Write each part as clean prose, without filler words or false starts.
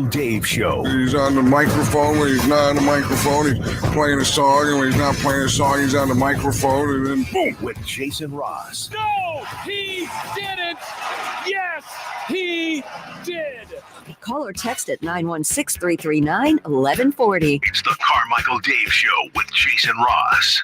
Dave Show. He's on the microphone when he's not on the microphone. He's playing a song, and when he's not playing a song, he's on the microphone, and then boom. With Jason Ross. No, he didn't. Yes, he did. Call or text at 916-339-1140. It's the Carmichael Dave Show with Jason Ross.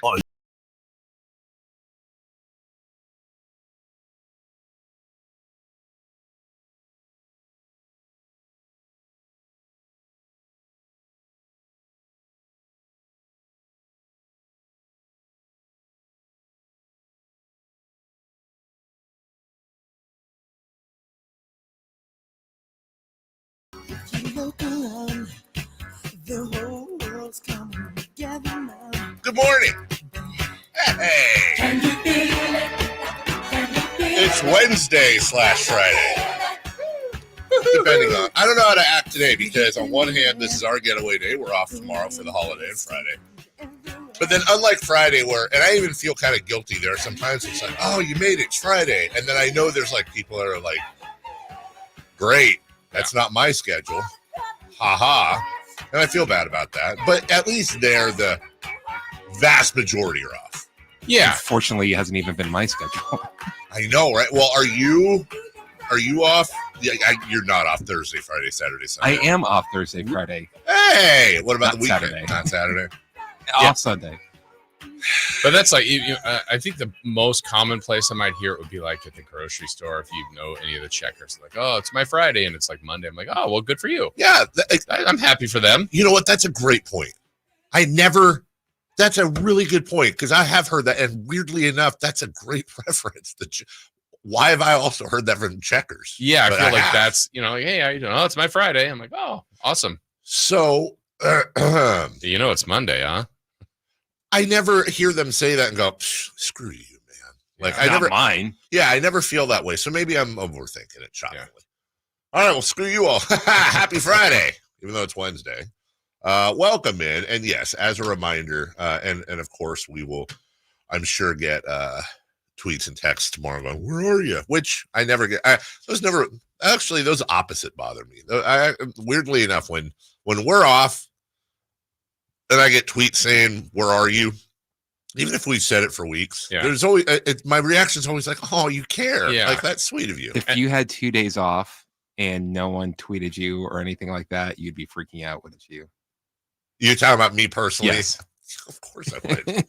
Good morning. Hey. It's Wednesday/Friday. Depending on, I don't know how to act today because on one hand, this is our getaway day. We're off tomorrow for the holiday and Friday. But then unlike Friday and I even feel kind of guilty there. Sometimes it's like, oh, you made it, it's Friday. And then I know there's like people that are like, great, that's not my schedule. Ha. And I feel bad about that. But at least the vast majority are off. Yeah. Unfortunately, it hasn't even been my schedule. I know, right? Well, are you off? You're not off Thursday, Friday, Saturday, Sunday. I am off Thursday, Friday. Hey, what about the weekend? Saturday. Not Saturday. Off Sunday. But that's like, I think the most common place I might hear it would be like at the grocery store. If you know any of the checkers, like, oh, it's my Friday, and it's like Monday. I'm like, oh, well, good for you. Yeah, I'm happy for them. You know what? That's a great point. That's a really good point because I have heard that, and weirdly enough, that's a great preference. Why have I also heard that from checkers? Yeah, I feel like that's, like, hey, it's my Friday. I'm like, oh, awesome. So, it's Monday, huh? I never hear them say that and go, screw you, man. Like, I never mine. Yeah, I never feel that way. So maybe I'm overthinking it, shockingly. Yeah. All right, well, screw you all. Happy Friday, even though it's Wednesday. Welcome in. And yes, as a reminder, and of course, we will, I'm sure, get tweets and texts tomorrow going, where are you? Which I never get. Those opposite bother me. Weirdly enough, when we're off, and I get tweets saying, where are you? Even if we've said it for weeks, there's always, my reaction is always like, oh, you care. Yeah. Like, that's sweet of you. If you had 2 days off and no one tweeted you or anything like that, you'd be freaking out, wouldn't you? You're talking about me personally? Yes. Of course I would.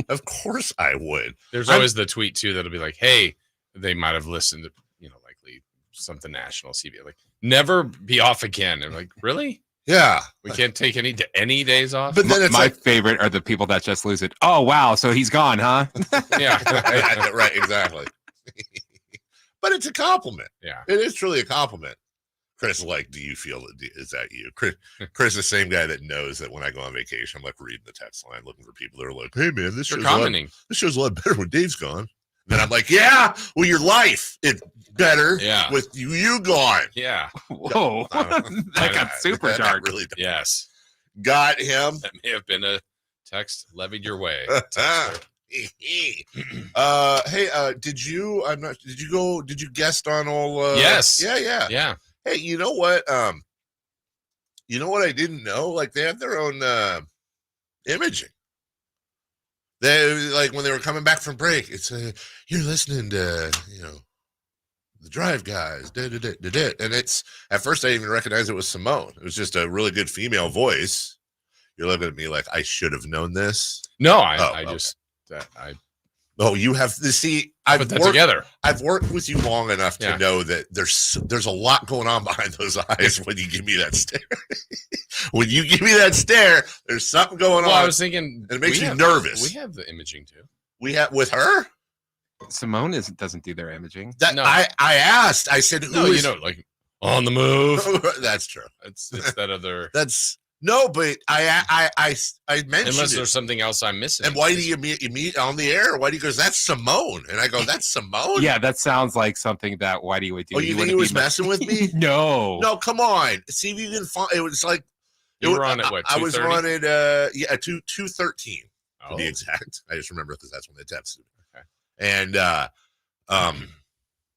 Of course I would. There's always the tweet, too, that'll be like, hey, they might have listened to, likely something national CB. Like, never be off again. And like, really? Yeah. We can't take any days off. But then it's my favorite are the people that just lose it. Oh, wow. So he's gone, huh? Yeah. Right. Exactly. But it's a compliment. Yeah. It is truly a compliment. Chris, like, do you feel that? Is that you? Chris is the same guy that knows that when I go on vacation, I'm like reading the text line, looking for people that are like, hey, man, this show's a lot better when Dave's gone. Then I'm like, yeah, well, your life is better with you gone. Yeah. Whoa. That got supercharged. Really yes. Got him. That may have been a text levied your way. Hey, did you guest on all yes. Yeah. Hey, you know what? You know what I didn't know? Like, they have their own imaging. They, like, when they were coming back from break, it's you're listening to, the Drive Guys, and it's, at first I didn't even recognize it was Simone. It was just a really good female voice. You're looking at me like I should have known this. No, I Oh, you have to see. I've worked with you long enough to know that there's a lot going on behind those eyes when you give me that stare. When you give me that stare, there's something going on. I was thinking, and it makes me nervous. We have the imaging too. We have with her. Simone doesn't do their imaging. No. I asked. I said, like on the move. That's true. It's that other. That's. No, but I mentioned unless there's something else I'm missing. And why do you meet on the air? Why do you go, that's Simone? And I go, that's Simone? Yeah, that sounds like something that Whitey would do. Oh, you think he was messing with me? No. No, come on. See if you can find it. Was like you were on at what? 2:30? I was on at 2:13 to be exact. I just remember because that's when they texted. Okay. And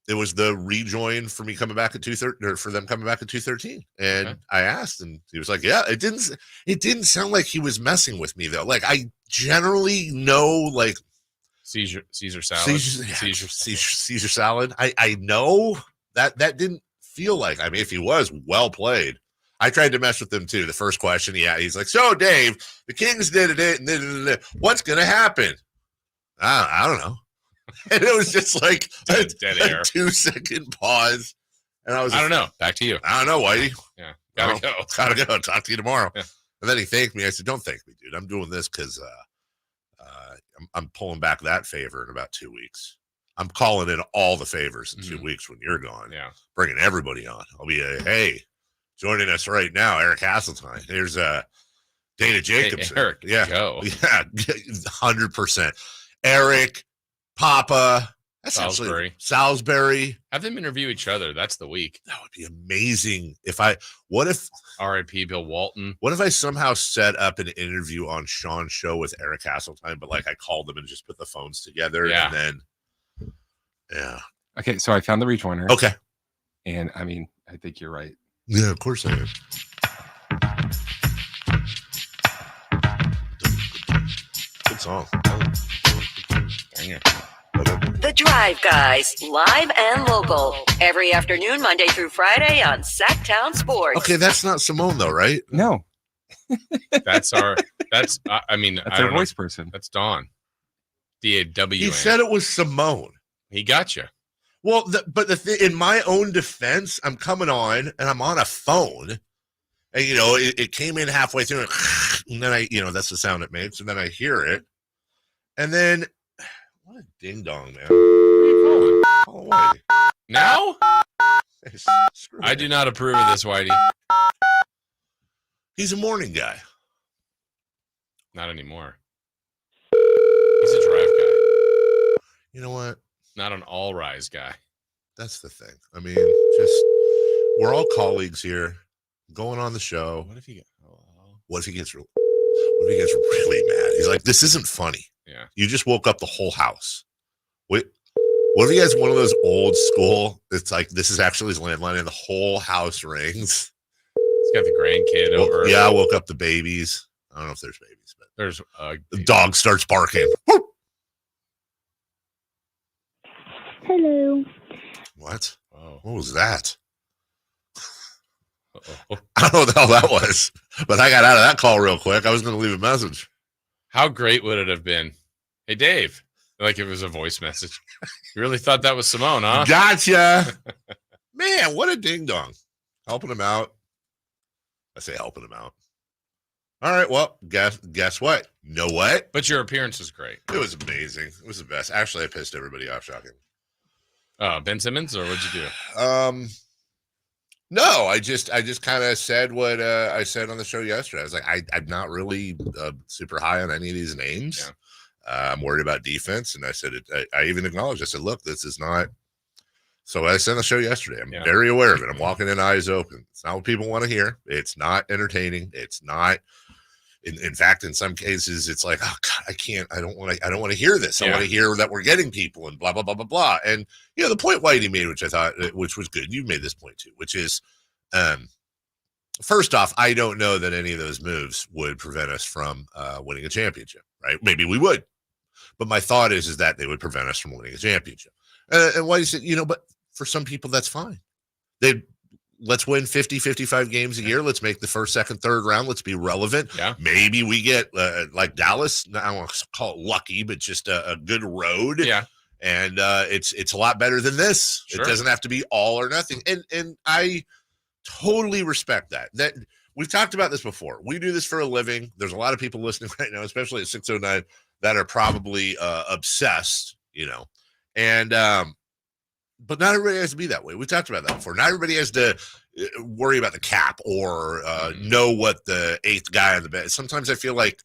it was the rejoin for me coming back at 2:13, or for them coming back at 2:13. And Okay. I asked, and he was like, "Yeah." It didn't sound like he was messing with me though. Like I generally know, like Caesar salad. Caesar salad. I know that didn't feel like. I mean, if he was, well played. I tried to mess with him too. The first question, he's like, "So Dave, the Kings did it, and what's gonna happen?" I don't know. And it was just like dead air. 2-second pause. And I was I don't know. Back to you. I don't know, Whitey. Yeah. Gotta go. Gotta go. Talk to you tomorrow. Yeah. And then he thanked me. I said, "Don't thank me, dude. I'm doing this because I'm pulling back that favor in about 2 weeks. I'm calling in all the favors in 2 weeks when you're gone. Yeah. Bringing everybody on. I'll be hey, joining us right now, Eric Hasseltine. Here's Dana Jacobson. Hey, Eric, yeah. go. Yeah, 100%. Eric, Papa, essentially Salisbury. Have them interview each other. That's the week. That would be amazing. What if R.I.P. Bill Walton. What if I somehow set up an interview on Sean's show with Eric Hasseltine, but like I called them and just put the phones together, Yeah. and then Okay, so I found the rejoiner. Okay. And I mean, I think you're right. Yeah, of course I am. Good song. Dang it. The Drive Guys, live and local, every afternoon, Monday through Friday on Sacktown Sports. Okay, that's not Simone though, right? No, That's our I mean, that's I our don't know. voice person. That's Dawn. DAW. He said it was Simone. He got you. Well, but the thing, in my own defense, I'm coming on and I'm on a phone, and it came in halfway through, and then that's the sound it makes, and then I hear it, and then what a ding dong, man! What are you calling? Call away. Now? Screw I it. do not approve of this, Whitey. He's a morning guy. Not anymore. He's a drive guy. You know what? Not an all rise guy. That's the thing. I mean, we're all colleagues here, going on the show. What if he What if he gets really mad? He's like, "This isn't funny. Yeah. You just woke up the whole house. What if he has one of those old school? It's like this is actually his landline, and the whole house rings. He's got the grandkid over. Yeah, I woke up the babies. I don't know if there's babies, but There's the dog starts barking. Hello. What? Oh. What was that? Uh-oh. I don't know what the hell that was, but I got out of that call real quick. I was going to leave a message. How great would it have been? Hey, Dave. Like it was a voice message. You really thought that was Simone, huh? Gotcha. Man, what a ding dong. Helping him out. I say helping him out. All right, well, guess what? Know what? But your appearance was great. It was amazing. It was the best. Actually, I pissed everybody off, shocking. Ben Simmons, or what'd you do? No, I just kind of said what I said on the show yesterday. I was like, I'm not really super high on any of these names. Yeah. I'm worried about defense, and I said it. I even acknowledged. I said, look, this is not. So I said on the show yesterday, I'm very aware of it. I'm walking in eyes open. It's not what people want to hear. It's not entertaining. It's not. In fact, in some cases, it's like, oh God, I can't. I don't want to hear this. I want to hear that we're getting people and blah blah blah blah blah. And the point Whitey made, which I thought, which was good. You made this point too, which is, first off, I don't know that any of those moves would prevent us from winning a championship. Right? Maybe we would, but my thought is that they would prevent us from winning a championship. And Whitey said, but for some people, that's fine. Let's win 50, 55 games a year. Let's make the first, second, third round. Let's be relevant. Yeah. Maybe we get like Dallas. I don't want to call it lucky, but just a good road. Yeah. And it's a lot better than this. Sure. It doesn't have to be all or nothing. And I totally respect that. That we've talked about this before. We do this for a living. There's a lot of people listening right now, especially at 609, that are probably obsessed, and but not everybody has to be that way. We talked about that before. Not everybody has to worry about the cap or know what the eighth guy on the bench. Sometimes I feel like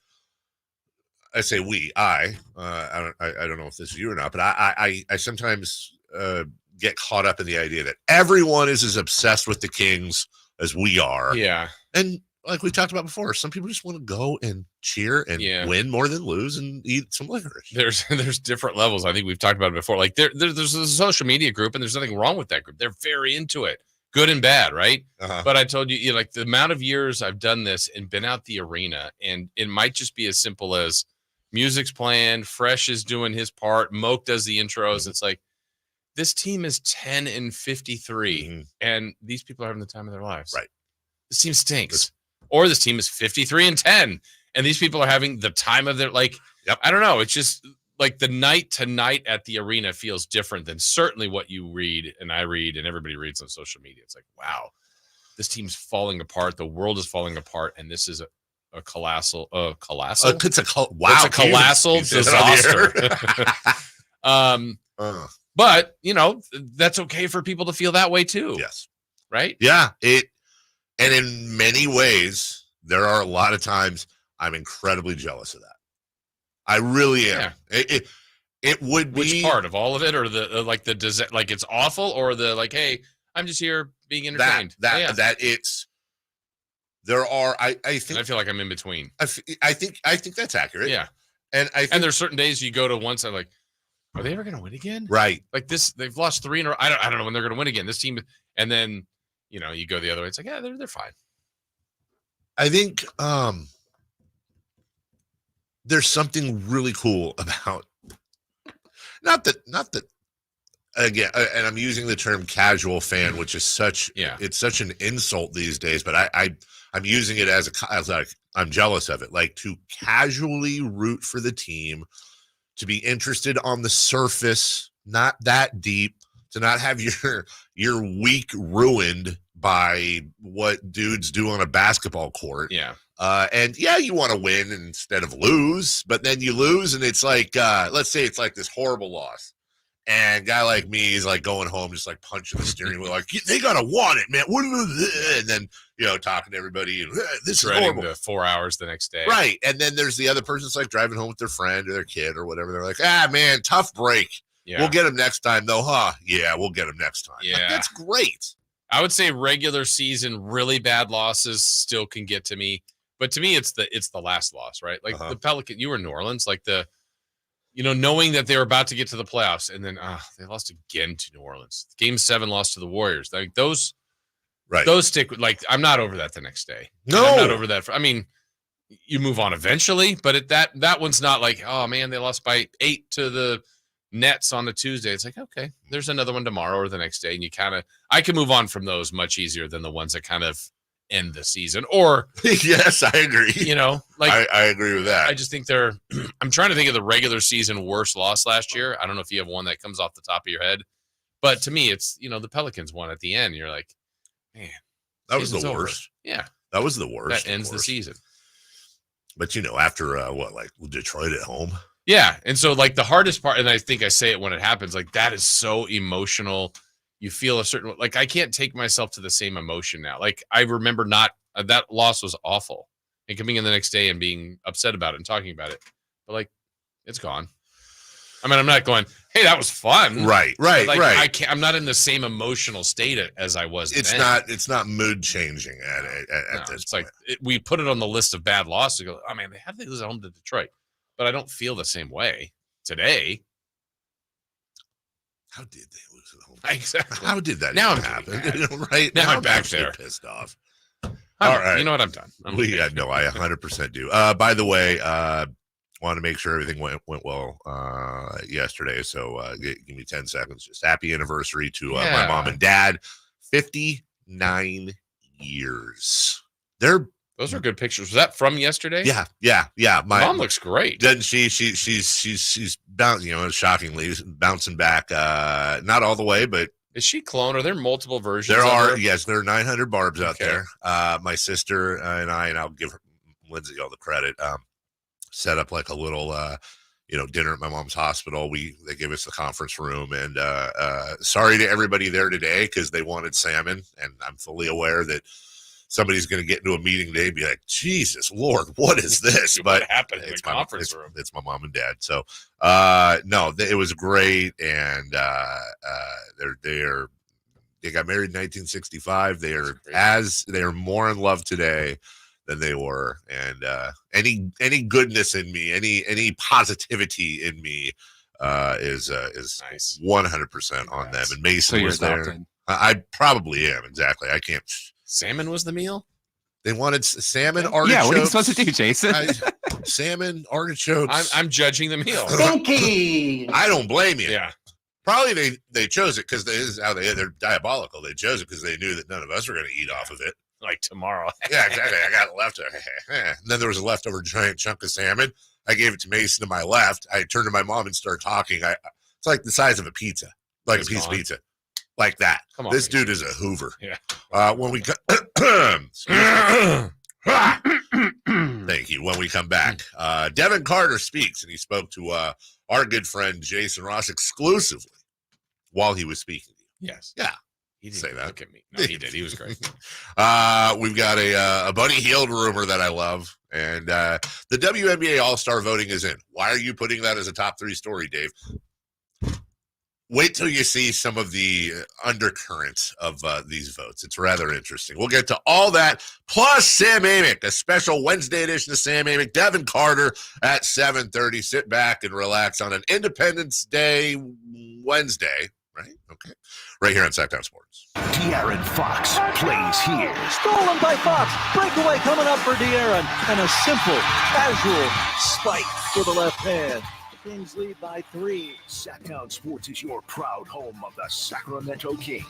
I say I don't know if this is you or not, but I sometimes get caught up in the idea that everyone is as obsessed with the Kings as we are. Yeah. And like we talked about before, some people just want to go and cheer and win more than lose and eat some licorice. There's different levels. I think we've talked about it before. Like there's a social media group, and there's nothing wrong with that group. They're very into it, good and bad, right? But I told you, like the amount of years I've done this and been out the arena, and it might just be as simple as music's playing, Fresh is doing his part, Moke does the intros. It's like this team is 10-53, and these people are having the time of their lives. Right. This team stinks. Or this team is 53-10, and these people are having the time of their I don't know. It's just like the night to night at the arena feels different than certainly what you read and I read and everybody reads on social media. It's like, wow, this team's falling apart. The world is falling apart, and this is a colossal. It's a colossal disaster. But that's okay for people to feel that way too. Yes. Right. Yeah. And in many ways, there are a lot of times I'm incredibly jealous of that. I really am. Yeah. It would be. Which part of all of it, or the like it's awful, or the like, hey, I'm just here being entertained. That it's. There are. I think. And I feel like I'm in between. I think that's accurate. Yeah. And there's certain days you go to once I'm like, are they ever going to win again? Right. Like this, they've lost 3 in a row. I don't know when they're going to win again. This team, and then. You go the other way. It's like, yeah, they're fine. I think there's something really cool about not that again, and I'm using the term casual fan, which is it's such an insult these days. But I'm using it as like I'm jealous of it, like to casually root for the team, to be interested on the surface, not that deep. To not have your week ruined by what dudes do on a basketball court. Yeah. And you want to win instead of lose, but then you lose, and it's like, let's say it's like this horrible loss. And a guy like me is like going home, just like punching the steering wheel, like, they gotta want it, man. And then, talking to everybody, this is horrible. The 4 hours the next day. Right. And then there's the other person that's like driving home with their friend or their kid or whatever. They're like, man, tough break. Yeah. We'll get him next time, though, huh? Yeah, we'll get him next time. Yeah. Like, that's great. I would say regular season, really bad losses still can get to me. But to me, it's the last loss, right? Like the Pelican, you were in New Orleans, like knowing that they were about to get to the playoffs, and then they lost again to New Orleans. Game 7 lost to the Warriors. Like those stick. Like I'm not over that the next day. No, I'm not over that. You move on eventually, but that one's not like, oh man, they lost by 8 to the Nets on a Tuesday. It's like, okay, there's another one tomorrow or the next day, and I can move on from those much easier than the ones that kind of end the season. Or yes, I agree. I agree with that. I just think I'm trying to think of the regular season worst loss last year. I don't know if you have one that comes off the top of your head, but to me, it's the Pelicans one at the end. You're like, man, that was the worst. Yeah, that was the worst. That ends the season. But after Detroit at home. Yeah. And so like the hardest part, and I think I say it when it happens, like that is so emotional. You feel a certain, like I can't take myself to the same emotion now. Like I remember that loss was awful, and coming in the next day and being upset about it and talking about it, but like it's gone. I mean, I'm not going, hey, that was fun. Right. Right. I'm not in the same emotional state as I was. It's not mood changing at this it's point. Like we put it on the list of bad losses. Go, oh man, how did they lose at home to Detroit? But I don't feel the same way today. How did they lose at home? Exactly. How did that now happen? Right now, I'm I'm back there, pissed off. All right, you know what? I'm done. I 100% do. By the way, want to make sure everything went well yesterday. So give me 10 seconds. Just happy anniversary to my mom and dad. 59 years. Those are good pictures. Was that from yesterday? Yeah. My mom looks great. Doesn't she? She's bouncing, shockingly bouncing back. Not all the way, but is she cloned? Are there multiple versions? There are. Yes, there are 900 Barbs out there. My sister and I'll give Lindsay all the credit. Set up like a little, dinner at my mom's hospital. They gave us the conference room, and sorry to everybody there today because they wanted salmon, and I'm fully aware that somebody's going to get into a meeting today and be like, Jesus Lord, what is this? What happened in the conference room? It's my mom and dad. So, no, it was great. And they got married in 1965. They are more in love today than they were. And any goodness in me, any positivity in me is nice. 100% on them. And Mason So was there. adopted. I probably am, exactly. I can't. Salmon was the meal? They wanted salmon, artichokes. Yeah, what are you supposed to do, Jason? Salmon, artichokes. I'm judging the meal. I don't blame you. Yeah. Probably they chose it because this is how they're diabolical. They chose it because they knew that none of us were going to eat off of it. Like tomorrow. Yeah, exactly. I got leftover. And then there was a leftover giant chunk of salmon. I gave it to Mason to my left. I turned to my mom and started talking. It's like the size of a pizza, like a piece of pizza, like that. Come on, this Mason. dude is a Hoover. Yeah. When we thank you. When we come back, Devin Carter speaks, and he spoke to our good friend Jason Ross exclusively while he was speaking. Yes. Yeah. He didn't Say that. look at me. No, he did. He was great. We've got a Buddy Hield rumor that I love, and the WNBA All-Star voting is in. Why are you putting that as a top 3 story, Dave? Wait till you see some of the undercurrents of these votes. It's rather interesting. We'll get to all that, plus Sam Amick, a special Wednesday edition of Sam Amick, Devin Carter at 7:30. Sit back and relax on an Independence Day Wednesday, right? Okay. Right here on Sacktown Sports. De'Aaron Fox plays here. Stolen by Fox. Breakaway coming up for De'Aaron. And a simple, casual spike to the left hand. The Kings lead by 3. Sacktown Sports is your proud home of the Sacramento Kings.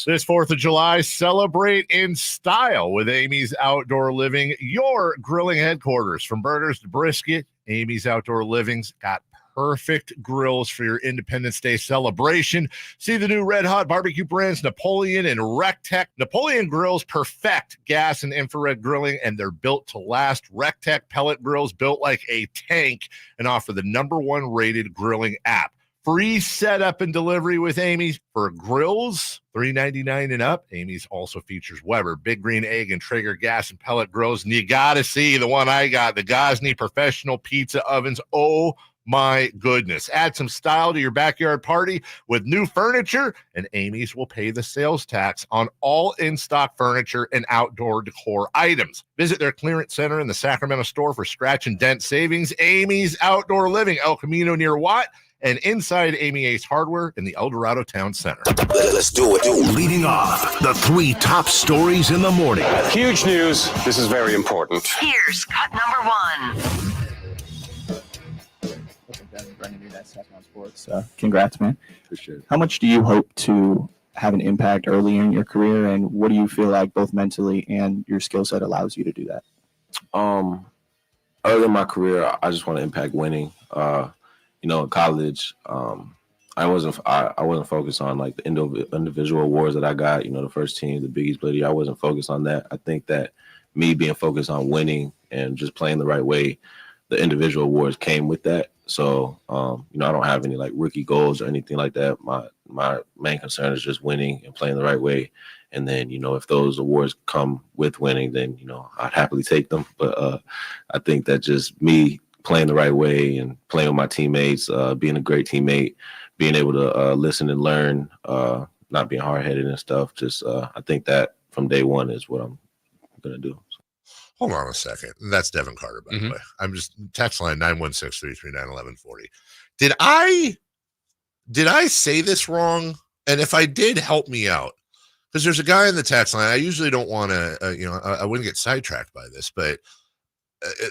This 4th of July, celebrate in style with Amy's Outdoor Living, your grilling headquarters. From burgers to brisket, Amy's Outdoor Living's got perfect grills for your Independence Day celebration. See the new Red Hot barbecue brands Napoleon and Rectech. Napoleon grills perfect gas and infrared grilling, and they're built to last. Rectech pellet grills built like a tank and offer the #1 rated grilling app. Free setup and delivery with Amy's for grills, $3.99 and up. Amy's also features Weber, Big Green Egg, and Traeger gas and pellet grills. And you got to see the one I got, the Gosney Professional Pizza Ovens. Oh, my goodness. Add some style to your backyard party with new furniture, and Amy's will pay the sales tax on all in-stock furniture and outdoor decor items. Visit their clearance center in the Sacramento store for scratch and dent savings. Amy's Outdoor Living, El Camino near Watt, and inside Amy Ace Hardware in the El Dorado Town Center. Let's do it. Leading off, the 3 top stories in the morning. Huge news. This is very important. Here's cut number 1. Devin, Bronny, do that Sacramento Sports. Congrats, man. Appreciate it. How much do you hope to have an impact early in your career, and what do you feel like both mentally and your skill set allows you to do that? Early in my career, I just want to impact winning. In college, I wasn't focused on like the individual awards that I got. The first team, the Big East Blitty. I wasn't focused on that. I think that me being focused on winning and just playing the right way, the individual awards came with that. So, I don't have any like rookie goals or anything like that. My main concern is just winning and playing the right way. And then, if those awards come with winning, then, I'd happily take them. But I think that just me playing the right way and playing with my teammates, being a great teammate, being able to listen and learn, not being hard-headed and stuff. Just I think that from day one is what I'm going to do. Hold on a second. That's Devin Carter, by the way. I'm just text line 916-339-1140. Did I say this wrong? And if I did, help me out. Because there's a guy in the text line. I usually don't want to, I wouldn't get sidetracked by this, but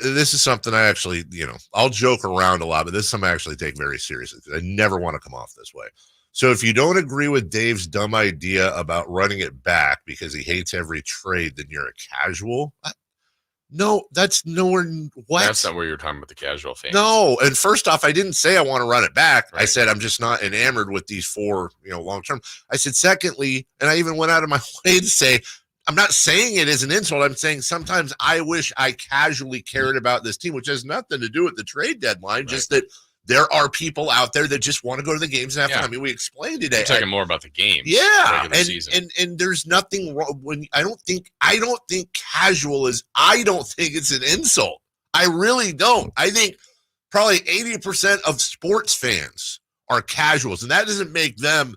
this is something I actually, I'll joke around a lot, but this is something I actually take very seriously because I never want to come off this way. So if you don't agree with Dave's dumb idea about running it back because he hates every trade, then you're a casual. No, that's nowhere. What? That's not where you're talking about the casual fans. No. And first off, I didn't say I want to run it back. Right. I said I'm just not enamored with these 4, long term. I said, secondly, and I even went out of my way to say, I'm not saying it as an insult. I'm saying sometimes I wish I casually cared about this team, which has nothing to do with the trade deadline, right. Just that there are people out there that just want to go to the games and have fun. I mean, we explained it. You're talking more about the games. Yeah. And there's nothing wrong when I don't think casual is, I don't think it's an insult. I really don't. I think probably 80% of sports fans are casuals, and that doesn't make them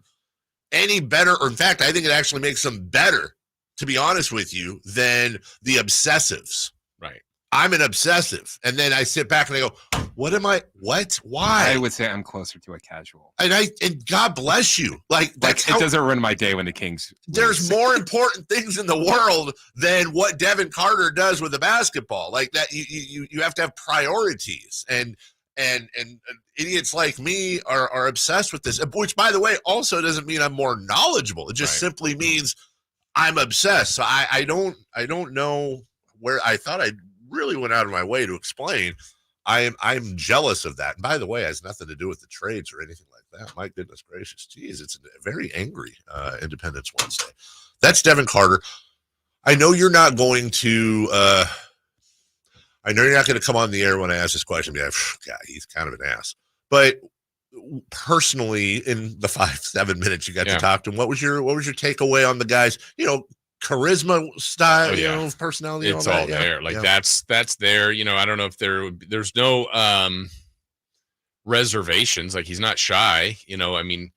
any better. Or in fact, I think it actually makes them better, to be honest with you, than the obsessives. Right. I'm an obsessive. And then I sit back and I go, what am I? What? Why? I would say I'm closer to a casual. And God bless you. Like it doesn't ruin my day when the Kings. There's more important things in the world than what Devin Carter does with the basketball. Like that, you have to have priorities. And idiots like me are obsessed with this, which, by the way, also doesn't mean I'm more knowledgeable. It just simply means I'm obsessed. So I don't know where I thought I really went out of my way to explain. I'm jealous of that. And by the way, it has nothing to do with the trades or anything like that. My goodness gracious. Geez, it's a very angry Independence Wednesday. That's Devin Carter. I know you're not going to come on the air when I ask this question. God, he's kind of an ass. But personally, in the 5-7 minutes you got to talk to him, what was your takeaway on the guys? Charisma, style, personality. It's all there. Like that's there. I don't know if there's no reservations. Like he's not shy. I mean,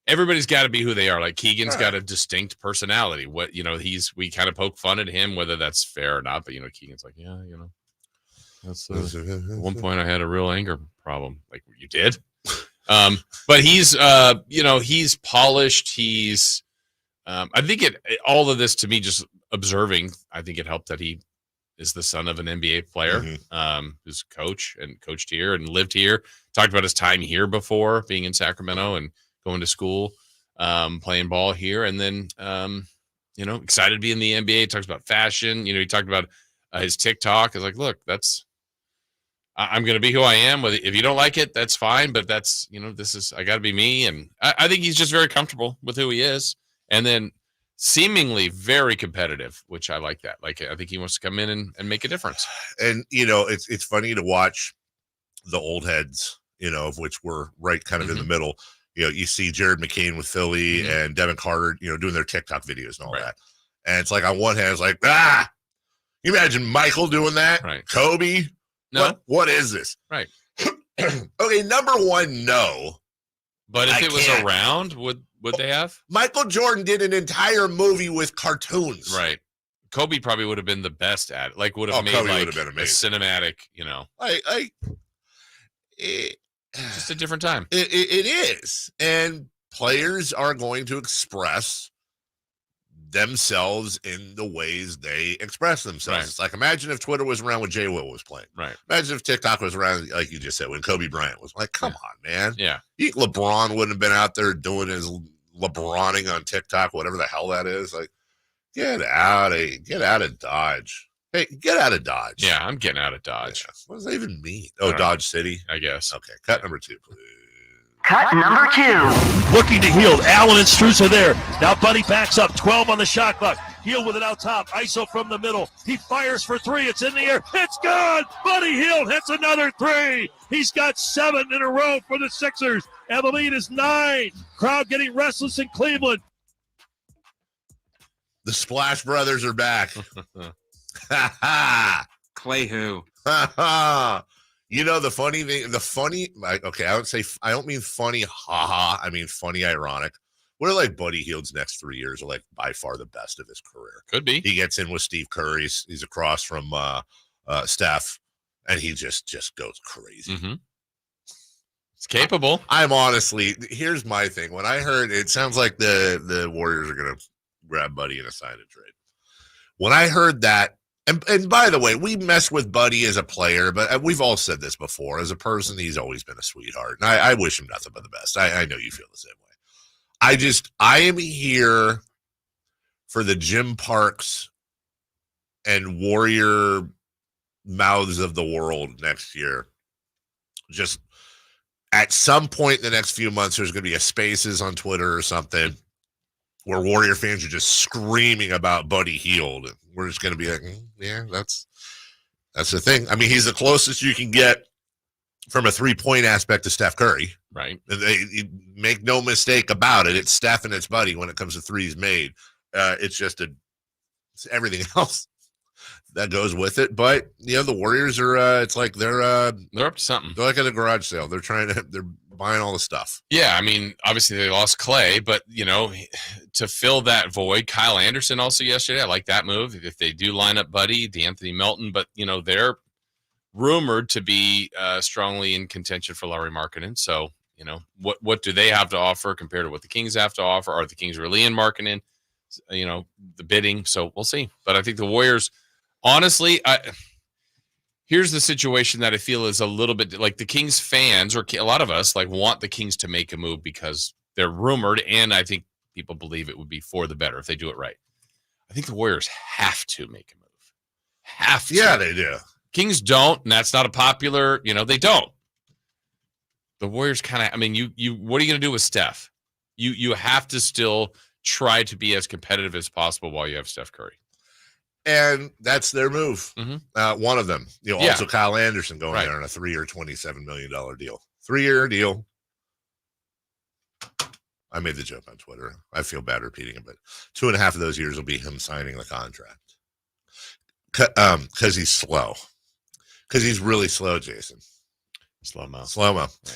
everybody's got to be who they are. Like Keegan's got a distinct personality. What we kind of poke fun at him, whether that's fair or not. But Keegan's like, that's at one point I had a real anger problem. Like you did, but he's he's polished. He's I think all of this to me, just observing, I think it helped that he is the son of an NBA player, who's coached here and lived here. Talked about his time here before, being in Sacramento and going to school, playing ball here. And then, excited to be in the NBA. He talks about fashion. He talked about his TikTok. It's like, look, I'm going to be who I am. If you don't like it, that's fine. But that's, I got to be me. And I think he's just very comfortable with who he is. And then seemingly very competitive, which I like that. Like, I think he wants to come in and make a difference. And, it's funny to watch the old heads, of which we're right kind of in the middle. You see Jared McCain with Philly and Devin Carter, doing their TikTok videos and all that. And it's like, on one hand, it's like, you imagine Michael doing that? Right. Kobe? No. What is this? Right. Okay, number one, no. But if it was around, would they have? Michael Jordan did an entire movie with cartoons. Right. Kobe probably would have been the best at it. Like, would have made Kobe like would have been amazing. A cinematic, just a different time. It is. And players are going to express themselves in the ways they express themselves. Right. It's like, imagine if Twitter was around when J. Will was playing. Right. Imagine if TikTok was around, like you just said, when Kobe Bryant was like, come on, man. Yeah. LeBron wouldn't have been out there doing his LeBroning on TikTok, whatever the hell that is. Like, get out of Dodge. Hey, get out of Dodge. Yeah, I'm getting out of Dodge. Yeah. What does that even mean? Oh, Dodge City? I guess. Okay, cut number 2, please. Cut number 2. Looking to Hield. Allen and Strus are there. Now Buddy backs up. 12 on the shot clock. Hield with it out top. ISO from the middle. He fires for 3. It's in the air. It's good. Buddy Hield hits another 3. He's got 7 in a row for the Sixers. And the lead is 9. Crowd getting restless in Cleveland. The Splash Brothers are back. Clay who? The funny thing, I don't mean funny, haha. I mean funny, ironic. What are like Buddy Hield's next 3 years are like by far the best of his career. Could be. He gets in with Steve Curry. He's across from Steph, and he just goes crazy. Mm-hmm. It's capable. I'm honestly, here's my thing. When I heard it sounds like the Warriors are gonna grab Buddy in a sign and trade. When I heard that, and by the way, we mess with Buddy as a player, but we've all said this before. As a person, he's always been a sweetheart. And I wish him nothing but the best. I know you feel the same way. I am here for the Jim Parks and Warrior mouths of the world next year. Just at some point in the next few months, there's going to be a Spaces on Twitter or something where Warrior fans are just screaming about Buddy Hield. We're just going to be like, yeah, that's the thing. I mean, he's the closest you can get from a three-point aspect to Steph Curry. Right. They make no mistake about it. It's Steph and it's Buddy when it comes to threes made. It's just it's everything else that goes with it. But the Warriors are. It's like they're up to something. They're like at a garage sale. They're buying all the stuff. Yeah, I mean, obviously they lost Clay, but, to fill that void, Kyle Anderson also yesterday, I like that move. If they do line up Buddy, DeAnthony Melton, but, they're rumored to be strongly in contention for Lauri Markkanen. So, what do they have to offer compared to what the Kings have to offer? Are the Kings really in Markkanen? The bidding. So we'll see. But I think the Warriors, honestly, here's the situation that I feel is a little bit like the Kings fans, or a lot of us, want the Kings to make a move because they're rumored, and I think people believe it would be for the better if they do it right. I think the Warriors have to make a move. Have to. Yeah, they do. Kings don't, and that's not a popular, they don't. The Warriors kind of, you what are you going to do with Steph? You have to still try to be as competitive as possible while you have Steph Curry. And that's their move. Mm-hmm. One of them. Also Kyle Anderson going there on a 3-year, $27 million deal. 3-year deal. I made the joke on Twitter. I feel bad repeating it, but 2.5 of those years will be him signing the contract. Because he's slow. Because he's really slow, Jason. Slow-mo. Slow-mo. Yeah.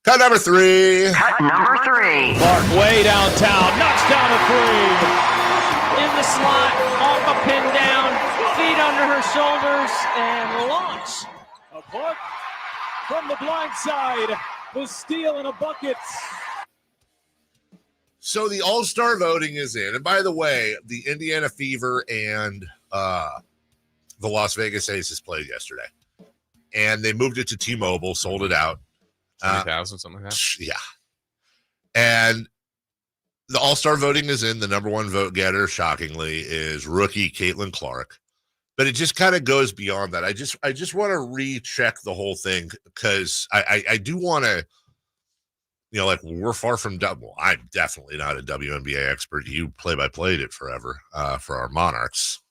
Cut number 3. Cut number 3. Clark way downtown, knocks down a 3. In the slot, off a pin down, feet under her shoulders, and launch. Clark from the blind side, the steal and a bucket. So the All-Star voting is in. And by the way, the Indiana Fever and the Las Vegas Aces played yesterday. And they moved it to T-Mobile, sold it out. 20,000, something like that. Yeah. And the All-Star voting is in. The number one vote getter, shockingly, is rookie Caitlyn Clark. But it just kind of goes beyond that. I just want to recheck the whole thing because I do want to, we're far from double. I'm definitely not a WNBA expert. You play-by-played it forever for our Monarchs.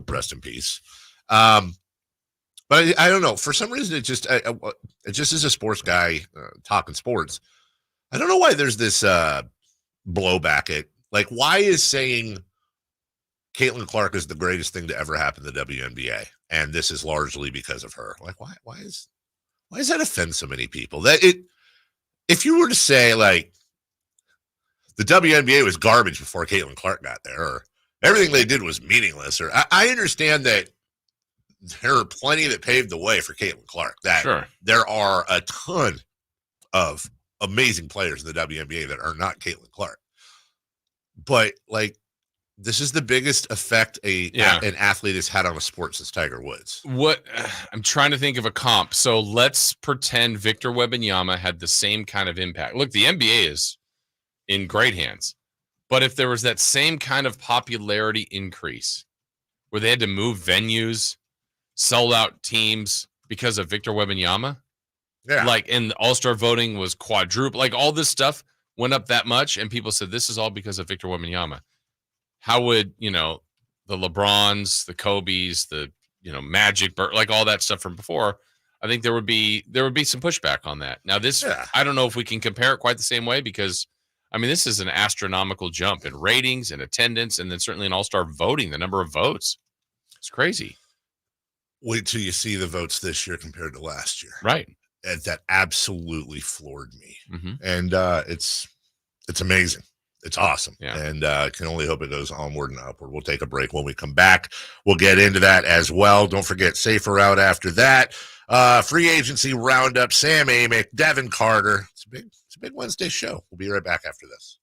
Rest in peace. But I don't know. For some reason, it just as a sports guy talking sports, I don't know why there's this blowback at why is saying Caitlyn Clark is the greatest thing to ever happen to the WNBA, and this is largely because of her. Why does that offend so many people? If you were to say the WNBA was garbage before Caitlyn Clark got there, or everything they did was meaningless, or I understand that. There are plenty that paved the way for Caitlyn Clark. There are a ton of amazing players in the WNBA that are not Caitlyn Clark. But this is the biggest effect an athlete has had on a sport since Tiger Woods. I'm trying to think of a comp. So let's pretend Victor Wembanyama had the same kind of impact. Look, the NBA is in great hands. But if there was that same kind of popularity increase where they had to move venues, sold out teams because of Victor Wembanyama. Yeah. And the All-Star voting was quadruple. All this stuff went up that much, and people said this is all because of Victor Wembanyama. How would, the LeBrons, the Kobes, the, Magic, all that stuff from before, I think there would be some pushback on that. Now this, I don't know if we can compare it quite the same way because, this is an astronomical jump in ratings and attendance, and then certainly in All-Star voting, the number of votes. It's crazy. Wait till you see the votes this year compared to last year. Right. And that absolutely floored me. Mm-hmm. And it's amazing. It's awesome. Yeah. And I can only hope it goes onward and upward. We'll take a break. When we come back, we'll get into that as well. Don't forget Safer Out after that. Free agency roundup, Sam Amick, Devin Carter. It's a big Wednesday show. We'll be right back after this.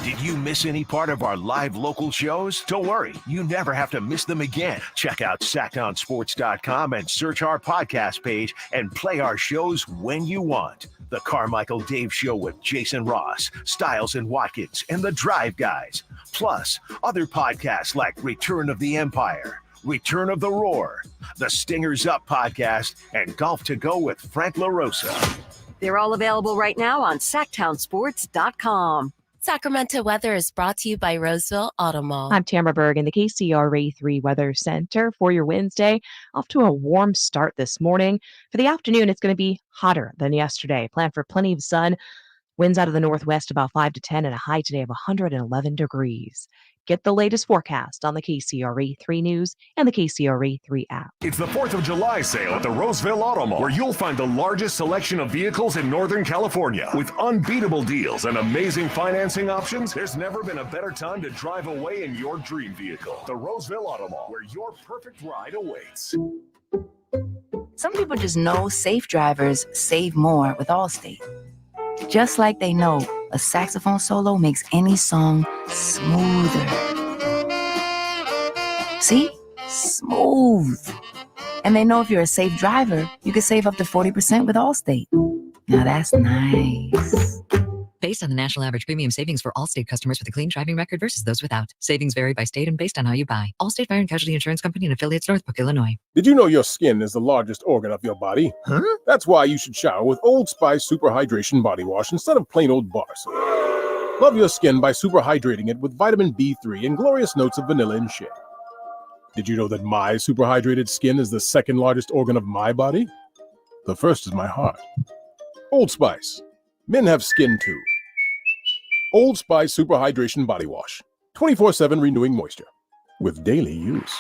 Did you miss any part of our live local shows? Don't worry, you never have to miss them again. Check out SacktownSports.com and search our podcast page and play our shows when you want. The Carmichael Dave Show with Jason Ross, Stiles and Watkins, and the Drive Guys. Plus, other podcasts like Return of the Empire, Return of the Roar, the Stingers Up podcast, and Golf to Go with Frank LaRosa. They're all available right now on SacktownSports.com. Sacramento weather is brought to you by Roseville Auto Mall. I'm Tamara Berg in the KCRA 3 Weather Center for your Wednesday. Off to a warm start this morning. For the afternoon, it's going to be hotter than yesterday. Plan for plenty of sun. Winds out of the northwest about 5 to 10 and a high today of 111 degrees. Get the latest forecast on the KCRA 3 News and the KCRA 3 app. It's the 4th of July sale at the Roseville Auto Mall, where you'll find the largest selection of vehicles in Northern California. With unbeatable deals and amazing financing options, there's never been a better time to drive away in your dream vehicle. The Roseville Auto Mall, where your perfect ride awaits. Some people just know safe drivers save more with Allstate. Just like they know a saxophone solo makes any song smoother. See? Smooth. And they know if you're a safe driver, you can save up to 40% with Allstate. Now that's nice. Based on the national average premium savings for Allstate customers with a clean driving record versus those without. Savings vary by state and based on how you buy. Allstate Fire and Casualty Insurance Company and affiliates, Northbrook, Illinois. Did you know your skin is the largest organ of your body? Huh? That's why you should shower with Old Spice Super Hydration Body Wash instead of plain old bar soap. Love your skin by super hydrating it with vitamin B3 and glorious notes of vanilla and shea. Did you know that my super hydrated skin is the second largest organ of my body? The first is my heart. Old Spice. Men have skin too. Old Spice Super Hydration Body Wash. 24/7 renewing moisture. With daily use.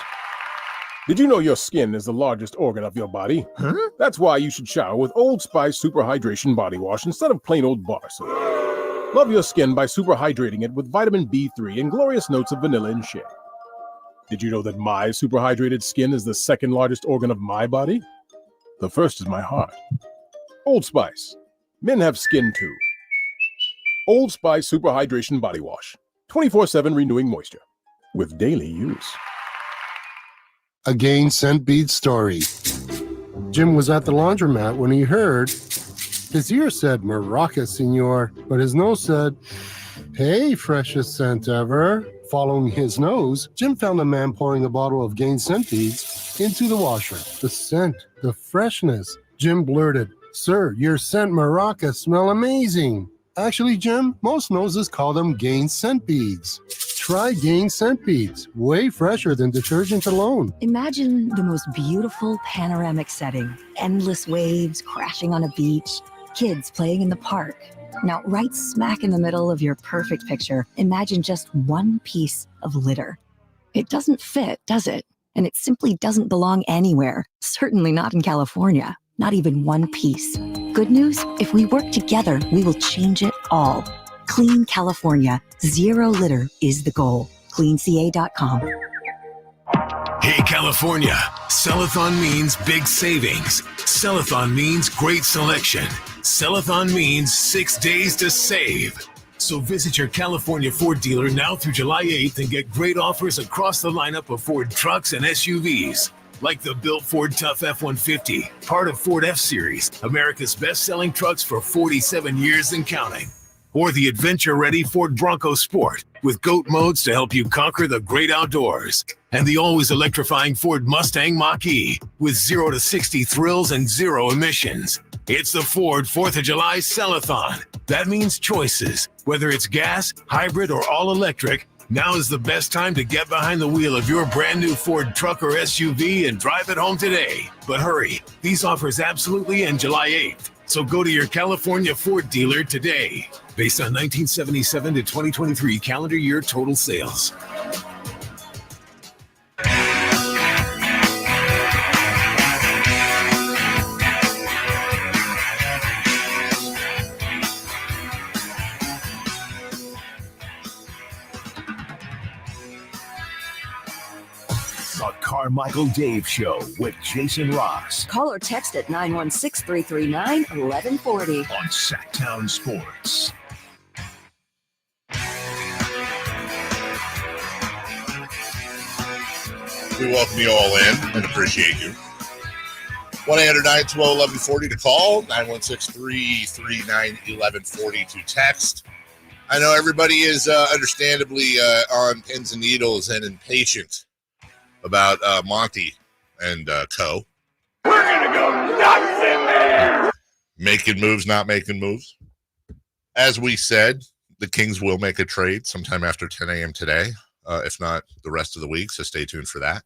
Did you know your skin is the largest organ of your body? Huh? That's why you should shower with Old Spice Super Hydration Body Wash instead of plain old bar soap. Love your skin by super hydrating it with vitamin B3 and glorious notes of vanilla and shea. Did you know that my super hydrated skin is the second largest organ of my body? The first is my heart. Old Spice. Men have skin too. Old Spice Super Hydration Body Wash. 24/7 renewing moisture. With daily use. A gain scent bead story. Jim was at the laundromat when he heard his ear said Maraca, senor, but his nose said, hey, freshest scent ever. Following his nose, Jim found a man pouring a bottle of Gain scent beads into the washer. The scent, the freshness. Jim blurted, sir, your scent Maraca smell amazing. Actually, Jim, most noses call them Gain scent beads. Try Gain scent beads, way fresher than detergent alone. Imagine the most beautiful panoramic setting. Endless waves crashing on a beach, kids playing in the park. Now, right smack in the middle of your perfect picture, imagine just one piece of litter. It doesn't fit, does it? And it simply doesn't belong anywhere, certainly not in California. Not even one piece. Good news? If we work together, we will change it all. Clean California. Zero litter is the goal. CleanCA.com. Hey, California. Sellathon means big savings. Sellathon means great selection. Sellathon means 6 days to save. So visit your California Ford dealer now through July 8th and get great offers across the lineup of Ford trucks and SUVs. Like the built Ford Tough F-150, part of Ford F-Series, America's best-selling trucks for 47 years and counting. Or the adventure-ready Ford Bronco Sport, with GOAT modes to help you conquer the great outdoors. And the always electrifying Ford Mustang Mach-E, with 0 to 60 thrills and 0 emissions. It's the Ford 4th of July Sellathon. That means choices. Whether it's gas, hybrid, or all-electric, now is the best time to get behind the wheel of your brand new Ford truck or SUV and drive it home today. But hurry, these offers absolutely end July 8th. So go to your California Ford dealer today. Based on 1977 to 2023 calendar year total sales. The Carmichael Dave Show with Jason Ross Call or text at 916-339-1140. on Sacktown Sports. We welcome you all in and appreciate you. 1-800-912-1140 to call, 916-339-1140 to text. I know everybody is understandably on pins and needles and impatient about Monty and co. We're going to go nuts in there! Making moves, not making moves. As we said, the Kings will make a trade sometime after 10 a.m. today, if not the rest of the week, so stay tuned for that.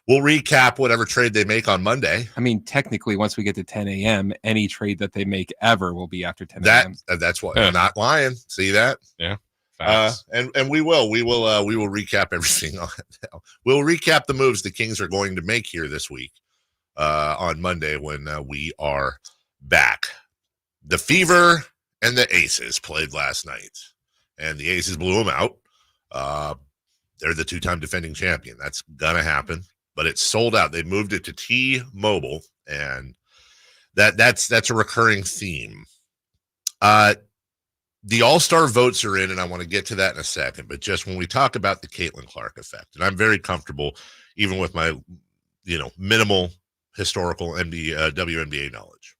We'll recap whatever trade they make on Monday. I mean, technically, once we get to 10 a.m., any trade that they make ever will be after 10 a.m. That's what I'm not lying. See that? Yeah. And we will recap everything. We'll recap the moves the Kings are going to make here this week on Monday when we are back. The Fever and the Aces played last night, and the Aces blew them out. They're the two-time defending champion. That's gonna happen, but it's sold out. They moved it to T-Mobile, and that's a recurring theme. The All-Star votes are in, and I want to get to that in a second. But just when we talk about the Caitlyn Clark effect, and I'm very comfortable, even with my minimal historical WNBA knowledge,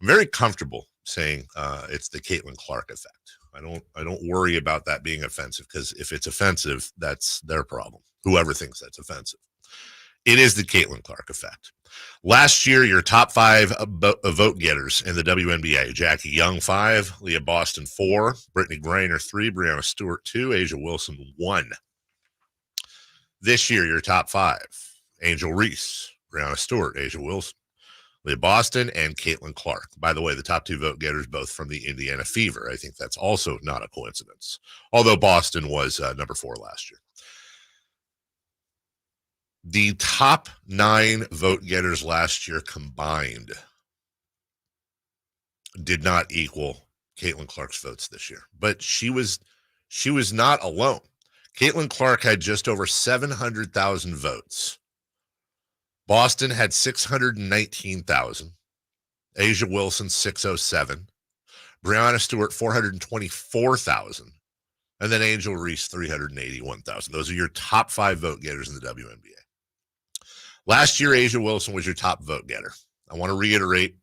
I'm very comfortable saying it's the Caitlyn Clark effect. I don't worry about that being offensive, because if it's offensive, that's their problem. Whoever thinks that's offensive. It is the Caitlyn Clark effect. Last year, your top 5 vote getters in the WNBA: Jackie Young 5, Leah Boston 4, Brittany Griner 3, Breanna Stewart 2, Asia Wilson 1. This year, your top 5: Angel Reese, Breanna Stewart, Asia Wilson, Leah Boston, and Caitlyn Clark. By the way, the top 2 vote getters both from the Indiana Fever. I think that's also not a coincidence, although Boston was number 4 last year. The top 9 vote getters last year combined did not equal Caitlyn Clark's votes this year, but she was not alone. Caitlyn Clark had just over 700,000 votes. Boston had 619,000. Asia Wilson 607. Breanna Stewart 424,000. And then Angel Reese 381,000. Those are your top 5 vote getters in the WNBA. Last year, Asia Wilson was your top vote getter. I want to reiterate,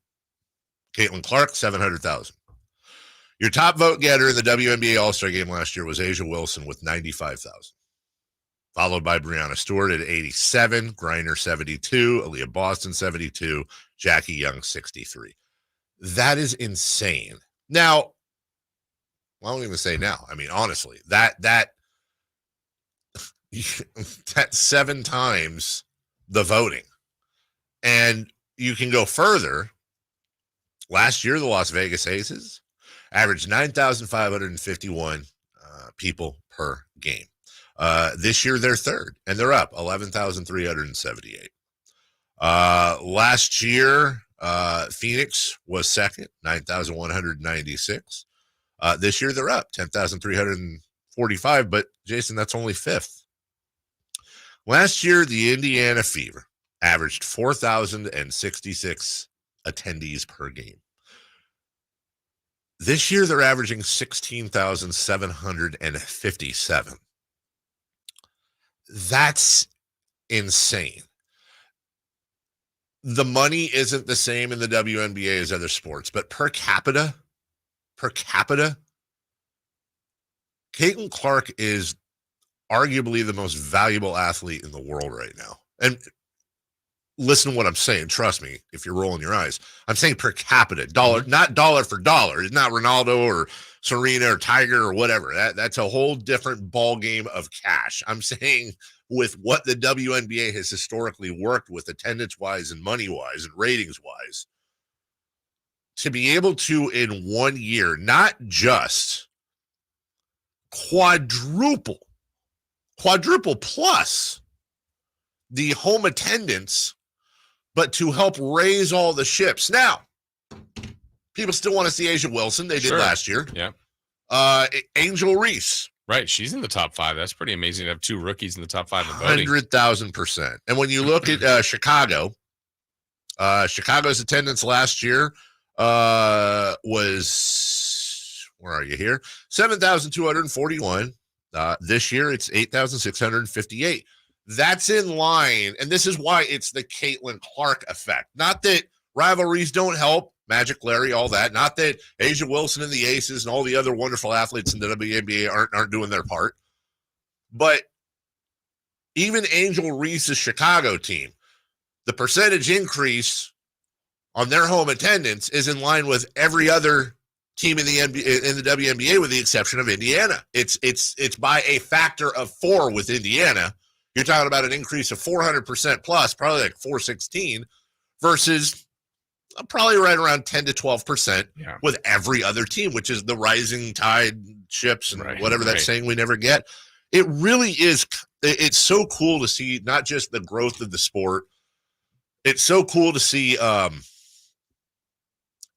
Caitlyn Clark, 700,000. Your top vote getter in the WNBA All-Star Game last year was Asia Wilson with 95,000. Followed by Breanna Stewart at 87, Griner 72, Aaliyah Boston 72, Jackie Young 63. That is insane. Now, I won't even say now. I mean, honestly, that's 7 times the voting. And you can go further. Last year, the Las Vegas Aces averaged 9,551 people per game. This year, they're third, and they're up 11,378. Last year, Phoenix was second, 9,196. This year, they're up 10,345, but Jason, that's only 5th. Last year, the Indiana Fever averaged 4,066 attendees per game. This year, they're averaging 16,757. That's insane. The money isn't the same in the WNBA as other sports, but per capita, Caitlyn Clark is arguably the most valuable athlete in the world right now. And listen to what I'm saying. Trust me, if you're rolling your eyes. I'm saying per capita, not dollar for dollar. It's not Ronaldo or Serena or Tiger or whatever. That's a whole different ball game of cash. I'm saying with what the WNBA has historically worked with attendance-wise and money-wise and ratings-wise, to be able to, in 1 year, not just quadruple plus the home attendance, but to help raise all the ships. Now, people still want to see Asia Wilson. They did last year. Yeah. Angel Reese. Right. She's in the top 5. That's pretty amazing to have 2 rookies in the top 5 in voting. 100,000%. And when you look at Chicago's attendance last year was, where are you here? 7,241. This year, it's 8,658. That's in line. And this is why it's the Caitlyn Clark effect. Not that rivalries don't help, Magic Larry, all that. Not that Asia Wilson and the Aces and all the other wonderful athletes in the WNBA aren't doing their part. But even Angel Reese's Chicago team, the percentage increase on their home attendance is in line with every other team in the WNBA, with the exception of Indiana. It's by a factor of 4 with Indiana. You're talking about an increase of 400% plus, probably like 416, versus probably right around 10 to 12% Yeah. with every other team, which is the rising tide ships and whatever that's saying we never get. It really is. It's so cool to see not just the growth of the sport. It's so cool to see.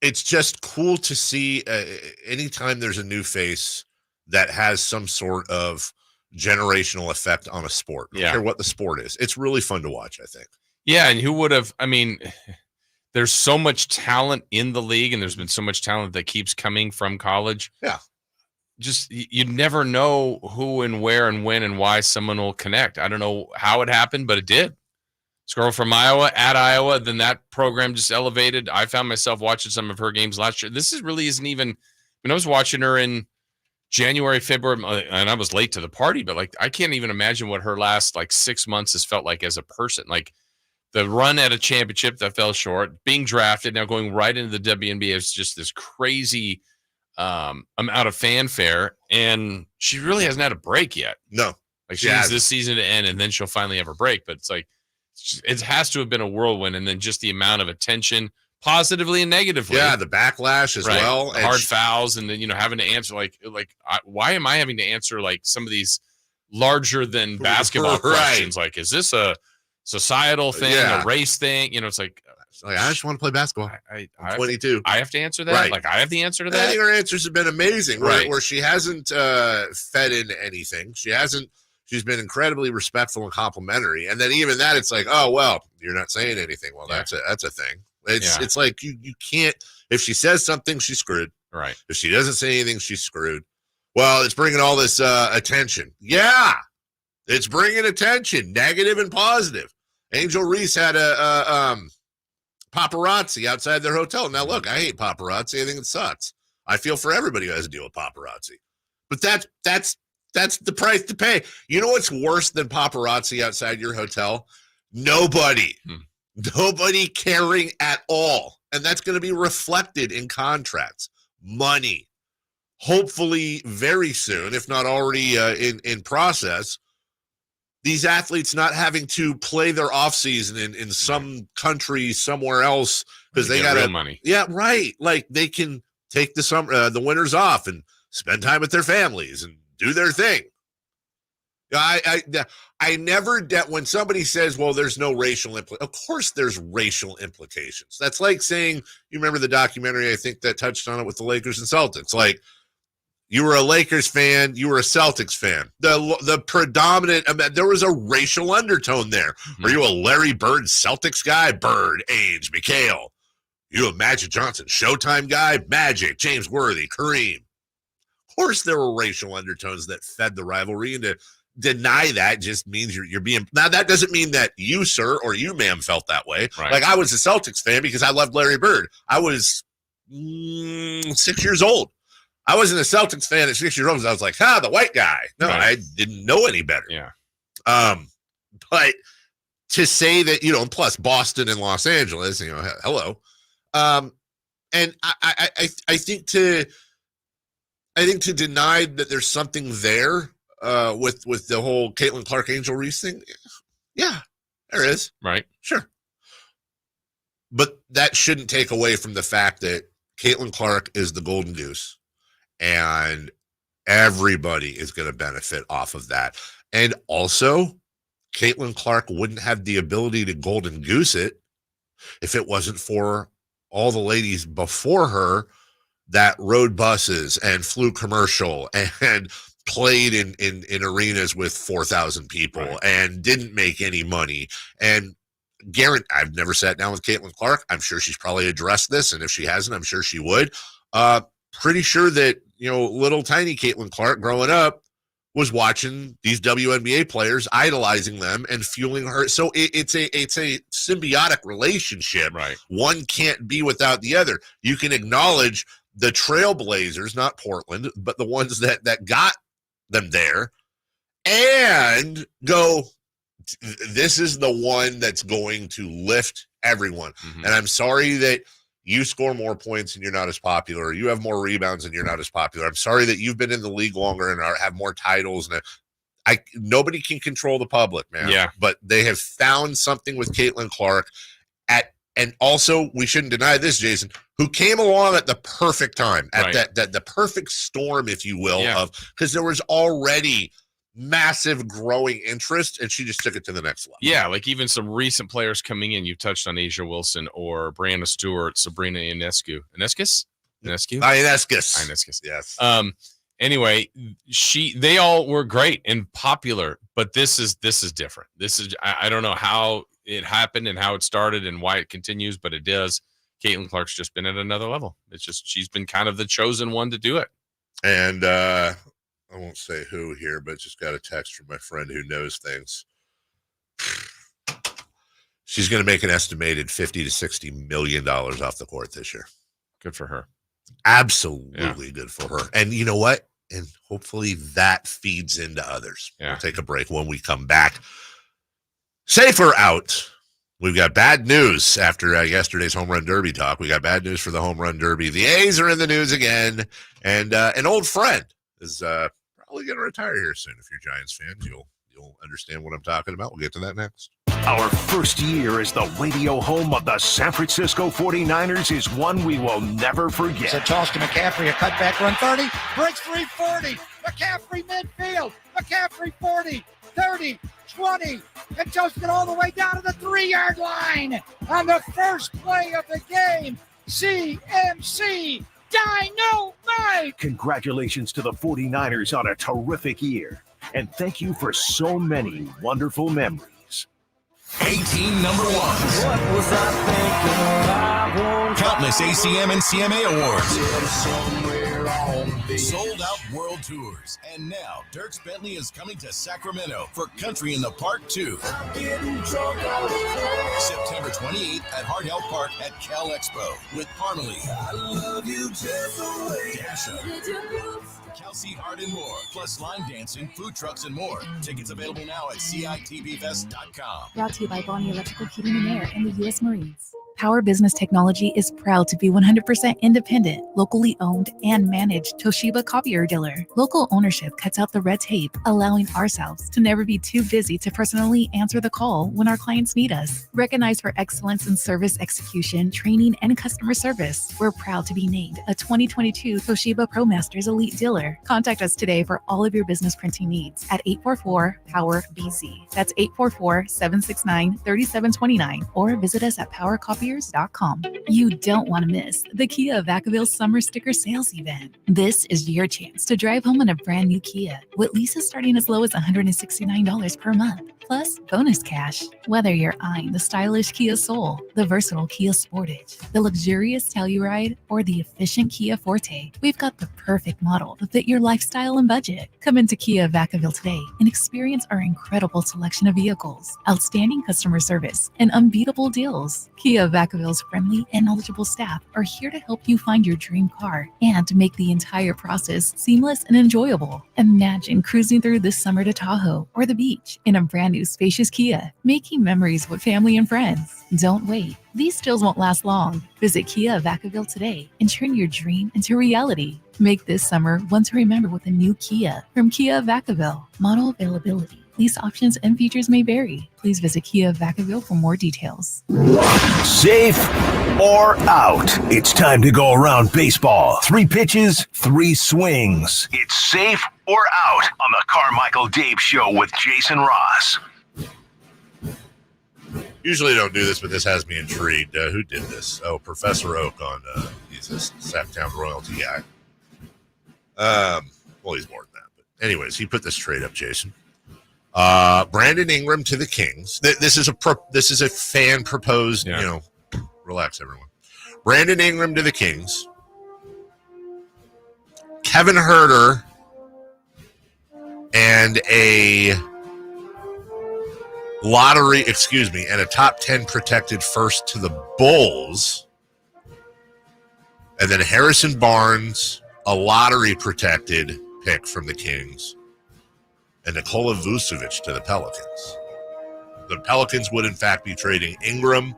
It's just cool to see anytime there's a new face that has some sort of generational effect on a sport. I don't care what the sport is. It's really fun to watch, I think. Yeah, and who would have, I mean, there's so much talent in the league, and there's been so much talent that keeps coming from college. Yeah. Just, you never know who and where and when and why someone will connect. I don't know how it happened, but it did. This girl from Iowa, at Iowa, then that program just elevated. I found myself watching some of her games last year. This really isn't even, I was watching her in January, February, and I was late to the party, but like, I can't even imagine what her last 6 months has felt like as a person. Like the run at a championship that fell short, being drafted, now going right into the WNBA is just this crazy amount of fanfare. And she really hasn't had a break yet. No. Like she needs this season to end and then she'll finally have a break. But it's like, it has to have been a whirlwind, and then just the amount of attention, positively and negatively. Yeah, the backlash as well, the hard fouls, and then having to answer why am I having to answer some of these larger than basketball questions? Like, is this a societal thing, a race thing? It's like I just want to play basketball. I'm 22. I have to answer that. Right. Like I have the answer to that. I think her answers have been amazing. Right. Where she hasn't fed into anything. She's been incredibly respectful and complimentary. And then even that, it's like, oh, well, you're not saying anything. Well, that's a thing. It's like you can't, if she says something, she's screwed. Right. If she doesn't say anything, she's screwed. Well, it's bringing all this attention. Yeah, it's bringing attention, negative and positive. Angel Reese had a paparazzi outside their hotel. Now, look, I hate paparazzi. I think it sucks. I feel for everybody who has to deal with paparazzi. But that's the price to pay. You know what's worse than paparazzi outside your hotel? Nobody caring at all. And that's going to be reflected in contracts. Money. Hopefully very soon, if not already in process, these athletes not having to play their offseason in some country somewhere else because they got money. Yeah, right. Like they can take the winters off and spend time with their families and do their thing. I never when somebody says, well, there's no racial of course there's racial implications. That's like saying, you remember the documentary, I think, that touched on it with the Lakers and Celtics. Like, you were a Lakers fan, you were a Celtics fan. The predominant, there was a racial undertone there. Were you a Larry Bird Celtics guy? Bird, Ainge, McHale. You a Magic Johnson Showtime guy? Magic, James Worthy, Kareem. Of course there were racial undertones that fed the rivalry, and to deny that just means you're being. Now, that doesn't mean that you, sir, or you, ma'am, felt that way. Right. Like, I was a Celtics fan because I loved Larry Bird. I was 6 years old. I wasn't a Celtics fan at 6 years old. I was like, the white guy. No, I didn't know any better. Yeah. But to say that, and plus Boston and Los Angeles, hello. And I think to deny that there's something there with the whole Caitlyn Clark, Angel Reese thing, yeah, there is. Right. Sure. But that shouldn't take away from the fact that Caitlyn Clark is the golden goose, and everybody is going to benefit off of that. And also, Caitlyn Clark wouldn't have the ability to golden goose it if it wasn't for all the ladies before her that rode buses and flew commercial and played in arenas with 4,000 people and didn't make any money. And I've never sat down with Caitlyn Clark. I'm sure she's probably addressed this, and if she hasn't, I'm sure she would. Pretty sure that, little tiny Caitlyn Clark growing up was watching these WNBA players, idolizing them and fueling her. So it's a symbiotic relationship. Right. One can't be without the other. You can acknowledge the Trailblazers, not Portland, but the ones that got them there, and go, this is the one that's going to lift everyone. Mm-hmm. And I'm sorry that you score more points and you're not as popular. You have more rebounds and you're not as popular. I'm sorry that you've been in the league longer and have more titles. And nobody can control the public, man. Yeah. But they have found something with Caitlyn Clark at and also we shouldn't deny this, Jason, who came along at the perfect time, at that the perfect storm, if you will, of because there was already massive growing interest, and she just took it to the next level. Yeah, like even some recent players coming in. You touched on Asia Wilson or Brianna Stewart, Sabrina Ionescu. Ionescu? Yes. Anyway, they all were great and popular, but this is different. This is I don't know how it happened and how it started and why it continues, but it does. Caitlyn Clark's just been at another level. It's just she's been kind of the chosen one to do it. And I won't say who here, but just got a text from my friend who knows things. She's going to make an estimated $50 to $60 million off the court this year. Good for her. Absolutely good for her. And you know what? And hopefully that feeds into others. Yeah. We'll take a break. When we come back, safer out. We've got bad news after yesterday's home run derby talk. We got bad news for the home run derby. The A's are in the news again. And an old friend is probably going to retire here soon. If you're Giants fans, you'll understand what I'm talking about. We'll get to that next. Our first year as the radio home of the San Francisco 49ers is one we will never forget. It's a toss to McCaffrey, a cutback run 30, breaks 340. McCaffrey midfield. McCaffrey 40, 30, 20, and toasted all the way down to the 3-yard line on the first play of the game. CMC Dynamite! Congratulations to the 49ers on a terrific year. And thank you for so many wonderful memories. 18 number ones. What was I thinking? Countless ACM and CMA awards. Sold out world tours. And now Dierks Bentley is coming to Sacramento for Country in the Park 2. September 28th at Hart Health Park at Cal Expo with Parmalee. I love you just the way Dasha. Kelsey Hart and more, plus line dancing, food trucks, and more. Tickets available now at CITBFest.com. Brought to you by Bonnie Electrical Heating and Air and the U.S. Marines. Power Business Technology is proud to be 100% independent, locally owned, and managed Toshiba copier dealer. Local ownership cuts out the red tape, allowing ourselves to never be too busy to personally answer the call when our clients need us. Recognized for excellence in service execution, training, and customer service, we're proud to be named a 2022 Toshiba ProMasters Elite Dealer. Contact us today for all of your business printing needs at 844-POWER-BZ. That's 844-769-3729, or visit us at PowerCopier.com. You don't want to miss the Kia Vacaville Summer Sticker Sales Event. This is your chance to drive home in a brand new Kia with leases starting as low as $169 per month, plus bonus cash. Whether you're eyeing the stylish Kia Soul, the versatile Kia Sportage, the luxurious Telluride, or the efficient Kia Forte, we've got the perfect model to fit your lifestyle and budget. Come into Kia Vacaville today and experience our incredible selection of vehicles, outstanding customer service, and unbeatable deals. Kia Vacaville's friendly and knowledgeable staff are here to help you find your dream car and to make the entire process seamless and enjoyable. Imagine cruising through this summer to Tahoe or the beach in a brand new spacious Kia, making memories with family and friends. Don't wait. These deals won't last long. Visit Kia Vacaville today and turn your dream into reality. Make this summer one to remember with a new Kia from Kia Vacaville. Model availability, lease options, and features may vary. Please visit Kia Vacaville for more details. Safe or out? It's time to go around baseball. 3 pitches, 3 swings. It's safe or out on the Carmichael Dave Show with Jason Ross. Usually don't do this, but this has me intrigued. Who did this? Oh, Professor Oak on he's a Sacktown royalty guy. Well, he's more than that. But anyways, he put this trade up, Jason. Brandon Ingram to the Kings. This is a fan proposed. Yeah. You know, relax, everyone. Brandon Ingram to the Kings. Kevin Huerter and a and a top 10 protected first to the Bulls. And then Harrison Barnes, a lottery protected pick from the Kings, and Nikola Vucevic to the Pelicans. The Pelicans would in fact be trading Ingram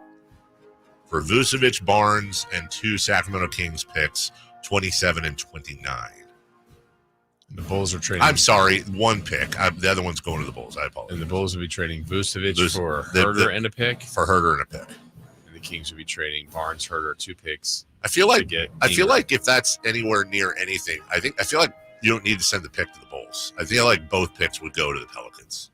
for Vucevic, Barnes, and 2 Sacramento Kings picks, 27 and 29. The Bulls are trading. I'm sorry, 1 pick. The other one's going to the Bulls. I apologize. And the Bulls will be trading Vucevic for Huerter and a pick. For Huerter and a pick. And the Kings would be trading Barnes, Herter, 2 picks. I feel like if that's anywhere near anything, I feel like you don't need to send the pick to the Bulls. I feel like both picks would go to the Pelicans.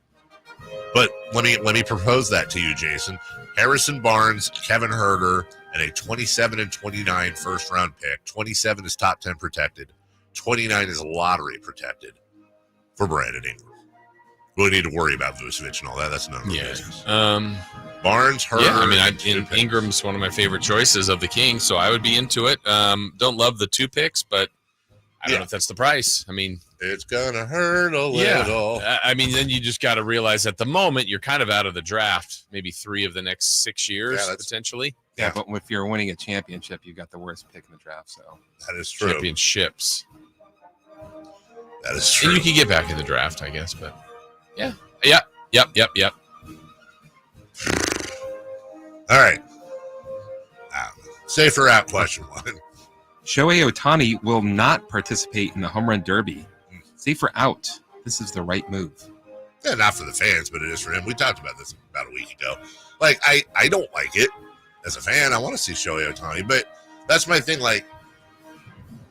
But let me propose that to you, Jason. Harrison Barnes, Kevin Herter, and a 27 and 29 first round pick. 27 is top 10 protected. 29 is lottery protected for Brandon Ingram. We don't need to worry about Vucevic and all that. That's none of the business. Barnes, Herter. Yeah, I mean, Ingram's one of my favorite choices of the Kings, so I would be into it. Don't love the 2 picks, but I don't know if that's the price. I mean, it's gonna hurt a little. I mean, then you just got to realize at the moment you're kind of out of the draft. Maybe 3 of the next 6 years potentially. Yeah, but if you're winning a championship, you got the worst pick in the draft. So that is true. Championships. That is true. And you can get back in the draft, I guess. But yep. All right. Safer out question 1. Shohei Ohtani will not participate in the home run derby. Safer out. This is the right move. Yeah, not for the fans, but it is for him. We talked about this about a week ago. Like, I don't like it as a fan. I want to see Shohei Ohtani, but that's my thing. Like,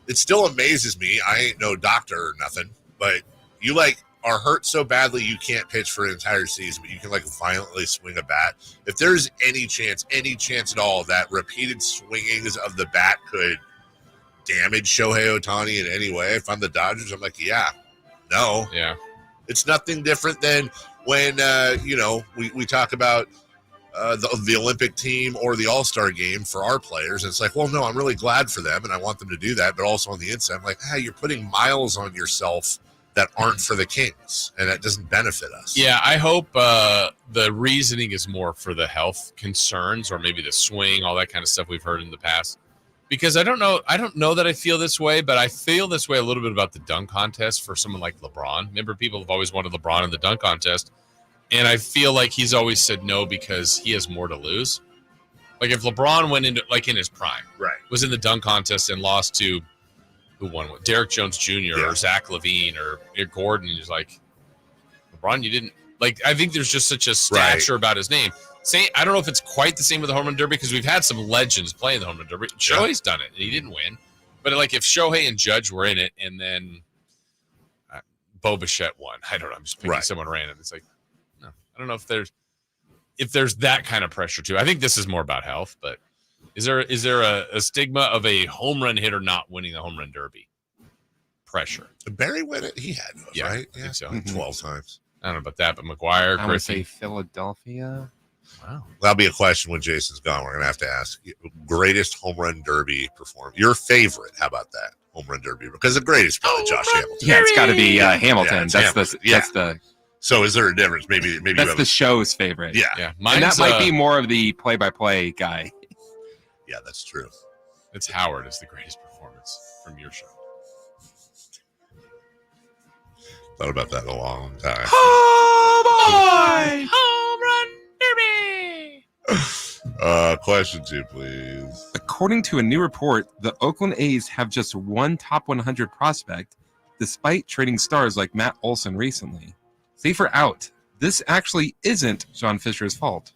it still amazes me. I ain't no doctor or nothing, but you are hurt so badly you can't pitch for an entire season, but you can violently swing a bat. If there's any chance at all that repeated swingings of the bat could damage Shohei Ohtani in any way, if I'm the Dodgers, I'm like, no. Yeah. It's nothing different than when, we talk about the Olympic team or the All-Star game for our players. And it's like, well, no, I'm really glad for them and I want them to do that. But also on the inside, I'm like, you're putting miles on yourself that aren't for the Kings, and that doesn't benefit us. Yeah, I hope the reasoning is more for the health concerns or maybe the swing, all that kind of stuff we've heard in the past. Because I don't know that I feel this way, but I feel this way a little bit about the dunk contest for someone like LeBron. Remember, people have always wanted LeBron in the dunk contest, and I feel like he's always said no because he has more to lose. Like if LeBron went into in his prime, was in the dunk contest and lost to who won? Derek Jones Jr. or Zach LaVine or Gordon, he's like, LeBron, you didn't I think there's just such a stature about his name. I don't know if it's quite the same with the home run derby because we've had some legends play in the home run derby. Shohei's done it and he didn't win, but if Shohei and Judge were in it and then Bo Bichette won, I don't know. I'm just picking someone random. It's like, no, I don't know if there's that kind of pressure too. I think this is more about health, but is there a stigma of a home run hitter not winning the home run derby? Pressure. Did Barry win it? He had those, right? I think so. 12 times. I don't know about that, but McGuire, I would say Philadelphia. Wow. That'll be a question when Jason's gone. We're going to have to ask greatest home run derby performer. Your favorite. How about that? Home run derby. Because the greatest is probably Josh Hamilton. Yeah, it's got to be Hamilton. That's the. So is there a difference? Maybe that's the show's favorite. Yeah. Yeah. And that might be more of the play-by-play guy. Yeah, that's true. It's Howard is the greatest performance from your show. Thought about that in a long time. Oh boy! Home run derby. Question 2, please. According to a new report, the Oakland A's have just one top 100 prospect, despite trading stars like Matt Olson recently. Safer out. This actually isn't John Fisher's fault.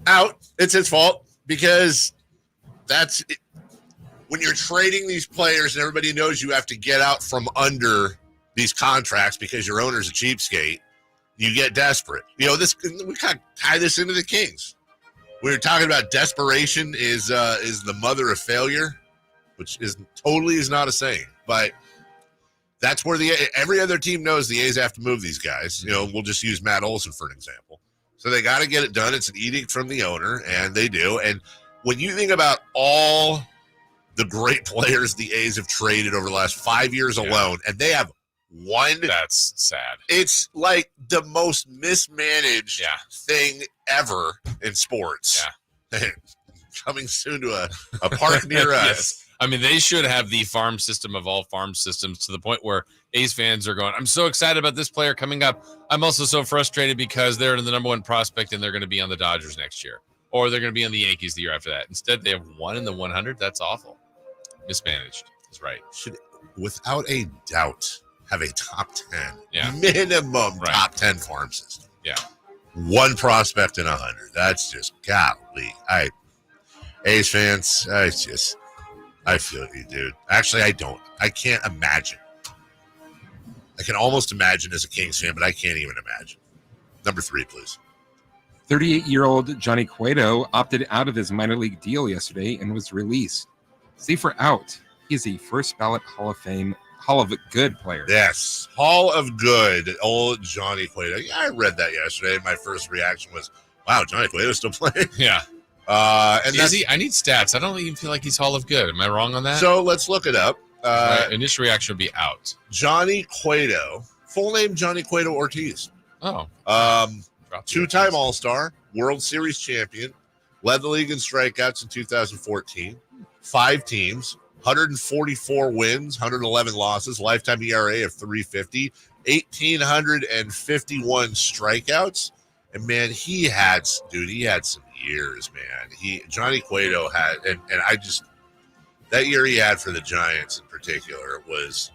Out. It's his fault because that's it. When you're trading these players and everybody knows you have to get out from under these contracts because your owner's a cheapskate, you get desperate. We kind of tie this into the Kings. We were talking about desperation is the mother of failure, which is not a saying, but that's where every other team knows the A's have to move these guys. We'll just use Matt Olson for an example. So they got to get it done. It's an edict from the owner, and they do. And when you think about all the great players the A's have traded over the last 5 years alone, and they have one. That's sad. It's like the most mismanaged thing ever in sports. Yeah. Coming soon to a park near us. Yes. I mean, they should have the farm system of all farm systems to the point where A's fans are going, I'm so excited about this player coming up. I'm also so frustrated because they're the number one prospect and they're going to be on the Dodgers next year. Or they're going to be on the Yankees the year after that. Instead, they have one in the 100. That's awful. Mismanaged. That's right. Should, without a doubt, have a top 10, minimum top 10 farm system. Yeah. One prospect in 100. That's just golly. A's fans, I feel you, dude. Actually, I don't. I can't imagine. I can almost imagine as a Kings fan, but I can't even imagine. Number 3, please. 38-year-old Johnny Cueto opted out of his minor league deal yesterday and was released. Safer out. He is a first ballot Hall of Good player. Yes, Hall of Good, old Johnny Cueto. Yeah, I read that yesterday, and my first reaction was, wow, Johnny Cueto's still playing? Yeah. And is he? I need stats. I don't even feel like he's Hall of Good. Am I wrong on that? So let's look it up. My initial reaction would be out. Johnny Cueto, full name Johnny Cueto Ortiz. Oh. 2-time All-Star, World Series champion, led the league in strikeouts in 2014, 5 teams, 144 wins, 111 losses, lifetime ERA of 3.50, 1,851 strikeouts. And man, he had some years, man. Johnny Cueto had, and I just, that year he had for the Giants in particular was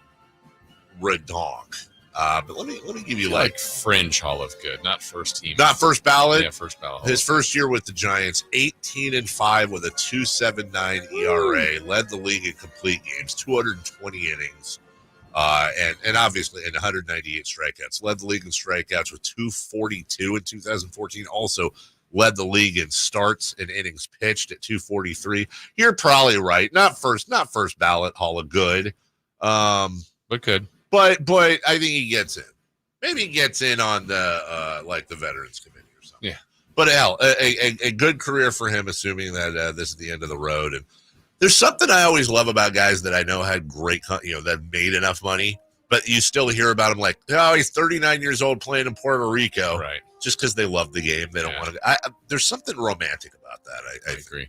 redonk. But let me give you like fringe Hall of Good, not first team. Not first ballot. Yeah, first ballot. His first year with the Giants, 18-5 with a 2.79 ERA, led the league in complete games, 220 innings, and obviously in 198 strikeouts. Led the league in strikeouts with 242 in 2014. Also led the league in starts and innings pitched at 243. You're probably right. Not first ballot Hall of Good. But good. But I think he gets in. Maybe he gets in on the the Veterans Committee or something. Yeah. But hell, a good career for him, assuming that this is the end of the road. And there's something I always love about guys that I know had great, that made enough money, but you still hear about him like, oh, he's 39 years old playing in Puerto Rico, right? Just because they love the game, they don't want to. There's something romantic about that. I agree.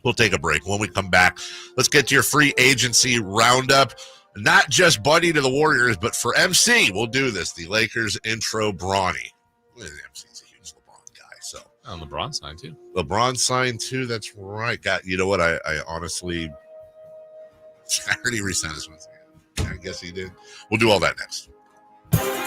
We'll take a break. When we come back, let's get to your free agency roundup. Not just Buddy to the Warriors, but for MC, we'll do this. The Lakers intro Bronny. MC's a huge LeBron guy. So LeBron signed too. LeBron signed too. That's right. You know what? I honestly, I already re-signed this one. I guess he did. We'll do all that next.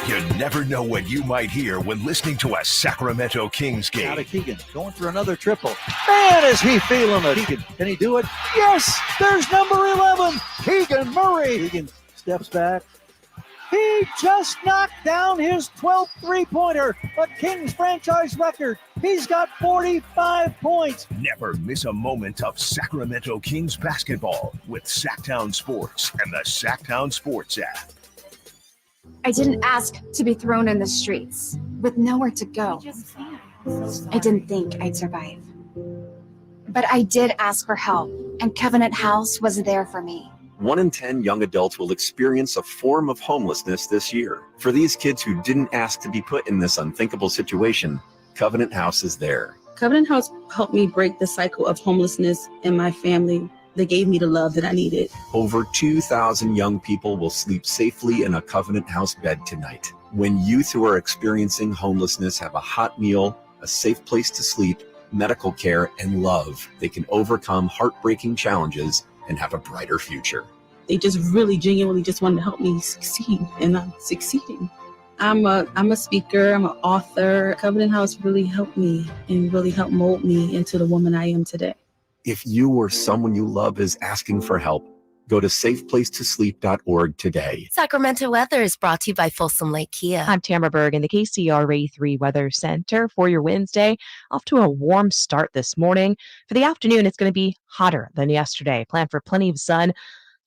You never know what you might hear when listening to a Sacramento Kings game. Out of Keegan, going for another triple. Man, is he feeling it. Keegan, can he do it? Yes, there's number 11, Keegan Murray. Keegan steps back. He just knocked down his 12th three-pointer, a Kings franchise record. He's got 45 points. Never miss a moment of Sacramento Kings basketball with Sacktown Sports and the Sacktown Sports app. I didn't ask to be thrown in the streets with nowhere to go. I didn't think I'd survive. But I did ask for help, and Covenant House was there for me. 1 in 10 young adults will experience a form of homelessness this year. For these kids who didn't ask to be put in this unthinkable situation, Covenant House is there. Covenant House helped me break the cycle of homelessness in my family. They gave me the love that I needed. Over 2,000 young people will sleep safely in a Covenant House bed tonight. When youth who are experiencing homelessness have a hot meal, a safe place to sleep, medical care, and love, they can overcome heartbreaking challenges and have a brighter future. They just really genuinely just wanted to help me succeed, and I'm succeeding. I'm a speaker, I'm an author. Covenant House really helped me and really helped mold me into the woman I am today. If you or someone you love is asking for help, go to safeplacetosleep.org today. Sacramento weather is brought to you by Folsom Lake Kia. I'm Tamara Berg in the KCRA 3 Weather Center for your Wednesday. Off to a warm start this morning. For the afternoon, it's going to be hotter than yesterday. Plan for plenty of sun.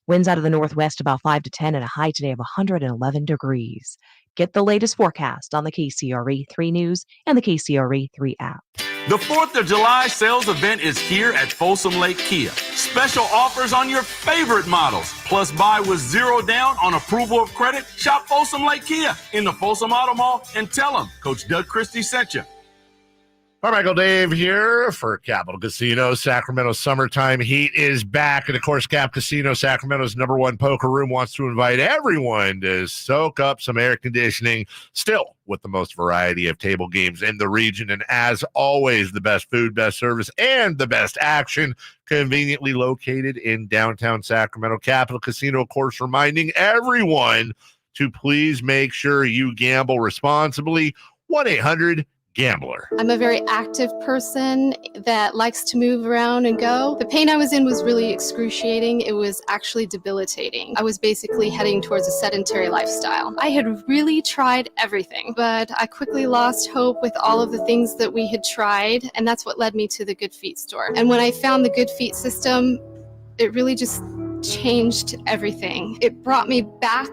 Winds out of the northwest about 5 to 10 and a high today of 111 degrees. Get the latest forecast on the KCRA 3 News and the KCRA 3 app. The 4th of July sales event is here at Folsom Lake Kia. Special offers on your favorite models. Plus buy with 0 down on approval of credit. Shop Folsom Lake Kia in the Folsom Auto Mall and tell them Coach Doug Christie sent you. Carmichael Dave here for Capital Casino. Sacramento summertime heat is back. And, of course, Cap Casino, Sacramento's #1 poker room, wants to invite everyone to soak up some air conditioning, still with the most variety of table games in the region. And, as always, the best food, best service, and the best action, conveniently located in downtown Sacramento. Capital Casino, of course, reminding everyone to please make sure you gamble responsibly. 1-800 gambler. I'm a very active person that likes to move around and go. The pain I was in was really excruciating. It was actually debilitating. I was basically heading towards a sedentary lifestyle. I had really tried everything, but I quickly lost hope with all of the things that we had tried, and that's what led me to the Good Feet store. And when I found the Good Feet system, it really just changed everything. It brought me back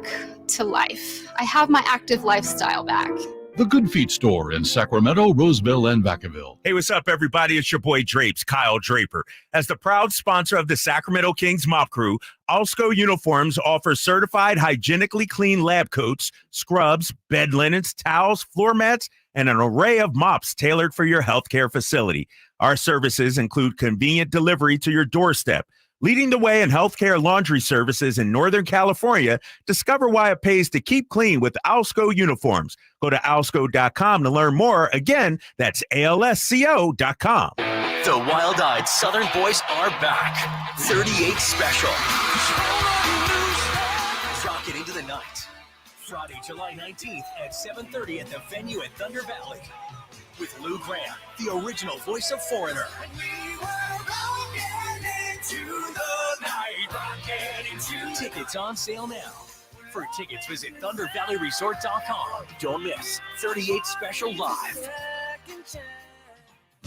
to life. I have my active lifestyle back. The Good Feet store in Sacramento, Roseville, and Vacaville. Hey, what's up, everybody? It's your boy Drapes, Kyle Draper. As the proud sponsor of the Sacramento Kings Mop Crew, Alsco Uniforms offers certified hygienically clean lab coats, scrubs, bed linens, towels, floor mats, and an array of mops tailored for your healthcare facility. Our services include convenient delivery to your doorstep. Leading the way in healthcare laundry services in Northern California, discover why it pays to keep clean with Alsco Uniforms. Go to alsco.com to learn more. Again, that's alsco.com. The wild-eyed Southern boys are back. 38 special. Rocket into the night. Friday, July 19th at 7:30 at the venue at Thunder Valley. With Lou Graham, the original voice of Foreigner. Tickets on sale now. For tickets, visit ThunderValleyResort.com. Don't miss 38 Special Live.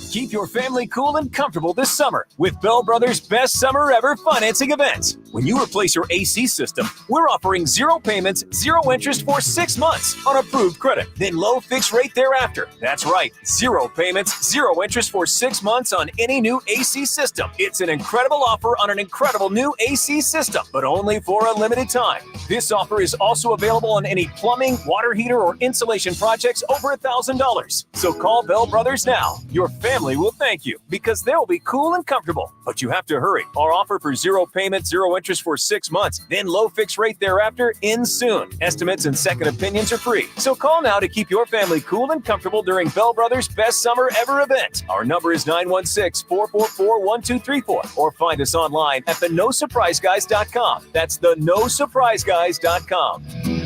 Keep your family cool and comfortable this summer with Bell Brothers' best summer ever financing event. When you replace your AC system, we're offering 0 payments, 0 interest for 6 months on approved credit, then low fixed rate thereafter. That's right, 0 payments, 0 interest for 6 months on any new AC system. It's an incredible offer on an incredible new AC system, but only for a limited time. This offer is also available on any plumbing, water heater, or insulation projects over $1,000. So call Bell Brothers now. Your family will thank you because they'll be cool and comfortable. But you have to hurry. Our offer for 0 payment, 0 interest for 6 months, then low fixed rate thereafter ends soon. Estimates and second opinions are free. So call now to keep your family cool and comfortable during Bell Brothers' best summer ever event. Our number is 916-444-1234 or find us online at theNoSurpriseGuys.com. That's theNoSurpriseGuys.com.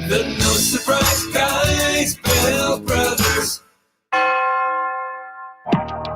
The No Surprise Guys, Bell Brothers.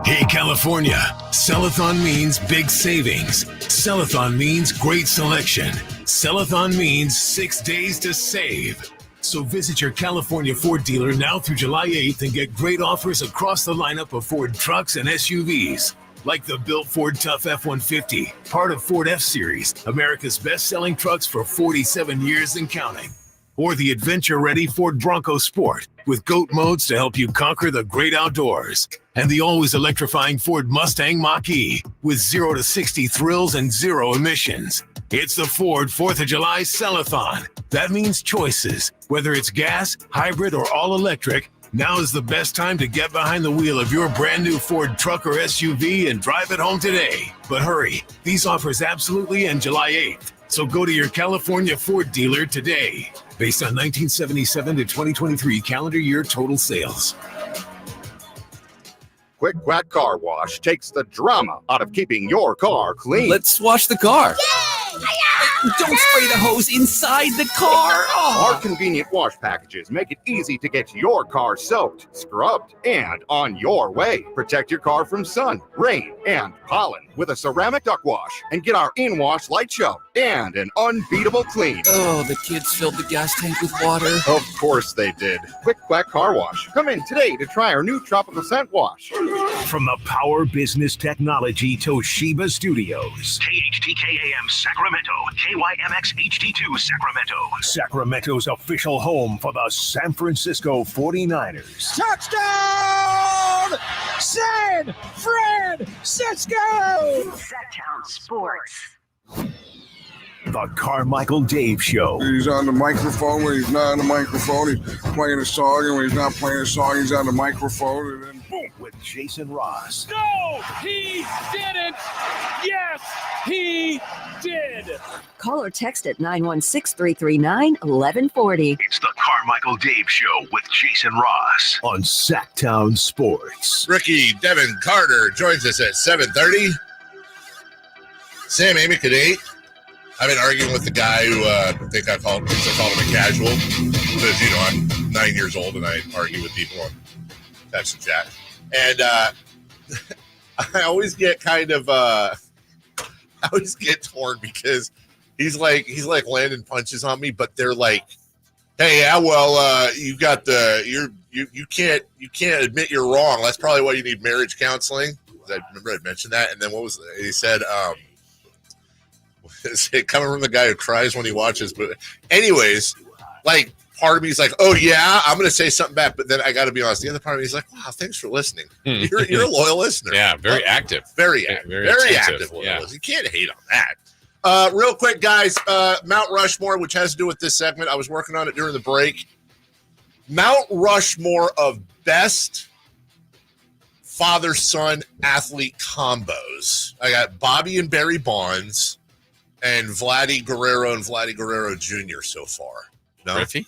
Hey, California, Sellathon means big savings. Sellathon means great selection. Sellathon means 6 days to save. So visit your California Ford dealer now through July 8th and get great offers across the lineup of Ford trucks and SUVs. Like the built Ford Tough F-150, part of Ford F-Series, America's best-selling trucks for 47 years and counting. Or the adventure-ready Ford Bronco Sport with GOAT modes to help you conquer the great outdoors. And the always electrifying Ford Mustang Mach-E with 0 to 60 thrills and 0 emissions. It's the Ford 4th of July Sellathon. That means choices. Whether it's gas, hybrid, or all-electric, now is the best time to get behind the wheel of your brand new Ford truck or SUV and drive it home today. But hurry, these offers absolutely end July 8th. So go to your California Ford dealer today. Based on 1977 to 2023 calendar year total sales. Quick Quack Car Wash takes the drama out of keeping your car clean. Let's wash the car. Don't spray the hose inside the car. Our convenient wash packages make it easy to get your car soaked, scrubbed, and on your way. Protect your car from sun, rain, and pollen with a ceramic duck wash and get our in-wash light show and an unbeatable clean. Oh, the kids filled the gas tank with water. Of course they did. Quick Quack Car Wash. Come in today to try our new tropical scent wash. From the Power Business Technology Toshiba Studios. KHTKAM Sacramento. KYMX HD2 Sacramento. Sacramento's official home for the San Francisco 49ers. Touchdown! San Francisco! Sacktown Sports. The Carmichael Dave Show. He's on the microphone when he's not on the microphone. He's playing a song, and when he's not playing a song, he's on the microphone. And then boom. With Jason Ross. No, he didn't. Yes, he did. Call or text at 916-339-1140. It's the Carmichael Dave Show with Jason Ross on Sacktown Sports. Ricky Devin Carter joins us at 7:30. Sam Amick at 8. I've been arguing with the guy who thinks I called him a casual because, I'm 9 years old and I argue with people on text and chat. And I always get kind of I always get torn because he's like landing punches on me, but they're like, hey, yeah, well, you got you can't admit you're wrong. That's probably why you need marriage counseling. I remember I'd mentioned that. And then what was it? He said, coming from the guy who cries when he watches, but anyways, like part of me is like, oh yeah, I'm going to say something back, but then I got to be honest. The other part of me is like, wow, thanks for listening. You're a loyal listener. Yeah, very active. Very active. Yeah. You can't hate on that. Real quick, guys, Mount Rushmore, which has to do with this segment. I was working on it during the break. Mount Rushmore of best father-son athlete combos. I got Bobby and Barry Bonds and Vladdy Guerrero and Vladdy Guerrero Jr. so far. No? Griffey?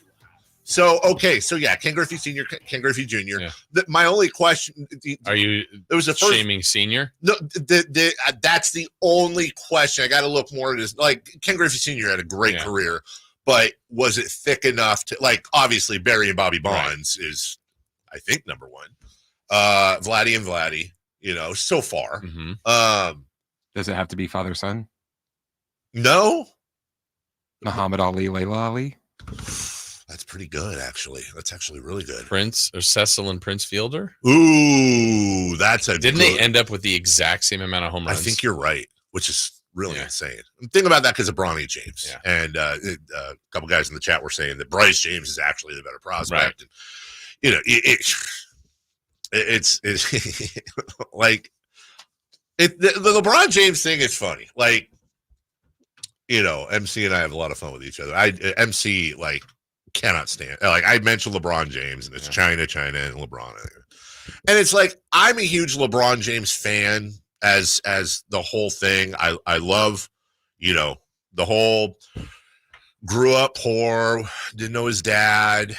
So, okay. So, yeah, Ken Griffey Sr., Ken Griffey Jr. Yeah. My only question. Are you shaming senior? No, that's the only question. I got to look more at this. Like, Ken Griffey Sr. had a great career, but was it thick enough to, like, obviously, Barry and Bobby Bonds is, I think, number one. Vladdy and Vladdy, so far. Mm-hmm. Does it have to be father-son? No. Muhammad Ali, Layla Ali? That's pretty good, actually. That's actually really good. Prince or Cecil and Prince Fielder? Ooh, that's a Didn't they end up with the exact same amount of home runs? I think you're right, which is really insane. I'm thinking about that because of Bronny James. Yeah. And a couple guys in the chat were saying that Bryce James is actually the better prospect. Right. And, it's like the LeBron James thing is funny. Like, MC and I have a lot of fun with each other. MC cannot stand. Like, I mentioned LeBron James, and it's China, and LeBron, and it's like I'm a huge LeBron James fan as the whole thing. I love, the whole grew up poor, didn't know his dad.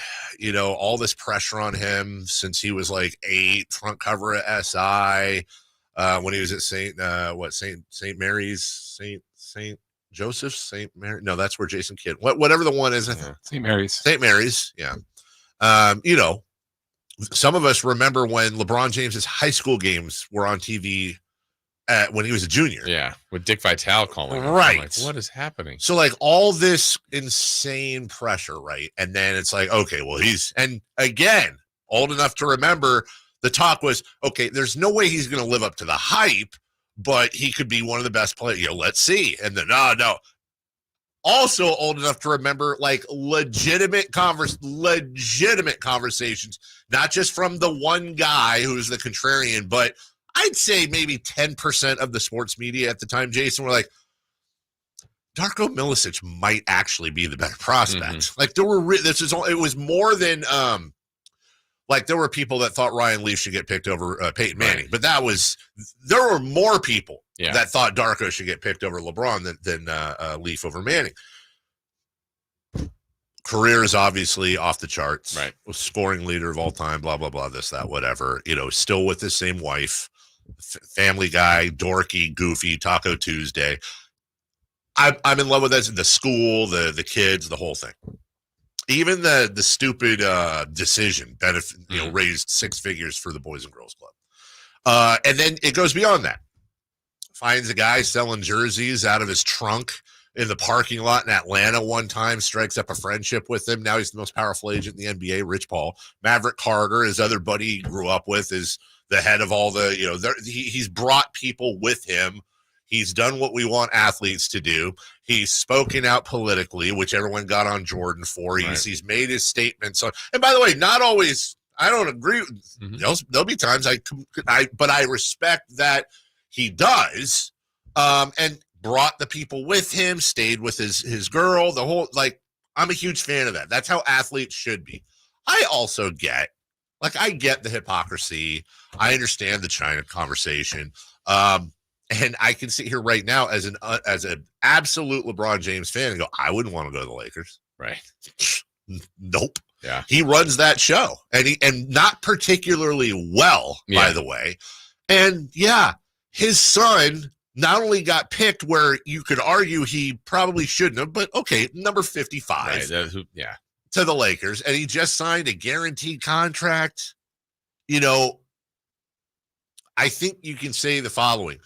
All this pressure on him since he was like 8, front cover at SI, when he was at St. Mary's, St. Joseph's, St. Mary. No, that's where Jason Kidd. Whatever the one is, St. Mary's. St. Mary's, yeah. Some of us remember when LeBron James's high school games were on TV when he was a junior. Yeah, with Dick Vitale calling. Right. Like, what is happening? So, like, all this insane pressure, right? And then it's like, okay, well, and again, old enough to remember the talk was, okay, there's no way he's going to live up to the hype, but he could be one of the best players. Let's see. And then, no. Also old enough to remember, like, legitimate conversations, not just from the one guy who's the contrarian, but I'd say maybe 10% of the sports media at the time, Jason, were like, Darko Milicic might actually be the better prospect. Mm-hmm. Like, it was more than, like, there were people that thought Ryan Leaf should get picked over Peyton Manning, but there were more people that thought Darko should get picked over LeBron than Leaf over Manning. Career is obviously off the charts. Right. Scoring leader of all time, blah, blah, blah, this, that, whatever. Still with his same wife, family guy, dorky, goofy, Taco Tuesday. I'm in love with that. The school, the kids, the whole thing. Even the stupid decision benefit, raised 6 figures for the Boys and Girls Club. And then it goes beyond that. Finds a guy selling jerseys out of his trunk in the parking lot in Atlanta one time, strikes up a friendship with him. Now he's the most powerful agent in the NBA, Rich Paul. Maverick Carter, his other buddy he grew up with, is the head of all the, he's brought people with him. He's done what we want athletes to do. He's spoken out politically, which everyone got on Jordan for. He's made his statements. And by the way, not always, I don't agree. There'll be times but I respect that he does, and brought the people with him, stayed with his girl, the whole, like, I'm a huge fan of that. That's how athletes should be. I also get the hypocrisy. I understand the China conversation. And I can sit here right now as an absolute LeBron James fan and go, I wouldn't want to go to the Lakers. Right. Nope. Yeah. He runs that show, and not particularly well, by the way. And his son not only got picked where you could argue he probably shouldn't have, but okay, number 55 to the Lakers, and he just signed a guaranteed contract. you know, I think you can say the following.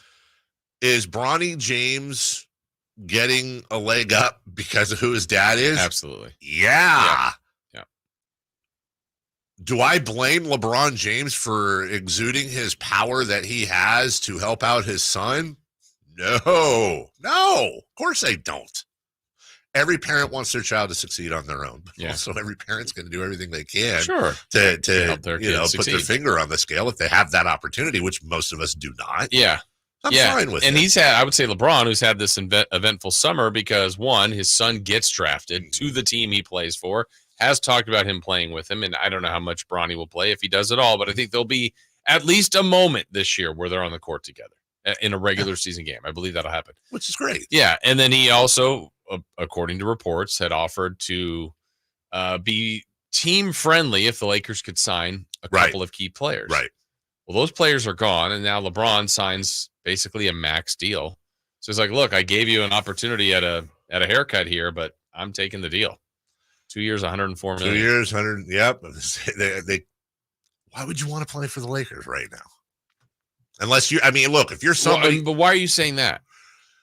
Is Bronny James getting a leg up because of who his dad is? Absolutely. Yeah. Yeah. Do I blame LeBron James for exuding his power that he has to help out his son? No, of course I don't. Every parent wants their child to succeed on their own, but also every parent's going to do everything they can to help their you know, kids put their succeed. finger on the scale if they have that opportunity, which most of us do not. Yeah. I'm fine with it. And he's had, I would say LeBron, who's had this eventful summer because, one, his son gets drafted to the team he plays for, has talked about him playing with him, and I don't know how much Bronny will play if he does at all, but I think there'll be at least a moment this year where they're on the court together in a regular season game. I believe that'll happen. Which is great. Yeah, and then he also, according to reports, had offered to be team-friendly if the Lakers could sign a couple of key players. Right. Well, those players are gone, and now LeBron signs basically a max deal. So it's like, look, I gave you an opportunity at a haircut here, but I'm taking the deal. 2 years, $104 million. 2 years, 100. Yep. They why would you want to play for the Lakers right now? Unless you, I mean, look, if you're somebody, but why are you saying that?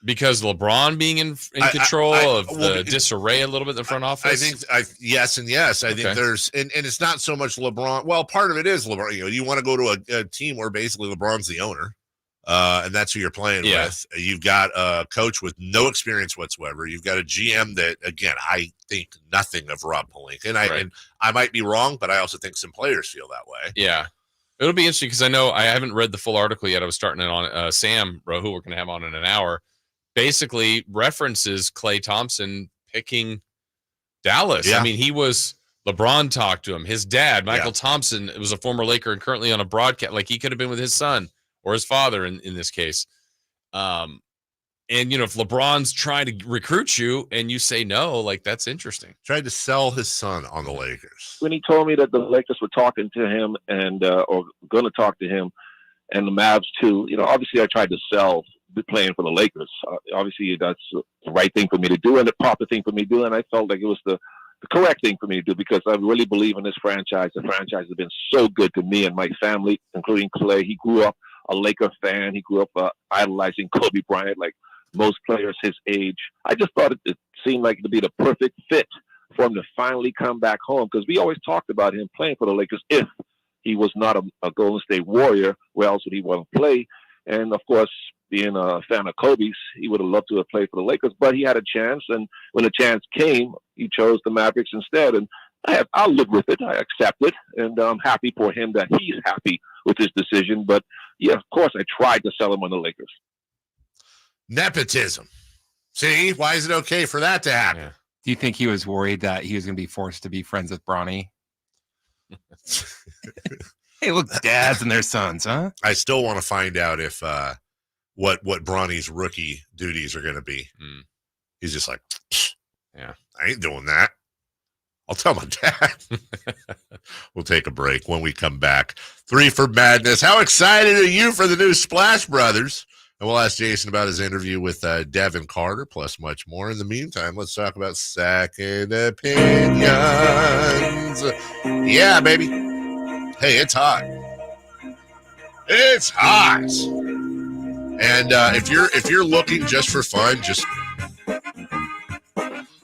Because LeBron being in control of the disarray a little bit in the front office? I think yes and yes. I think there's and it's not so much LeBron. Well, part of it is LeBron. You know, you want to go to a team where basically LeBron's the owner, and that's who you're playing with. You've got a coach with no experience whatsoever. You've got a GM that, again, I think nothing of Rob Pelinka, and I might be wrong, but I also think some players feel that way. Yeah. It'll be interesting because I know I haven't read the full article yet. I was starting it on Sam, who we're going to have on in an hour. Basically references Klay Thompson picking Dallas. Yeah. I mean, LeBron talked to him. His dad, Michael Thompson, was a former Laker and currently on a broadcast. Like, he could have been with his son or his father in this case. And, you know, if LeBron's trying to recruit you and you say no, like, that's interesting. Tried to sell his son on the Lakers. When he told me that the Lakers were talking to him and or going to talk to him and the Mavs too, you know, obviously I tried to sell playing for the Lakers. Obviously that's the right thing for me to do and the proper thing for me to do, and I felt like it was the correct thing for me to do because I really believe in this franchise. The franchise has been so good to me and my family, including Klay. He grew up a Laker fan. He grew up idolizing Kobe Bryant like most players his age. I just thought it seemed like to be the perfect fit for him to finally come back home because we always talked about him playing for the Lakers if he was not a Golden State Warrior. Where else would he want to play? And, of course, being a fan of Kobe's, he would have loved to have played for the Lakers, but he had a chance, and when the chance came, he chose the Mavericks instead, and I'll live with it. I accept it, and I'm happy for him that he's happy with his decision, but, yeah, of course, I tried to sell him on the Lakers. Nepotism. See, why is it okay for that to happen? Yeah. Do you think he was worried that he was going to be forced to be friends with Bronny? Hey, look, dads and their sons, huh? I still want to find out if what Bronny's rookie duties are going to be. He's just like, yeah, I ain't doing that. I'll tell my dad. We'll take a break. When we come back, 3 for Madness. How excited are you for the new Splash Brothers? And we'll ask Jason about his interview with Devin Carter, plus much more. In the meantime, let's talk about second opinions. Yeah, baby. Hey, it's hot. It's hot. And if you're looking just for fun,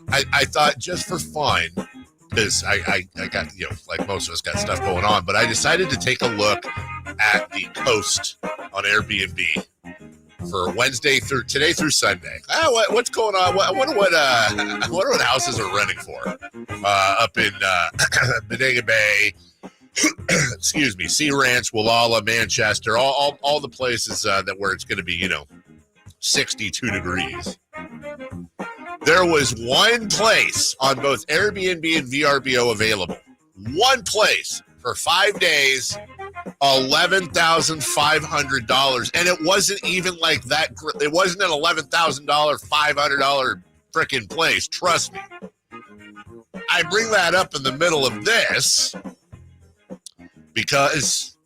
I thought just for fun, because I got, you know, like most of us got stuff going on, but I decided to take a look at the coast on Airbnb for today through Sunday. What's going on? I wonder what houses are renting for up in Bodega Bay. Excuse me, Sea Ranch, Wallala, Manchester, all the places where it's going to be, you know, 62 degrees. There was one place on both Airbnb and VRBO available. One place for 5 days, $11,500, and it wasn't even like that. It wasn't an $11,000, $500 freaking place. Trust me. I bring that up in the middle of this because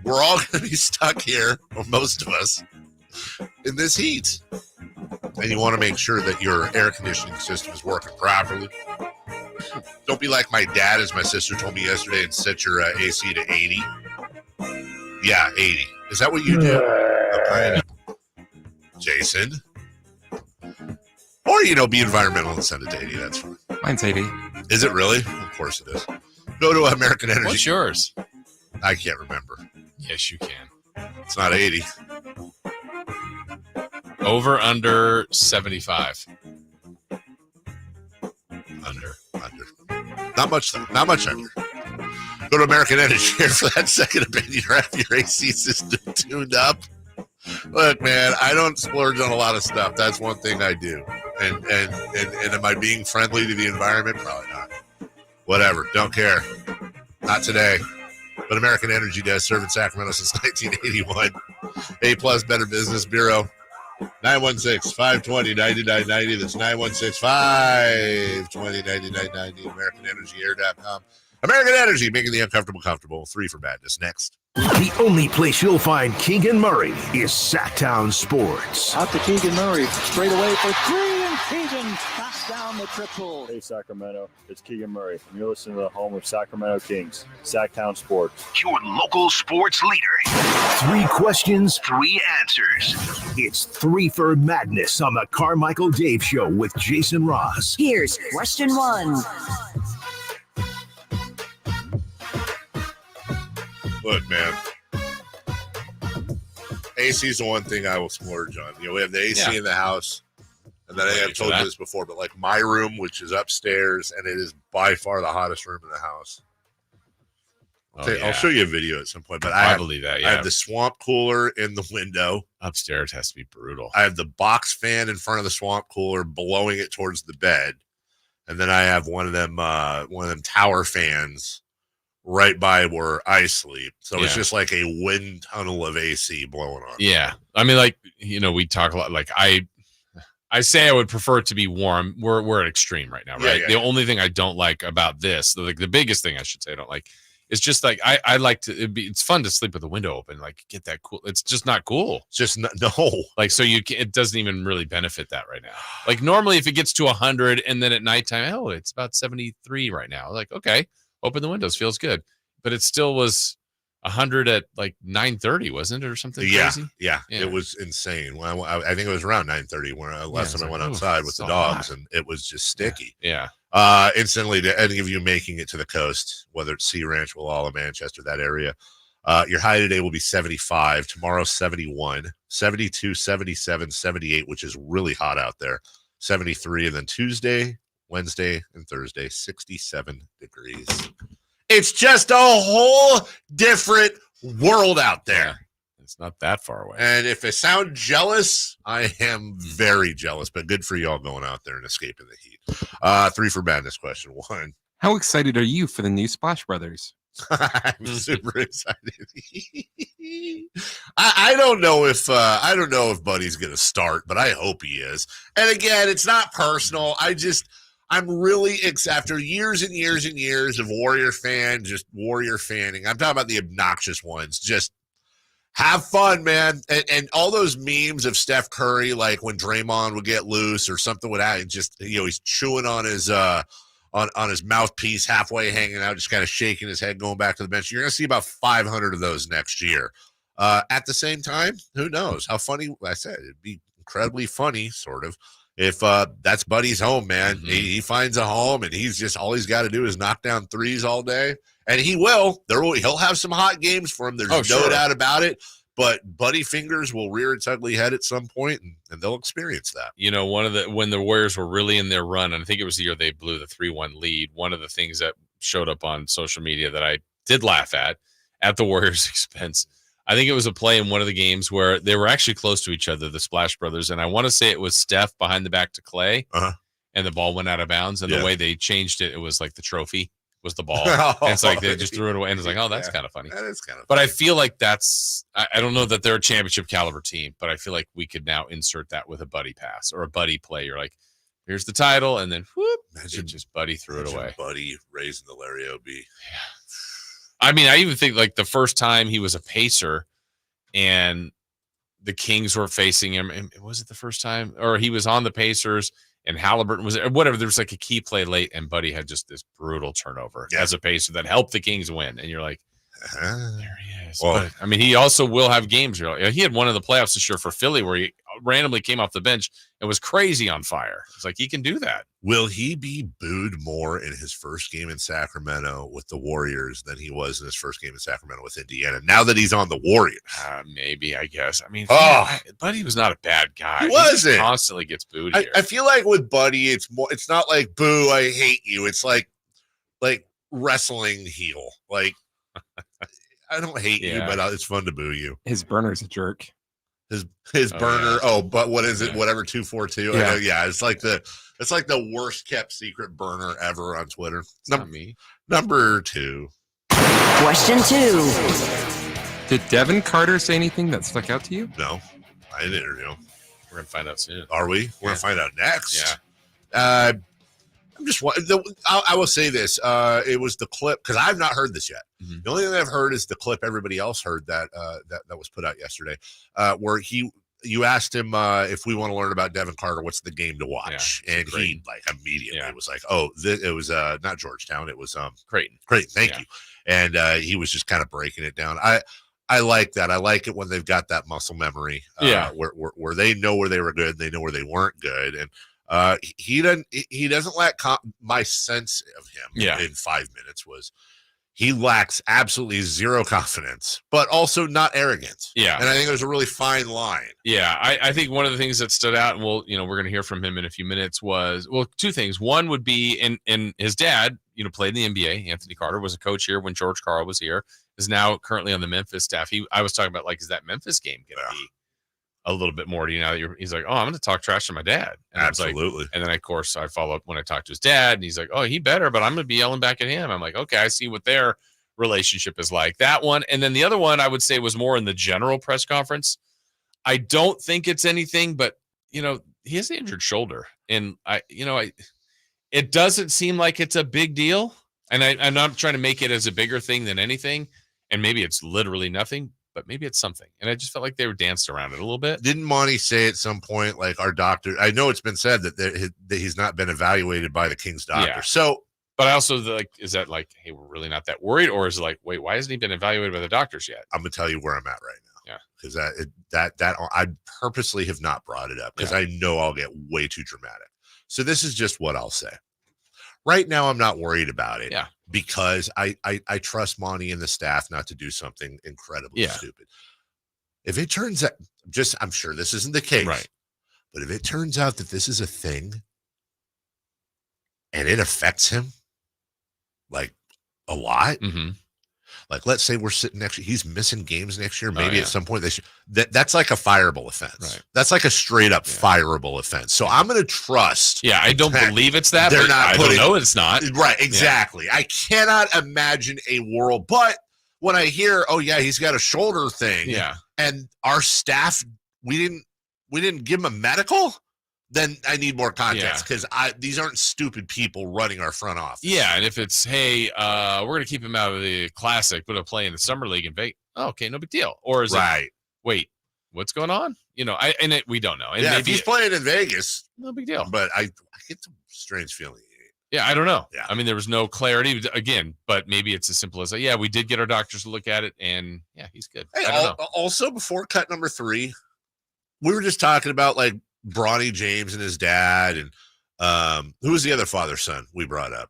we're all going to be stuck here, or most of us, in this heat. And you want to make sure that your air conditioning system is working properly. Don't be like my dad, as my sister told me yesterday, and set your AC to 80. Yeah, 80. Is that what you do? Okay. Jason? Or, be environmental and send it to 80. That's fine. Mine's 80. Is it really? Of course it is. Go to American Energy. What's yours? I can't remember. Yes, you can. It's not 80. Over, under 75. Under. Not much, though. Not much under. Go to American Energy here for that second opinion or have your AC system tuned up. Look, man, I don't splurge on a lot of stuff. That's one thing I do. And am I being friendly to the environment? Probably not. Whatever. Don't care. Not today. But American Energy does, serving Sacramento since 1981. A+ Better Business Bureau. 916-520-9990. That's 916-520-9990. AmericanEnergyAir.com. American Energy, making the uncomfortable comfortable. 3 for badness. Next. The only place you'll find Keegan Murray is Sacktown Sports. Out to Keegan Murray, straight away for 3, and Keegan knocks down the triple. Hey, Sacramento, it's Keegan Murray, and you're listening to the home of Sacramento Kings, Sacktown Sports. Your local sports leader. 3 questions, 3 answers. It's 3 for Madness on the Carmichael Dave Show with Jason Ross. Here's question 1. Look, man. AC is the one thing I will splurge on. We have the AC in the house. And then I've told you this before, but like my room, which is upstairs, and it is by far the hottest room in the house. I'll show you a video at some point, but I believe that. Yeah. I have the swamp cooler in the window. Upstairs has to be brutal. I have the box fan in front of the swamp cooler, blowing it towards the bed, and then I have one of them tower fans right by where I sleep. So it's just like a wind tunnel of AC blowing on. Yeah. I mean, we talk a lot. Like I say I would prefer it to be warm. We're at extreme right now, right? The only thing I don't like about this, the biggest thing I should say I don't like, is just like I like to. It's fun to sleep with the window open, like get that cool. It's just not cool. It's just no. Like it doesn't even really benefit that right now. Like normally, if it gets to 100 and then at nighttime, it's about 73 right now. Like okay. Open the windows, feels good, but it still was 100 at like 9:30, wasn't it, or something crazy? Yeah, it was insane. I think it was around 9:30 when last time I went outside with the dogs, and it was just sticky. Yeah. Instantly, to any of you making it to the coast, whether it's Sea Ranch, Walla, Manchester, that area, your high today will be 75. Tomorrow, 71, 72, 77, 78, which is really hot out there. 73, and then Tuesday, Wednesday, and Thursday, 67 degrees. It's just a whole different world out there. It's not that far away. And if I sound jealous, I am very jealous, but good for y'all going out there and escaping the heat. 3 for madness, question 1. How excited are you for the new Splash Brothers? I'm super excited. I don't know if Buddy's gonna start, but I hope he is. And again, it's not personal. I'm really after years and years and years of Warrior fanning. I'm talking about the obnoxious ones. Just have fun, man. And all those memes of Steph Curry, like when Draymond would get loose or something would happen, just he's chewing on his on his mouthpiece, halfway hanging out, just kind of shaking his head, going back to the bench. You're gonna see about 500 of those next year. At the same time, who knows how funny? I said it'd be incredibly funny, sort of. If that's Buddy's home, man. Mm-hmm. He finds a home, and he's just all he's got to do is knock down threes all day, and he will. He'll have some hot games for him. There's no doubt about it. But Buddy Fingers will rear its ugly head at some point, and they'll experience that. When the Warriors were really in their run, and I think it was the year they blew the 3-1 lead. One of the things that showed up on social media that I did laugh at the Warriors' expense. I think it was a play in one of the games where they were actually close to each other, the Splash Brothers. And I want to say it was Steph behind the back to Clay, and the ball went out of bounds. And the way they changed it, it was like the trophy was the ball. And it's like they just threw it away. And it's like, that's kind of funny. That is kind of funny. But I feel like I don't know that they're a championship caliber team, but I feel like we could now insert that with a Buddy pass or a Buddy play. You're like, here's the title. And then whoop, just Buddy threw it away. Buddy raising the Larry O.B. Yeah. I mean, I even think like the first time he was a Pacer and the Kings were facing him. And was it the first time? Or he was on the Pacers and Halliburton was whatever. There was like a key play late and Buddy had just this brutal turnover as a Pacer that helped the Kings win. And you're like, There he is. Well, but, I mean, he also will have games. He had one of the playoffs this year for Philly where he randomly came off the bench and was crazy on fire. It's like he can do that. Will he be booed more in his first game in Sacramento with the Warriors than he was in his first game in Sacramento with Indiana? Now that he's on the Warriors, maybe, I guess. I mean, Buddy was not a bad guy. He wasn't. He constantly gets booed here. I feel like with Buddy, it's more. It's not like boo, I hate you. It's like wrestling heel. Like I don't hate you, but it's fun to boo you. His burner's a jerk. His burner. But what is it? Whatever 242. Yeah. It's like the worst kept secret burner ever on Twitter. It's not me. Number 2. Question 2. Did Devin Carter say anything that stuck out to you? No, I didn't interview him. We're gonna find out soon. Are we? We're gonna find out next. Yeah. I'm just. I will say this. It was the clip because I've not heard this yet. Mm-hmm. The only thing I've heard is the clip everybody else heard that was put out yesterday, where you asked him if we want to learn about Devin Carter, what's the game to watch, and he like immediately was like, "Oh, it was not Georgetown, it was Creighton." Thank you. And he was just kind of breaking it down. I like that. I like it when they've got that muscle memory. Where they know where they were good, they know where they weren't good, and. He doesn't lack my sense of him in 5 minutes was he lacks absolutely zero confidence, but also not arrogance. Yeah. And I think there's a really fine line. Yeah. I think one of the things that stood out, and we're going to hear from him in a few minutes was, two things. One would be, and his dad, played in the NBA. Anthony Carter was a coach here when George Karl was here, is now currently on the Memphis staff. I was talking about is that Memphis game going to be a little bit more to he's like, oh, I'm going to talk trash to my dad. And absolutely. And then of course I follow up when I talk to his dad and he's like, oh, he better, but I'm going to be yelling back at him. I'm like, okay, I see what their relationship is like. That one. And then the other one I would say was more in the general press conference. I don't think it's anything, but he has an injured shoulder and it doesn't seem like it's a big deal. And I'm not trying to make it as a bigger thing than anything. And maybe it's literally nothing, but maybe it's something. And I just felt like they were danced around it a little bit. Didn't Monty say at some point, like our doctor, I know it's been said that he's not been evaluated by the King's doctor. Yeah. So, but I also is that like, hey, we're really not that worried? Or is it like, wait, why hasn't he been evaluated by the doctors yet? I'm going to tell you where I'm at right now. Yeah. Because that I purposely have not brought it up because I know I'll get way too dramatic. So this is just what I'll say. Right now, I'm not worried about it. Yeah. Because I trust Monty and the staff not to do something incredibly stupid. If it turns out, I'm sure this isn't the case, right? But if it turns out that this is a thing and it affects him like a lot, like let's say we're sitting next year, he's missing games next year. Maybe at some point that's like a fireable offense. Right. That's like a straight up fireable offense. So I'm going to trust. Yeah, I don't believe it's that. They're not. I don't know it's not. Right. Exactly. Yeah. I cannot imagine a world. But when I hear, oh yeah, he's got a shoulder thing. Yeah. And our staff, we didn't give him a medical. Then I need more context because these aren't stupid people running our front office. Yeah, and if it's, hey, we're going to keep him out of the Classic, but he'll play in the Summer League in Vegas. Oh, okay, no big deal. Or is it, wait, what's going on? We don't know. And maybe if he's playing in Vegas, no big deal. But I get some strange feeling. Yeah, I don't know. Yeah. I mean, there was no clarity again, but maybe it's as simple as, we did get our doctors to look at it, and he's good. Hey, I don't know. Also, before cut number 3, we were just talking about like Bronny James and his dad, and who was the other father-son we brought up?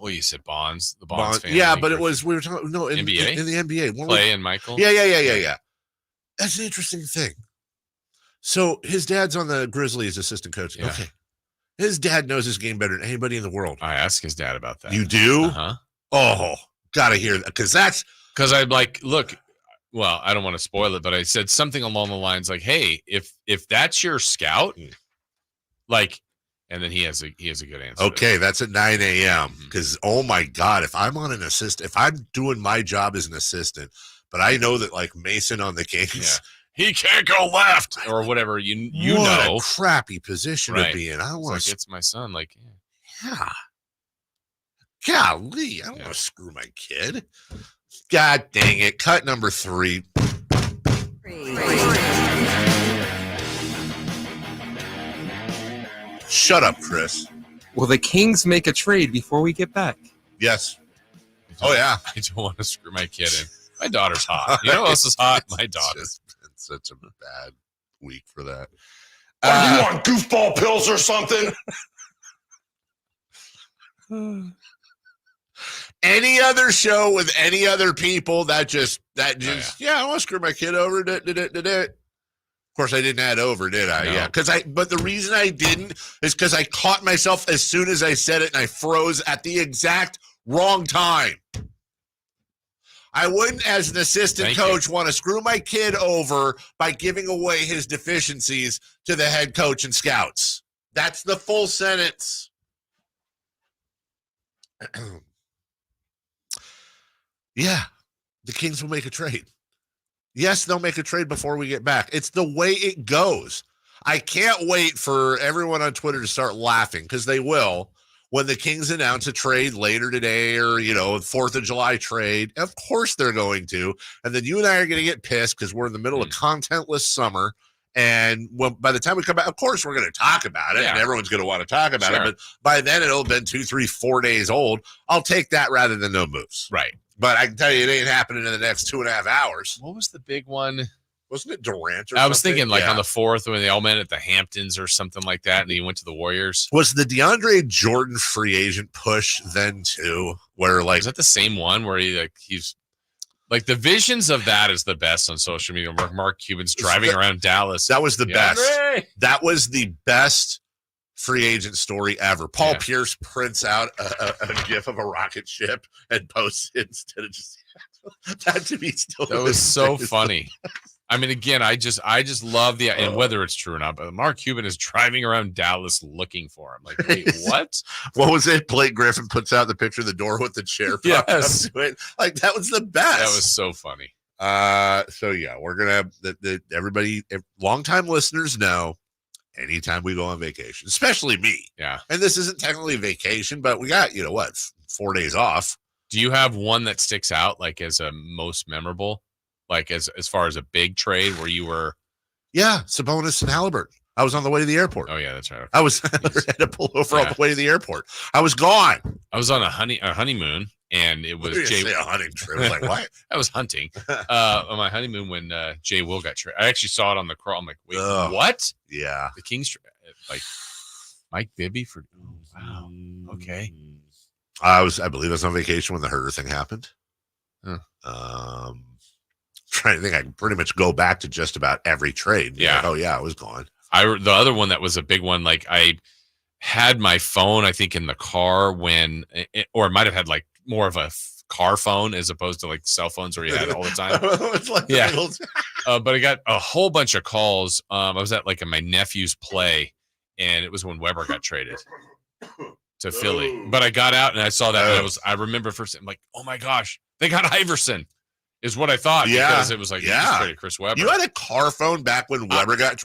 You said Bonds, the Bonds family. Yeah, but we were talking in NBA? In the NBA. Clay and Michael. Yeah. That's an interesting thing. So his dad's on the Grizzlies assistant coach. Yeah. Okay. His dad knows his game better than anybody in the world. I asked his dad about that. You do? Uh-huh. Oh, gotta hear that because I'm like, look. Well, I don't want to spoil it, but I said something along the lines like, "Hey, if that's your scout, like," and then he has a good answer. Okay, that's at 9 a.m. Because oh my God, if I'm on an assistant, if I'm doing my job as an assistant, but I know that like Mason on the Kings, he can't go left or whatever. You what know, a crappy position to be in. I don't want to. It's my son. Like, golly, I don't want to screw my kid. God dang it. Cut number 3. Shut up, Chris. Will the Kings make a trade before we get back? Yes. Oh, yeah. I don't want to screw my kid in. My daughter's hot. You know who else is hot? My daughter. It's been such a bad week for that. Are you on goofball pills or something? Any other show with any other people I want to screw my kid over. Of course, I didn't add over, did I? No. Yeah, but the reason I didn't is because I caught myself as soon as I said it, and I froze at the exact wrong time. I wouldn't, as an assistant coach, want to screw my kid over by giving away his deficiencies to the head coach and scouts. That's the full sentence. Yeah, the Kings will make a trade. Yes, they'll make a trade before we get back. It's the way it goes. I can't wait for everyone on Twitter to start laughing, because they will, when the Kings announce a trade later today, or, 4th of July trade. Of course they're going to. And then you and I are going to get pissed because we're in the middle of contentless summer. And by the time we come back, of course, we're going to talk about it, and everyone's going to want to talk about it. But by then, it'll have been 2, 3, 4 days old. I'll take that rather than no moves. Right. But I can tell you, it ain't happening in the next 2.5 hours. What was the big one? Wasn't it Durant or I was something? thinking on the 4th when they all met at the Hamptons or something like that, and he went to the Warriors. Was the DeAndre Jordan free agent push then too? Where is that the same one where he's like the visions of that is the best on social media? Mark Cuban's driving around Dallas. That was the DeAndre. best. That was the best free agent story ever. Paul Pierce prints out a gif of a rocket ship and posts it instead of just that. To me, still that was so funny. I mean, again, I just love and whether it's true or not, but Mark Cuban is driving around Dallas looking for him. Like, wait, what? What was it? Blake Griffin puts out the picture of the door with the chair. Yes. Up to it. Like, that was the best. That was so funny. So yeah, we're gonna everybody, longtime listeners know, anytime we go on vacation, especially me. Yeah. And this isn't technically vacation, but we got 4 days off. Do you have one that sticks out like as a most memorable? Like as far as a big trade where you were? Yeah, Sabonis and Halliburton. I was on the way to the airport. Oh yeah, that's right. Okay. I was had to pull over on the way to the airport. I was gone. I was on a honeymoon, and it was a hunting trip. Like what? I was hunting on my honeymoon when Jay Will got traded. I actually saw it on the crawl. I'm like, wait, what? Yeah, the Kings like Mike Bibby for. Oh, wow. Okay. I believe I was on vacation when the Herder thing happened. Huh. Trying to think, I can pretty much go back to just about every trade. Yeah. Like, oh yeah, I was gone. The other one that was a big one, like I had my phone, I think, in the car when, or it might have had like more of a car phone as opposed to like cell phones where you had it all the time. It's like but I got a whole bunch of calls. I was at like my nephew's play, and it was when Weber got traded to Philly. But I got out and I saw that, and I remember first, I'm like, oh my gosh, they got Iverson. Is what I thought, because it was like, you just traded Chris Webber. You had a car phone back when Webber got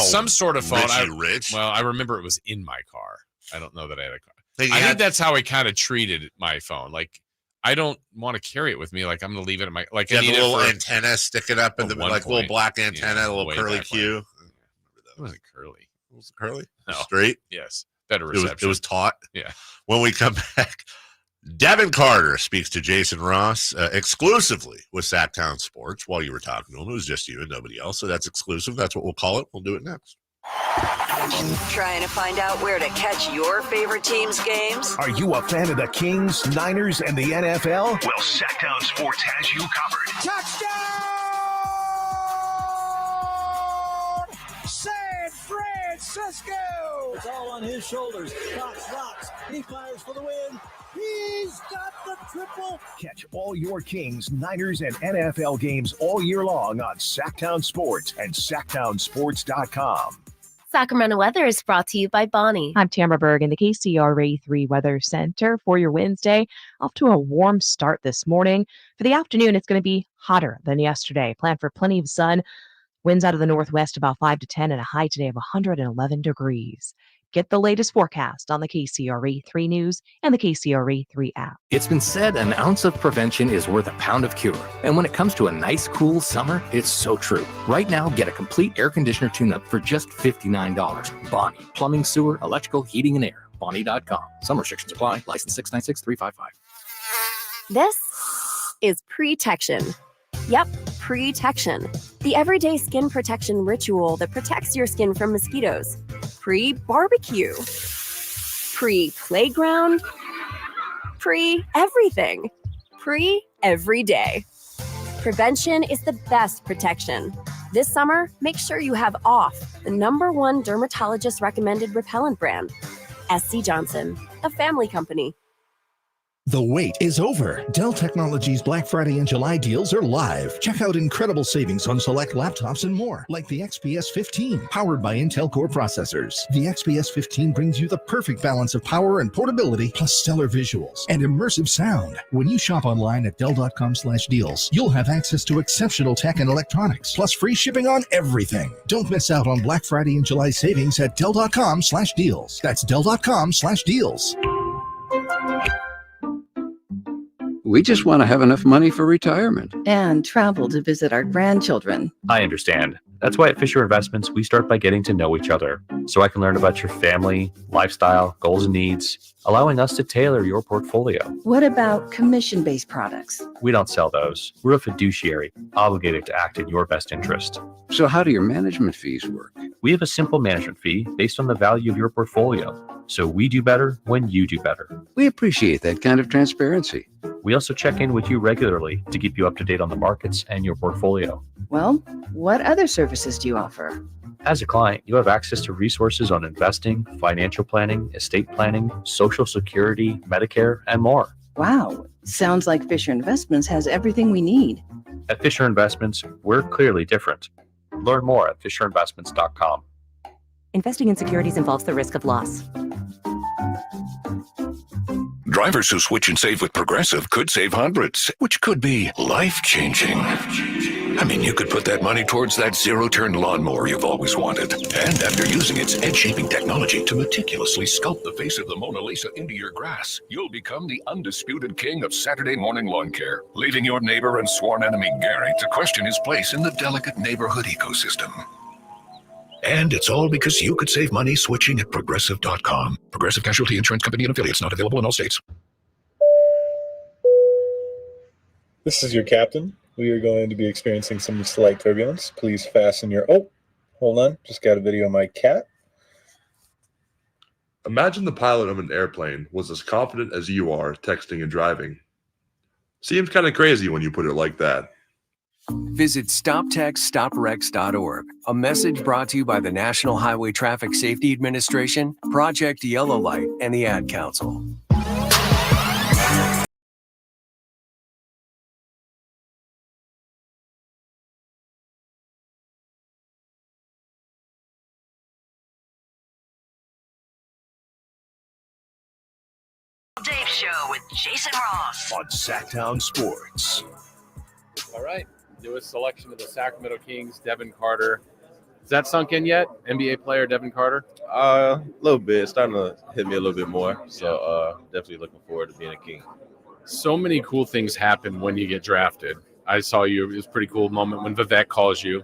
some sort of phone. Rich. Well, I remember it was in my car. I don't know that I had a car. I think that's how I kind of treated my phone. Like, I don't want to carry it with me. Like, I'm going to leave it in my, like, you I need a little it for antenna, stick it up in the little black antenna, a little curly Q. It wasn't curly. Was it curly? No. Straight? Yes. Better reception. It was taut. Yeah. When we come back, Devin Carter speaks to Jason Ross exclusively with Sacktown Sports. While you were talking to him, it was just you and nobody else. So that's exclusive. That's what we'll call it. We'll do it next. Trying to find out where to catch your favorite team's games? Are you a fan of the Kings, Niners, and the NFL? Well, Sacktown Sports has you covered. Touchdown! San Francisco! It's all on his shoulders. Fox rocks. He fires for the win. He's got the triple. Catch all your Kings, Niners, and NFL games all year long on Sacktown Sports and SacktownSports.com. Sacramento weather is brought to you by Bonnie. I'm Tamara Berg in the KCRA 3 Weather Center for your Wednesday. Off to a warm start this morning. For the afternoon, it's going to be hotter than yesterday. Plan for plenty of sun. Winds out of the northwest about 5 to 10 and a high today of 111 degrees. Get the latest forecast on the KCRA 3 News and the KCRA 3 app. It's been said an ounce of prevention is worth a pound of cure. And when it comes to a nice, cool summer, it's so true. Right now, get a complete air conditioner tune-up for just $59. Bonnie, plumbing, sewer, electrical, heating, and air. Bonnie.com. Some restrictions apply. License 696-355. This is Protection. Yep, Protection. The everyday skin protection ritual that protects your skin from mosquitoes. Pre-barbecue. Pre-playground. Pre-everything. Pre-every day. Prevention is the best protection. This summer, make sure you have OFF, the #1 dermatologist recommended repellent brand. SC Johnson, a family company. The wait is over. Dell Technologies Black Friday and July deals are live. Check out incredible savings on select laptops and more, like the XPS 15, powered by Intel Core processors. The XPS 15 brings you the perfect balance of power and portability, plus stellar visuals and immersive sound. When you shop online at Dell.com/deals, you'll have access to exceptional tech and electronics, plus free shipping on everything. Don't miss out on Black Friday and July savings at Dell.com/deals. That's Dell.com/deals. We just want to have enough money for retirement. And travel to visit our grandchildren. I understand. That's why at Fisher Investments, we start by getting to know each other so I can learn about your family, lifestyle, goals, and needs, allowing us to tailor your portfolio. What about commission-based products? We don't sell those. We're a fiduciary, obligated to act in your best interest. So how do your management fees work? We have a simple management fee based on the value of your portfolio. So we do better when you do better. We appreciate that kind of transparency. We also check in with you regularly to keep you up to date on the markets and your portfolio. Well, what other services do you offer? As a client, you have access to resources on investing, financial planning, estate planning, Social Security, Medicare, and more. Wow, sounds like Fisher Investments has everything we need. At Fisher Investments, we're clearly different. Learn more at FisherInvestments.com. Investing in securities involves the risk of loss. Drivers who switch and save with Progressive could save hundreds, which could be life-changing. I mean, you could put that money towards that zero-turn lawnmower you've always wanted. And after using its edge-shaping technology to meticulously sculpt the face of the Mona Lisa into your grass, you'll become the undisputed king of Saturday morning lawn care, leaving your neighbor and sworn enemy Gary to question his place in the delicate neighborhood ecosystem. And it's all because you could save money switching at Progressive.com. Progressive Casualty Insurance Company and affiliates, not available in all states. This is your captain. We are going to be experiencing some slight turbulence. Please fasten your... Oh, hold on. Just got a video of my cat. Imagine the pilot of an airplane was as confident as you are texting and driving. Seems kind of crazy when you put it like that. Visit StopTextStopWrecks.org. A message brought to you by the National Highway Traffic Safety Administration, Project Yellow Light, and the Ad Council. Dave Show with Jason Ross on Sacktown Sports. All right. Newest selection of the Sacramento Kings, Devin Carter. Is that sunk in yet? NBA player Devin Carter? A little bit. It's starting to hit me a little bit more. So definitely looking forward to being a King. So many cool things happen when you get drafted. I saw you. It was a pretty cool moment when Vivek calls you.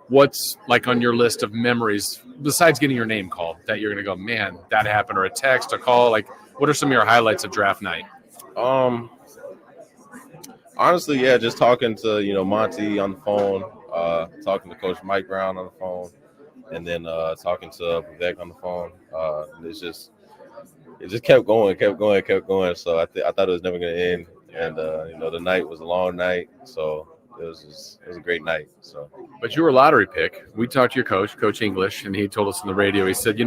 What's like on your list of memories besides getting your name called that you're going to go, man, that happened, or a text, a call? Like, what are some of your highlights of draft night? Honestly, yeah, just talking to, Monty on the phone, talking to Coach Mike Brown on the phone, and then talking to Vivek on the phone. It just kept going. So I thought it was never going to end. And, the night was a long night. So it was a great night. So, but you were a lottery pick. We talked to your coach, Coach English, and he told us on the radio, he said,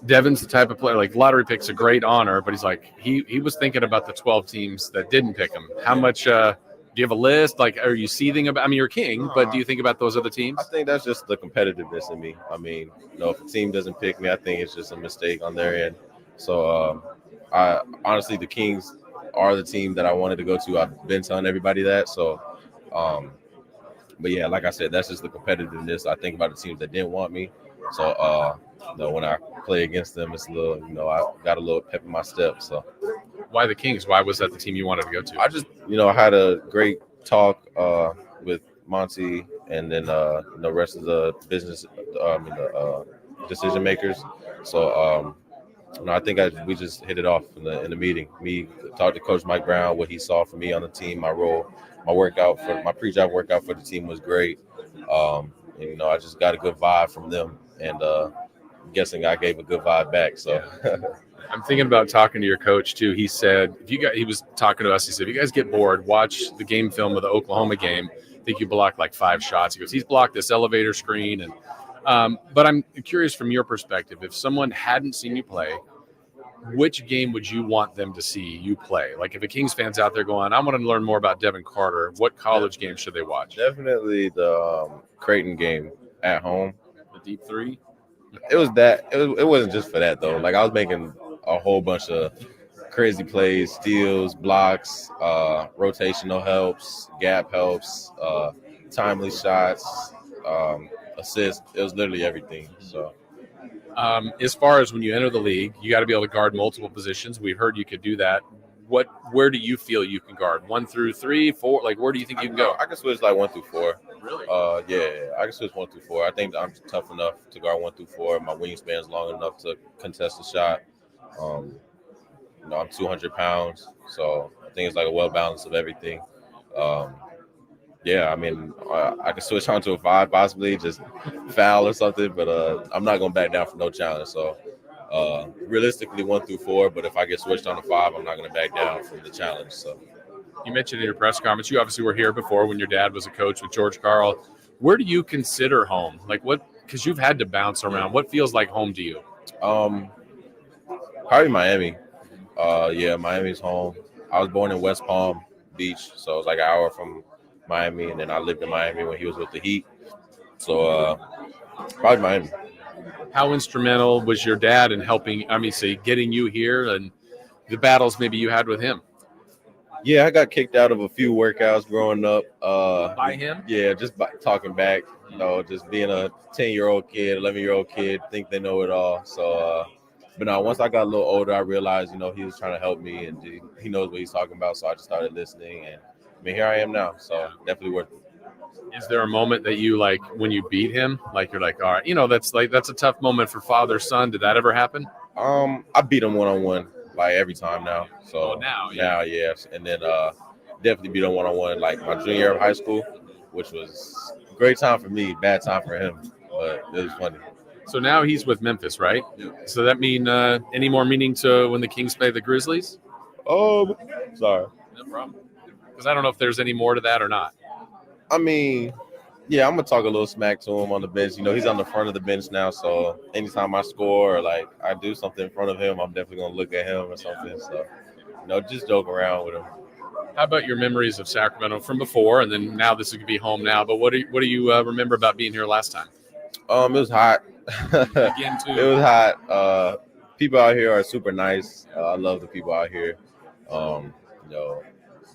Devin's the type of player, like lottery pick's a great honor, but he's like, he was thinking about the 12 teams that didn't pick him. How much, do you have a list? Like, are you seething about, you're King, but do you think about those other teams? I think that's just the competitiveness in me. I mean, if a team doesn't pick me, I think it's just a mistake on their end. So, I honestly, the Kings are the team that I wanted to go to. I've been telling everybody that. So, but yeah, like I said, that's just the competitiveness. I think about the teams that didn't want me. So, when I play against them, it's a little, I got a little pep in my step. So, why the Kings? Why was that the team you wanted to go to? I just, I had a great talk with Monty and then the rest of the business, decision makers. So, I think we just hit it off in the meeting. Me talked to Coach Mike Brown, what he saw for me on the team, my role, my pre-job workout for the team was great. And, I just got a good vibe from them, and I'm guessing I gave a good vibe back. So. I'm thinking about talking to your coach too. He said, he was talking to us. He said, if you guys get bored, watch the game film of the Oklahoma game. I think you blocked like 5 shots. He goes, he's blocked this elevator screen. And but I'm curious from your perspective, if someone hadn't seen you play, which game would you want them to see you play? Like if a Kings fan's out there going, I want to learn more about Devin Carter, what college game should they watch? Definitely the Creighton game at home. The deep 3? It was that. It wasn't just for that though. Like I was making a whole bunch of crazy plays, steals, blocks, rotational helps, gap helps, timely shots, assists. It was literally everything. So, as far as when you enter the league, you got to be able to guard multiple positions. We've heard you could do that. Where do you feel you can guard? 1 through 3, 4? Like where do you think you can go? I can switch like 1 through 4. Really? Yeah, I can switch 1 through 4. I think I'm tough enough to guard 1 through 4. My wingspan's long enough to contest the shot. I'm 200 pounds, so I think it's like a well balance of everything. Yeah, I mean, I can switch on to a 5, possibly just foul or something, but I'm not gonna back down for no challenge. So realistically, 1 through 4, but if I get switched on to 5, I'm not gonna back down from the challenge. So you mentioned in your press conference, you obviously were here before when your dad was a coach with George Karl. Where do you consider home? Like what? Because you've had to bounce around. What feels like home to you? Probably Miami. Yeah, Miami's home. I was born in West Palm Beach, so it was like an hour from Miami, and then I lived in Miami when he was with the Heat. So probably Miami. How instrumental was your dad in helping, getting you here and the battles maybe you had with him? Yeah, I got kicked out of a few workouts growing up. By him? Yeah, just by talking back, just being a 10-year-old kid, 11-year-old kid, think they know it all. So, but now once I got a little older, I realized, he was trying to help me and he knows what he's talking about. So I just started listening, and here I am now. So definitely worth it. Is there a moment that you like when you beat him? Like you're like, all right, that's a tough moment for father son. Did that ever happen? I beat him one-on-one like every time now. So now, yes, and then definitely beat him one-on-one like my junior year of high school, which was a great time for me, bad time for him, but it was funny. So now he's with Memphis, right? Yeah. So that mean any more meaning to when the Kings play the Grizzlies? Sorry. No problem. Because I don't know if there's any more to that or not. I mean, yeah, I'm gonna talk a little smack to him on the bench. He's on the front of the bench now, so anytime I score or like I do something in front of him, I'm definitely gonna look at him or something. So, just joke around with him. How about your memories of Sacramento from before, and then now this is gonna be home now? But what do you remember about being here last time? It was hot. Again, too. It was hot. People out here are super nice. I love the people out here.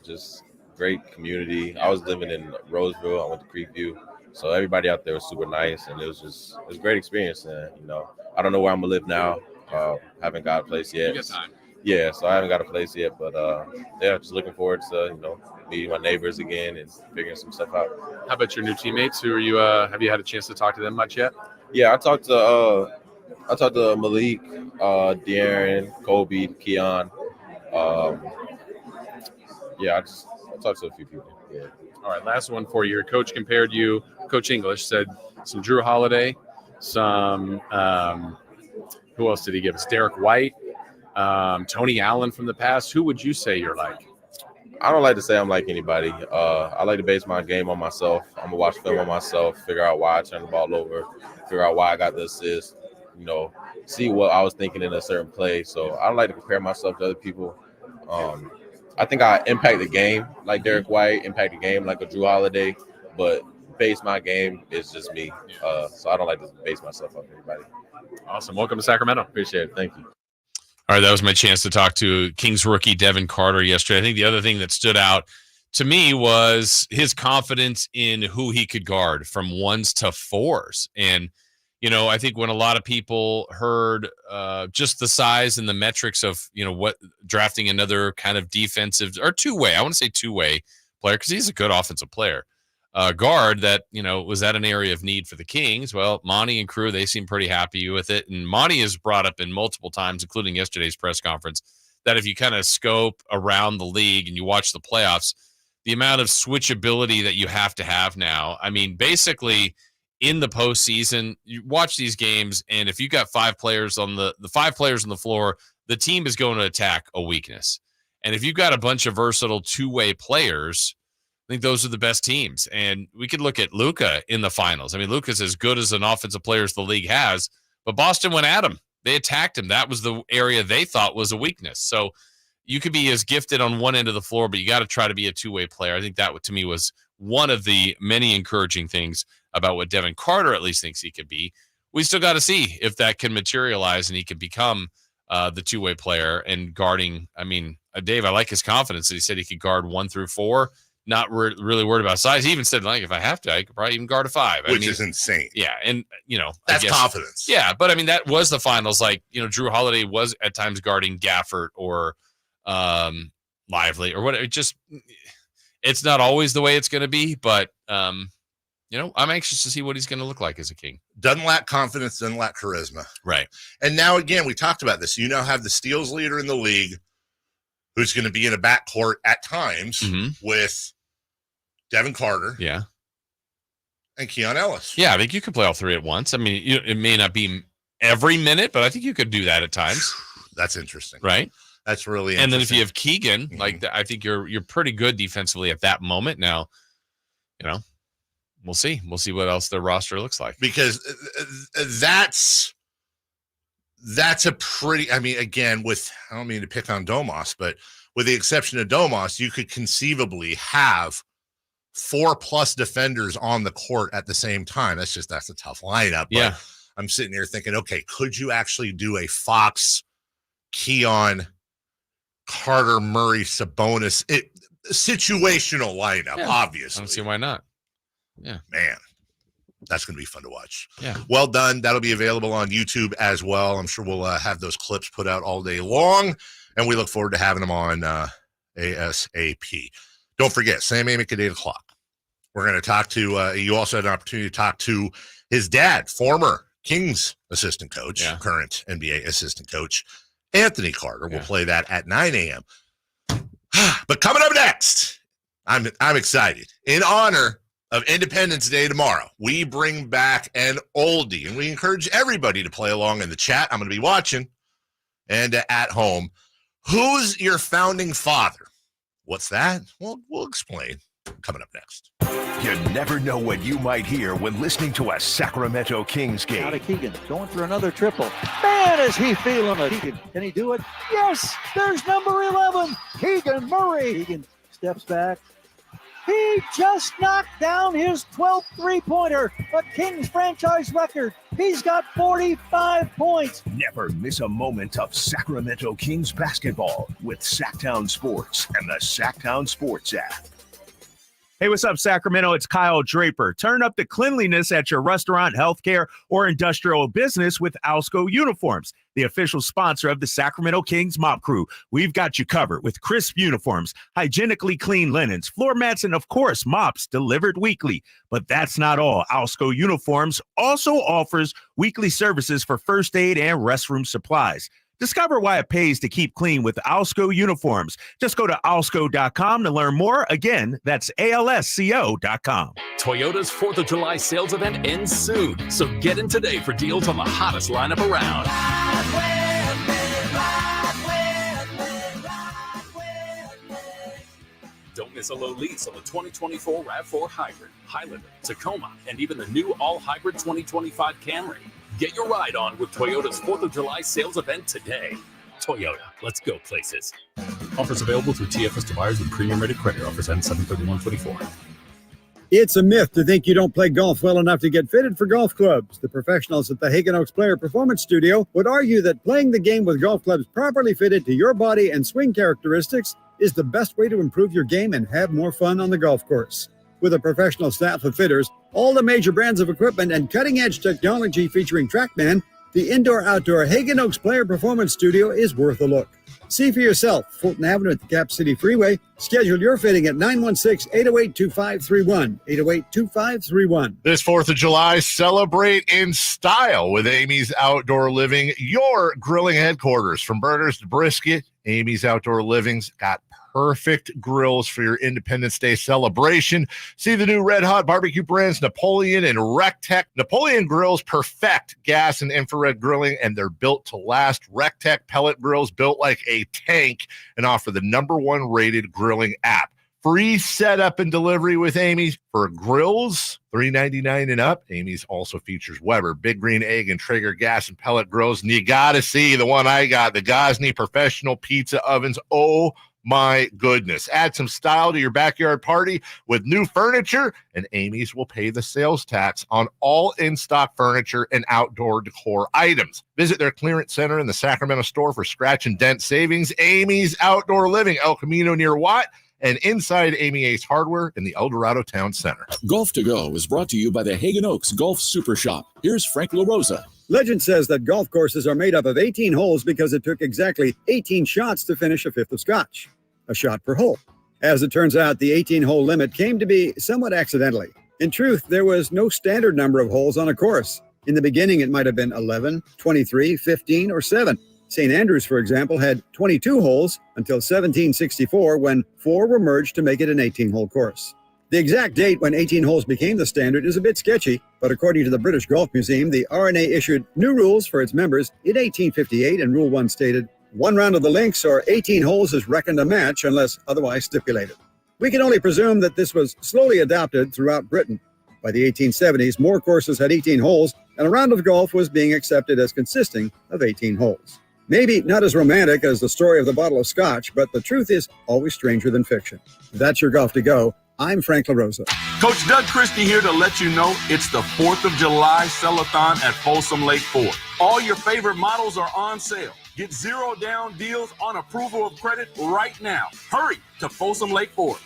Just great community. I was living in Roseville. I went to Creekview, so everybody out there was super nice, and it was a great experience. And I don't know where I'm gonna live now. Haven't got a place yet. You got time. Yeah, so I haven't got a place yet, but just looking forward to meeting my neighbors again and figuring some stuff out. How about your new teammates? Who are you? Have you had a chance to talk to them much yet? Yeah, I talked to Malik, De'Aaron, Kobe, Keon. I talked to a few people. Yeah. All right, last one for you. Your coach compared you. Coach English said some Drew Holiday, some who else did he give us? Derek White, Tony Allen from the past. Who would you say you're like? I don't like to say I'm like anybody. I like to base my game on myself. I'm gonna watch film on myself, figure out why I turned the ball over, figure out why I got the assist. See what I was thinking in a certain play. So I don't like to compare myself to other people. I think I impact the game like Derek White, impact the game like a Drew Holiday, but base my game is just me. So I don't like to base myself off anybody. Awesome. Welcome to Sacramento. Appreciate it. Thank you. All right, that was my chance to talk to Kings rookie Devin Carter yesterday. I think the other thing that stood out to me was his confidence in who he could guard from 1s to 4s. And, I think when a lot of people heard just the size and the metrics of, what drafting another kind of defensive or two-way, I want to say two-way player because he's a good offensive player. guard that, was that an area of need for the Kings? Well, Monty and crew, they seem pretty happy with it. And Monty has brought up in multiple times, including yesterday's press conference, that if you kind of scope around the league and you watch the playoffs, the amount of switchability that you have to have now. I mean, basically in the postseason, you watch these games, and if you got 5 players on the 5 players on the floor, the team is going to attack a weakness. And if you've got a bunch of versatile two-way players, I think those are the best teams. And we could look at Luka in the finals. I mean, Luka's as good as an offensive player as the league has, but Boston went at him. They attacked him. That was the area they thought was a weakness. So you could be as gifted on one end of the floor, but you got to try to be a two-way player. I think that, to me, was one of the many encouraging things about what Devin Carter at least thinks he could be. We still got to see if that can materialize and he can become the two-way player and guarding. I mean, Dave, I like his confidence that he said he could guard 1 through 4. Not really worried about size. He even said, like, if I have to, I could probably even guard a 5. Which is insane. Yeah, and, that's confidence. Yeah, but, I mean, that was the finals. Like, Drew Holiday was at times guarding Gafford or Lively or whatever. It's not always the way it's going to be, but, I'm anxious to see what he's going to look like as a King. Doesn't lack confidence, doesn't lack charisma. Right. And now, again, we talked about this. You now have the steals leader in the league who's going to be in a backcourt at times with Devin Carter. Yeah. And Keon Ellis. Yeah, I think you could play all 3 at once. I mean, it may not be every minute, but I think you could do that at times. That's interesting. Right? That's really interesting. And then if you have Keegan, I think you're pretty good defensively at that moment. Now, we'll see. We'll see what else their roster looks like. Because that's a pretty, I mean, again, I don't mean to pick on Domas, but with the exception of Domas, you could conceivably have 4+ defenders on the court at the same time. That's a tough lineup. But yeah. I'm sitting here thinking, okay, could you actually do a Fox, Keon, Carter, Murray, Sabonis, situational lineup, obviously. I don't see why not. Yeah. Man, that's going to be fun to watch. Yeah. Well done. That'll be available on YouTube as well. I'm sure we'll have those clips put out all day long, and we look forward to having them on ASAP. Don't forget, Sam Amick at 8 o'clock. We're going to talk to, you also had an opportunity to talk to his dad, former Kings assistant coach, current NBA assistant coach, Anthony Carter. We'll play that at 9 a.m. But coming up next, I'm excited. In honor of Independence Day tomorrow, we bring back an oldie, and we encourage everybody to play along in the chat. I'm going to be watching and at home. Who's your founding father? What's that? Well, we'll explain coming up next. You never know what you might hear when listening to a Sacramento Kings game. Out of Keegan, going for another triple. Man, is he feeling it. Keegan, can he do it? Yes, there's number 11, Keegan Murray. Keegan steps back. He just knocked down his 12th three-pointer, a Kings franchise record. He's got 45 points. Never miss a moment of Sacramento Kings basketball with Sacktown Sports and the Sacktown Sports app. Hey, what's up, Sacramento? It's Kyle Draper. Turn up the cleanliness at your restaurant, healthcare, or industrial business with Alsco Uniforms, the official sponsor of the Sacramento Kings Mop Crew. We've got you covered with crisp uniforms, hygienically clean linens, floor mats, and, of course, mops delivered weekly. But that's not all. Alsco Uniforms also offers weekly services for first aid and restroom supplies. Discover why it pays to keep clean with Alsco Uniforms. Just go to alsco.com to learn more. Again, that's alsco.com. Toyota's 4th of July sales event ends soon, so get in today for deals on the hottest lineup around. Don't miss a low lease on the 2024 RAV4 Hybrid, Highlander, Tacoma, and even the new all-hybrid 2025 Camry. Get your ride on with Toyota's 4th of July sales event today. Toyota, let's go places. Offers available through TFS to buyers with premium-rated credit. Offers end 7/31/24. It's a myth to think you don't play golf well enough to get fitted for golf clubs. The professionals at the Hagen Oaks Player Performance Studio would argue that playing the game with golf clubs properly fitted to your body and swing characteristics is the best way to improve your game and have more fun on the golf course. With a professional staff of fitters, all the major brands of equipment, and cutting-edge technology featuring TrackMan, the indoor-outdoor Hagen Oaks Player Performance Studio is worth a look. See for yourself, Fulton Avenue at the Cap City Freeway, Schedule your fitting at 916-808-2531. 808-2531. This 4th of July, celebrate in style with Amy's Outdoor Living, your grilling headquarters. From burgers to brisket, Amy's Outdoor Living's got perfect grills for your Independence Day celebration. See the new Red Hot barbecue brands Napoleon and RecTech. Napoleon grills perfect gas and infrared grilling, and they're built to last. RecTech pellet grills built like a tank and offer the #1 rated grilling app. Free setup and delivery with Amy's for grills, $3.99 and up. Amy's also features Weber, Big Green Egg, and Traeger gas and pellet grills. And you got to see the one I got, the Gosney Professional Pizza Ovens. Oh, my goodness. Add some style to your backyard party with new furniture, and Amy's will pay the sales tax on all in-stock furniture and outdoor decor items. Visit their clearance center in the Sacramento store for scratch and dent savings. Amy's Outdoor Living, El Camino near Watt, and inside Amy Ace Hardware in the El Dorado Town Center. Golf to Go is brought to you by the Hagen Oaks Golf Super Shop. Here's Frank LaRosa. Legend says that golf courses are made up of 18 holes because it took exactly 18 shots to finish a fifth of scotch. A shot per hole. As it turns out, the 18-hole limit came to be somewhat accidentally. In truth, there was no standard number of holes on a course. In the beginning, it might have been 11, 23, 15, or 7. St. Andrews, for example, had 22 holes until 1764 when 4 were merged to make it an 18-hole course. The exact date when 18 holes became the standard is a bit sketchy, but according to the British Golf Museum, the R&A issued new rules for its members in 1858, and Rule 1 stated, 1 round of the links or 18 holes is reckoned a match unless otherwise stipulated. We can only presume that this was slowly adopted throughout Britain. By the 1870s, more courses had 18 holes, and a round of golf was being accepted as consisting of 18 holes. Maybe not as romantic as the story of the bottle of scotch, but the truth is always stranger than fiction. That's your Golf to Go. I'm Frank LaRosa. Coach Doug Christie here to let you know it's the 4th of July Sell-a-thon at Folsom Lake Ford. All your favorite models are on sale. Get 0 down deals on approval of credit right now. Hurry to Folsom Lake Ford.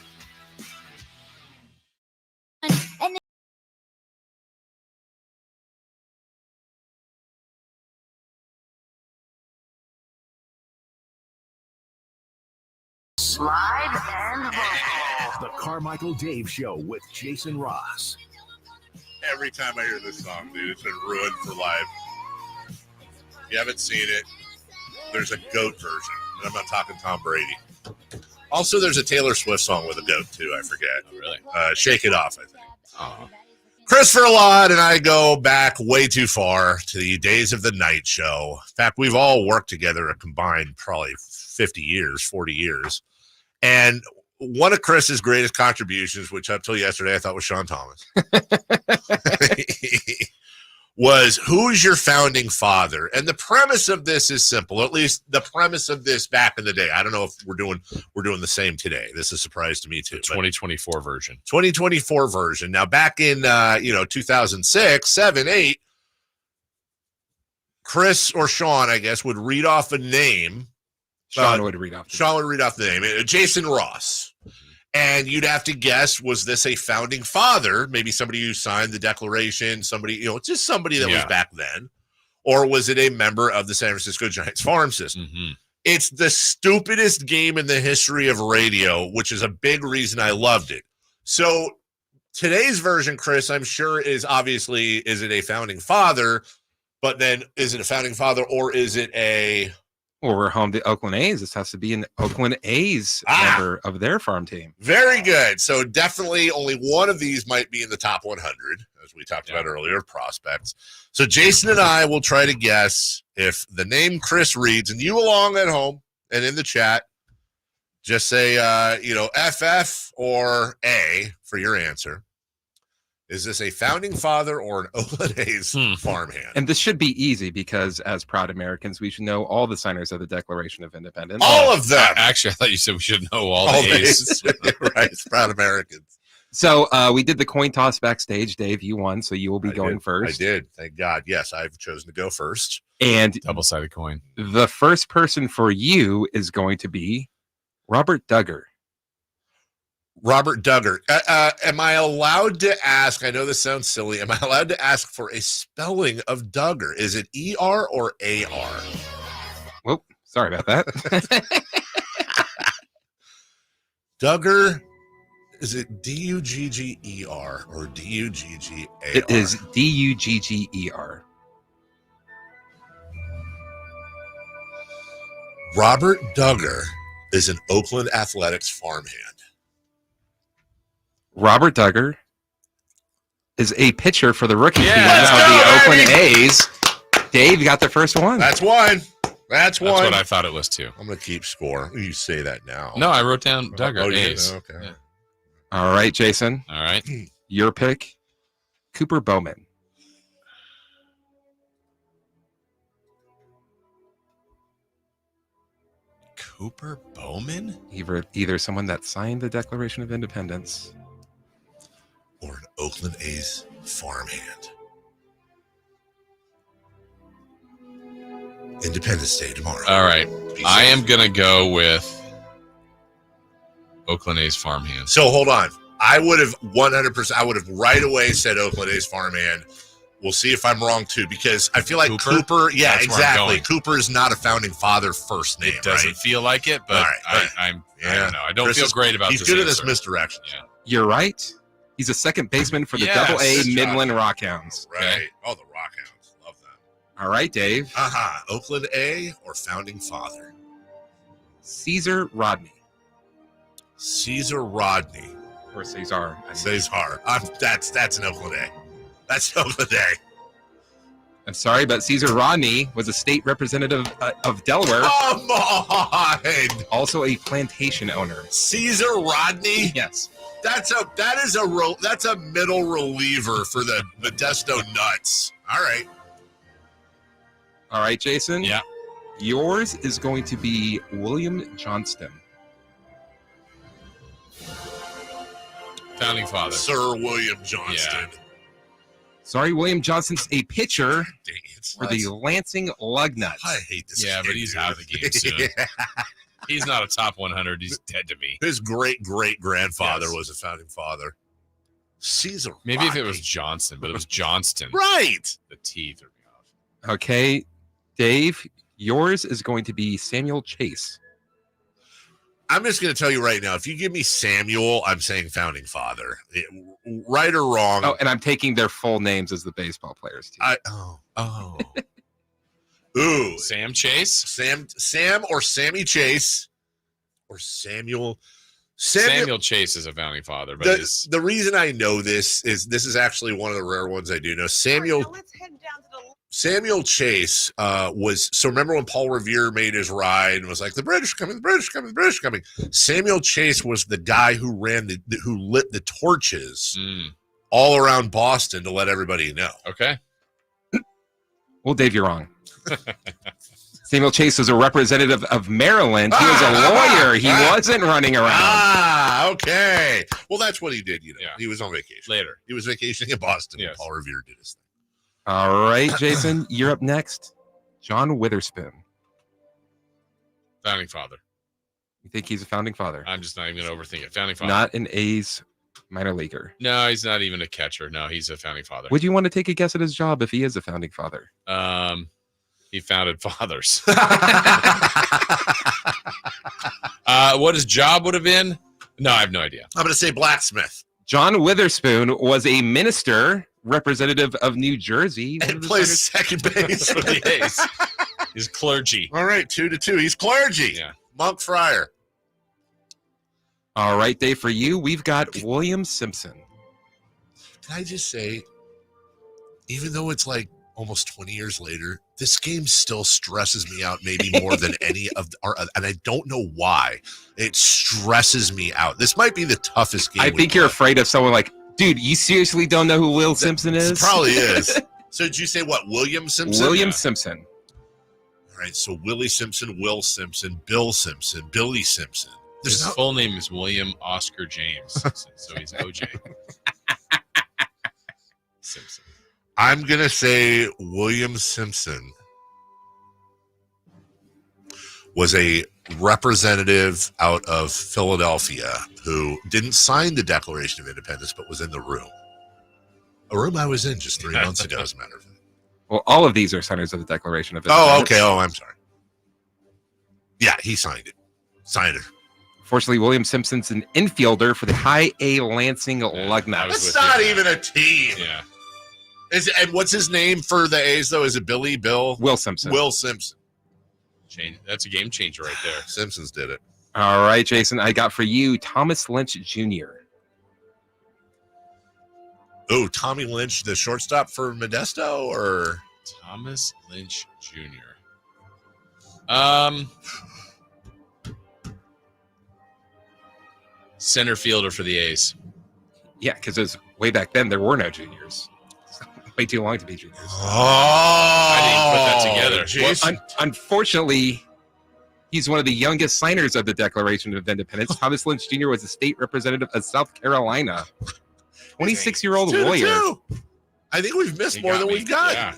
Live and local. The Carmichael Dave Show with Jason Ross. Every time I hear this song, dude, it's been ruined for life. If you haven't seen it, there's a goat version, and I'm not talking Tom Brady. Also, there's a Taylor Swift song with a goat, too. I forget. Oh, really? Shake It Off, I think. Christopher Ladd and I go back way too far to the days of the night show. In fact, we've all worked together a combined probably 50 years, 40 years. And one of Chris's greatest contributions, which up till yesterday I thought was Sean Thomas, was who's your founding father? And the premise of this is simple, at least the premise of this back in the day. I don't know if we're doing the same today. This is a surprise to me too. 2024 version. 2024 version. Now back in 2006, 7, 8, Chris or Sean, I guess, would read off a name. Sean would read off the name. Jason Ross. And you'd have to guess, was this a founding father? Maybe somebody who signed the Declaration, somebody, just somebody that was back then. Or was it a member of the San Francisco Giants farm system? Mm-hmm. It's the stupidest game in the history of radio, which is a big reason I loved it. So today's version, Chris, I'm sure is it a founding father? But then is it a founding father or is it a... Well, we're home to Oakland A's. This has to be an Oakland A's member of their farm team. Very good. So definitely only one of these might be in the top 100, as we talked about earlier, prospects. So Jason and I will try to guess if the name Chris reads, and you along at home and in the chat, just say, FF or A for your answer. Is this a founding father or an Oakland A's farmhand? And this should be easy because as proud Americans, we should know all the signers of the Declaration of Independence. All of them. Actually, I thought you said we should know all the A's. Right, proud Americans. So we did the coin toss backstage. Dave, you won, so you will be going first. I did. Thank God. Yes, I've chosen to go first. And double-sided coin. The first person for you is going to be Robert Duggar. Robert Duggar. Am I allowed to ask? I know this sounds silly. Am I allowed to ask for a spelling of Duggar? Is it ER or AR? Whoop, sorry about that. Duggar, is it D-U-G-G-E-R or D-U-G-G-A-R? It is D-U-G-G-E-R. Robert Duggar is an Oakland Athletics farmhand. Robert Duggar is a pitcher for the rookie team of the Oakland A's. Dave got the first one. That's one. That's one. That's what I thought it was too. I'm going to keep score. You say that now. No, I wrote down Duggar. A's. Okay. Yeah. All right, Jason. All right. Your pick, Cooper Bowman. Cooper Bowman? Either someone that signed the Declaration of Independence or an Oakland A's farmhand. Independence Day tomorrow. All right. I am going to go with Oakland A's farmhand. So hold on. I would have 100%. I would have right away said Oakland A's farmhand. We'll see if I'm wrong too, because I feel like Cooper. Yeah, That's exactly. Cooper is not a founding father first name. It doesn't feel like it, but I don't know. I don't feel great about this. He's good at answer. this misdirection. Yeah. You're right. He's a second baseman for the Double-A Midland Rockhounds. Right. Okay. Oh, the Rockhounds. Love that. All right, Dave. Oakland A or founding father? Caesar Rodney. Caesar Rodney. Or Cesar. Cesar. That's an Oakland A. That's Oakland A. I'm sorry, but Caesar Rodney was a state representative of Delaware. Come on. Also a plantation owner. Caesar Rodney? Yes. That's a middle reliever for the Modesto Nuts. All right. All right, Jason. Yeah. Yours is going to be William Johnston. Founding father. Sir William Johnston. Yeah. Sorry, William Johnston's a pitcher for the Lansing Lugnuts. I hate this. Yeah, but he's out of the game soon. He's not a top 100. He's dead to me. His great-great-grandfather was a founding father. Caesar Maybe Rodney. if it was Johnson, but it was Johnston. Right. The T threw me off. Okay, Dave, yours is going to be Samuel Chase. I'm just going to tell you right now, if you give me Samuel, I'm saying founding father. Right or wrong. Oh, and I'm taking their full names as the baseball players, too. Ooh. Sam Chase? Sam or Sammy Chase or Samuel. Samuel Chase is a founding father, but the reason I know this is actually one of the rare ones I do know. Samuel Chase was, so remember when Paul Revere made his ride and was like, the British coming, the British coming, the British coming. Samuel Chase was the guy who who lit the torches all around Boston to let everybody know. Okay. Well, Dave, you're wrong. Samuel Chase was a representative of Maryland. He was a lawyer. He wasn't running around. Okay. Well, that's what he did, you know. Yeah. He was on vacation. Later. He was vacationing in Boston Yes. and Paul Revere did his thing. All right, Jason, you're up next. John Witherspoon. Founding father. You think he's a founding father? I'm just not even going to overthink it. Founding father. Not an A's minor leaguer. No, he's not even a catcher. No, he's a founding father. Would you want to take a guess at his job if he is a founding father? He founded fathers. What his job would have been? No, I have no idea. I'm going to say blacksmith. John Witherspoon was a minister, representative of New Jersey. And plays second base for the A's. He's clergy. All right, 2-2. He's clergy. Yeah. Monk Friar. All right, Dave, for you, we've got William Simpson. Can I just say, even though it's like almost 20 years later, this game still stresses me out maybe more than any of our, and I don't know why. It stresses me out. This might be the toughest game. I think you're afraid of someone like, dude, you seriously don't know who Will Simpson is? It probably is. So did you say what? William Simpson? William Simpson. All right, so Willie Simpson, Will Simpson, Bill Simpson, Billy Simpson. His full name is William Oscar James Simpson, so he's OJ Simpson. I'm going to say William Simpson was a representative out of Philadelphia who didn't sign the Declaration of Independence, but was in the room. A room I was in just 3 months ago, as a matter of fact. Well, all of these are signers of the Declaration of Oh, Independence. okay. Oh, I'm sorry. Yeah, he signed it. Signed it. Fortunately, William Simpson's an infielder for the High A Lansing Lugnuts. That's not even a team. Yeah. And what's his name for the A's, though? Is it Bill? Will Simpson. Will Simpson. That's a game changer right there. Simpsons did it. All right, Jason, I got for you Thomas Lynch Jr. Oh, Tommy Lynch, the shortstop for Modesto, or Thomas Lynch Jr. Center fielder for the A's. Yeah, because way back then there were no juniors. Way too long to be juniors. I didn't put that together. Well, unfortunately, he's one of the youngest signers of the Declaration of Independence. Thomas Lynch Jr. was a state representative of South Carolina. 26-year-old lawyer. I think we've missed more than we've got. Yeah.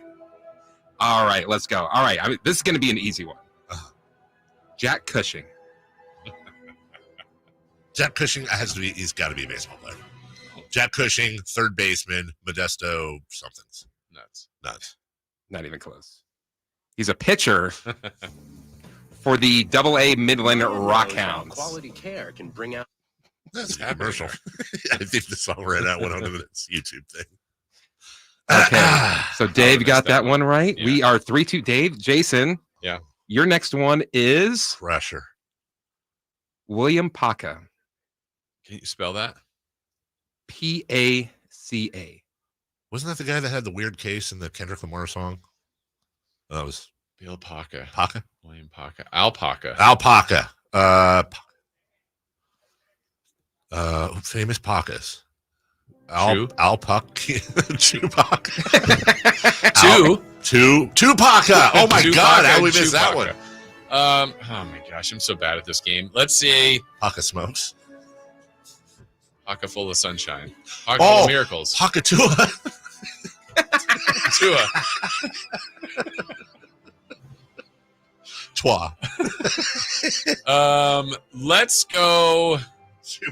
All right, let's go. All right, this is going to be an easy one. Jack Cushing. Jack Cushing he's got to be a baseball player. Jack Cushing, third baseman, Modesto somethings. Nuts. Not even close. He's a pitcher for the AA Midland Rockhounds. Quality care can bring out. That's a commercial. I think the song ran out went on to this YouTube thing. Okay, so Dave got that one right. Yeah. We are 3-2. Dave, Jason. Yeah. Your next one is pressure. William Paca. Can you spell that? Paca. Wasn't that the guy that had the weird case in the Kendrick Lamar song? That was Bill Paca. Paca? William Paca. Alpaca. Famous Pacas. Alpaca. Tupaca. Oh my God. How we missed that one? Oh my gosh. I'm so bad at this game. Let's say Paca smokes. Paca full of sunshine. Paca full of miracles. Paca Tua. Tua. Twa. Let's go.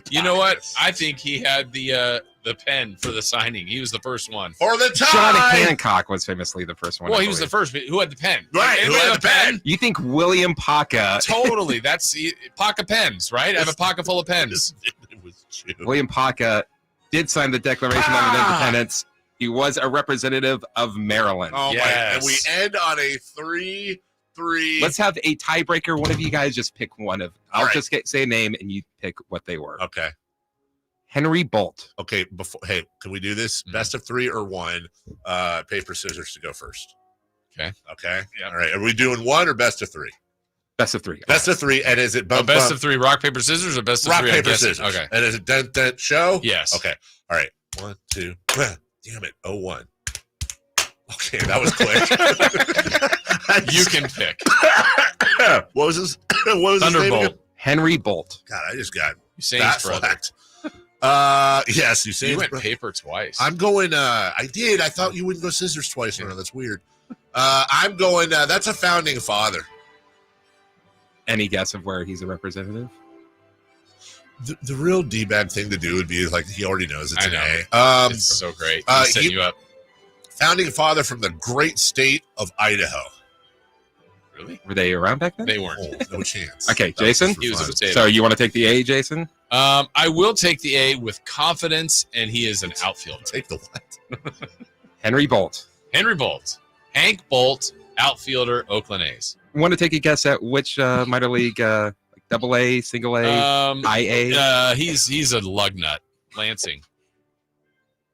You know what? I think he had the pen for the signing. He was the first one. For the time. John Hancock was famously the first one. Well, he was the first. Who had the pen? Right. Who had the pen? You think William Paca? Totally. That's Paca pens, right? I have a pocket full of pens. It was true. William Paca did sign the Declaration of Independence. He was a representative of Maryland. Oh my! And we end on a 3-3. Let's have a tiebreaker. One of you guys just pick one of. I'll just say a name and you pick what they were. Okay. Henry Bolt. Okay. Hey, can we do this? Best of 3 or 1? Paper, scissors to go first. Okay. Okay. Yeah. All right. Are we doing 1 or best of 3? Best of 3. Best of 3. And is it best of 3? Rock, paper, scissors, or best of 3? Rock, paper, scissors. Okay. And is it dent show? Yes. Okay. All right. 1, 2. Damn it. 0-1. Okay, that was quick. You can pick. What was his? What was Thunderbolt. His name again? Henry Bolt. God, I just got Usain's brother. Yes, Usain's You went brother. paper twice. I'm going. I did. I thought you wouldn't go scissors twice. No, that's weird. I'm going. That's a founding father. Any guess of where he's a representative? The real D-bag thing to do would be like he already knows it's an A. It's so great. I'm setting you up. Founding father from the great state of Idaho. Really? Were they around back then? They weren't. Oh, no chance. Okay, Jason. He was a potato. So you want to take the A, Jason? I will take the A with confidence, and he is an outfielder. Take the what? Henry Bolt. Henry Bolt. Hank Bolt, outfielder, Oakland A's. Want to take a guess at which minor league, like double A, single A, IA? He's a lug nut. Lansing.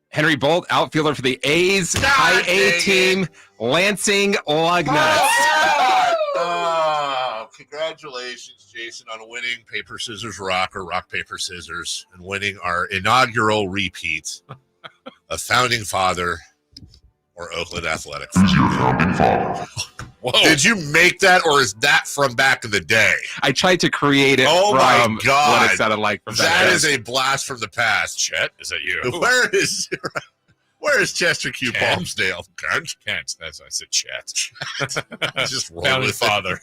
Henry Bolt, outfielder for the A's High A team, Lansing Lugnuts. Congratulations, Jason, on winning Paper, Scissors, Rock, or Rock, Paper, Scissors, and winning our inaugural repeat of Founding Father or Oakland Athletic. Whoa. Did you make that, or is that from back in the day? I tried to create it from my God. What it sounded like from back That then. is a blast from the past. Chet, is that you? Where is Chester Q. Palmsdale? Kent. That's why I said Chet. Just roll Founding with father.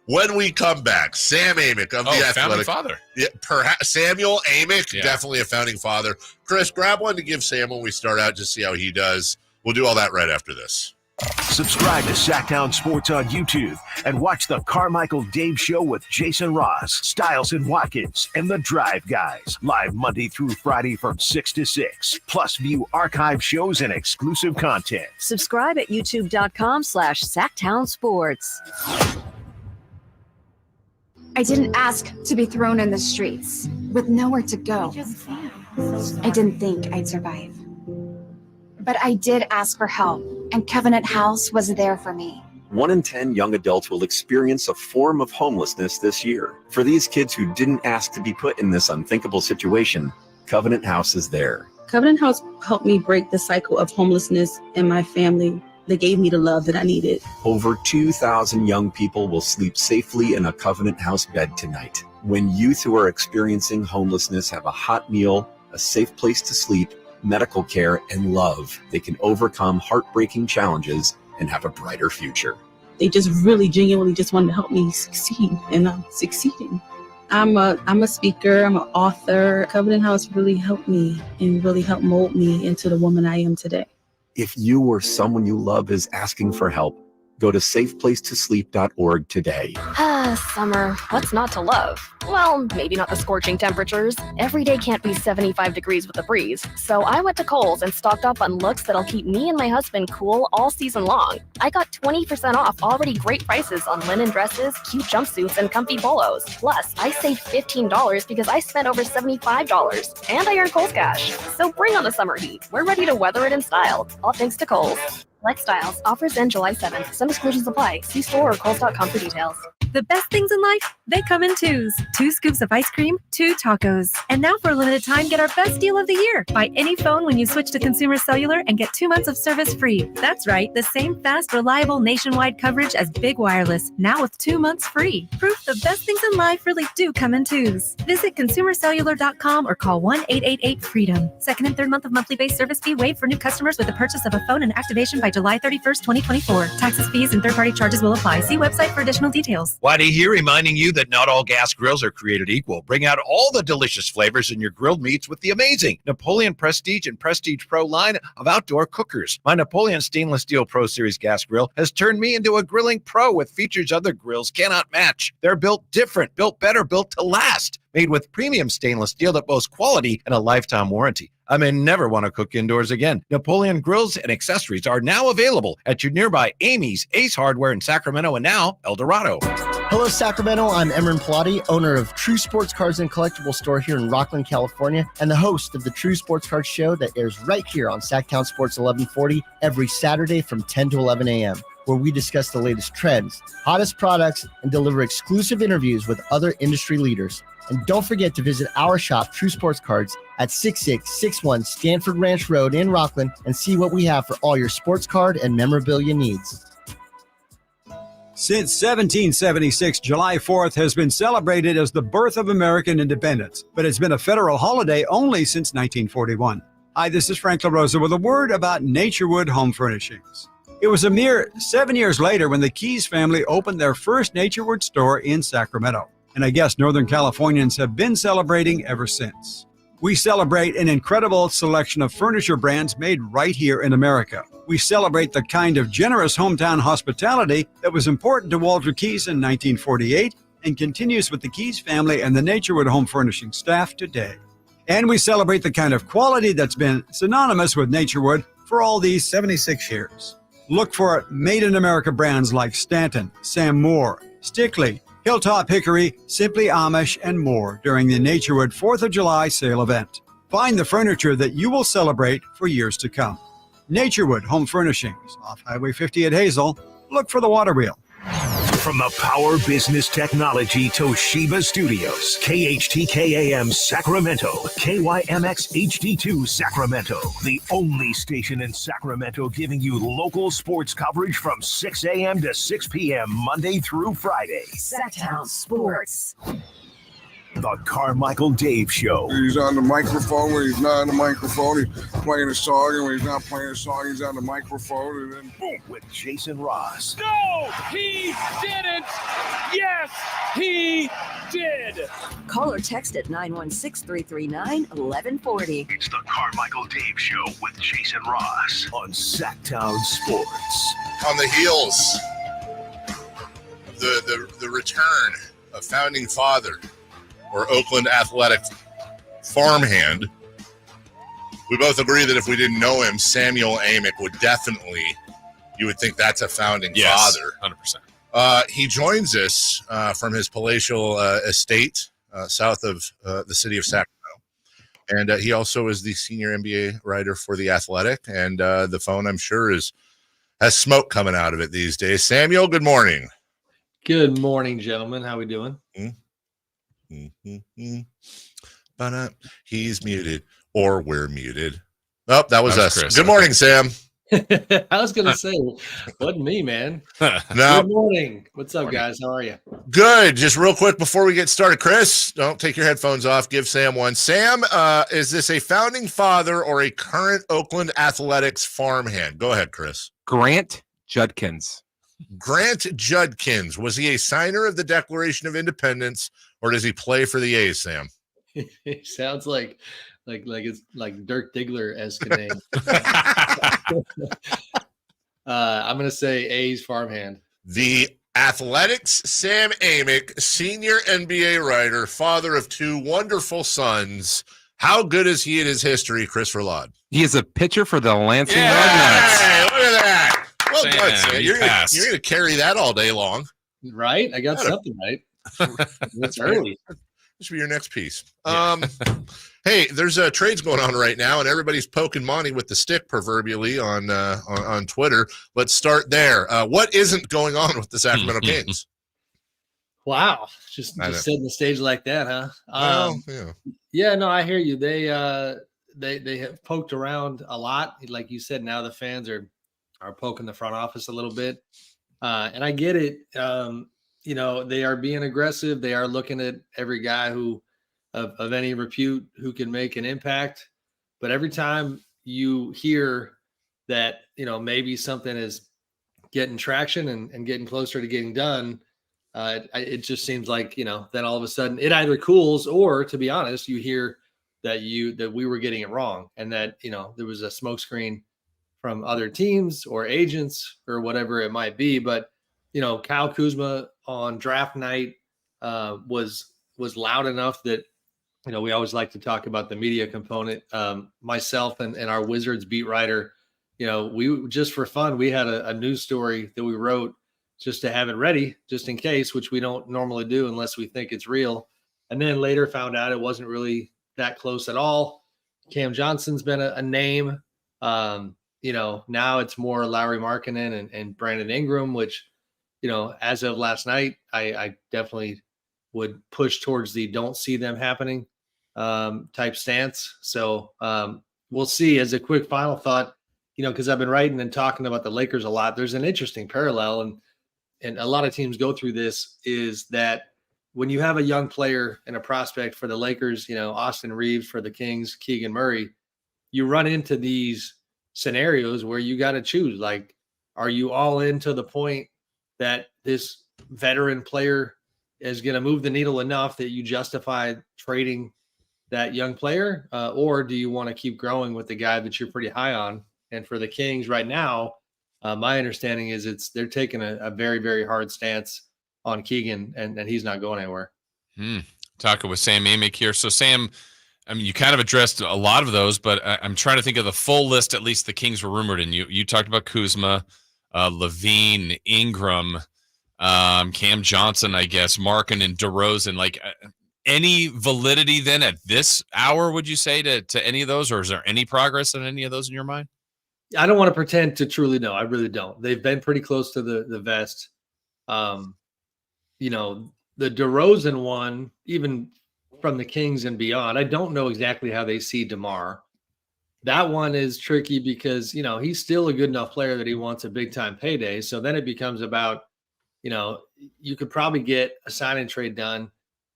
When we come back, Sam Amick of the Athletic. Founding father. Yeah, perhaps Samuel Amick, Yeah. definitely a founding father. Chris, grab one to give Sam when we start out, just see how he does. We'll do all that right after this. Subscribe to Sacktown Sports on YouTube and watch the Carmichael Dave Show with Jason Ross, Stiles and Watkins, and the Drive Guys. Live Monday through Friday from 6 to 6. Plus view archive shows and exclusive content. Subscribe at youtube.com/Sacktown Sports. I didn't ask to be thrown in the streets with nowhere to go. I didn't think I'd survive. But I did ask for help, and Covenant House was there for me. 1 in 10 young adults will experience a form of homelessness this year. For these kids who didn't ask to be put in this unthinkable situation, Covenant House is there. Covenant House helped me break the cycle of homelessness in my family. They gave me the love that I needed. Over 2,000 young people will sleep safely in a Covenant House bed tonight. When youth who are experiencing homelessness have a hot meal, a safe place to sleep, medical care, and love, they can overcome heartbreaking challenges and have a brighter future. They just really genuinely just wanted to help me succeed, and I'm succeeding. I'm a speaker, I'm an author. Covenant House really helped me and really helped mold me into the woman I am today. If you or someone you love is asking for help, go to safeplacetosleep.org today. Summer. What's not to love? Well, maybe not the scorching temperatures. Every day can't be 75 degrees with a breeze. So I went to Kohl's and stocked up on looks that'll keep me and my husband cool all season long. I got 20% off already great prices on linen dresses, cute jumpsuits, and comfy polos. Plus, I saved $15 because I spent over $75. And I earned Kohl's cash. So bring on the summer heat. We're ready to weather it in style. All thanks to Kohl's. Like styles. Offers end July 7th. Some exclusions apply. See store or Kohl's.com for details. The best things in life, they come in twos. 2 scoops of ice cream, 2 tacos. And now for a limited time, get our best deal of the year. Buy any phone when you switch to Consumer Cellular and get 2 months of service free. That's right, the same fast, reliable nationwide coverage as Big Wireless, now with 2 months free. Proof the best things in life really do come in twos. Visit consumercellular.com or call 1-888-FREEDOM. Second and third month of monthly base service fee waived for new customers with the purchase of a phone and activation by July 31st, 2024. Taxes, fees, and third-party charges will apply. See website for additional details. Whitey here reminding you that not all gas grills are created equal. Bring out all the delicious flavors in your grilled meats with the amazing Napoleon Prestige and Prestige Pro line of outdoor cookers. My Napoleon Stainless Steel Pro Series gas grill has turned me into a grilling pro with features other grills cannot match. They're built different, built better, built to last. Made with premium stainless steel that boasts quality and a lifetime warranty. I may never want to cook indoors again. Napoleon grills and accessories are now available at your nearby Amy's, Ace Hardware in Sacramento, and now El Dorado. Hello, Sacramento. I'm Emran Pilati, owner of True Sports Cards and Collectible Store here in Rockland, California, and the host of the True Sports Cards Show that airs right here on Sacktown Sports 1140 every Saturday from 10 to 11 a.m., where we discuss the latest trends, hottest products, and deliver exclusive interviews with other industry leaders. And don't forget to visit our shop, True Sports Cards, at 6661 Stanford Ranch Road in Rockland and see what we have for all your sports card and memorabilia needs. Since 1776, July 4th has been celebrated as the birth of American independence, but it's been a federal holiday only since 1941. Hi, this is Frank LaRosa with a word about Naturewood Home Furnishings. It was a mere 7 years later when the Keys family opened their first Naturewood store in Sacramento. And I guess Northern Californians have been celebrating ever since. We celebrate an incredible selection of furniture brands made right here in America. We celebrate the kind of generous hometown hospitality that was important to Walter Keys in 1948 and continues with the Keys family and the Naturewood Home Furnishing staff today. And we celebrate the kind of quality that's been synonymous with Naturewood for all these 76 years. Look for Made in America brands like Stanton, Sam Moore, Stickley, Hilltop Hickory, Simply Amish, and more during the Naturewood 4th of July sale event. Find the furniture that you will celebrate for years to come. Naturewood Home Furnishings, off Highway 50 at Hazel. Look for the water wheel. From the Power Business Technology Toshiba Studios, KHTK-AM Sacramento, KYMX HD2 Sacramento, the only station in Sacramento giving you local sports coverage from 6 a.m. to 6 p.m. Monday through Friday. Sacktown Sports. The The Carmichael Dave Show. He's on the microphone when he's not on the microphone. He's playing a song, and when he's not playing a song, he's on the microphone, and then boom. With Jason Ross. No, he didn't. Yes, he did. Call or text at 916-339-1140. It's the Carmichael Dave Show with Jason Ross on Sacktown Sports. On the heels, the return of founding father or Oakland Athletic farmhand. We both agree that if we didn't know him, Samuel Amick would definitely, you would think that's a founding father. 100%. He joins us from his palatial estate south of the city of Sacramento. And he also is the senior NBA writer for The Athletic. And the phone, I'm sure, has smoke coming out of it these days. Samuel, good morning. Good morning, gentlemen. How we doing? But he's muted, or we're muted. Oh, that was us. Chris. Good morning, Sam. I was going to say, wasn't me, man. No. Good morning. What's up, guys? How are you? Good. Just real quick before we get started, Chris, don't take your headphones off. Give Sam one. Sam, is this a founding father or a current Oakland Athletics farmhand? Go ahead, Chris. Grant Judkins. Grant Judkins. Was he a signer of the Declaration of Independence, or does he play for the A's, Sam? It sounds like it's like Dirk Diggler-esque name. I'm going to say A's farmhand. The Athletics, Sam Amick, senior NBA writer, father of two wonderful sons. How good is he in his history, Chris Verlaud? He is a pitcher for the Lansing Hey, Lugnuts. look at that. Well Sam, done, Sam. you You're passed. going to carry that all day long. Right? I got something right. It's early. This will be your next piece. Hey, there's trades going on right now, and everybody's poking Monty with the stick proverbially on Twitter. Let's start there. What isn't going on with the Sacramento Kings? Wow. Just setting the stage like that, huh? Yeah, no, I hear you. They have poked around a lot. Like you said, now the fans are poking the front office a little bit. And I get it. They are being aggressive. They are looking at every guy who of any repute who can make an impact. But every time you hear that, maybe something is getting traction and getting closer to getting done, it just seems like, then all of a sudden it either cools, or, to be honest, you hear that we were getting it wrong, and that, there was a smokescreen from other teams or agents or whatever it might be. But, Kyle Kuzma on draft night was loud enough that, we always like to talk about the media component. Myself and our Wizards beat writer, we just for fun, we had a news story that we wrote just to have it ready, just in case, which we don't normally do unless we think it's real. And then later found out it wasn't really that close at all. Cam Johnson's been a name. Now it's more Lauri Markkanen and Brandon Ingram, which, as of last night, I definitely would push towards the don't see them happening type stance. So we'll see. As a quick final thought, because I've been writing and talking about the Lakers a lot, there's an interesting parallel, and a lot of teams go through this, is that when you have a young player and a prospect for the Lakers, Austin Reeves for the Kings, Keegan Murray, you run into these scenarios where you got to choose, like, are you all in to the point that this veteran player is going to move the needle enough that you justify trading that young player, or do you want to keep growing with the guy that you're pretty high on? And for the Kings right now, my understanding is they're taking a very, very hard stance on Keegan, and he's not going anywhere. Talking with Sam Amick here. So, Sam, you kind of addressed a lot of those, but I'm trying to think of the full list. At least the Kings were rumored, and you talked about Kuzma, Levine, Ingram, Cam Johnson, I guess, Markin and DeRozan. Like, any validity then at this hour, would you say, to any of those, or is there any progress on any of those in your mind? I don't want to pretend to truly know. I really don't. They've been pretty close to the vest. The DeRozan one, even from the Kings and beyond, I don't know exactly how they see DeMar. That one is tricky because, he's still a good enough player that he wants a big time payday. So then it becomes about, you could probably get a sign and trade done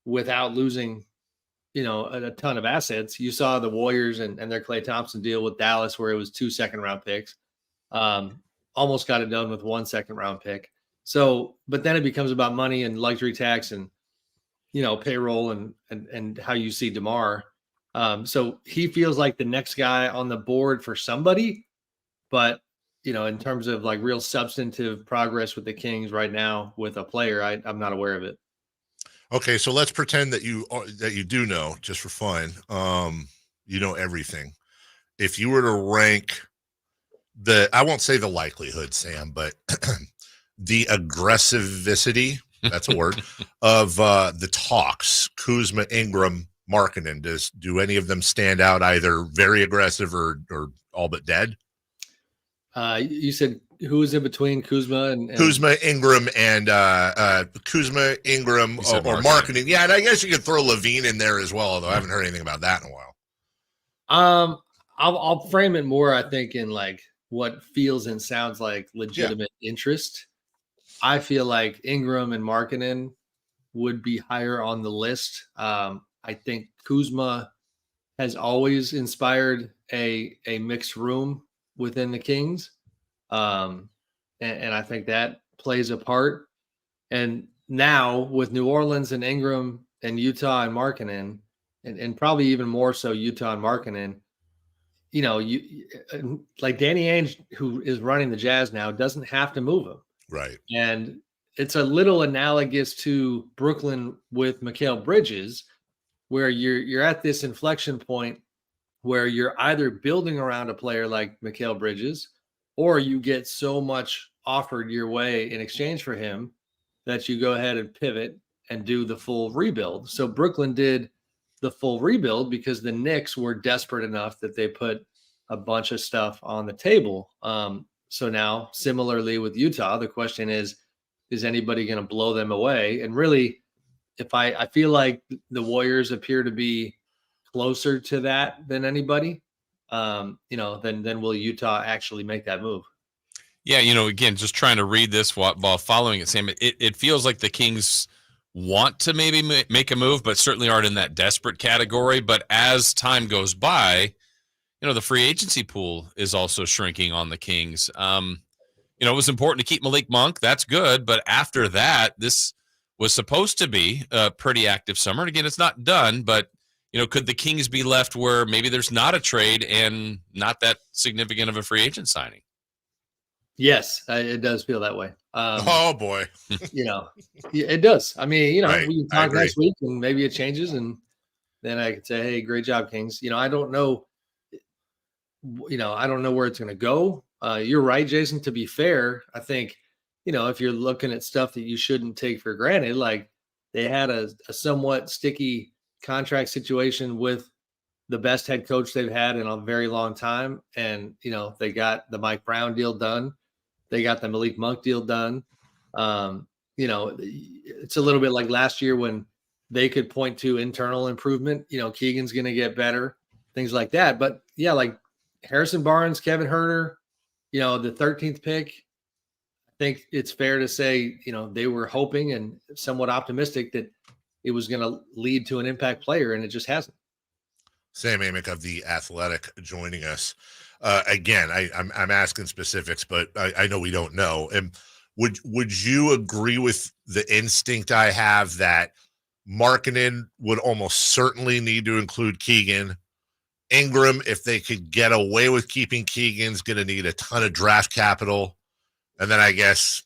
without losing a ton of assets. You saw the Warriors and their Klay Thompson deal with Dallas, where it was 2 second-round picks. Almost got it done with 1 second-round pick. So, but then it becomes about money and luxury tax and, payroll and how you see DeMar. So he feels like the next guy on the board for somebody, but in terms of like real substantive progress with the Kings right now with a player, I'm not aware of it. Okay, so let's pretend that you do know, just for fun. You know everything. If you were to rank I won't say the likelihood, Sam, but the aggressivity, that's a word, of the talks, Kuzma, Ingram, Markkanen, do any of them stand out either very aggressive or all but dead? You said who is in between Kuzma and Kuzma, Ingram, and Kuzma, Ingram, or Markkanen. Yeah, and I guess you could throw Levine in there as well, although I haven't heard anything about that in a while. I'll frame it more, I think, in like what feels and sounds like legitimate interest. I feel like Ingram and Markkanen would be higher on the list. I think Kuzma has always inspired a mixed room within the Kings. And I think that plays a part. And now with New Orleans and Ingram and Utah and Markkanen, and probably even more so Utah and Markkanen, like Danny Ainge, who is running the Jazz now, doesn't have to move him. Right. And it's a little analogous to Brooklyn with Mikal Bridges, where you're at this inflection point where you're either building around a player like Mikal Bridges, or you get so much offered your way in exchange for him that you go ahead and pivot and do the full rebuild. So Brooklyn did the full rebuild because the Knicks were desperate enough that they put a bunch of stuff on the table. So now, similarly with Utah, the question is anybody going to blow them away? And really, if I feel like the Warriors appear to be closer to that than anybody, then will Utah actually make that move? Yeah, again, just trying to read this while following it, Sam, it feels like the Kings want to maybe make a move, but certainly aren't in that desperate category. But as time goes by, the free agency pool is also shrinking on the Kings. It was important to keep Malik Monk. That's good. But after that, this was supposed to be a pretty active summer. And again, it's not done, but could the Kings be left where maybe there's not a trade and not that significant of a free agent signing? Yes, it does feel that way. Oh boy, it does. I mean, right. We can talk next week and maybe it changes, and then I could say, "Hey, great job, Kings." I don't know. I don't know where it's going to go. You're right, Jason. To be fair, I think if you're looking at stuff that you shouldn't take for granted, like they had a somewhat sticky contract situation with the best head coach they've had in a very long time, and they got the Mike Brown deal done. They got the Malik Monk deal done. It's a little bit like last year when they could point to internal improvement. Keegan's going to get better, things like that. But yeah, like Harrison Barnes, Kevin Huerter, the 13th pick. I think it's fair to say, they were hoping and somewhat optimistic that it was going to lead to an impact player, and it just hasn't. Sam Amick of The Athletic joining us. Again, I'm asking specifics, but I know we don't know. And would you agree with the instinct I have that Markkanen would almost certainly need to include Keegan? Ingram, if they could get away with keeping Keegan's going to need a ton of draft capital. And then I guess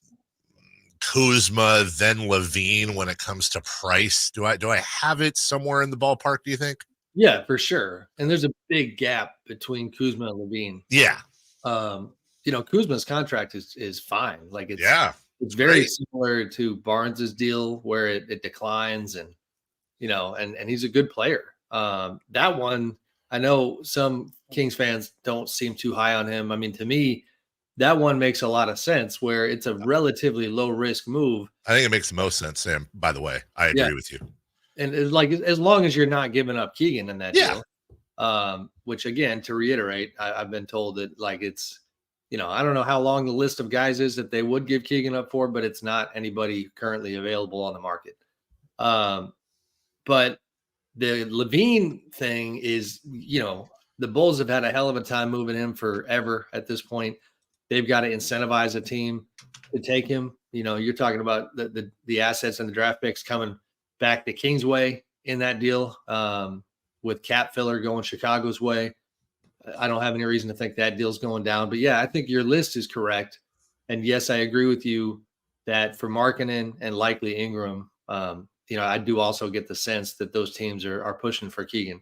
Kuzma, then Levine when it comes to price. Do I have it somewhere in the ballpark, do you think? Yeah, for sure. And there's a big gap between Kuzma and Levine. Yeah. Kuzma's contract is fine. Like it's very great. Similar to Barnes's deal where it declines and he's a good player. That one, I know some Kings fans don't seem too high on him. I mean, to me, that one makes a lot of sense where it's a relatively low risk move. I think it makes the most sense, Sam, by the way. I agree with you. And it's like, as long as you're not giving up Keegan in that deal, which again, to reiterate, I've been told that like it's, I don't know how long the list of guys is that they would give Keegan up for, but it's not anybody currently available on the market. But the Levine thing is, the Bulls have had a hell of a time moving him forever at this point. They've got to incentivize a team to take him. You're talking about the assets and the draft picks coming back the Kings' way in that deal, with cap filler going Chicago's way. I don't have any reason to think that deal's going down. But yeah, I think your list is correct. And yes, I agree with you that for Markkanen and likely Ingram, I do also get the sense that those teams are pushing for Keegan.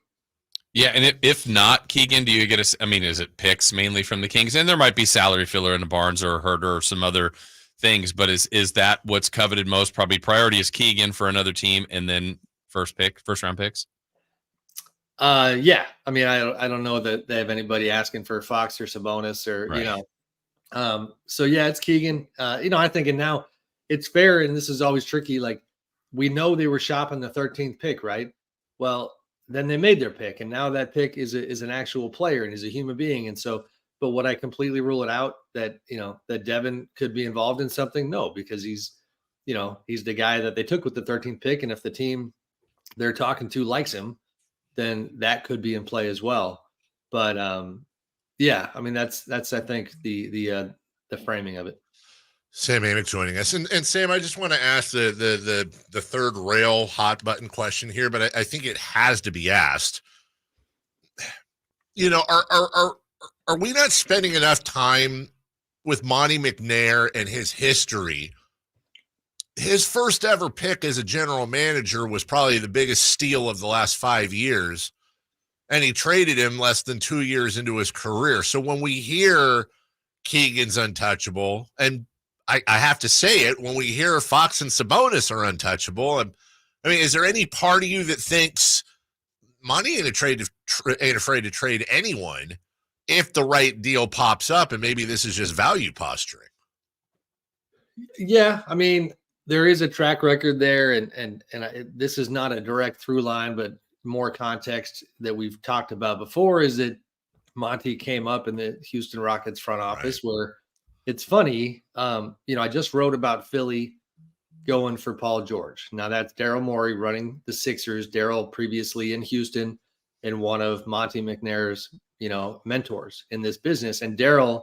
Yeah, and if not Keegan, do you get is it picks mainly from the Kings? And there might be salary filler in the Barnes or Herter or some other things, but is that what's coveted most? Probably priority is Keegan for another team, and then first round picks? Yeah. I don't know that they have anybody asking for Fox or Sabonis or, right. So yeah, it's Keegan. I think, and now it's fair, and this is always tricky. Like, we know they were shopping the 13th pick, right? Well, then they made their pick, and now that pick is an actual player and is a human being. And so, but would I completely rule it out that, that Devin could be involved in something? No, because he's the guy that they took with the 13th pick. And if the team they're talking to likes him, then that could be in play as well. But yeah, that's I think the framing of it. Sam Amick joining us, and Sam, I just want to ask the third rail hot button question here, but I think it has to be asked. Are we not spending enough time with Monty McNair and his history? His first ever pick as a general manager was probably the biggest steal of the last 5 years, and he traded him less than 2 years into his career. So when we hear Keegan's untouchable, and I have to say it, when we hear Fox and Sabonis are untouchable, is there any part of you that thinks Monty ain't afraid to trade anyone if the right deal pops up, and maybe this is just value posturing? Yeah, there is a track record there, and this is not a direct through line, but more context that we've talked about before is that Monty came up in the Houston Rockets front office, right, where it's funny. I just wrote about Philly going for Paul George. Now that's Daryl Morey running the Sixers. Daryl previously in Houston and one of Monty McNair's, mentors in this business. And Daryl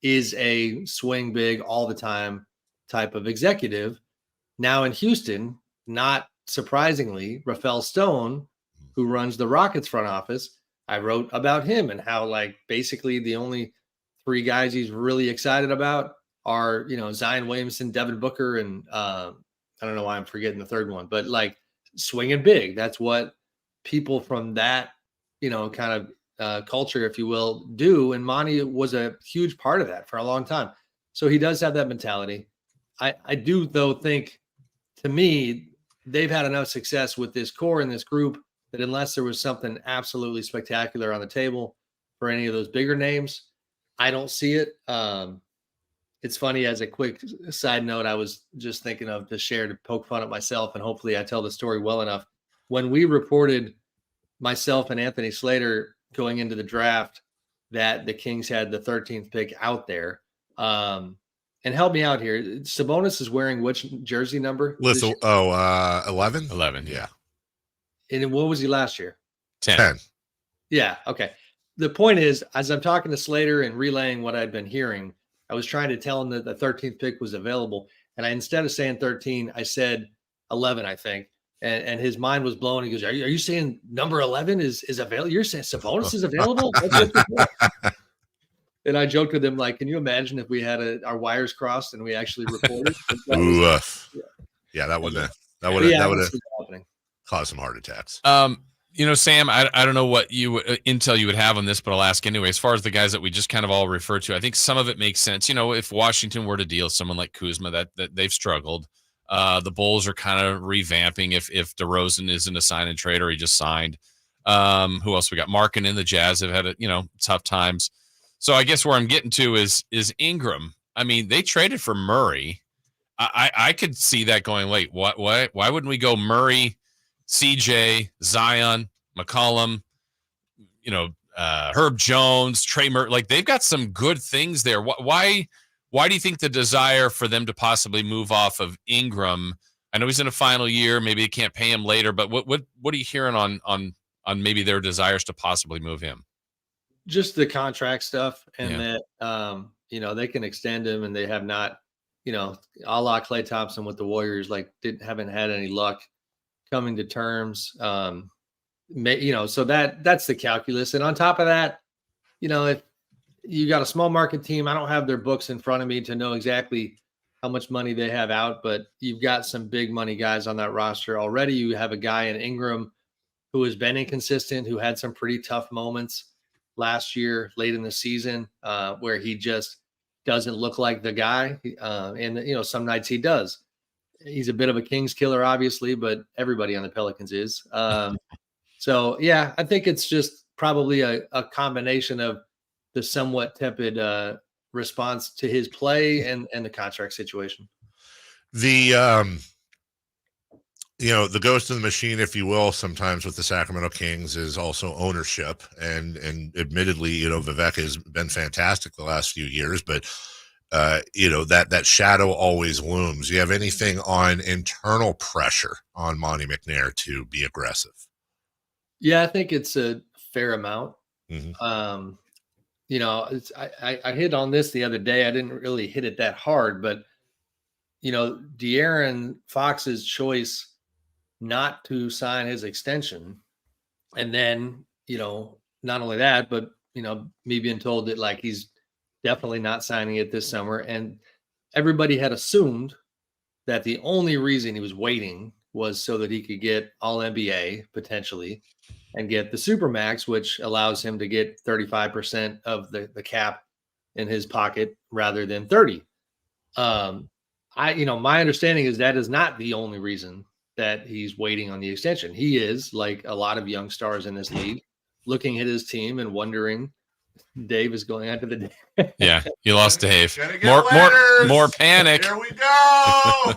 is a swing big all the time type of executive. Now in Houston, not surprisingly, Rafael Stone, who runs the Rockets front office, I wrote about him and how basically the only three guys he's really excited about are, Zion Williamson, Devin Booker, and I don't know why I'm forgetting the third one, but swinging big. That's what people from that, kind of culture, if you will, do. And Monty was a huge part of that for a long time. So he does have that mentality. I do, though, think, to me, they've had enough success with this core and this group that unless there was something absolutely spectacular on the table for any of those bigger names, I don't see it. It's funny, as a quick side note, I was just thinking of to share to poke fun at myself, and hopefully I tell the story well enough. When we reported, myself and Anthony Slater, going into the draft, that the Kings had the 13th pick out there. And help me out here. Sabonis is wearing which jersey number? 11? 11, yeah. And what was he last year? 10. Yeah, okay. The point is, as I'm talking to Slater and relaying what I'd been hearing, I was trying to tell him that the 13th pick was available. And instead of saying 13, I said 11, I think. And his mind was blown. He goes, are you saying number 11 is available? You're saying Sabonis is available? And I joked with him, can you imagine if we had our wires crossed and we actually reported? Yeah, that would have caused some heart attacks. Sam, I don't know what intel you would have on this, but I'll ask anyway. As far as the guys that we just kind of all refer to, I think some of it makes sense. If Washington were to deal someone like Kuzma, that they've struggled. The Bulls are kind of revamping if DeRozan isn't a sign and trade or he just signed. Who else we got? Markkanen, the Jazz have had tough times. So I guess where I'm getting to is Ingram. They traded for Murray. I could see that going, wait, why wouldn't we go Murray, CJ, Zion, McCollum, Herb Jones, Trey Murray? They've got some good things there. Why do you think the desire for them to possibly move off of Ingram I know he's in a final year. Maybe they can't pay him later, but what are you hearing on maybe their desires to possibly move him? Just the contract stuff, and that they can extend him, and they have not, a la Klay Thompson with the Warriors, haven't had any luck coming to terms. So that's the calculus. And on top of that, if you got a small market team, I don't have their books in front of me to know exactly how much money they have out, but you've got some big money guys on that roster already. You have a guy in Ingram who has been inconsistent, who had some pretty tough moments last year, late in the season, where he just doesn't look like the guy. And some nights he does. He's a bit of a Kings killer, obviously, but everybody on the Pelicans is. So, yeah, I think it's just probably a combination of the somewhat tepid response to his play and the contract situation. The ghost in the machine, if you will, sometimes with the Sacramento Kings is also ownership. And admittedly, Vivek has been fantastic the last few years, but that shadow always looms. Do you have anything on internal pressure on Monty McNair to be aggressive? Yeah, I think it's a fair amount. Mm-hmm. I hit on this the other day. I didn't really hit it that hard, but De'Aaron Fox's choice not to sign his extension, and then not only that, but me being told that he's definitely not signing it this summer, and everybody had assumed that the only reason he was waiting was so that he could get All NBA potentially and get the Supermax, which allows him to get 35% of the cap in his pocket rather than 30. My understanding is that is not the only reason that he's waiting on the extension. He is, like a lot of young stars in this league, looking at his team and wondering, Dave is going after the day. Yeah, you lost Dave. More panic. Here we go.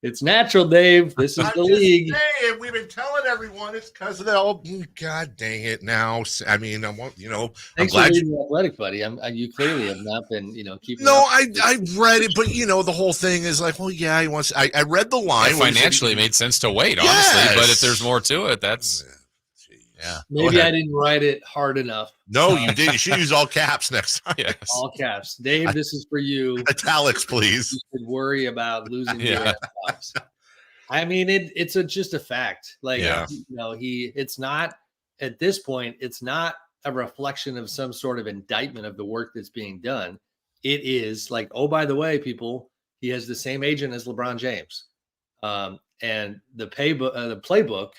It's natural, Dave. This is the league. Saying, we've been telling everyone it's because of the old. God dang it! Now, I mean, I'm Thanks glad for reading the Athletic, buddy. You clearly have not been, keeping. No, I read it, but the whole thing is well, yeah, he wants. I read the line. Financially, it made sense to wait, honestly. But if there's more to it, that's. Yeah. Maybe I didn't write it hard enough. No, you did. You should use all caps next time. Yes. All caps. Dave, this is for you. Italics, please. You should worry about losing your caps. I mean, it's just a fact. It's not, at this point, it's not a reflection of some sort of indictment of the work that's being done. It is oh, by the way, people, he has the same agent as LeBron James. And the playbook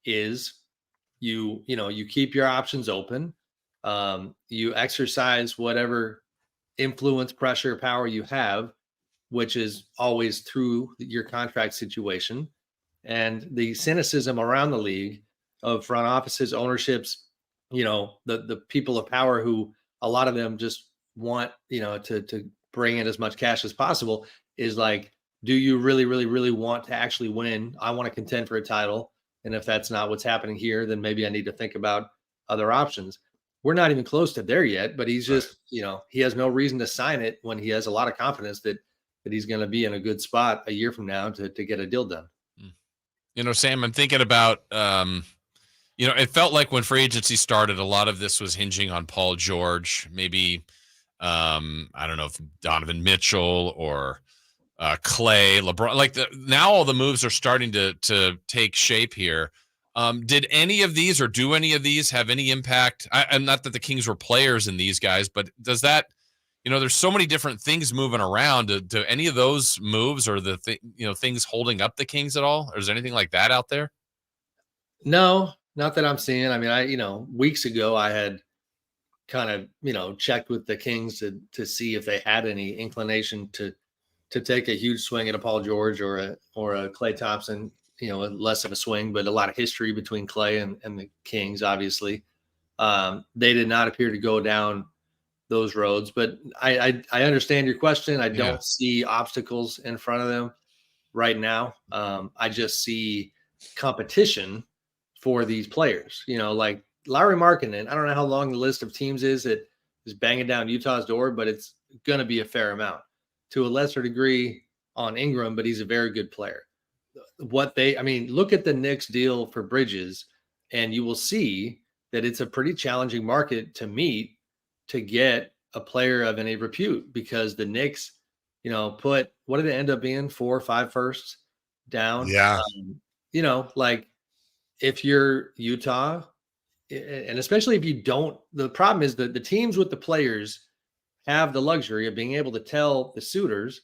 is you keep your options open. You exercise whatever influence, pressure, power you have, which is always through your contract situation. And the cynicism around the league of front offices, ownerships, the people of power who a lot of them just want, to bring in as much cash as possible is do you really, really, really want to actually win? I want to contend for a title. And if that's not what's happening here, then maybe I need to think about other options. We're not even close to there yet, but he's just, he has no reason to sign it when he has a lot of confidence that he's going to be in a good spot a year from now to get a deal done. Sam, I'm thinking about, it felt like when free agency started, a lot of this was hinging on Paul George, maybe, I don't know if Donovan Mitchell or Clay, LeBron, now all the moves are starting to take shape here. Did any of these or do any of these have any impact? And not that the Kings were players in these guys, but does that, there's so many different things moving around. Do any of those moves or the things holding up the Kings at all? Or is there anything like that out there? No, not that I'm seeing. I mean, weeks ago I had kind of, checked with the Kings to see if they had any inclination to take a huge swing at a Paul George or a Klay Thompson, less of a swing, but a lot of history between Klay and the Kings, obviously. They did not appear to go down those roads, but I understand your question. I don't see obstacles in front of them right now. I just see competition for these players, like Lauri Markkanen. I don't know how long the list of teams is that is banging down Utah's door, but it's going to be a fair amount. To a lesser degree, on Ingram, but he's a very good player. Look at the Knicks deal for Bridges, and you will see that it's a pretty challenging market to meet to get a player of any repute, because the Knicks, put, what did it end up being? 4 or 5 firsts down. Yeah. If you're Utah, and especially if you don't, the problem is that the teams with the players have the luxury of being able to tell the suitors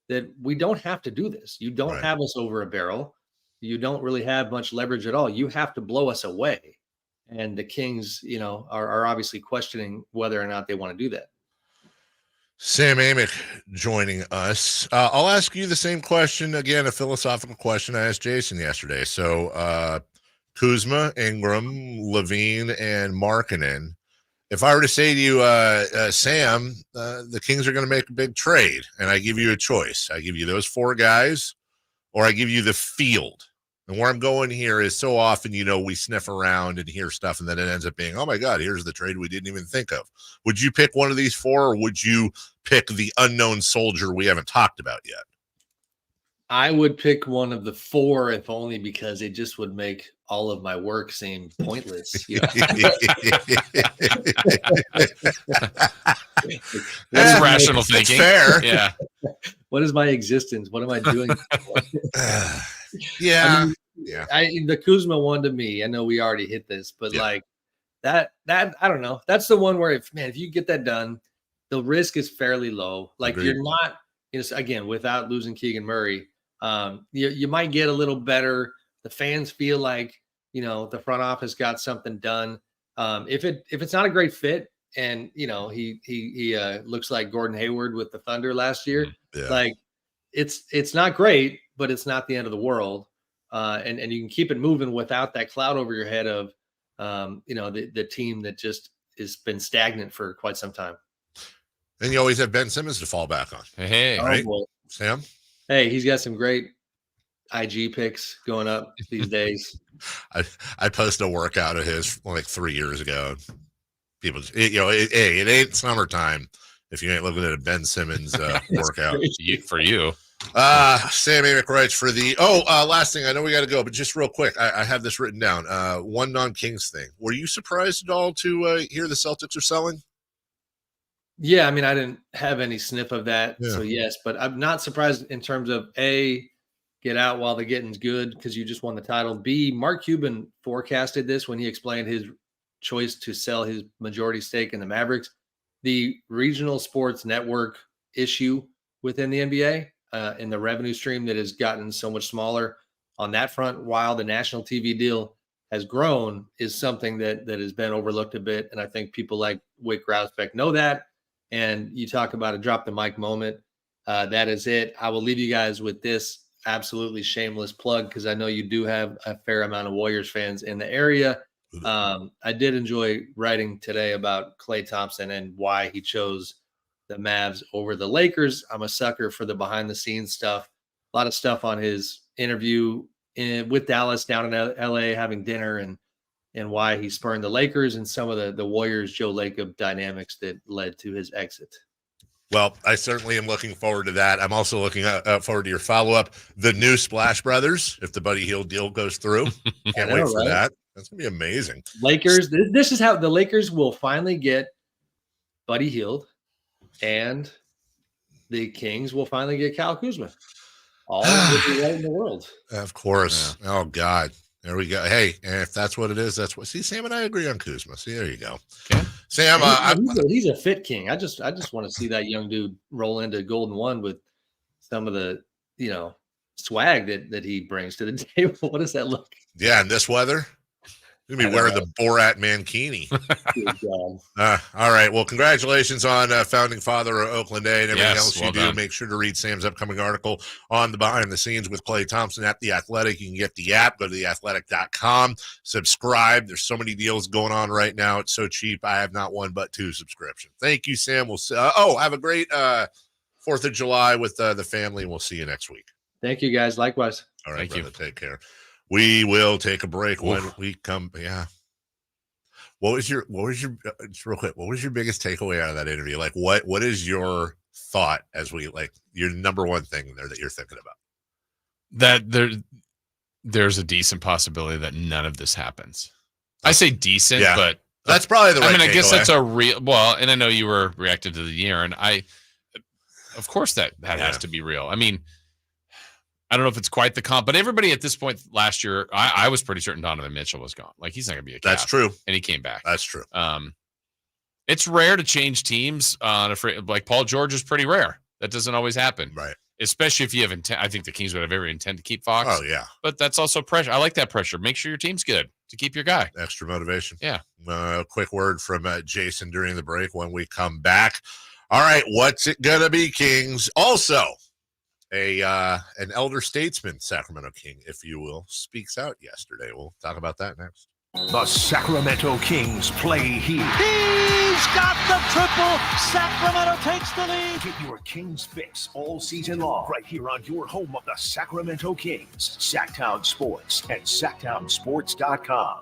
that we don't have to do this. You don't have us over a barrel. You don't really have much leverage at all. You have to blow us away. And the Kings, are obviously questioning whether or not they want to do that. Sam Amick joining us. I'll ask you the same question again, a philosophical question I asked Jason yesterday. So Kuzma, Ingram, Levine, and Markkanen. If I were to say to you, Sam, the Kings are going to make a big trade, and I give you a choice. I give you those 4 guys, or I give you the field. And where I'm going here is so often, we sniff around and hear stuff, and then it ends up being, oh my God, here's the trade we didn't even think of. Would you pick one of these 4, or would you pick the unknown soldier we haven't talked about yet? I would pick one of the 4, if only because it just would make all of my work seem pointless. That's rational thinking. Fair. Yeah. What is my existence? What am I doing? The Kuzma one, to me, I know we already hit this, but that I don't know. That's the one where if you get that done, the risk is fairly low. You're not, again, without losing Keegan Murray, you might get a little better. The fans feel like, the front office got something done. If it's not a great fit, and he looks like Gordon Hayward with the Thunder last year, it's not great, but it's not the end of the world. And you can keep it moving without that cloud over your head of the team that just has been stagnant for quite some time. And you always have Ben Simmons to fall back on. Hey, right? Sam? Hey, he's got some great IG pics going up these days. I posted a workout of his like 3 years ago. People, it ain't summertime if you ain't looking at a Ben Simmons workout. For you. Sam Amick writes for the last thing, I know we got to go, but just real quick, I have this written down. One non-Kings thing. Were you surprised at all to hear the Celtics are selling? Yeah, I didn't have any sniff of that, so yes, but I'm not surprised in terms of A, get out while the getting's good because you just won the title. B, Mark Cuban forecasted this when he explained his choice to sell his majority stake in the Mavericks. The regional sports network issue within the NBA and the revenue stream that has gotten so much smaller on that front while the national TV deal has grown is something that has been overlooked a bit. And I think people like Wick Grousbeck know that. And you talk about a drop the mic moment. That is it. I will leave you guys with this absolutely shameless plug because I know you do have a fair amount of Warriors fans in the area. I did enjoy writing today about Klay Thompson and why he chose the Mavs over the Lakers. I'm a sucker for the behind the scenes stuff. A lot of stuff on his interview with Dallas down in LA having dinner and why he spurned the Lakers and some of the Warriors Joe Lacob dynamics that led to his exit. Well, I certainly am looking forward to that. I'm also looking forward to your follow-up, the new Splash Brothers, if the Buddy Hield deal goes through. Can't wait for that. That's going to be amazing. Lakers, this is how the Lakers will finally get Buddy Hield, and the Kings will finally get Kyle Kuzma. All would be right in the world. Of course. Yeah. Oh, God. There we go. Hey, if that's what it is, that's what. See, Sam and I agree on Kuzma. See, there you go. Okay. Sam, he's a fit king. I just want to see that young dude roll into Golden One with some of the swag that he brings to the table. What does that look? Yeah, in this weather, you're gonna be wearing the Borat mankini. All right. Well, congratulations on founding father of Oakland A and everything else you do. Done. Make sure to read Sam's upcoming article on the behind the scenes with Klay Thompson at The Athletic. You can get the app. Go to theathletic.com. Subscribe. There's so many deals going on right now. It's so cheap. I have not one but 2 subscriptions. Thank you, Sam. We'll have a great 4th of July with the family, and we'll see you next week. Thank you, guys. Likewise. All right, brother. Take care. We will take a break when we come. Yeah. What was your just real quick? What was your biggest takeaway out of that interview? Like what is your thought as we like your number one thing there that you're thinking about? That there's a decent possibility that none of this happens. I say decent, but that's probably the right. I mean, I guess that's a real. Well, and I know you were reacting to the year, and of course that has to be real. I mean, I don't know if it's quite the comp, but everybody at this point last year, I was pretty certain Donovan Mitchell was gone. Like, he's not going to be a Cap. That's true. And he came back. That's true. It's rare to change teams on like Paul George is pretty rare. That doesn't always happen. Right. Especially if you have intent. I think the Kings would have every intent to keep Fox. Oh, yeah. But that's also pressure. I like that pressure. Make sure your team's good to keep your guy. Extra motivation. Yeah. A quick word from Jason during the break when we come back. All right, what's it going to be, Kings? Also, an elder statesman, Sacramento King, if you will, speaks out yesterday. We'll talk about that next. The Sacramento Kings play here. He's got the triple. Sacramento takes the lead. Get your Kings fix all season long right here on your home of the Sacramento Kings, Sacktown Sports and SacktownSports.com.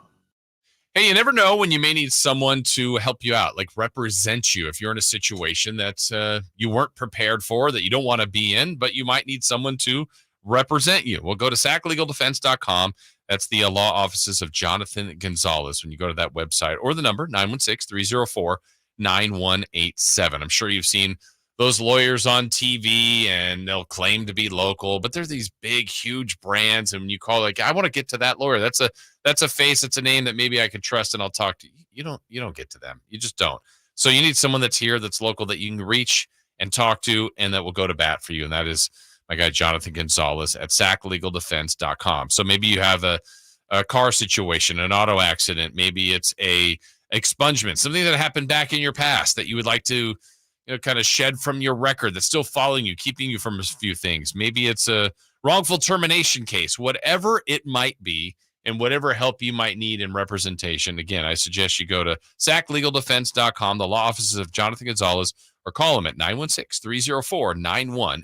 Hey, you never know when you may need someone to help you out, like represent you. If you're in a situation that you weren't prepared for, that you don't want to be in, but you might need someone to represent you. Well, go to SackLegalDefense.com. That's the law offices of Jonathan Gonzalez. When you go to that website, or the number 916-304-9187. I'm sure you've seen those lawyers on TV and they'll claim to be local, but they're these big, huge brands. And when you call, like, I want to get to that lawyer. That's a face. It's a name that maybe I could trust and I'll talk to. You don't get to them. You just don't. So you need someone that's here, that's local, that you can reach and talk to, and that will go to bat for you. And that is my guy, Jonathan Gonzalez at SackLegalDefense.com. So maybe you have a car situation, an auto accident. Maybe it's a expungement, something that happened back in your past that you would like to, kind of shed from your record that's still following you, keeping you from a few things. Maybe it's a wrongful termination case, whatever it might be, and whatever help you might need in representation. Again, I suggest you go to SackLegalDefense.com, the law offices of Jonathan Gonzalez, or call him at 916-304-9187.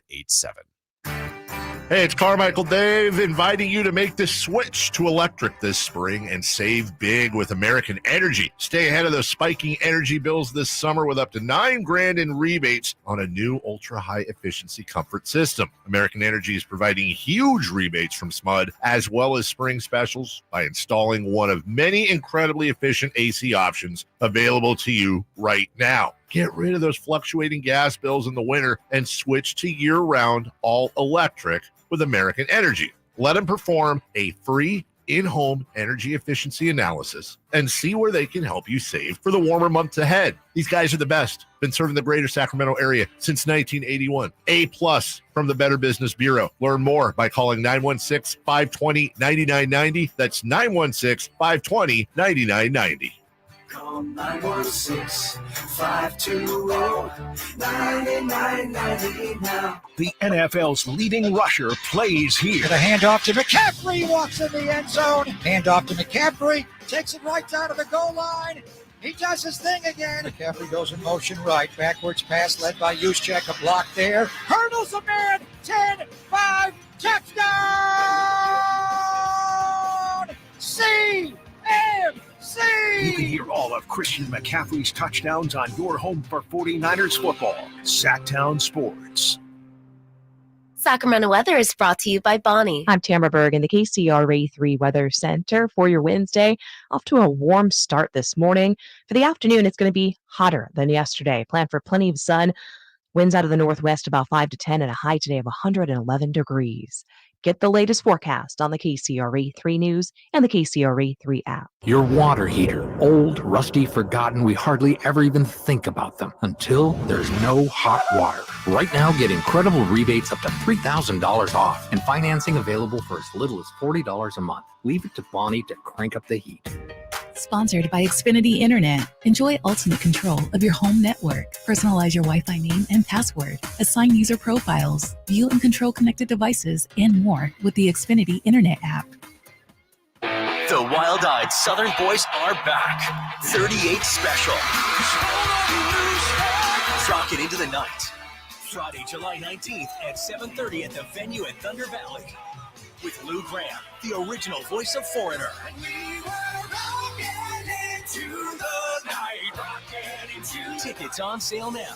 Hey, it's Carmichael Dave inviting you to make the switch to electric this spring and save big with American Energy. Stay ahead of those spiking energy bills this summer with up to $9,000 in rebates on a new ultra-high efficiency comfort system. American Energy is providing huge rebates from SMUD as well as spring specials by installing one of many incredibly efficient AC options available to you right now. Get rid of those fluctuating gas bills in the winter and switch to year-round all-electric with American Energy. Let them perform a free in-home energy efficiency analysis and see where they can help you save for the warmer months ahead. These guys are the best. Been serving the greater Sacramento area since 1981. A+ from the Better Business Bureau. Learn more by calling 916-520-9990. That's 916-520-9990. Call 916-520-9990 now. The NFL's leading rusher plays here. The handoff to McCaffrey, walks in the end zone. Handoff to McCaffrey, takes it right down to the goal line. He does his thing again. McCaffrey goes in motion right. Backwards pass led by Juszczyk. A block there. Hurdles a man. 10-5. Touchdown! CMC! You can hear all of Christian McCaffrey's touchdowns on your home for 49ers football. Sacktown Sports. Sacramento weather is brought to you by Bonnie. I'm Tamara Berg in the KCRA 3 Weather Center for your Wednesday. Off to a warm start this morning. For the afternoon, it's going to be hotter than yesterday. Plan for plenty of sun. Winds out of the northwest about 5 to 10 and a high today of 111 degrees. Get the latest forecast on the KCRA 3 News and the KCRA 3 app. Your water heater, old, rusty, forgotten. We hardly ever even think about them until there's no hot water. Right now, get incredible rebates up to $3,000 off and financing available for as little as $40 a month. Leave it to Bonnie to crank up the heat. Sponsored by Xfinity Internet. Enjoy ultimate control of your home network. Personalize your Wi-Fi name and password. Assign user profiles. View and control connected devices and more with the Xfinity Internet app. The wild-eyed Southern boys are back. 38 special. Rocket into the night. Friday, July 19th at 7:30 at the venue at Thunder Valley. With Lou Graham, the original voice of Foreigner. Tickets on sale now.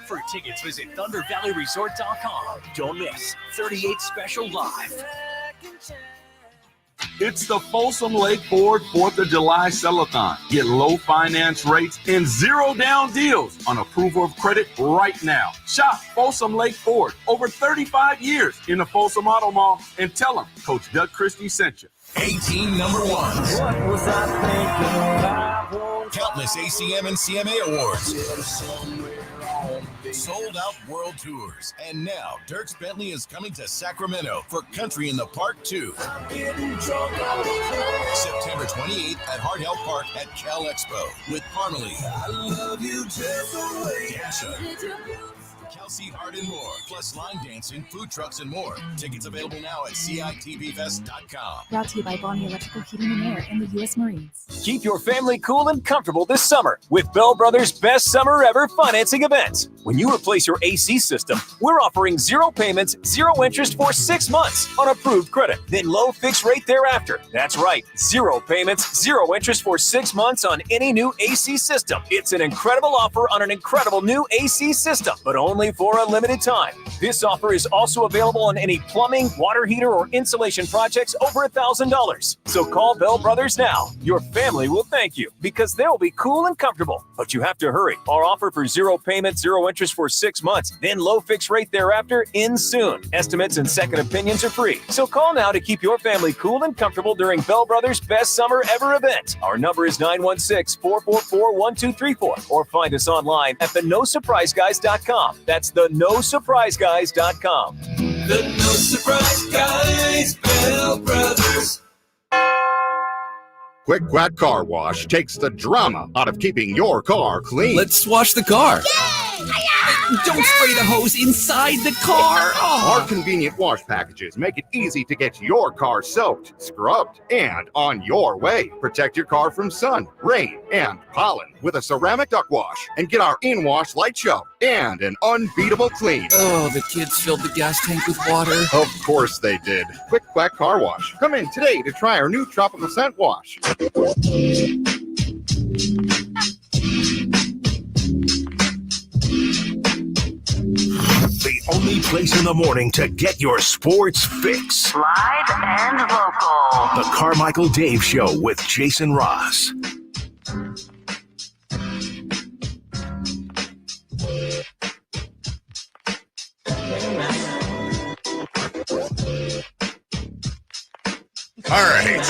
For tickets, visit ThunderValleyResort.com. Don't miss 38 Special Live. It's the Folsom Lake Ford 4th of July Sell-a-thon. Get low finance rates and zero down deals on approval of credit right now. Shop Folsom Lake Ford over 35 years in the Folsom Auto Mall and tell them Coach Doug Christie sent you. 18 number ones. What was I thinking? Countless ACM and CMA awards. Sold out world tours. And now Dierks Bentley is coming to Sacramento for Country in the Park 2. September 28th at Hart Health Park at Cal Expo with Parmalee, I love you just the way Dasha, Kelsey Hart and more, plus line dancing, food trucks, and more. Tickets available now at CITVFest.com. Brought to you by Bonnie Electrical Heating and Air and the U.S. Marines. Keep your family cool and comfortable this summer with Bell Brothers' best summer ever financing event. When you replace your AC system, we're offering 0 payments, 0 interest for 6 months on approved credit, then low fixed rate thereafter. That's right, 0 payments, 0 interest for 6 months on any new AC system. It's an incredible offer on an incredible new AC system, but only for a limited time. This offer is also available on any plumbing, water heater, or insulation projects over $1,000. So call Bell Brothers now. Your family will thank you because they'll be cool and comfortable. But you have to hurry. Our offer for 0 payment, 0 interest for 6 months, then low fixed rate thereafter ends soon. Estimates and second opinions are free. So call now to keep your family cool and comfortable during Bell Brothers' best summer ever event. Our number is 916-444-1234 or find us online at theNoSurpriseGuys.com. That's theNoSurpriseGuys.com. The No Surprise Guys, Bell Brothers. Quick Quack Car Wash takes the drama out of keeping your car clean. Let's wash the car. Don't spray the hose inside the car. Our convenient wash packages make it easy to get your car soaked, scrubbed, and on your way. Protect your car from sun, rain, and pollen with a ceramic duct wash and get our in-wash light show and an unbeatable clean. Oh, the kids filled the gas tank with water. Of course they did. Quick Quack Car Wash. Come in today to try our new tropical scent wash. The only place in the morning to get your sports fix. Live and local. The Carmichael Dave Show with Jason Ross. All right.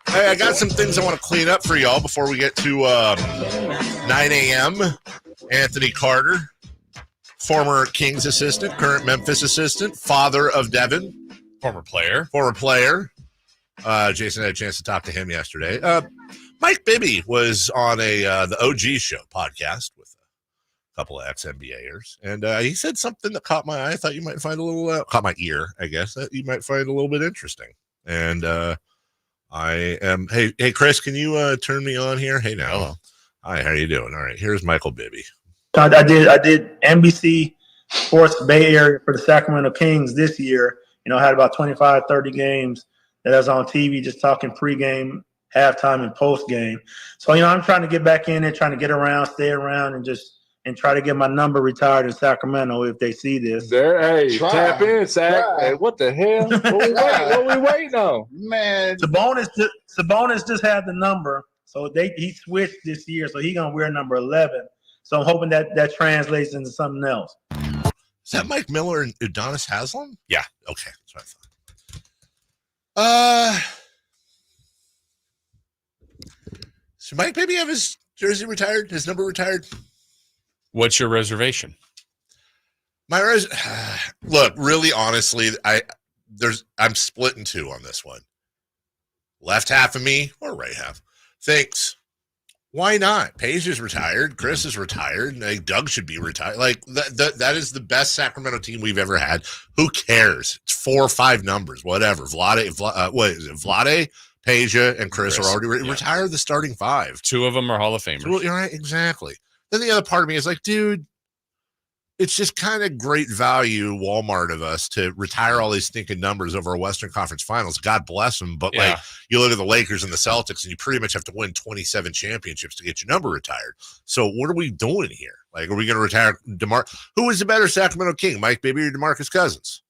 Hey, I got some things I want to clean up for y'all before we get to 9 a.m. Anthony Carter, former Kings assistant, current Memphis assistant, father of Devin. Former player. Jason had a chance to talk to him yesterday. Mike Bibby was on the OG Show podcast with a couple of ex-NBAers, and he said something that caught my eye. I thought you might find a little, caught my ear, I guess, that you might find a little bit interesting. And hey, Chris, can you turn me on here? Hey, now. Hello. Hi, how are you doing? All right, here's Michael Bibby. I did NBC Sports Bay Area for the Sacramento Kings this year. You know, I had about 25, 30 games that I was on TV just talking pregame, halftime, and postgame. So, you know, I'm trying to get back in there, trying to get around, stay around, and try to get my number retired in Sacramento if they see this. Hey, tap in, Sac. Hey, what the hell? What we waiting on? Man. Sabonis just had the number. So he switched this year, so he's going to wear number 11. So I'm hoping that translates into something else. Is that Mike Miller and Udonis Haslem? Yeah. Okay. That's what I thought. So Mike maybe have his jersey retired, his number retired? What's your reservation? Look, really honestly, I'm split in two on this one. Left half of me or right half thinks, why not? Paige is retired. Chris is retired. Like, Doug should be retired. Like that is the best Sacramento team we've ever had. Who cares? It's 4 or 5 numbers, whatever. Vlade, Paige, and Chris are already retired. The starting 5. 2 of them are Hall of Famers. You're right, exactly. Then the other part of me is like, dude, it's just kind of great value, Walmart of us, to retire all these stinking numbers over a Western Conference Finals. God bless them. But like, you look at the Lakers and the Celtics, and you pretty much have to win 27 championships to get your number retired. So what are we doing here? Like, are we going to retire Who is the better Sacramento King, Mike Bibby or DeMarcus Cousins?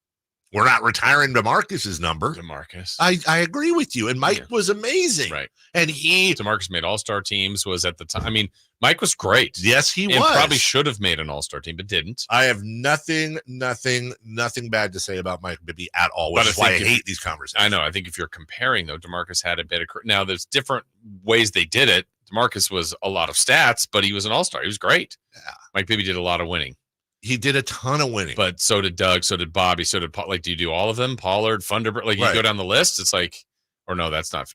We're not retiring DeMarcus's number. DeMarcus. I agree with you. And Mike was amazing. Right. And DeMarcus made all-star teams, was at the time. I mean, Mike was great. Yes, he was. Probably should have made an all-star team, but didn't. I have nothing bad to say about Mike Bibby at all, which is why I hate these conversations. I know. I think if you're comparing, though, DeMarcus had a better – now, there's different ways they did it. DeMarcus was a lot of stats, but he was an all-star. He was great. Yeah. Mike Bibby did a lot of winning. He did a ton of winning. But so did Doug, so did Bobby, so did Paul. Like, do you do all of them? Pollard, Thunderbird, like you go down the list, it's like, or no, that's not,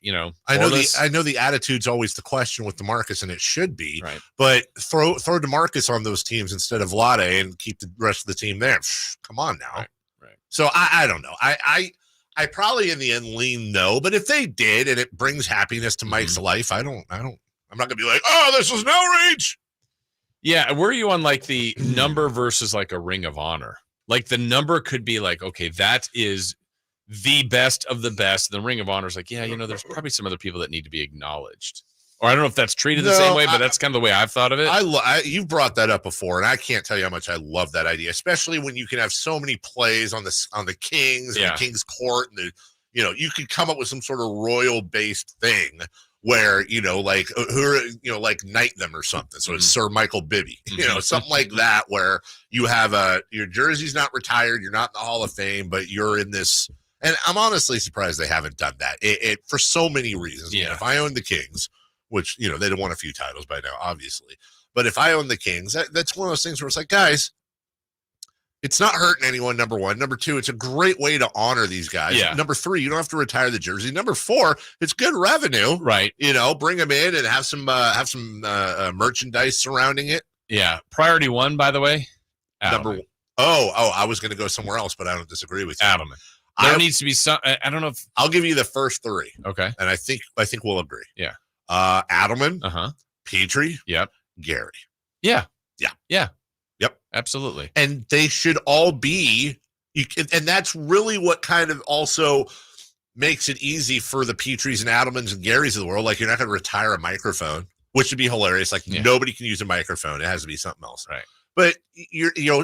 I know the attitude's always the question with DeMarcus, and it should be. Right. But throw DeMarcus on those teams instead of Vlade and keep the rest of the team there. Come on now. Right. So I don't know. I probably in the end lean no, but if they did and it brings happiness to Mike's life, I'm not gonna be like, oh, this is no reach. Yeah, were you on like the number versus like a Ring of Honor? Like the number could be like, okay, that is the best of the best. The Ring of Honor is like, yeah, there's probably some other people that need to be acknowledged. Or I don't know if that's treated the same way, but that's kind of the way I've thought of it. You've brought that up before, and I can't tell you how much I love that idea, especially when you can have so many plays on the Kings and the Kings court, and you could come up with some sort of royal based thing where, like knight them or something. So it's Sir Michael Bibby, something like that, where you have your jersey's not retired, you're not in the Hall of Fame, but you're in this. And I'm honestly surprised they haven't done that. It for so many reasons. Yeah. If I owned the Kings, which, they'd have won a few titles by now, obviously. But if I own the Kings, that's one of those things where it's like, guys, it's not hurting anyone, number one. Number two, it's a great way to honor these guys. Yeah. Number three, you don't have to retire the jersey. Number four, it's good revenue. Right. Bring them in and have some merchandise surrounding it. Yeah. Priority one, by the way. Adelman. I was going to go somewhere else, but I don't disagree with you. Adelman. There needs to be some. I don't know if I'll give you the first three. Okay. And I think we'll agree. Yeah. Adelman. Petrie. Yep. Gary. Yeah. Yeah. Yeah. Yep. Absolutely. And they should all be, and that's really what kind of also makes it easy for the Petries and Adelmans and Garys of the world. Like, you're not going to retire a microphone, which would be hilarious. Like, nobody can use a microphone. It has to be something else. Right. But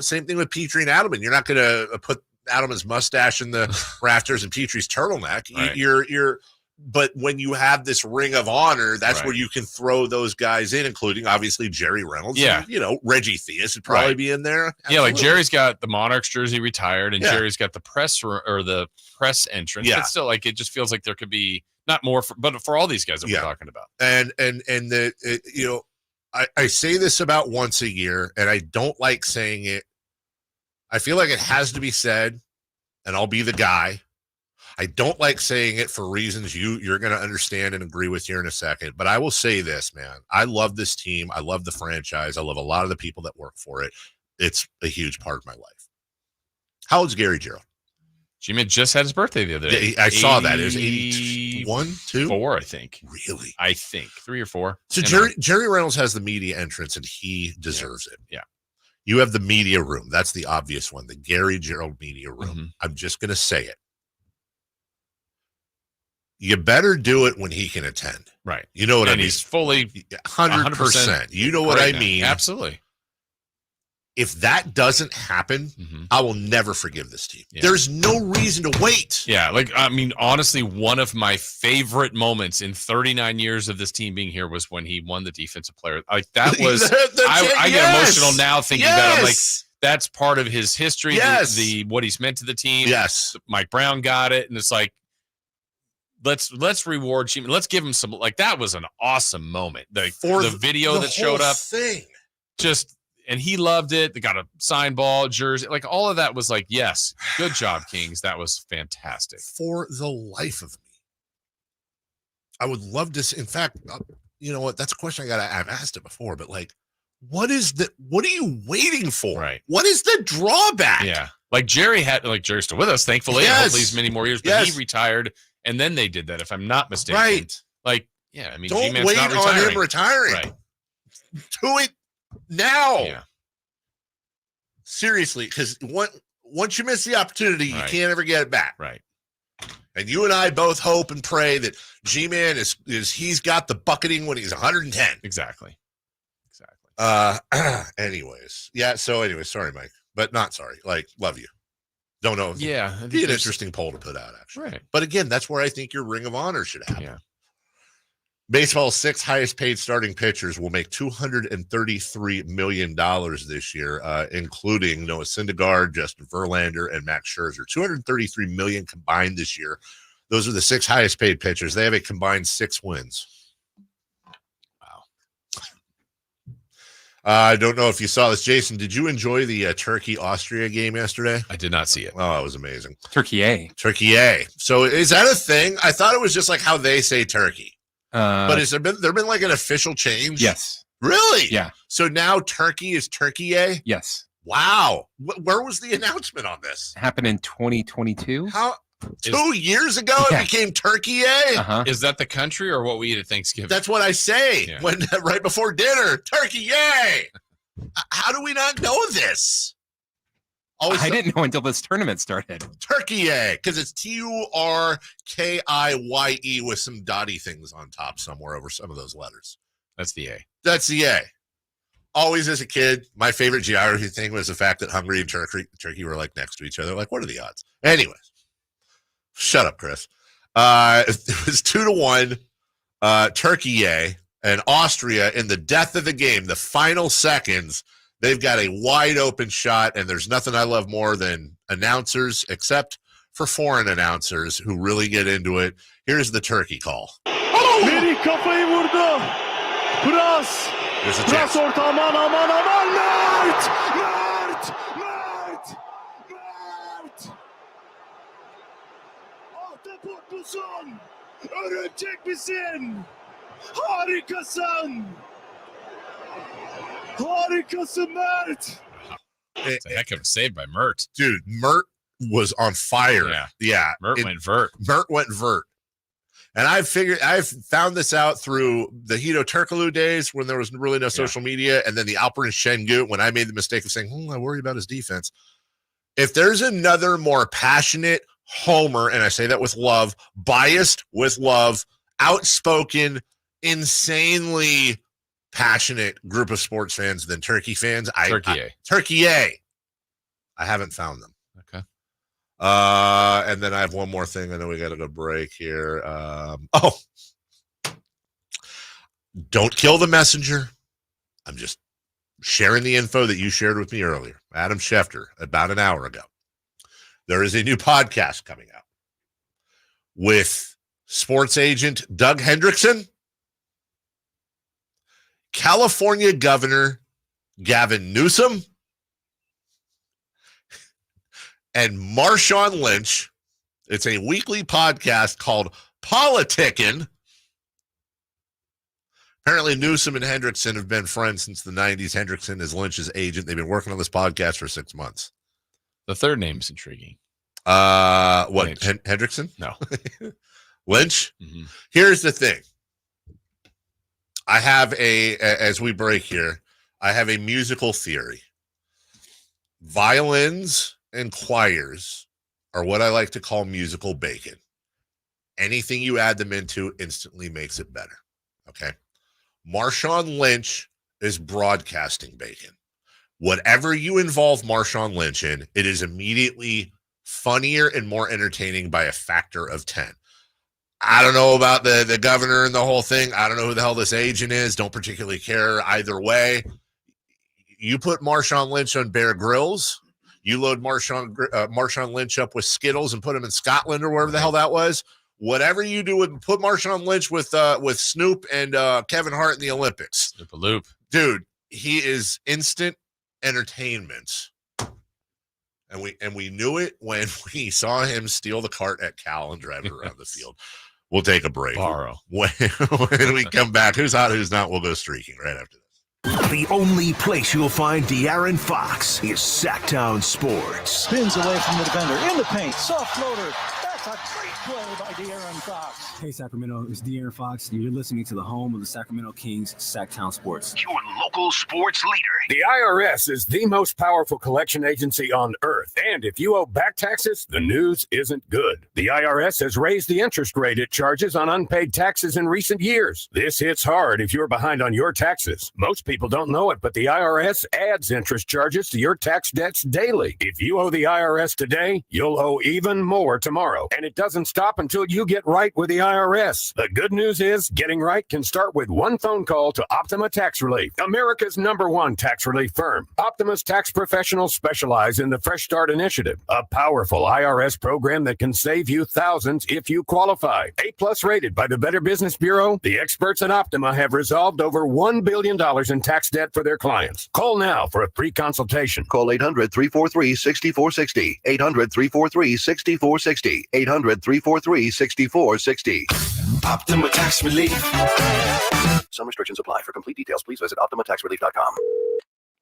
same thing with Petrie and Adelman. You're not going to put Adelman's mustache in the rafters and Petrie's turtleneck. Right. But when you have this Ring of Honor, that's where you can throw those guys in, including obviously Jerry Reynolds. Yeah. And, Reggie Theus would probably be in there. Absolutely. Yeah, like Jerry's got the Monarchs jersey retired, and Jerry's got the press or the press entrance. Yeah. But still, like, it just feels like there could be not more, but for all these guys that we're talking about. And I say this about once a year, and I don't like saying it. I feel like it has to be said, and I'll be the guy. I don't like saying it for reasons you're going to understand and agree with here in a second, but I will say this, man. I love this team. I love the franchise. I love a lot of the people that work for it. It's a huge part of my life. How old's Gary Gerald? G-Man just had his birthday the other day. I saw that. It was 81, 2? 4, I think. Really? I think 3 or 4. So Jerry Reynolds has the media entrance, and he deserves it. Yeah. You have the media room. That's the obvious one, the Gary Gerald media room. Mm-hmm. I'm just going to say it. You better do it when he can attend. Right. You know what I mean? He's fully 100%. You know what I mean? Absolutely. If that doesn't happen, I will never forgive this team. Yeah. There's no reason to wait. Yeah. Like, I mean, honestly, one of my favorite moments in 39 years of this team being here was when he won the defensive player. Like, that was, I get emotional now thinking about it. I'm like, that's part of his history. Yes. What he's meant to the team. Yes. Mike Brown got it. And it's like, let's reward Cheeman. Let's give him some, like, that was an awesome moment. The video that showed up, and he loved it. They got a signed ball, jersey, like all of that was like, yes, good job, Kings. That was fantastic. For the life of me, I would love to. In fact, you know what? That's a question I've asked it before, but like, what are you waiting for? Right. What is the drawback? Yeah. Like Jerry's still with us, thankfully. Yes. Hopefully he's many more years, but he retired. And then they did that, if I'm not mistaken. Right. Like, yeah, I mean, don't G-Man's wait not on him retiring. Right. Do it now. Yeah. Seriously, because once you miss the opportunity, you can't ever get it back. Right. And you and I both hope and pray that G-Man he's got the bucketing when he's 110. Exactly. Anyways. Yeah, so anyway, sorry, Mike. But not sorry. Like, love you. Don't know. Yeah. It'd be an interesting poll to put out, actually. Right. But again, that's where I think your Ring of Honor should happen. Yeah. Baseball's 6 highest paid starting pitchers will make $233 million this year, including Noah Syndergaard, Justin Verlander, and Max Scherzer. $233 million combined this year. Those are the 6 highest paid pitchers. They have a combined 6 wins. I don't know if you saw this. Jason, did you enjoy the Turkey-Austria game yesterday? I did not see it. Oh, it was amazing. Turkey A. Turkey A. So is that a thing? I thought it was just like how they say turkey. But has there been like an official change? Yes. Really? Yeah. So now Turkey is Turkey A? Yes. Wow. Where was the announcement on this? Happened in 2022. How? 2 years ago it became Turkey A? Uh-huh. Is that the country or what we eat at Thanksgiving? That's what I say when right before dinner. Turkey A. How do we not know this? I didn't know until this tournament started. Turkey A, because it's Turkiye with some dotty things on top somewhere over some of those letters. That's the A. That's the A. Always as a kid, my favorite geography thing was the fact that Hungary and Turkey were like next to each other. Like, what are the odds? Anyways, shut up, Chris. It was 2-1. Turkey A and Austria in the death of the game, the final seconds. They've got a wide open shot, and there's nothing I love more than announcers, except for foreign announcers who really get into it. Here's the Turkey call. Biri kafayı vurdu. Pras. There's a Pras chance. orta aman aman aman. Mert. Ahtapot musun? Örümcek misin? Harikasın. Harikasın Mert. It's a heck of a save by Mert. Dude, Mert was on fire. Yeah. Mert went vert. Mert went vert. And I've found this out through the Hito Turkoglu days when there was really no social media, and then the Alperen Şengün when I made the mistake of saying, I worry about his defense. If there's another more passionate homer, and I say that with love, biased with love, outspoken, insanely passionate group of sports fans than Turkey fans, Turkey A. I haven't found them. Okay. And then I have one more thing. I know we got to go break here. Don't kill the messenger. I'm just sharing the info that you shared with me earlier. Adam Schefter, about an hour ago. There is a new podcast coming out with sports agent Doug Hendrickson, California Governor Gavin Newsom, and Marshawn Lynch. It's a weekly podcast called Politickin'. Apparently, Newsom and Hendrickson have been friends since the 90s. Hendrickson is Lynch's agent. They've been working on this podcast for 6 months. The third name is intriguing. What? Lynch. Hendrickson? No. Lynch? Mm-hmm. Here's the thing. I have as we break here, I have a musical theory. Violins and choirs are what I like to call musical bacon. Anything you add them into instantly makes it better. Okay. Marshawn Lynch is broadcasting bacon. Whatever you involve Marshawn Lynch in, it is immediately funnier and more entertaining by a factor of 10. I don't know about the governor and the whole thing. I don't know who the hell this agent is. Don't particularly care either way. You put Marshawn Lynch on Bear Grylls. You load Marshawn Lynch up with Skittles and put him in Scotland or wherever the hell that was. Whatever you do, put Marshawn Lynch with Snoop and Kevin Hart in the Olympics. Snoop a loop. Dude, he is instant entertainment. And we knew it when we saw him steal the cart at Cal and drive it around the field. We'll take a break. Borrow. When we come back, who's hot, who's not, we'll go streaking right after this. The only place you'll find De'Aaron Fox is Sacktown Sports. Spins away from the defender, in the paint, soft floater, back That's a great play by De'Aaron Fox. Hey, Sacramento, it's De'Aaron Fox. You're listening to the home of the Sacramento Kings, Sacktown Sports. Your local sports leader. The IRS is the most powerful collection agency on earth. And if you owe back taxes, the news isn't good. The IRS has raised the interest rate it charges on unpaid taxes in recent years. This hits hard if you're behind on your taxes. Most people don't know it, but the IRS adds interest charges to your tax debts daily. If you owe the IRS today, you'll owe even more tomorrow. And it doesn't stop until you get right with the IRS. The good news is getting right can start with one phone call to Optima Tax Relief, America's #1 tax relief firm. Optima's tax professionals specialize in the Fresh Start Initiative, a powerful IRS program that can save you thousands if you qualify. A+ rated by the Better Business Bureau, the experts at Optima have resolved over $1 billion in tax debt for their clients. Call now for a free consultation. Call 800-343-6460. 800-343-6460. 800-343-6460. Optima Tax Relief. Some restrictions apply. For complete details, please visit OptimaTaxRelief.com.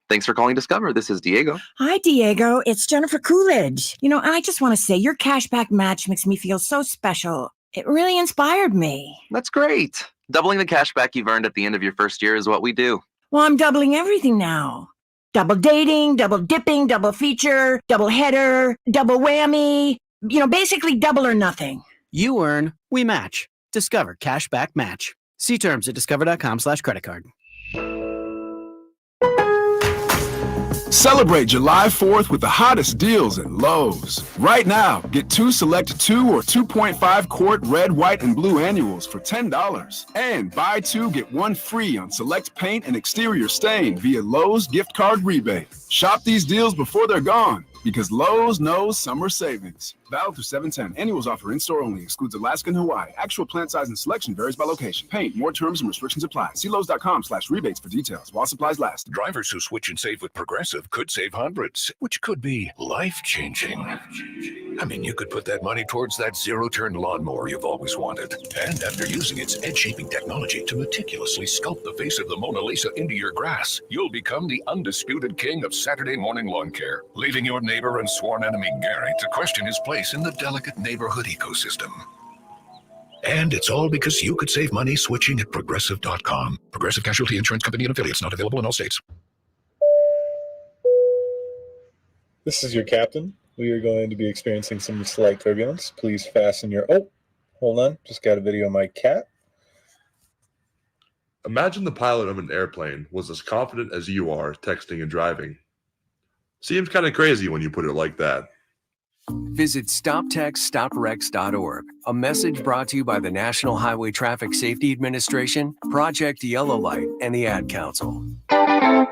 Thanks for calling Discover. This is Diego. Hi, Diego. It's Jennifer Coolidge. I just want to say your cashback match makes me feel so special. It really inspired me. That's great. Doubling the cashback you've earned at the end of your first year is what we do. Well, I'm doubling everything now. Double dating, double dipping, double feature, double header, double whammy. Basically double or nothing. You earn, we match. Discover Cashback Match. See terms at discover.com/creditcard. Celebrate July 4th with the hottest deals at Lowe's. Right now, get 2 select 2 or 2.5 quart red, white, and blue annuals for $10. And buy 2, get 1 free on select paint and exterior stain via Lowe's gift card rebate. Shop these deals before they're gone, because Lowe's knows summer savings. Valid through 7/10. Annuals offer in-store only. Excludes Alaska and Hawaii. Actual plant size and selection varies by location. Paint. More terms and restrictions apply. See Lowe's.com/rebates for details while supplies last. Drivers who switch and save with Progressive could save hundreds, which could be life-changing. I mean, you could put that money towards that zero-turn lawnmower you've always wanted. And after using its edge-shaping technology to meticulously sculpt the face of the Mona Lisa into your grass, you'll become the undisputed king of Saturday morning lawn care, leaving your neighbor and sworn enemy Gary to question his place in the delicate neighborhood ecosystem. And it's all because you could save money switching at Progressive.com. Progressive Casualty Insurance Company and affiliates, not available in all states. This is your captain. We are going to be experiencing some slight turbulence. Please fasten your... Oh, hold on. Just got a video of my cat. Imagine the pilot of an airplane was as confident as you are texting and driving. Seems kind of crazy when you put it like that. Visit StopTextsStopWrecks.org. A message brought to you by the National Highway Traffic Safety Administration, Project Yellow Light, and the Ad Council.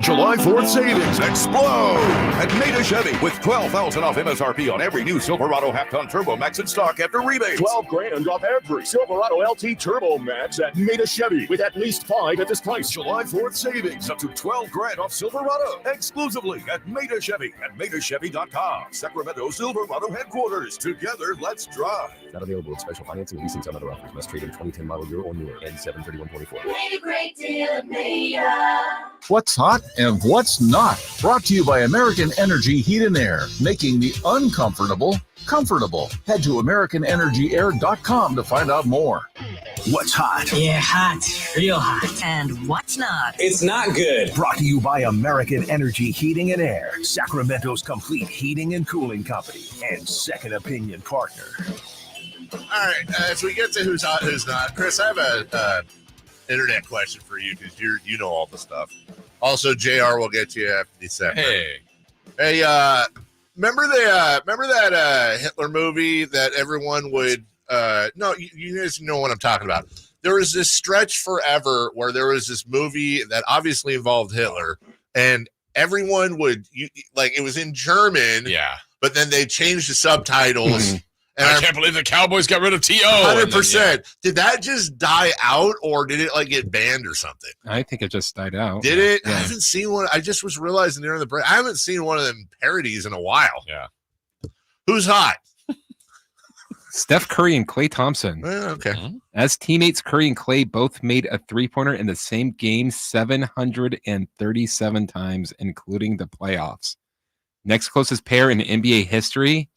July 4th savings explode at Maida Chevy with $12,000 off MSRP on every new Silverado half-ton Turbo Max in stock after rebates. $12,000 off every Silverado LT Turbo Max at Maida Chevy with at least 5 at this price. July 4th savings up to $12,000 off Silverado exclusively at Maida Chevy at MaidaChevy.com. Sacramento Silverado headquarters. Together, let's drive. Not available with special financing, leasing, some other offers. Must trade in 2010 model year or newer. End 7/31/24. Made a great deal at Maida. What's hot and what's not? Brought to you by American Energy Heat and Air, making the uncomfortable comfortable. Head to AmericanEnergyAir.com to find out more. What's hot? Yeah, hot. Real hot. And what's not? It's not good. Brought to you by American Energy Heating and Air, Sacramento's complete heating and cooling company, and second opinion partner. All right, as we get to who's hot, who's not, Chris, I have a internet question for you because you know all the stuff. Also, JR will get to you after December. Hey, remember that Hitler movie that everyone would? No, you guys know what I'm talking about. There was this stretch forever where there was this movie that obviously involved Hitler, and everyone would it was in German. Yeah, but then they changed the subtitles. And I can't believe the Cowboys got rid of T.O. 100%. Did that just die out, or did it get banned or something? I think it just died out. Did it? Yeah. I haven't seen one. I just was realizing during the break, I haven't seen one of them parodies in a while. Yeah. Who's hot? Steph Curry and Klay Thompson. Okay. As teammates, Curry and Klay both made a three-pointer in the same game 737 times, including the playoffs. Next closest pair in NBA history,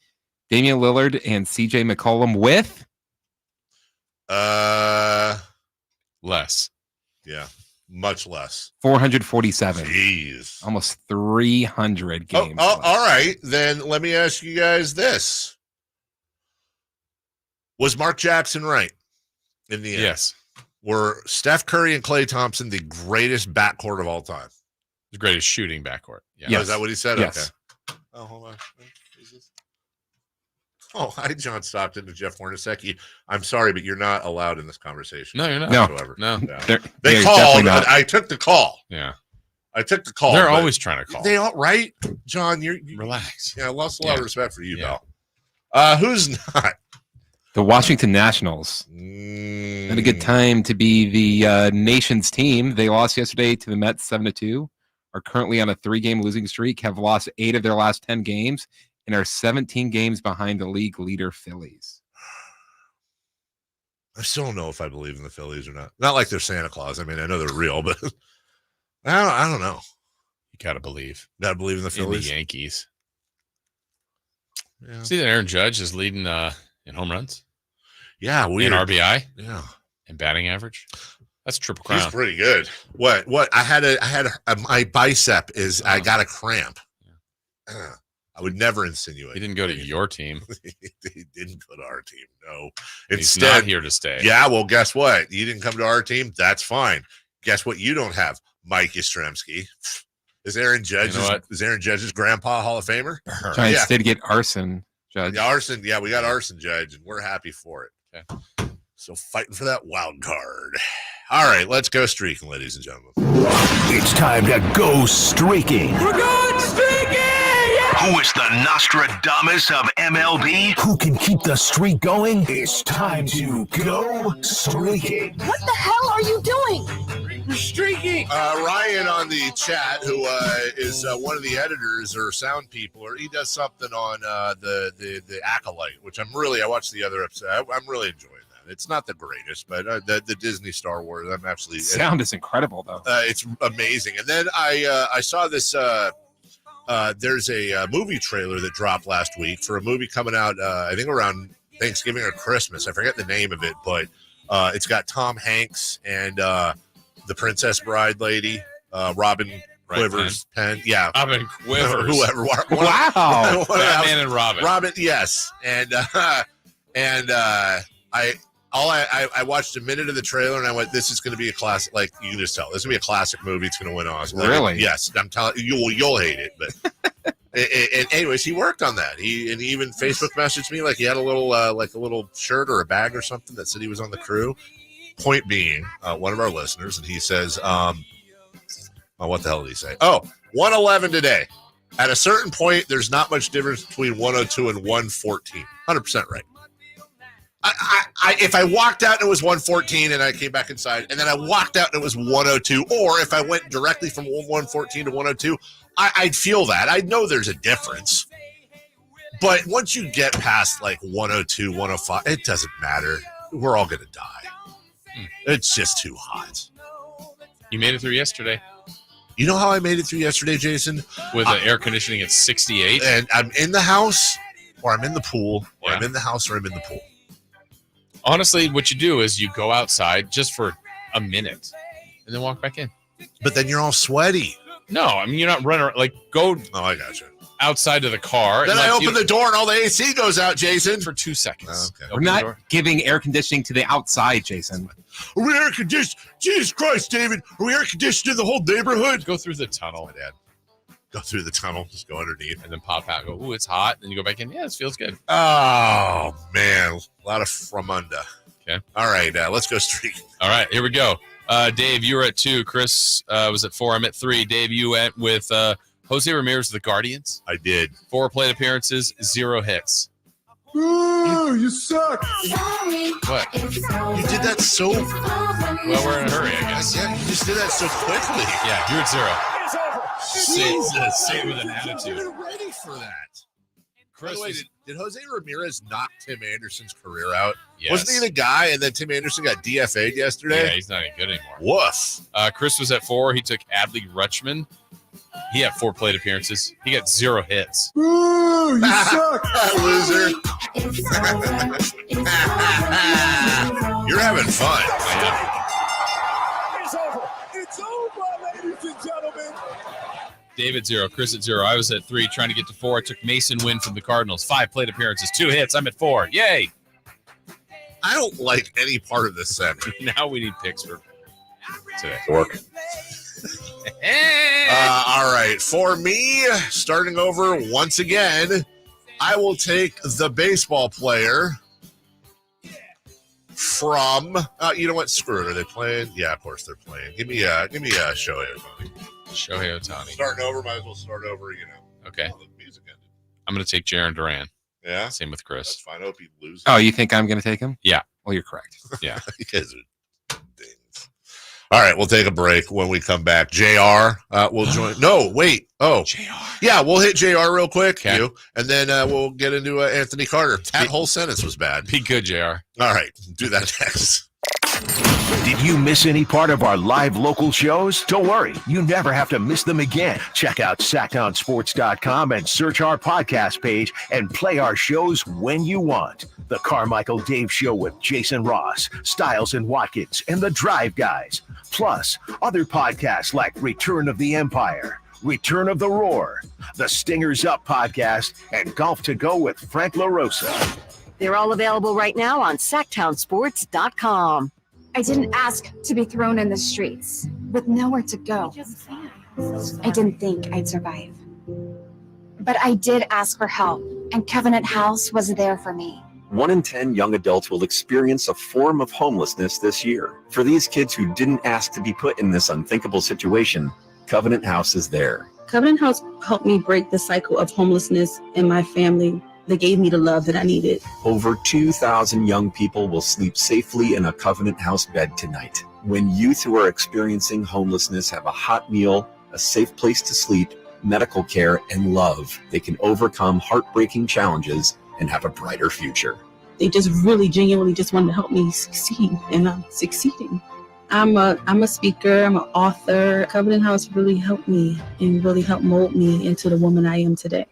Damian Lillard and CJ McCollum with less. Yeah, much less. 447. Jeez. Almost 300 games. All right. Then let me ask you guys this. Was Mark Jackson right in the end? Yes. Were Steph Curry and Klay Thompson the greatest backcourt of all time? The greatest shooting backcourt. Yeah. Yes. Oh, is that what he said? Yes. Okay. Oh, hold on. Oh, hi, John Stockton to Jeff Hornacek. I'm sorry, but you're not allowed in this conversation. No, you're not. Whatsoever. No. They called. I took the call. Yeah. I took the call. They're always trying to call. They all right, John. You relax. Yeah, I lost a lot of respect for you, pal. Who's not? The Washington Nationals. Had a good time to be the nation's team. They lost yesterday to the Mets 7-2. Are currently on a 3-game losing streak. Have lost 8 of their last 10 games. And are 17 games behind the league leader Phillies. I still don't know if I believe in the Phillies or not. Not like they're Santa Claus. I mean, I know they're real, but I don't know. You gotta believe. Gotta believe in the Phillies. In the Yankees. Yeah. See that Aaron Judge is leading in home runs. Yeah, weird. In RBI. Yeah, and batting average. That's triple crown. He's pretty good. What? I had my bicep is. I got a cramp. Yeah. I would never insinuate. He didn't go to your team. He didn't go to our team. No. He's not here to stay. Yeah, well, guess what? You didn't come to our team. That's fine. Guess what? You don't have Mike Yastrzemski. Is Aaron Judge's grandpa Hall of Famer? Giants did get Arson Judge. Yeah, Arson. Yeah, we got Arson Judge, and we're happy for it. Okay. So fighting for that wild card. All right, let's go streaking, ladies and gentlemen. It's time to go streaking. We're going streaking! Who is the Nostradamus of MLB? Who can keep the streak going? It's time to go streaking. What the hell are you doing? We're streaking. Ryan on the chat, who is one of the editors or sound people, or he does something on the Acolyte, which I watched the other episode. I'm really enjoying that. It's not the greatest, but the Disney Star Wars, I'm actually sound is incredible though. It's amazing. And then I saw this. There's a movie trailer that dropped last week for a movie coming out, I think around Thanksgiving or Christmas. I forget the name of it, but it's got Tom Hanks and the Princess Bride lady, Robin Quivers. Penn. Yeah. Robin Quivers. Whoever. Wow. Batman and Robin. Robin, yes. And I watched a minute of the trailer and I went, this is going to be a classic. Like, you can just tell. This is going to be a classic movie. It's going to win Oscar. Really? Yes. I'm telling you, you'll hate it. But and anyways, he worked on that. He even Facebook messaged me like he had a little shirt or a bag or something that said he was on the crew. Point being, one of our listeners, and he says, what the hell did he say? 111 today. At a certain point, there's not much difference between 102 and 114. 100% right. If I walked out and it was 114 and I came back inside and then I walked out and it was 102, or if I went directly from 114 to 102, I'd feel that. I'd know there's a difference. But once you get past like 102, 105, it doesn't matter. We're all going to die. It's just too hot. You made it through yesterday. You know how I made it through yesterday, Jason? With the air conditioning at 68. And I'm in the house, or I'm in the pool, or I'm in the house, or I'm in the pool. Honestly, what you do is you go outside just for a minute and then walk back in. But then you're all sweaty. No, I mean, you're not running. Like, go I got you. outside to the car. Then I open the door and all the AC goes out, Jason. For 2 seconds. Okay. We're not giving air conditioning to the outside, Jason. Are we air conditioned? Jesus Christ, David. Are we air conditioned in the whole neighborhood? Go through the tunnel. My dad. Go through the tunnel. Just go underneath. And then pop out and go, ooh, it's hot. Then you go back in. Yeah, this feels good. Oh, man. A lot of fromunda. Okay. All right. Let's go streak. All right. Here we go. Dave, you were at 2. Chris was at 4. I'm at 3. Dave, you went with Jose Ramirez of the Guardians. I did. 4 plate appearances, 0 hits. Ooh, you suck. What? You did that so... Well, we're in a hurry, I guess. Yeah, you just did that so quickly. Yeah, you're at 0. Jesus, say with an attitude. You were ready for that. Chris, by the way, did Jose Ramirez knock Tim Anderson's career out? Yes. Wasn't he the guy, and then Tim Anderson got DFA'd yesterday? Yeah, he's not any good anymore. Woof. Chris was at 4. He took Adley Rutschman. He had 4 plate appearances. He got 0 hits. Ooh, you suck, loser. You're having fun. It's over. It's over, ladies and gentlemen. David 0, Chris at 0. I was at 3, trying to get to 4. I took Mason Wynn from the Cardinals. 5 plate appearances, 2 hits. I'm at 4. Yay! I don't like any part of this segment. Now we need picks for today. Work. All right. For me, starting over once again, I will take the baseball player from. You know what? Screw it. Are they playing? Yeah, of course they're playing. Give me a Shohei Ohtani. Shohei Ohtani. Starting over, might as well start over. Okay. The music ended. I'm going to take Jaron Duran. Yeah. Same with Chris. That's fine. I hope he loses. Oh, you think I'm going to take him? Yeah. Well, you're correct. Yeah. You guys are dings. All right, we'll take a break. When we come back, JR will join. No, wait. Oh, JR. Yeah, we'll hit JR real quick, and then we'll get into Anthony Carter. That whole sentence was bad. Be good, JR. All right, do that next. Did you miss any part of our live local shows? Don't worry, you never have to miss them again. Check out SacktownSports.com and search our podcast page and play our shows when you want. The Carmichael Dave Show with Jason Ross, Stiles and Watkins, and the Drive Guys. Plus, other podcasts like Return of the Empire, Return of the Roar, the Stingers Up podcast, and Golf to Go with Frank LaRosa. They're all available right now on SacktownSports.com. I didn't ask to be thrown in the streets with nowhere to go. I didn't think I'd survive. But I did ask for help, and Covenant House was there for me. 1 in 10 young adults will experience a form of homelessness this year. For these kids who didn't ask to be put in this unthinkable situation, Covenant House is there. Covenant House helped me break the cycle of homelessness in my family. They gave me the love that I needed. Over 2,000 young people will sleep safely in a Covenant House bed tonight. When youth who are experiencing homelessness have a hot meal, a safe place to sleep, medical care, and love, they can overcome heartbreaking challenges and have a brighter future. They just really genuinely just wanted to help me succeed, and I'm succeeding. I'm a speaker, I'm an author. Covenant House really helped me and really helped mold me into the woman I am today.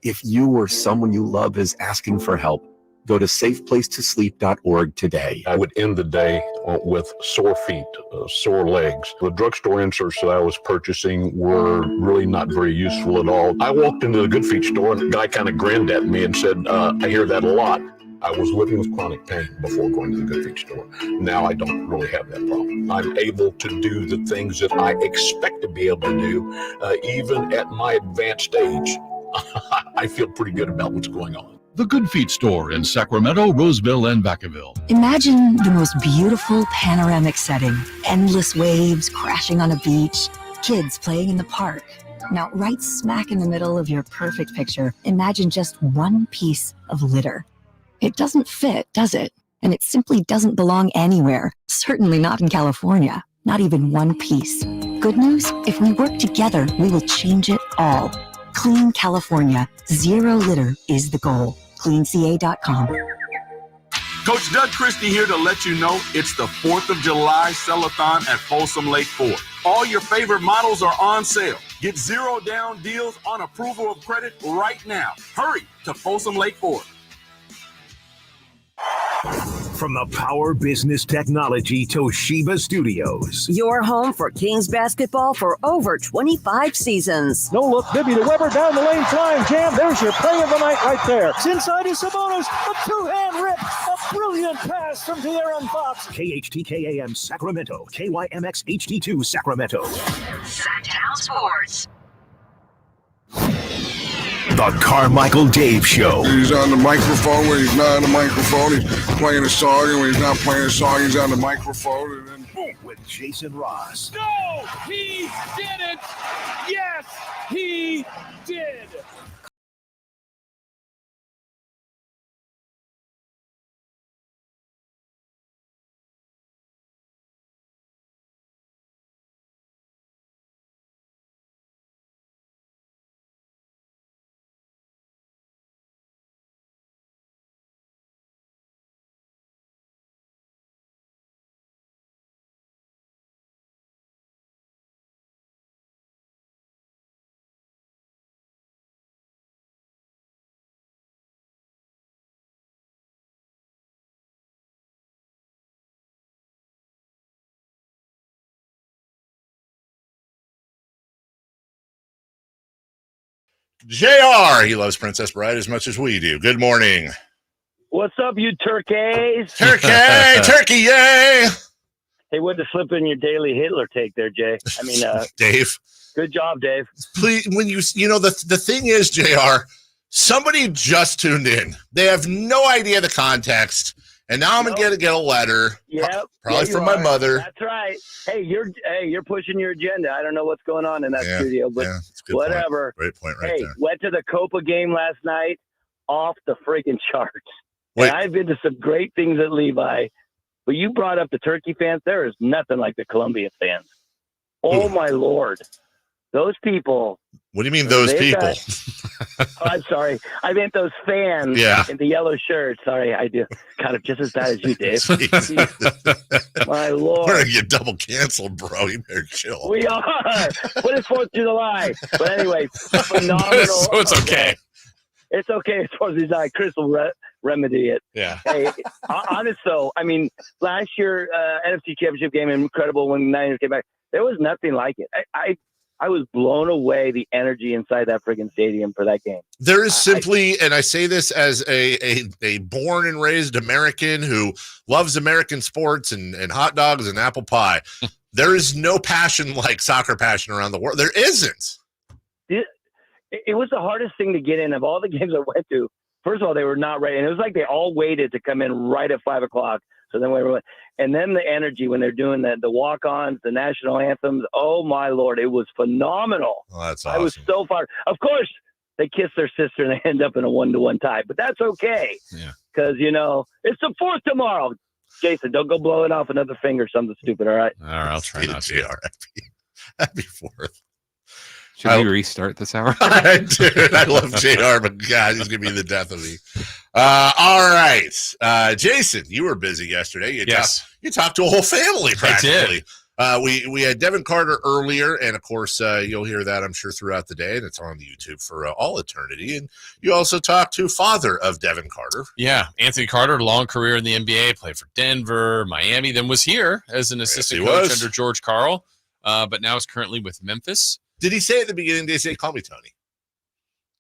If you or someone you love is asking for help, go to safeplacetosleep.org today. I would end the day with sore feet, sore legs. The drugstore inserts that I was purchasing were really not very useful at all. I walked into the Good Feet store and the guy kind of grinned at me and said, I hear that a lot. I was living with chronic pain before going to the Good Feet store. Now I don't really have that problem. I'm able to do the things that I expect to be able to do, even at my advanced age. I feel pretty good about what's going on. The Good Feet store in Sacramento, Roseville, and Vacaville. Imagine the most beautiful panoramic setting. Endless waves crashing on a beach, kids playing in the park. Now, right smack in the middle of your perfect picture, imagine just one piece of litter. It doesn't fit, does it? And it simply doesn't belong anywhere. Certainly not in California. Not even one piece. Good news? If we work together, we will change it all. Clean California. Zero litter is the goal. CleanCA.com. Coach Doug Christie here to let you know it's the 4th of July Sell-a-thon at Folsom Lake Ford. All your favorite models are on sale. Get 0 down deals on approval of credit right now. Hurry to Folsom Lake Ford. From the Power Business Technology Toshiba Studios. Your home for Kings basketball for over 25 seasons. No look, Bibby to Weber down the lane, flying jam. There's your play of the night right there. It's inside to Sabonis, a two-hand rip, a brilliant pass from De'Aaron Fox. KHTKAM Sacramento, KYMX HD2 Sacramento. Sacktown Sports. The Carmichael Dave Show. He's on the microphone when he's not on the microphone. He's playing a song, and when he's not playing a song, he's on the microphone. And then boom, with Jason Ross. No, he didn't. Yes, he did. JR, he loves Princess Bride as much as we do. Good morning. What's up, you turkeys? Turkey, yay! Hey, what to slip in your daily Hitler take there, Jay? I mean, Dave. Good job, Dave. Please, when the thing is, JR, somebody just tuned in. They have no idea the context, and now I'm gonna get a letter. Yep, probably from my mother. That's right. Hey, you're pushing your agenda. I don't know what's going on in that studio, but whatever. Great point, right there. Went to the Copa game last night, off the freaking charts. Wait. And I've been to some great things at Levi, but you brought up the Turkey fans. There is nothing like the Columbia fans. Oh my Lord, those people. What do you mean those people? I'm sorry. I meant those fans in the yellow shirts. Sorry, I do. Kind of just as bad as you, Dave. My Lord. We're going to get double canceled, bro. You better chill. We are. What is 4th of July? But anyway, phenomenal. So it's okay. It's okay. It's 4th of July. Chris will remedy it. Yeah. Hey, honest though, I mean, last year, NFC Championship game, incredible when the Niners came back. There was nothing like it. I was blown away the energy inside that friggin' stadium for that game. There is simply, and I say this as a born and raised American who loves American sports and hot dogs and apple pie. There is no passion like soccer passion around the world. There isn't. It was the hardest thing to get in of all the games I went to. First of all, they were not ready. And it was like they all waited to come in right at 5 o'clock. So then and then the energy when they're doing the walk-ons, the national anthems. Oh my Lord, it was phenomenal. Oh, that's awesome. I was so fired. Of course, they kiss their sister and they end up in a 1-to-1 tie, but that's okay. Yeah. Because it's the 4th tomorrow. Jason, don't go blowing off another finger, something stupid. All right. All right, I'll try not to. Happy 4th. Should we restart this hour? Dude, I love JR, but God, he's gonna be the death of me. All right, Jason, you were busy yesterday. You talked to a whole family practically. I did. We had Devin Carter earlier, and of course, you'll hear that I'm sure throughout the day, and it's on YouTube for all eternity. And you also talked to father of Devin Carter. Yeah, Anthony Carter, long career in the NBA, played for Denver, Miami, then was here as an assistant coach under George Karl, but now is currently with Memphis. Did he say at the beginning, did he say, call me Tony?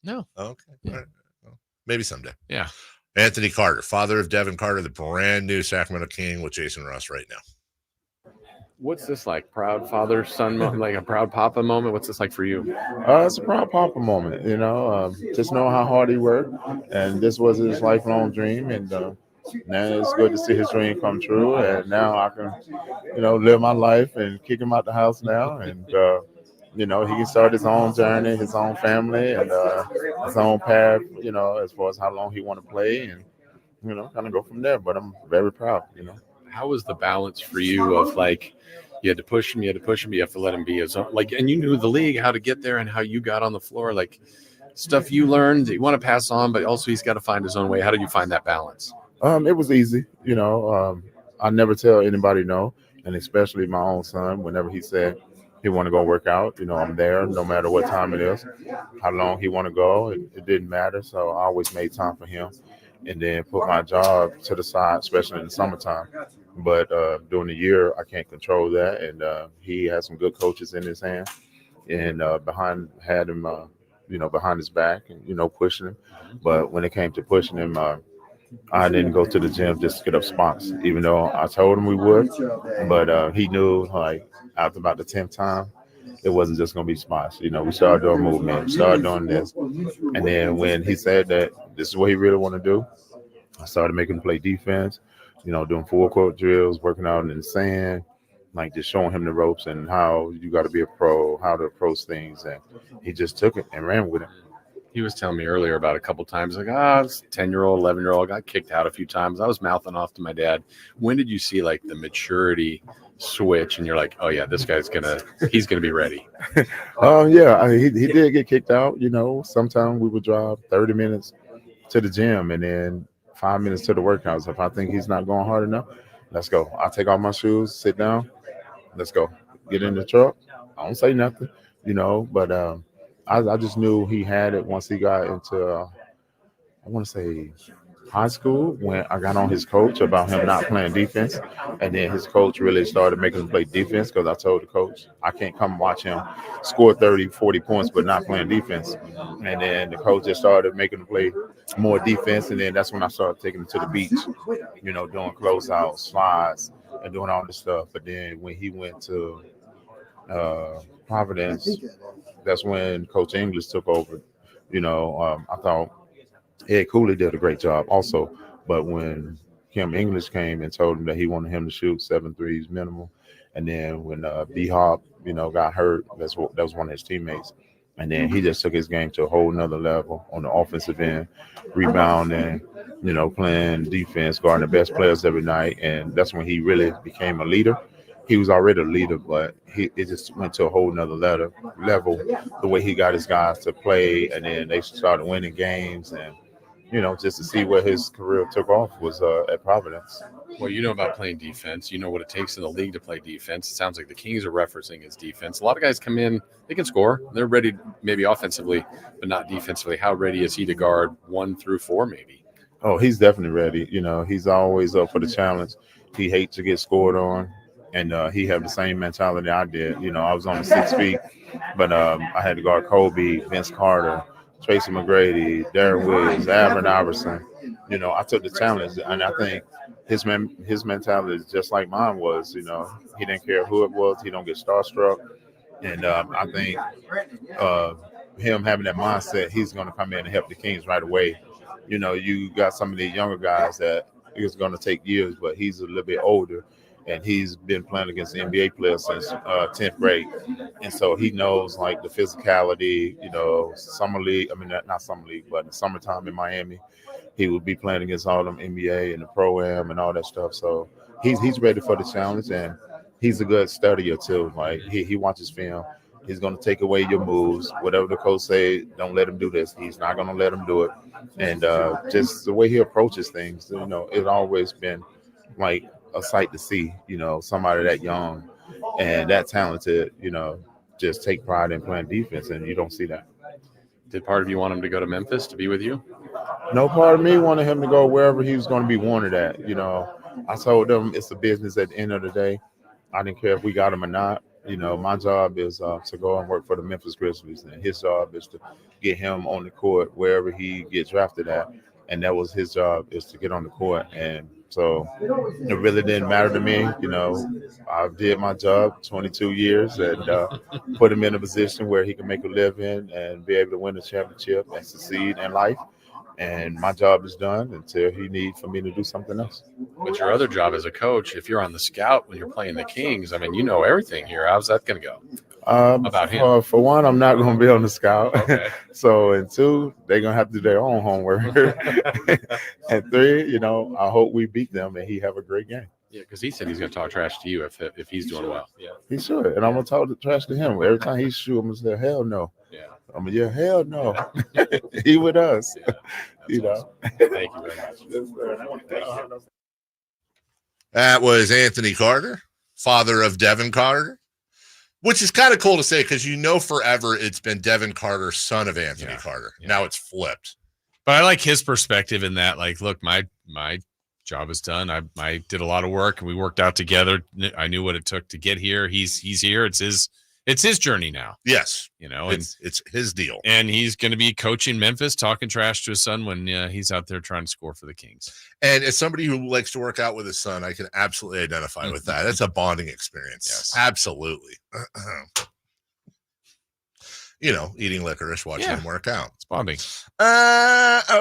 No. Okay. Yeah. All right. Well, maybe someday. Yeah. Anthony Carter, father of Devin Carter, the brand new Sacramento King with Jason Ross right now. What's this like? Proud father, son, like a proud papa moment? What's this like for you? It's a proud papa moment, just know how hard he worked. And this was his lifelong dream. And now it's good to see his dream come true. And now I can, live my life and kick him out the house now. And, he can start his own journey, his own family, and his own path, as far as how long he want to play and, kind of go from there. But I'm very proud, How was the balance for you of like, you had to push him, you have to let him be his own, like, and you knew the league, how to get there and how you got on the floor, like stuff you learned that you want to pass on, but also he's got to find his own way. How did you find that balance? It was easy, I never tell anybody no, and especially my own son, whenever he said he want to go work out, I'm there no matter what time it is, how long he want to go. It didn't matter. So I always made time for him and then put my job to the side, especially in the summertime. But during the year, I can't control that. And he has some good coaches in his hand and had him, behind his back and, pushing him. But when it came to pushing him, I didn't go to the gym just to get up spots, even though I told him we would. But he knew, like, after about the 10th time, it wasn't just going to be spots. We started doing movement, we started doing this. And then when he said that this is what he really want to do, I started making him play defense, doing full court drills, working out in the sand, like just showing him the ropes and how you got to be a pro, how to approach things. And he just took it and ran with it. He was telling me earlier about a couple times, like, 10-year-old, 11-year-old, got kicked out a few times. I was mouthing off to my dad. When did you see like the maturity switch and you're like, oh yeah, this guy's he's gonna be ready? He did get kicked out. Sometimes we would drive 30 minutes to the gym and then 5 minutes to the workouts. If I think he's not going hard enough, let's go. I'll take off my shoes, sit down, let's go. Get in the truck. I don't say nothing, but I just knew he had it once he got into I want to say high school when I got on his coach about him not playing defense. And then his coach really started making him play defense because I told the coach, I can't come watch him score 30, 40 points but not playing defense. And then the coach just started making him play more defense. And then that's when I started taking him to the beach, you know, doing closeouts, slides, and doing all this stuff. But then when he went to Providence, that's when Coach English took over. You know, I thought Ed Cooley did a great job also, but when Kim English came and told him that he wanted him to shoot 7 threes minimum, and then when B-Hop, you know, got hurt, that was one of his teammates, and then he just took his game to a whole nother level on the offensive end, rebounding, you know, playing defense, guarding the best players every night, and that's when he really became a leader. He was already a leader, but it just went to a whole nother level, the way he got his guys to play, and then they started winning games, and you know, just to see where his career took off was at Providence. Well, you know about playing defense. You know what it takes in the league to play defense. It sounds like the Kings are referencing his defense. A lot of guys come in, they can score. They're ready maybe offensively, but not defensively. How ready is he to guard 1 through 4 maybe? Oh, he's definitely ready. You know, he's always up for the challenge. He hates to get scored on, and he had the same mentality I did. You know, I was on the 6 feet, but I had to guard Kobe, Vince Carter, Tracy McGrady, Darren Williams, Alvin Iverson. You know, I took the challenge, and I think his mentality is just like mine was. You know, he didn't care who it was. He don't get starstruck, and I think him having that mindset, he's going to come in and help the Kings right away. You know, you got some of the younger guys that it's going to take years, but he's a little bit older. And he's been playing against NBA players since 10th grade. And so he knows, like, the physicality, you know, summer league. I mean, not summer league, but in the summertime in Miami, he would be playing against all them NBA and the Pro-Am and all that stuff. So he's ready for the challenge, and he's a good studier, too. Like, he watches film. He's going to take away your moves. Whatever the coach say, don't let him do this. He's not going to let him do it. And just the way he approaches things, you know, it's always been, like, a sight to see, you know, somebody that young and that talented, you know, just take pride in playing defense, and you don't see that. Did part of you want him to go to Memphis to be with you? No part of me wanted him to go wherever he was going to be wanted at. You know, I told them it's a business at the end of the day. I didn't care if we got him or not. You know, my job is to go and work for the Memphis Grizzlies, and his job is to get him on the court wherever he gets drafted at. And that was his job, is to get on the court. And so it really didn't matter to me. You know, I did my job 22 years and put him in a position where he can make a living and be able to win a championship and succeed in life. And my job is done until he needs for me to do something else. But your other job as a coach, if you're on the scout when you're playing the Kings, I mean, you know everything here. How's that going to go? About him? For one, I'm not going to be on the scout. Okay. So, and 2, they're going to have to do their own homework. And 3, you know, I hope we beat them and he have a great game. Yeah, because he said he's going to talk trash to you if he's doing well. Yeah, he should. And I'm going to talk trash to him. Every time he shoot, I'm going to say, hell no. Yeah. I'm going to yell, hell no. He with us. Yeah, you know. Awesome. Thank you very much. Thank you. That was Anthony Carter, father of Devin Carter, which is kind of cool to say because you know forever it's been Devin Carter, son of Anthony Carter. Yeah. Now it's flipped. But I like his perspective in that, like, look, my job is done. I did a lot of work and we worked out together. I knew what it took to get here. He's here. It's his journey now. Yes. You know, it's his deal. And he's going to be coaching Memphis, talking trash to his son when he's out there trying to score for the Kings. And as somebody who likes to work out with his son, I can absolutely identify with that. It's a bonding experience. Yes. Absolutely. You know, eating licorice, watching him work out. It's bonding.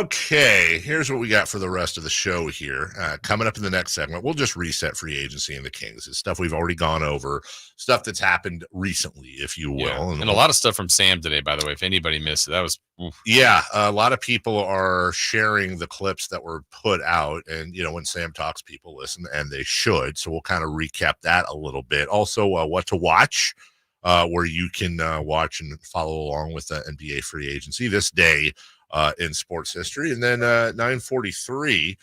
Okay, here's what we got for the rest of the show here. Coming up in the next segment, we'll just reset free agency and the Kings. It's stuff we've already gone over, stuff that's happened recently, if you will. Yeah. And a lot of stuff from Sam today, by the way, if anybody missed it. That was Yeah, a lot of people are sharing the clips that were put out. And, you know, when Sam talks, people listen, and they should. So we'll kind of recap that a little bit. Also, what to watch. Where you can watch and follow along with the NBA free agency this day in sports history. And then 9:43,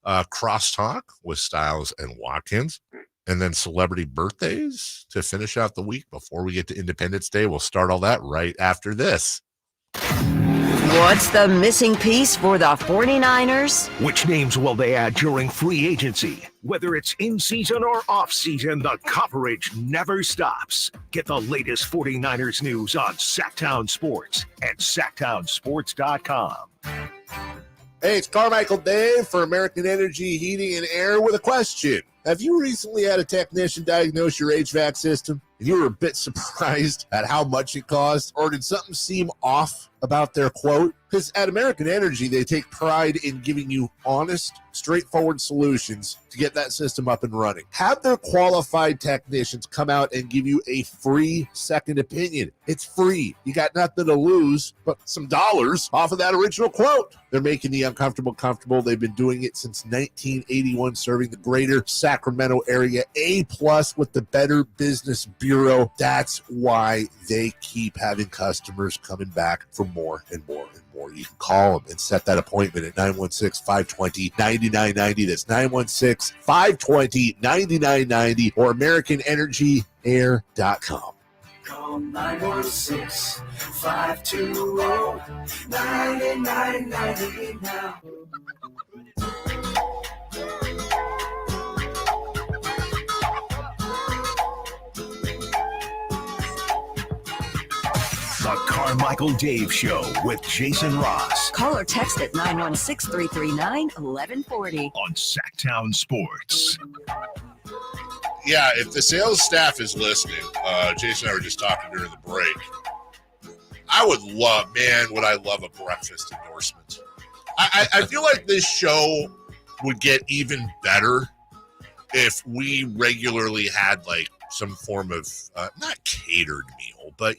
crosstalk with Styles and Watkins. And then celebrity birthdays to finish out the week before we get to Independence Day. We'll start all that right after this. What's the missing piece for the 49ers? Which names will they add during free agency? Whether it's in season or off season, the coverage never stops. Get the latest 49ers news on Sacktown Sports and sacktownsports.com. Hey, it's Carmichael Dave for American Energy Heating and Air with a question. Have you recently had a technician diagnose your HVAC system and you were a bit surprised at how much it cost? Or did something seem off about their quote? Because at American Energy, they take pride in giving you honest, straightforward solutions to get that system up and running. Have their qualified technicians come out and give you a free second opinion. It's free. You got nothing to lose but some dollars off of that original quote. They're making the uncomfortable comfortable. They've been doing it since 1981, serving the greater Sacramento area. A+ with the Better Business Bureau. That's why they keep having customers coming back for more and more and more. You can call them and set that appointment at 916-520-9990. That's 916-520-9990 or AmericanEnergyAir.com. Call 916-520-9990 now. The Carmichael Dave Show with Jason Ross. Call or text at 916-339-1140. On Sacktown Sports. Yeah, if the sales staff is listening, Jason and I were just talking during the break. I would love a breakfast endorsement. I feel like this show would get even better if we regularly had like some form of not catered meal, but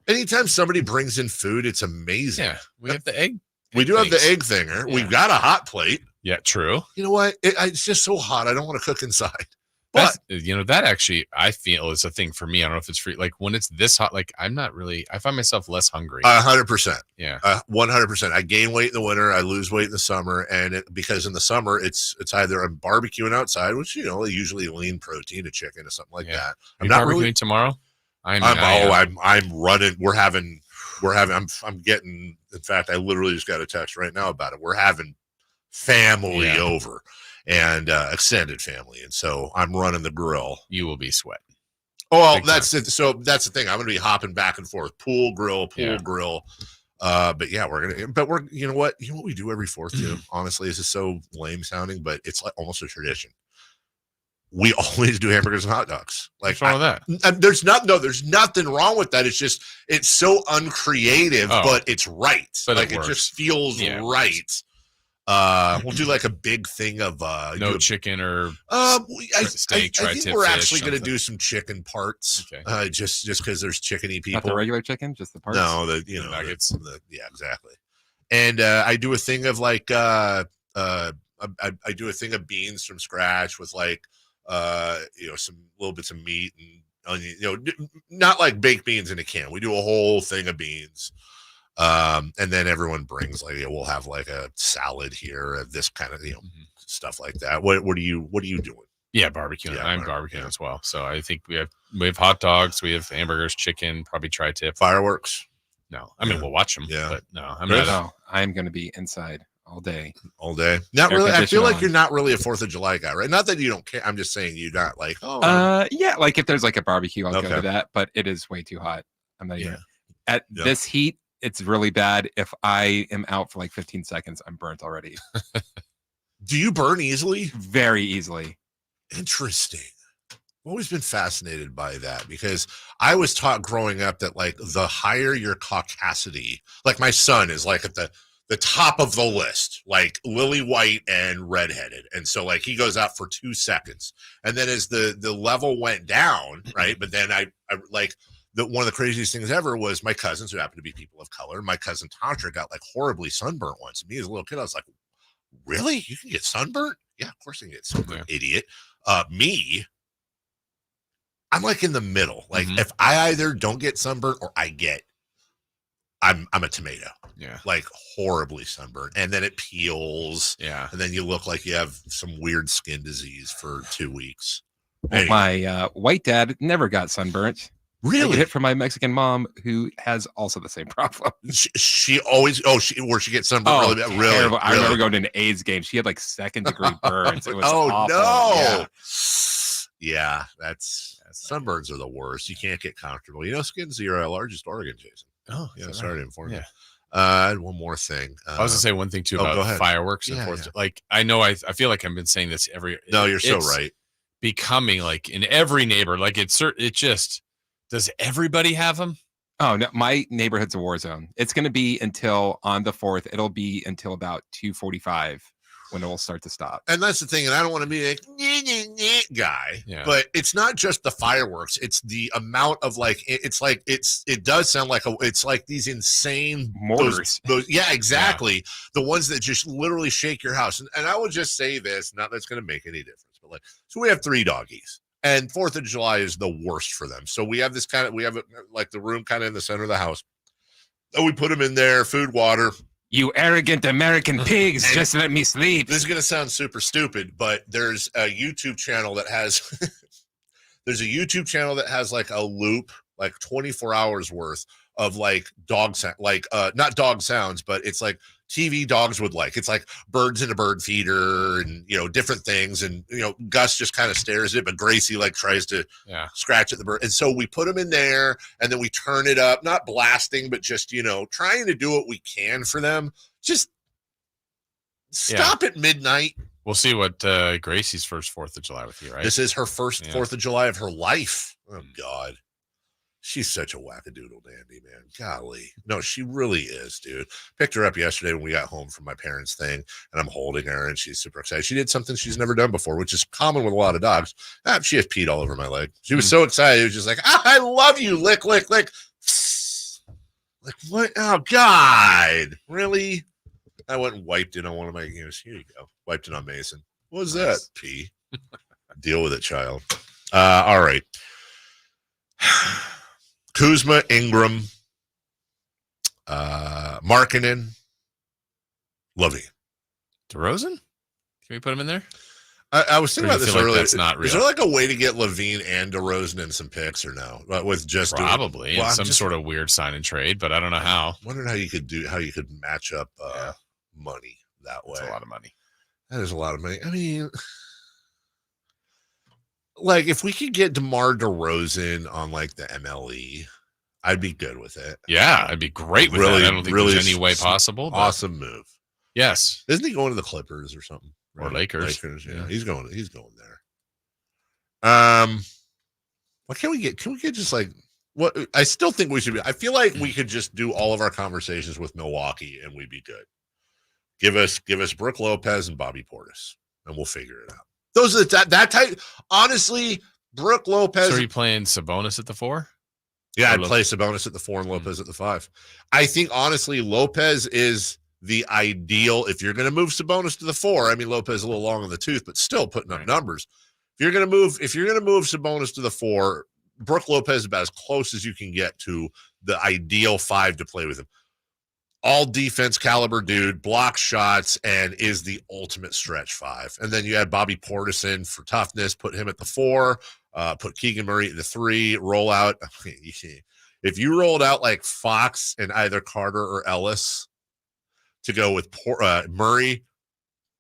anytime somebody brings in food, it's amazing. Yeah, we have the egg. We do have the egg thinger. Yeah. We've got a hot plate. Yeah, true. You know what? It's just so hot. I don't want to cook inside. But that actually, I feel is a thing for me. I don't know if it's free. Like when it's this hot, like I find myself less hungry. 100%. Yeah. 100%. I gain weight in the winter. I lose weight in the summer. And because in the summer, it's either I'm barbecuing outside, which, usually lean protein, a chicken or something like that. I'm not barbecuing tomorrow. I'm running. I'm getting, in fact, I literally just got a text right now about it. We're having family over and extended family. And so I'm running the grill. You will be sweating. Oh, well, that's it. So that's the thing. I'm going to be hopping back and forth, pool grill. But yeah, you know what we do every 4th too. Honestly, this is so lame sounding, but it's like almost a tradition. We always do hamburgers and hot dogs. Like, what's wrong with that? There's nothing wrong with that. It's just, it's so uncreative, but it's right. But like, it just feels right. We'll do like a big thing of no chicken or steak. I think we're actually going to do some chicken parts. Okay. Just because there's chickeny people. Not the regular chicken, just the parts. No, the nuggets. Yeah, exactly. And I do a thing of like I do a thing of beans from scratch with like some little bits of meat and onion. Not like baked beans in a can. We do a whole thing of beans. And then everyone brings we'll have like a salad here, this kind of stuff like that. What are you doing? Yeah, barbecuing. I'm barbecuing as well. So I think we have hot dogs, we have hamburgers, chicken, probably tri-tip, fireworks. No, I mean we'll watch them. Yeah, but no, I'm going to be inside all day. Not really. I feel like you're not really a 4th of July guy, right? Not that you don't care. I'm just saying you're not like yeah, like if there's like a barbecue, I'll go to that. But it is way too hot. I'm not even at this heat. It's really bad. If I am out for like 15 seconds, I'm burnt already. Do you burn easily? Very easily. Interesting. I've always been fascinated by that because I was taught growing up that like the higher your caucasity, like my son is like at the top of the list, like lily white and redheaded. And so like he goes out for 2 seconds. And then as the level went down, right? But then I like one of the craziest things ever was my cousins who happen to be people of color. My cousin Tantra got like horribly sunburnt once. And me as a little kid, I was like, really? You can get sunburnt? Yeah, of course I can get sunburnt, idiot. Me, I'm like in the middle. Like if I either don't get sunburnt or I'm a tomato. Yeah. Like horribly sunburnt. And then it peels. Yeah. And then you look like you have some weird skin disease for 2 weeks. Well, my white dad never got sunburnt. I get hit from my Mexican mom, who has also the same problem. She always where she gets sunburned really bad. Really? I remember going to an AIDS game. She had like 2nd-degree burns. It was awful. No. Yeah, that's sunburns are the worst. You can't get comfortable. You know, skin's your largest organ, Jason. Oh, yeah. Sorry to inform you. Yeah. I had one more thing. I was gonna say one thing too about fireworks and Fourth. Like I know, I feel like I've been saying this every. No, you're so right. Becoming like in every neighbor, like it just does. Everybody have them? Oh no, my neighborhood's a war zone. It's going to be until on the 4th. It'll be until about 2:45 when it will start to stop. And that's the thing. And I don't want to be like guy, but it's not just the fireworks. It's the amount of it does sound like it's like these insane mortars. Those, exactly. Yeah. The ones that just literally shake your house. And I will just say this, not that it's going to make any difference, but so we have 3 doggies. And 4th of July is the worst for them. So we have like the room kind of in the center of the house. And we put them in there, food, water. You arrogant American pigs, just let me sleep. This is going to sound super stupid, but there's a YouTube channel that has like a loop, like 24 hours worth of like dog sound, like not dog sounds, but it's like TV dogs would like. It's like birds in a bird feeder and, different things. And, Gus just kind of stares at it, but Gracie like tries to scratch at the bird. And so we put them in there and then we turn it up, not blasting, but just, trying to do what we can for them. Just stop at midnight. We'll see what Gracie's first 4th of July with you, right? This is her first 4th of July of her life. Oh, God. She's such a wackadoodle dandy, man. Golly. No, she really is, dude. Picked her up yesterday when we got home from my parents' thing, and I'm holding her, and she's super excited. She did something she's never done before, which is common with a lot of dogs. She has peed all over my leg. She was so excited. It was just like, I love you. Lick, lick, lick. Like, what? Oh, God. Really? I went and wiped it on one of my, here you go. Wiped it on Mason. What was that? Pee. Deal with it, child. All right. Kuzma, Ingram, Markkanen, Lovey. DeRozan? Can we put him in there? I was thinking about this earlier. That's not real. Is there like a way to get Levine and DeRozan in some picks or no? With just probably some sort of weird sign and trade, but I don't know how. Wondering how you could match up money that way. That's a lot of money. That is a lot of money. I mean, like if we could get DeMar DeRozan on like the MLE, I'd be good with it. Yeah, I'd be great with that. I don't think there's any way possible. Awesome move. Yes. Isn't he going to the Clippers or something? Or Lakers. Yeah. He's going there. What can we get? Can we get just like what I still think we should be? I feel like we could just do all of our conversations with Milwaukee and we'd be good. Give us Brook Lopez and Bobby Portis, and we'll figure it out. Those are that type. Honestly, Brook Lopez. So are you playing Sabonis at the 4? Yeah, I'd play Sabonis at the 4 and Lopez at the 5. I think honestly, Lopez is the ideal. If you're going to move Sabonis to the 4, I mean Lopez is a little long in the tooth, but still putting up numbers. If you're going to move Sabonis to the 4, Brook Lopez is about as close as you can get to the ideal 5 to play with him. All defense caliber dude, blocks shots, and is the ultimate stretch 5. And then you add Bobby Portis in for toughness, put him at the 4, put Keegan Murray at the 3, roll out. If you rolled out like Fox and either Carter or Ellis to go with Murray,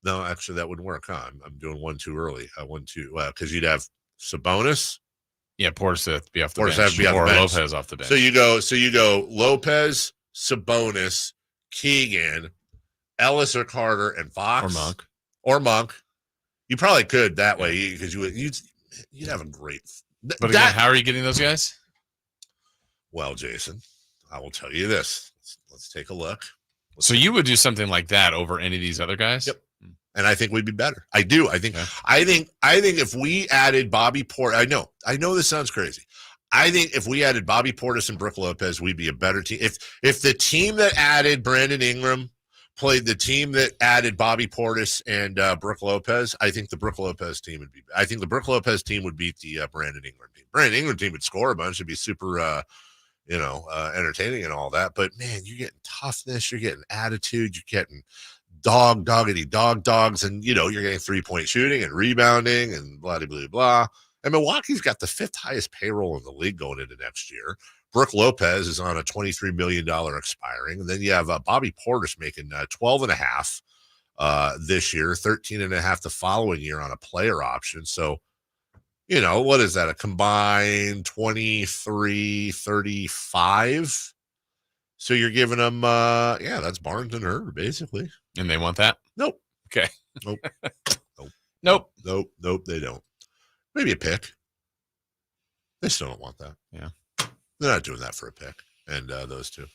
no, actually that wouldn't work. Huh? I'm doing 1 too early. 1-2 because you'd have Sabonis. Yeah, Portis would be off the bench, or Lopez off the bench. So you go Lopez, Sabonis, Keegan, Ellis or Carter, and Fox or Monk. You probably could that way because you'd have a great. But again, how are you getting those guys? Well, Jason, I will tell you this. Let's take a look. So you would do something like that over any of these other guys? Yep. And I think we'd be better. I do. I think if we added Bobby Portis, I know this sounds crazy. I think if we added Bobby Portis and Brook Lopez, we'd be a better team. If the team that added Brandon Ingram played the team that added Bobby Portis and Brook Lopez, I think the Brook Lopez team would be. I think the Brook Lopez team would beat the Brandon Ingram team. Brandon Ingram team would score a bunch. It'd be super, entertaining and all that. But man, you're getting toughness. You're getting attitude. You're getting doggity dogs, and you're getting 3-point shooting and rebounding and blah blah blah blah. And Milwaukee's got the 5th highest payroll in the league going into next year. Brooke Lopez is on a $23 million expiring. And then you have Bobby Portis making $12.5 this year, $13.5 the following year on a player option. So, what is that? A combined 23-35. So you're giving them, that's Barnes and Herb, basically. And they want that? Nope. Okay. Nope. Nope. Nope, they don't. Maybe a pick. They still don't want that. Yeah. They're not doing that for a pick. And those two.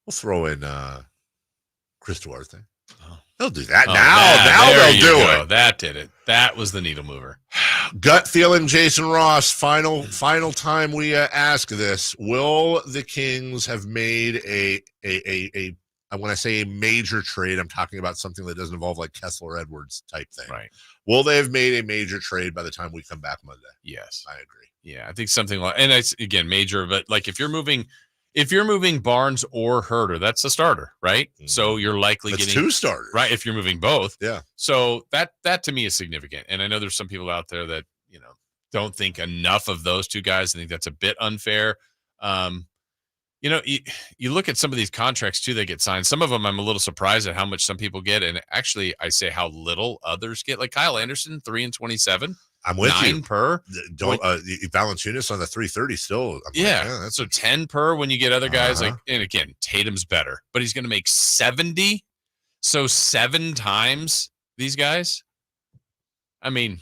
We'll throw in Chris Duarte. Oh. They'll do that now they'll do it. That did it. That was the needle mover. Gut feeling, Jason Ross. Final time we ask this: will the Kings have made a when I say a major trade, I'm talking about something that doesn't involve like Kessler Edwards type thing. Right. Will they have made a major trade by the time we come back Monday? Yes, I agree. Yeah, I think something like, and it's again major, but like if you're moving Barnes or Herter, that's a starter, right? Mm-hmm. So you're likely that's getting 2 starters, right? If you're moving both, yeah. So that to me is significant, and I know there's some people out there that don't think enough of those 2 guys. I think that's a bit unfair. You look at some of these contracts too, they get signed. Some of them I'm a little surprised at how much some people get. And actually I say how little others get, like Kyle Anderson, 3 and 27. I'm with 9 you. per. Don't Valanciunas on the 330 still. That's so 10 per when you get other guys like, and again, Tatum's better, but he's going to make 70. So 7 times these guys. I mean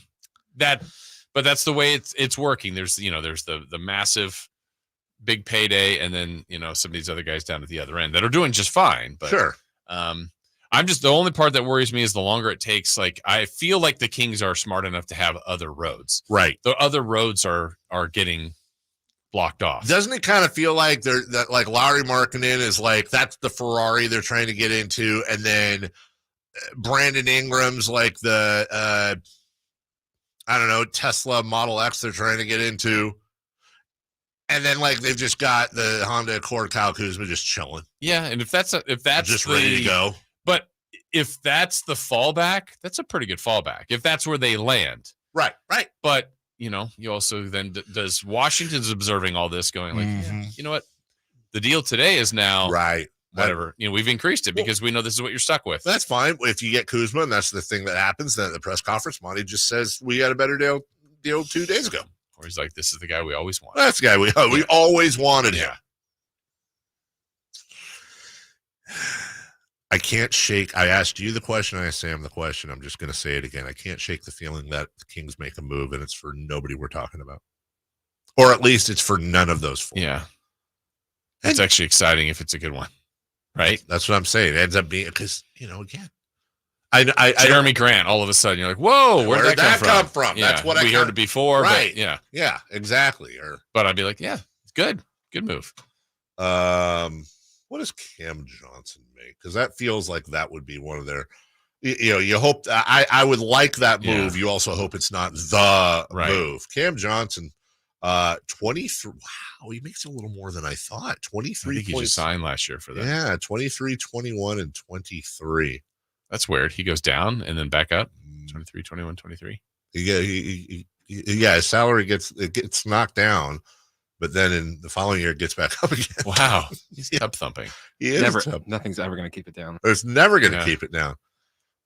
but that's the way it's working. There's the massive big payday, and then some of these other guys down at the other end that are doing just fine. But sure. I'm just, the only part that worries me is the longer it takes. Like I feel like the Kings are smart enough to have other roads. Right. The other roads are getting blocked off. Doesn't it kind of feel like like Lauri Markkanen is like that's the Ferrari they're trying to get into, and then Brandon Ingram's like the Tesla Model X they're trying to get into. And then, like, they've just got the Honda Accord Kyle Kuzma just chilling. Yeah, and if that's just ready to go. But if that's the fallback, that's a pretty good fallback. If that's where they land, right. But you also then does Washington's observing all this, going like, you know what, the deal today is now right. Whatever, we've increased it because we know this is what you're stuck with. That's fine if you get Kuzma, and that's the thing that happens. Then at the press conference, Monty just says we had a better deal 2 days ago. Or he's like, this is the guy we always wanted. That's the guy we always wanted him. I can't shake. I asked you the question. I asked Sam the question. I'm just going to say it again. I can't shake the feeling that the Kings make a move, and it's for nobody we're talking about. Or at least it's for none of those 4. Yeah. It's actually exciting if it's a good one. Right? That's what I'm saying. It ends up being, because, again. Jeremy Grant, all of a sudden, you're like, whoa, where'd that come from? Yeah, that's what we heard it before. Right. But yeah, exactly. But I'd be like, yeah, good move. What does Cam Johnson make? Because that feels like that would be one of their, you hope, I would like that move. Yeah. You also hope it's not the move. Cam Johnson, 23. Wow, he makes a little more than I thought. 23 I think he just signed last year for that. Yeah, 23, 21, and 23. That's weird. He goes down and then back up. 23, 21, 23. Yeah, his salary gets knocked down, but then in the following year it gets back up again. Wow. He's tub thumping. Nothing's ever going to keep it down. It's never going to keep it down.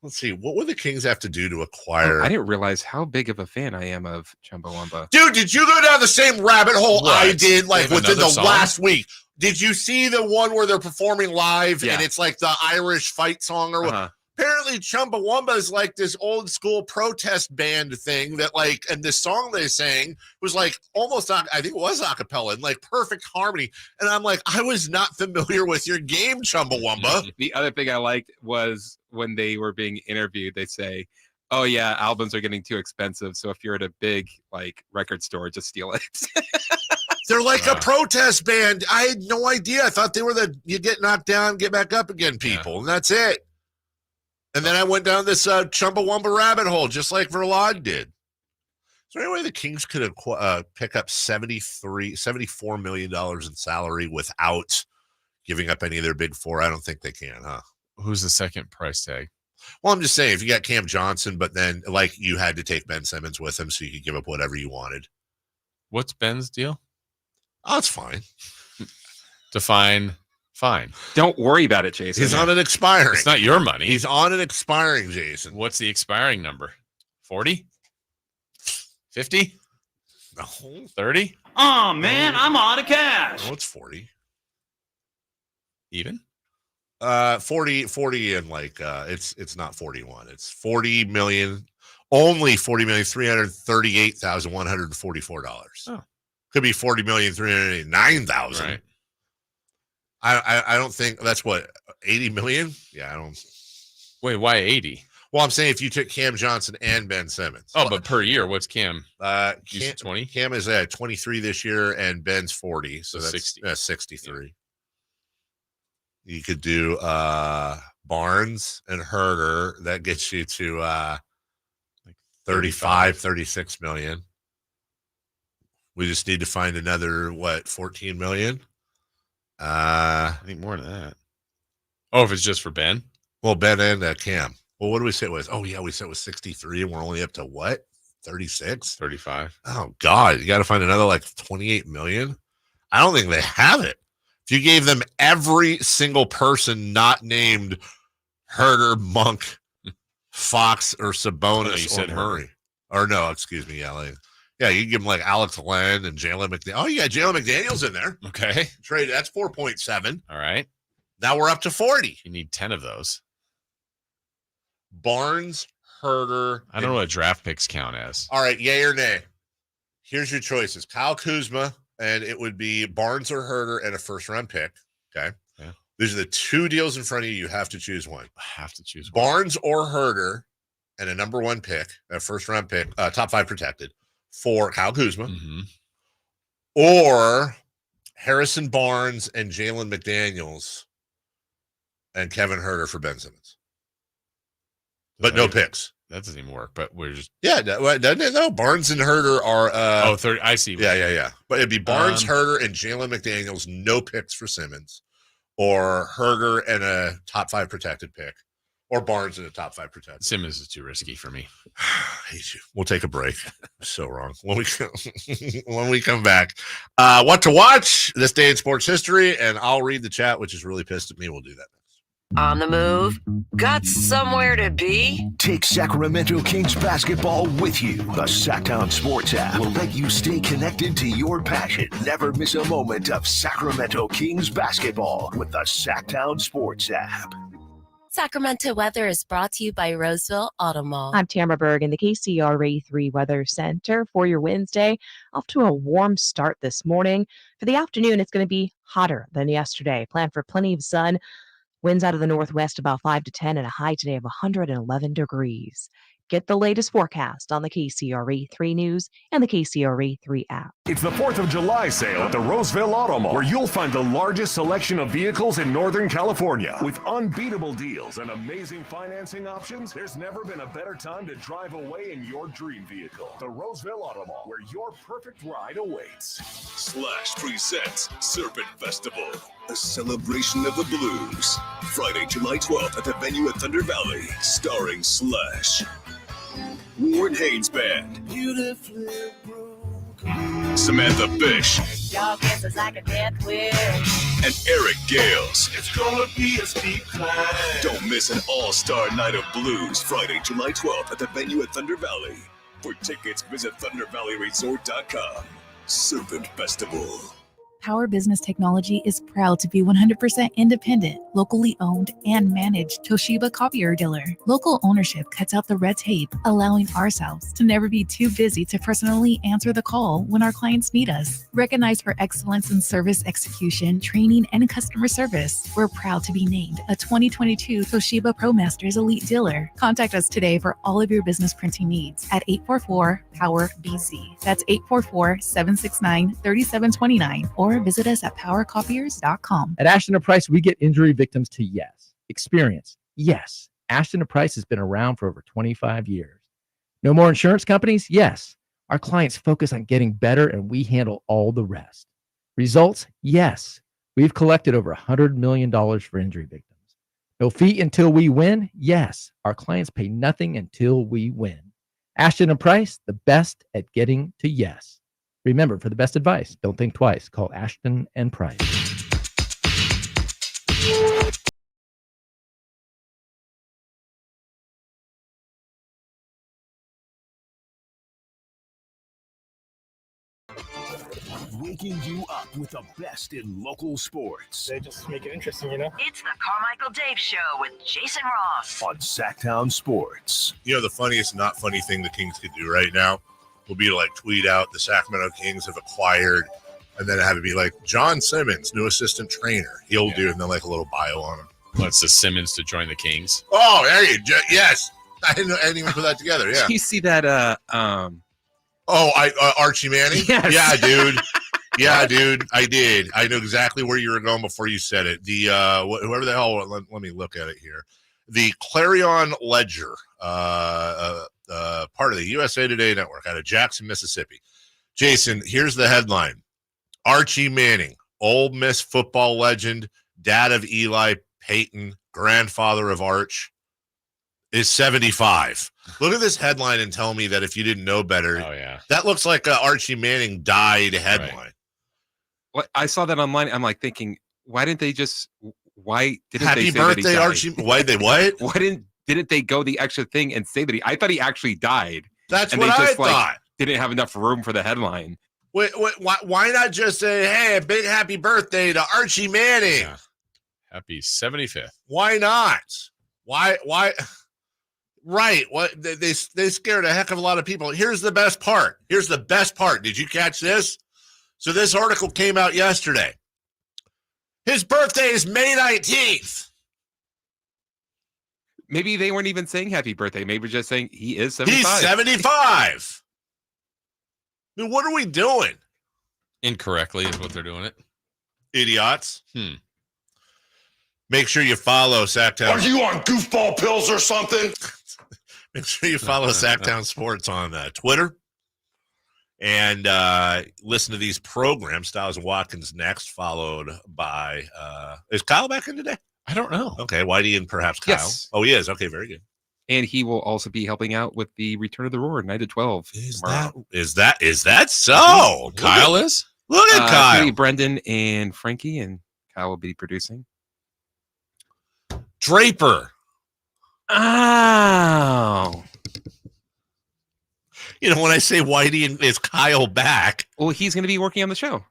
Let's see. What would the Kings have to do to acquire? I didn't realize how big of a fan I am of Chumbawamba. Dude, did you go down the same rabbit hole I did within the song? last week? Did you see the one where they're performing live and it's like the Irish fight song or what? Apparently Chumbawamba is like this old school protest band thing that and this song they sang was like almost, I think it was a cappella and like perfect harmony. And I'm like, I was not familiar with your game, Chumbawamba. The other thing I liked was when they were being interviewed, they say, oh yeah, albums are getting too expensive. So if you're at a big record store, just steal it. They're like a protest band. I had no idea. I thought they were you get knocked down, get back up again people. And that's it. And then I went down this Chumbawamba rabbit hole, just like Verlaad did. Is there any way the Kings could pick up $74 million in salary without giving up any of their big 4? I don't think they can, huh? Who's the second price tag? Well, I'm just saying, if you got Cam Johnson, but then like you had to take Ben Simmons with him so you could give up whatever you wanted. What's Ben's deal? Oh, it's fine. Define fine. Don't worry about it, Jason. He's on an expiring. It's not your money. He's on an expiring, Jason. What's the expiring number? 40? 50? No. 30? Oh, man, I'm out of cash. Oh, it's 40. Even? 40 and like it's not 41. It's 40 million, only $40,338,144. Oh. Could be $40,389,000. Right. I don't think that's what 80 million. Yeah, I don't. Wait, why 80? Well, I'm saying if you took Cam Johnson and Ben Simmons. Oh, but per year, what's Cam? Cam, 20. Cam is at 23 this year, and Ben's 40, so that's 60. 63. Yeah. You could do Barnes and Herder. That gets you to like 36 million. We just need to find another 14 million. I think more than that. Oh, if it's just for Ben? Well, Ben and Cam. Well, what do we say it was? Oh, yeah, we said it was 63, and we're only up to what? 36? 35. Oh, God. You got to find another 28 million? I don't think they have it. If you gave them every single person not named Herder, Monk, Fox, or Sabonis, or Murray. Or no, excuse me, yeah, you give them Alex Len and Jalen McDaniels. Oh, you got Jalen McDaniels in there. Okay. Trade, that's 4.7. All right. Now we're up to 40. You need 10 of those. Barnes, Herder. I don't know what draft picks count as. All right, yay or nay. Here's your choices. Kyle Kuzma, and it would be Barnes or Herder and a first-round pick. Okay. Yeah. These are the two deals in front of you. You have to choose one. I have to choose one. Barnes or Herder and a number one pick, a first-round pick, top 5 protected for Kyle Kuzma. Mm-hmm. Or Harrison Barnes and Jalen McDaniels and Kevin Herder for Ben Simmons. But no picks. That doesn't even work, but we're just... Yeah, doesn't it? No, Barnes and Herder are... 30. I see. Yeah. But it'd be Barnes, Herder, and Jalen McDaniels, no picks for Simmons. Or Herder and a top 5 protected pick. Or Barnes and a top 5 protected. Simmons is too risky for me. I hate you. We'll take a break. So wrong. When we come back, what to watch this day in sports history, and I'll read the chat, which is really pissed at me. We'll do that. On the move? Got somewhere to be? Take Sacramento Kings basketball with you. The Sacktown Sports app will let you stay connected to your passion. Never miss a moment of Sacramento Kings basketball with the Sacktown Sports app. Sacramento weather is brought to you by Roseville Auto Mall. I'm Tamara Berg in the KCRA 3 Weather Center for your Wednesday. Off to a warm start this morning. For the afternoon, it's going to be hotter than yesterday. Plan for plenty of sun. Winds out of the northwest about 5 to 10 and a high today of 111 degrees. Get the latest forecast on the KCRA 3 News and the KCRA 3 app. It's the 4th of July sale at the Roseville Auto Mall, where you'll find the largest selection of vehicles in Northern California. With unbeatable deals and amazing financing options, there's never been a better time to drive away in your dream vehicle. The Roseville Auto Mall, where your perfect ride awaits. Slash presents Serpent Festival, a celebration of the blues. Friday, July 12th at the venue at Thunder Valley, starring Slash, Warren Haynes Band, Beautifully Broken, Samantha Fish, Y'all guesses like a death wish. and Eric Gales. It's gonna be a steep climb. Don't miss an all-star night of blues, Friday, July 12th at the venue at Thunder Valley. For tickets, visit ThunderValleyResort.com. Serpent Festival. Power Business Technology is proud to be 100% independent, locally owned, and managed Toshiba copier dealer. Local ownership cuts out the red tape, allowing ourselves to never be too busy to personally answer the call when our clients need us. Recognized for excellence in service execution, training, and customer service, we're proud to be named a 2022 Toshiba ProMasters Elite Dealer. Contact us today for all of your business printing needs at 844-POWER-BZ. That's 844-769-3729, or visit us at powercopiers.com. At Ashton & Price, we get injury victims to yes. Experience, yes. Ashton & Price has been around for over 25 years. No more insurance companies? Yes. Our clients focus on getting better and we handle all the rest. Results? Yes. We've collected over $100 million for injury victims. No fee until we win? Yes. Our clients pay nothing until we win. Ashton and Price, the best at getting to yes. Remember, for the best advice, don't think twice. Call Ashton and Price. Waking you up with the best in local sports. They just make it interesting, you know? It's the Carmichael Dave Show with Jason Ross On Sacktown Sports. You know, the funniest, not funny thing the Kings could do right now will be to like tweet out the Sacramento Kings have acquired, and then have it be like John Simmons, new assistant trainer. He'll do, and then like a little bio on him. What's the Simmons to join the Kings? Oh, there you go. Yes. I didn't even put that together. Yeah. You see that? Archie Manning? Yes. Yeah, dude. Yeah, dude. I did. I knew exactly where you were going before you said it. The whoever the hell. Let me look at it here. The Clarion Ledger, part of the USA Today Network, out of Jackson, Mississippi. Jason, here's the headline: Archie Manning, Ole Miss football legend, dad of Eli Peyton, grandfather of Arch, is 75. Look at this headline and tell me that if you didn't know better. Oh, yeah. That looks like a Archie Manning died headline. Right. What I saw that online. I'm like thinking, why didn't they just? Why didn't Happy they say birthday, that he died? Archie? Why they what? Why didn't they go the extra thing and say that I thought he actually died? That's and what they just, I thought. Didn't have enough room for the headline. Why not just say, hey, a big happy birthday to Archie Manning? Yeah. Happy 75th. Why not? Why? Right. What they scared a heck of a lot of people. Here's the best part. Did you catch this? So this article came out yesterday. His birthday is May 19th. Maybe they weren't even saying happy birthday. Maybe just saying he is 75. He's 75. I mean, what are we doing? Incorrectly is what they're doing it. Idiots. Make sure you follow Sacktown. Are you on goofball pills or something? Make sure you follow Sacktown Sports on Twitter. And listen to these programs. Styles and Watkins next, followed by is Kyle back in today? I don't know. Okay, Whitey and perhaps Kyle. Yes. Oh, he is. Okay, very good. And he will also be helping out with the Return of the Roar 9 to 12. Is that so? Kyle is? Look at Kyle. Brendan and Frankie, and Kyle will be producing. Draper. Oh. You know, when I say Whitey and is Kyle back. Well, he's going to be working on the show.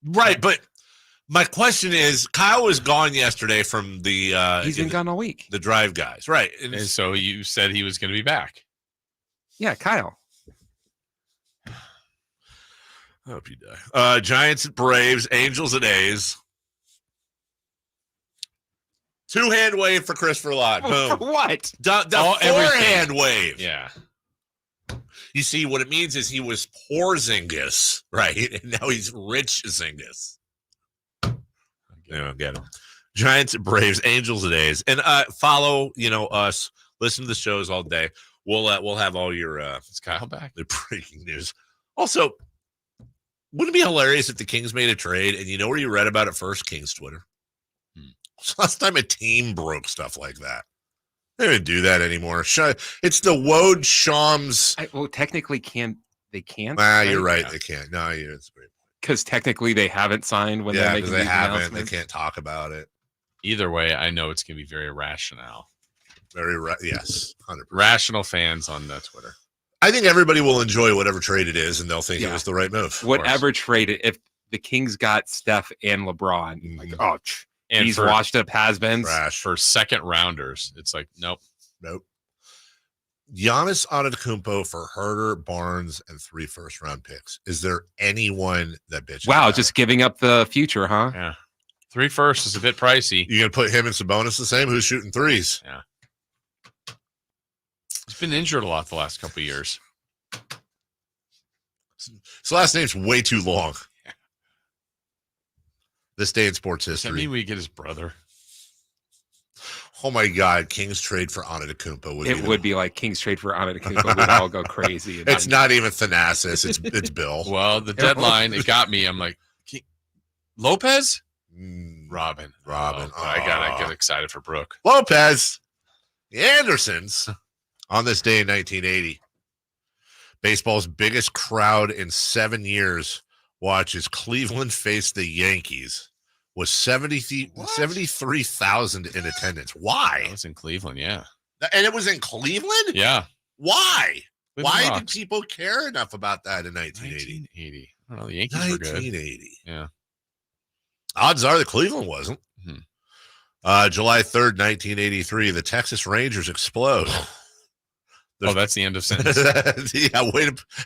Right, but my question is, Kyle was gone yesterday from the he's been gone all week. The Drive guys, right? And so you said he was going to be back. Yeah, Kyle. I hope you die. Giants at Braves, Angels at A's. Two-hand wave for Christopher Lott. Boom. For what? The forehand wave. Yeah. You see, what it means is he was Porzingis, right? And now he's Rich Zingas. Yeah, get it. Giants at Braves, Angels at A's. And follow, us. Listen to the shows all day. We'll have all your is Kyle back? The breaking news. Also, wouldn't it be hilarious if the Kings made a trade and you know where you read about it first? Kings Twitter. It's the last time a team broke stuff like that. They don't do that anymore. It's the Woj Shams. Well, technically, they can't. You're right. Yeah. They can't. No, it's great. Because technically, they haven't signed when they're making they these haven't. announcements. They can't talk about it. Either way, I know it's going to be very rational. Yes, 100%. Rational fans on Twitter. I think everybody will enjoy whatever trade it is, and they'll think it was the right move. Whatever trade it, if the Kings got Steph and LeBron, like, and these washed up has-beens for second rounders. It's like, nope. Giannis Antetokounmpo for Herter, Barnes, and 3 first-round picks. Is there anyone that bitches? Wow, just giving up the future, huh? Yeah. 3 first is a bit pricey. You gonna put him and Sabonis the same? Who's shooting threes? Yeah. He's been injured a lot the last couple of years. His last name's way too long. Yeah. This day in sports history. Does that mean we get his brother? Oh my God! Kings trade for Antetokounmpo. It would be like Kings trade for Antetokounmpo. We'd all go crazy. It's not even Thanasis. It's Bill. Well, the deadline, it got me. I'm like, Lopez? Robin. Robin. Oh, I gotta get excited for Brooke. Lopez. The Andersons on this day in 1980. Baseball's biggest crowd in 7 years watches Cleveland face the Yankees. Was 73,000 in attendance. Why? It was in Cleveland, yeah. And it was in Cleveland? Yeah. Why? Cleveland Why rocks. did people care enough about that in 1980? 1980. I don't know. The Yankees were good. 1980. Yeah. Odds are that Cleveland wasn't. July 3rd, 1983, the Texas Rangers explode. That's the end of sentence. Yeah,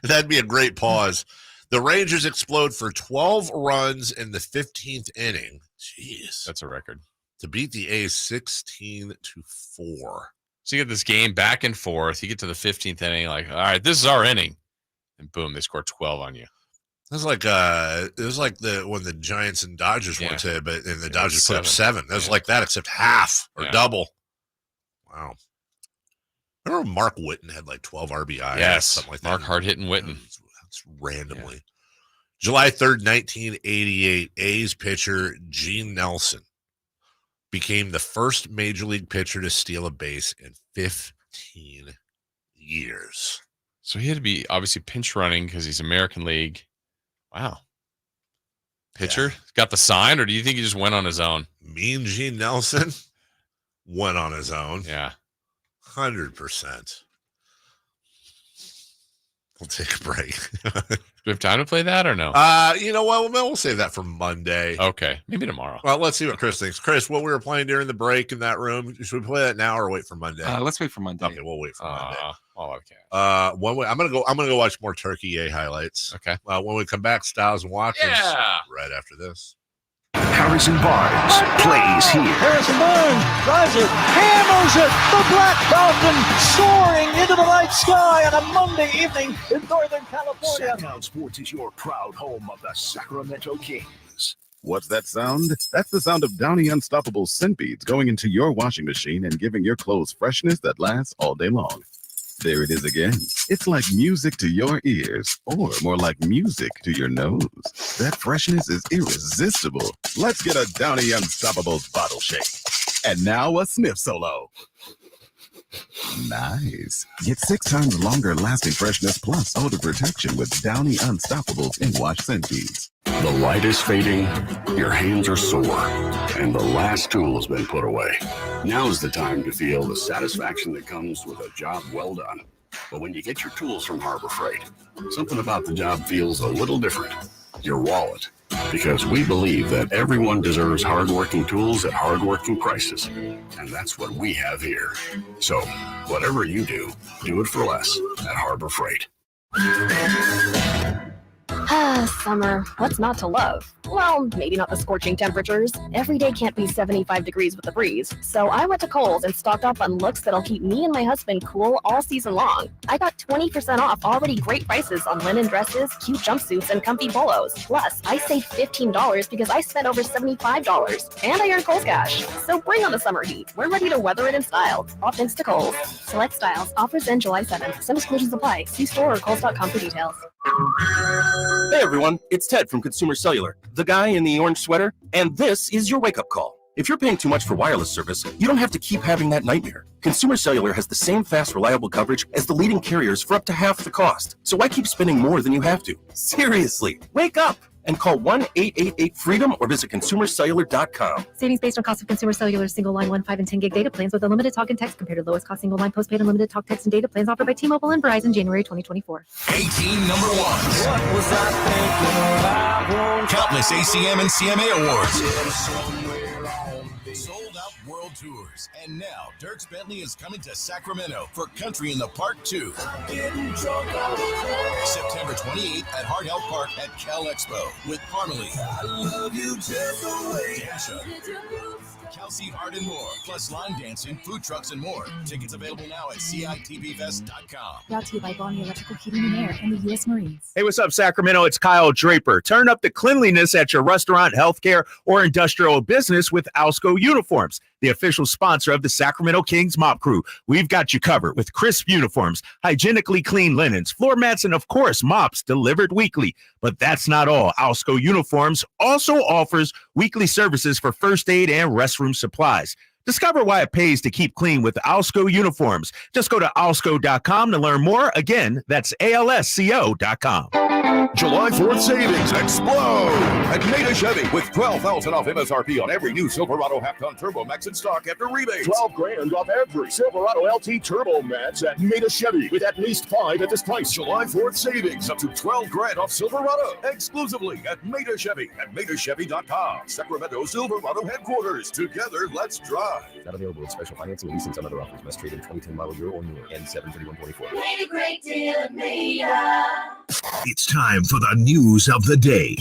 that'd be a great pause. The Rangers explode for 12 runs in the 15th inning. Jeez. That's a record. To beat the A's 16-4. So you get this game back and forth. You get to the 15th inning, like, all right, this is our inning. And boom, they score 12 on you. It was like when the Giants and Dodgers went to, and the Dodgers put up 7. That was like that, except half or double. Wow. Remember Mark Whitten had like 12 RBI? Yes, something like that. Mark hard-hitting Whitten. That's randomly. Yeah. July 3rd, 1988, A's pitcher Gene Nelson became the first major league pitcher to steal a base in 15 years. So he had to be obviously pinch running because he's American League. Wow. Pitcher? Yeah. Got the sign, or do you think he just went on his own? Mean Gene Nelson went on his own. Yeah. 100%. We'll take a break. Do we have time to play that or no? You know what? We'll save that for Monday. Okay. Maybe tomorrow. Well, let's see what Chris thinks. Chris, what we were playing during the break in that room, should we play that now or wait for Monday? Let's wait for Monday. Okay, we'll wait for Monday. Okay. I'm gonna go watch more Turkey A highlights. Okay. When we come back, Styles and Watkins. Yeah. Right after this. Harrison Barnes plays here. Harrison Barnes drives it, hammers it. The Black Falcon soaring into the night sky on a Monday evening in Northern California. Sacktown Sports is your proud home of the Sacramento Kings. What's that sound? That's the sound of Downy Unstoppable scent beads going into your washing machine and giving your clothes freshness that lasts all day long. There it is again. It's like music to your ears, or more like music to your nose. That freshness is irresistible. Let's get a Downy Unstoppables bottle shake. And now a sniff solo. Nice. Get 6 times longer lasting freshness plus odor protection with Downy Unstoppables in-wash scent beads. The light is fading, your hands are sore, and the last tool has been put away. Now's the time to feel the satisfaction that comes with a job well done. But when you get your tools from Harbor Freight, something about the job feels a little different. Your wallet. Because we believe that everyone deserves hardworking tools at hardworking prices. And that's what we have here. So, whatever you do it for less at Harbor Freight. Summer. What's not to love? Well, maybe not the scorching temperatures. Every day can't be 75 degrees with a breeze. So I went to Kohl's and stocked up on looks that'll keep me and my husband cool all season long. I got 20% off already great prices on linen dresses, cute jumpsuits, and comfy polos. Plus, I saved $15 because I spent over $75. And I earned Kohl's cash. So bring on the summer heat. We're ready to weather it in style. All thanks to Kohl's. Select styles. Offers end July 7th. Some exclusions apply. See store or Kohl's.com for details. Hey everyone, it's Ted from Consumer Cellular, the guy in the orange sweater, and this is your wake-up call. If you're paying too much for wireless service, you don't have to keep having that nightmare. Consumer Cellular has the same fast, reliable coverage as the leading carriers for up to half the cost. So why keep spending more than you have to? Seriously, wake up and call 1-888-FREEDOM or visit consumercellular.com. Savings based on cost of Consumer Cellular single line 1, 5, and 10 gig data plans with unlimited talk and text compared to lowest cost single line postpaid unlimited talk, text, and data plans offered by T-Mobile and Verizon January 2024. 18 number ones. What was I thinking about? Countless ACM and CMA awards. Sold out world tours. And now Dierks Bentley is coming to Sacramento for Country in the Park 2. September 28th at Hart Health Park at Cal Expo with Parmalee, I love you just the way Kelsey Hart and more, plus line dancing, food trucks, and more. Tickets available now at CITBFest.com. Brought to you by Bonnie Electrical Heating and Air and the U.S. Marines. Hey, what's up, Sacramento? It's Kyle Draper. Turn up the cleanliness at your restaurant, healthcare, or industrial business with Alsco uniforms. the official sponsor of the Sacramento Kings Mop Crew. We've got you covered with crisp uniforms, hygienically clean linens, floor mats, and of course, mops delivered weekly. But that's not all. Alsco Uniforms also offers weekly services for first aid and restroom supplies. Discover why it pays to keep clean with Alsco Uniforms. Just go to alsco.com to learn more. Again, that's ALSCO.com. July 4th savings explode at Maida Chevy with $12,000 off MSRP on every new Silverado half-ton Turbo Max in stock after rebates. $12,000 off every Silverado LT Turbo Max at Maida Chevy with at least 5 at this price. July 4th savings up to $12,000 off Silverado exclusively at Maida Chevy at MaidaChevy.com. Sacramento Silverado headquarters. Together, let's drive. Not available with special financing, leasing, and other offers. Must trade in 2010 model year or newer. End 7/31/24. Made a great deal at Maida. It's time for the news of the day.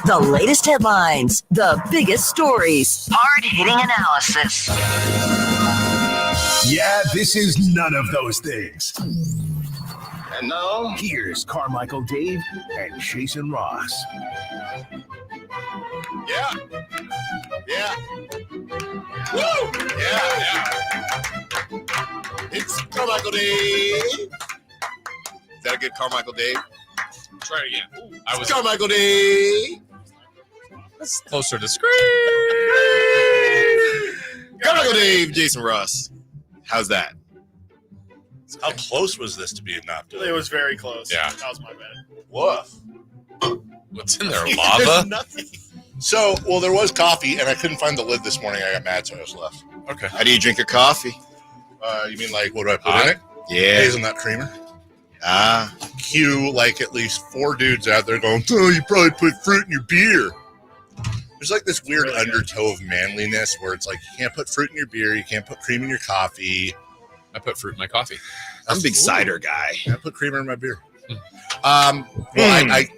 The latest headlines, the biggest stories, hard-hitting analysis. Yeah, this is none of those things. And now, here's Carmichael Dave and Jason Ross. Yeah. Yeah. Woo! Yeah. It's Carmichael Dave. Is that a good Carmichael Dave? Try it again. Ooh, Carmichael Dave. That's closer to scream. Carmichael Dave, Jason Ross. How's that? How close was this to being knocked over? It was very close. Yeah. That was my bad. Woof. What's in there, lava? Nothing. So, well, there was coffee, and I couldn't find the lid this morning. I got mad, so I just left. Okay. How do you drink your coffee? You mean like, what do I put in it? Yeah. Hazelnut creamer. Cue like at least 4 dudes out there going, oh, you probably put fruit in your beer. There's like this weird undertow of manliness where it's like, you can't put fruit in your beer, you can't put cream in your coffee. I put fruit in my coffee. I'm a big cider guy. I put creamer in my beer.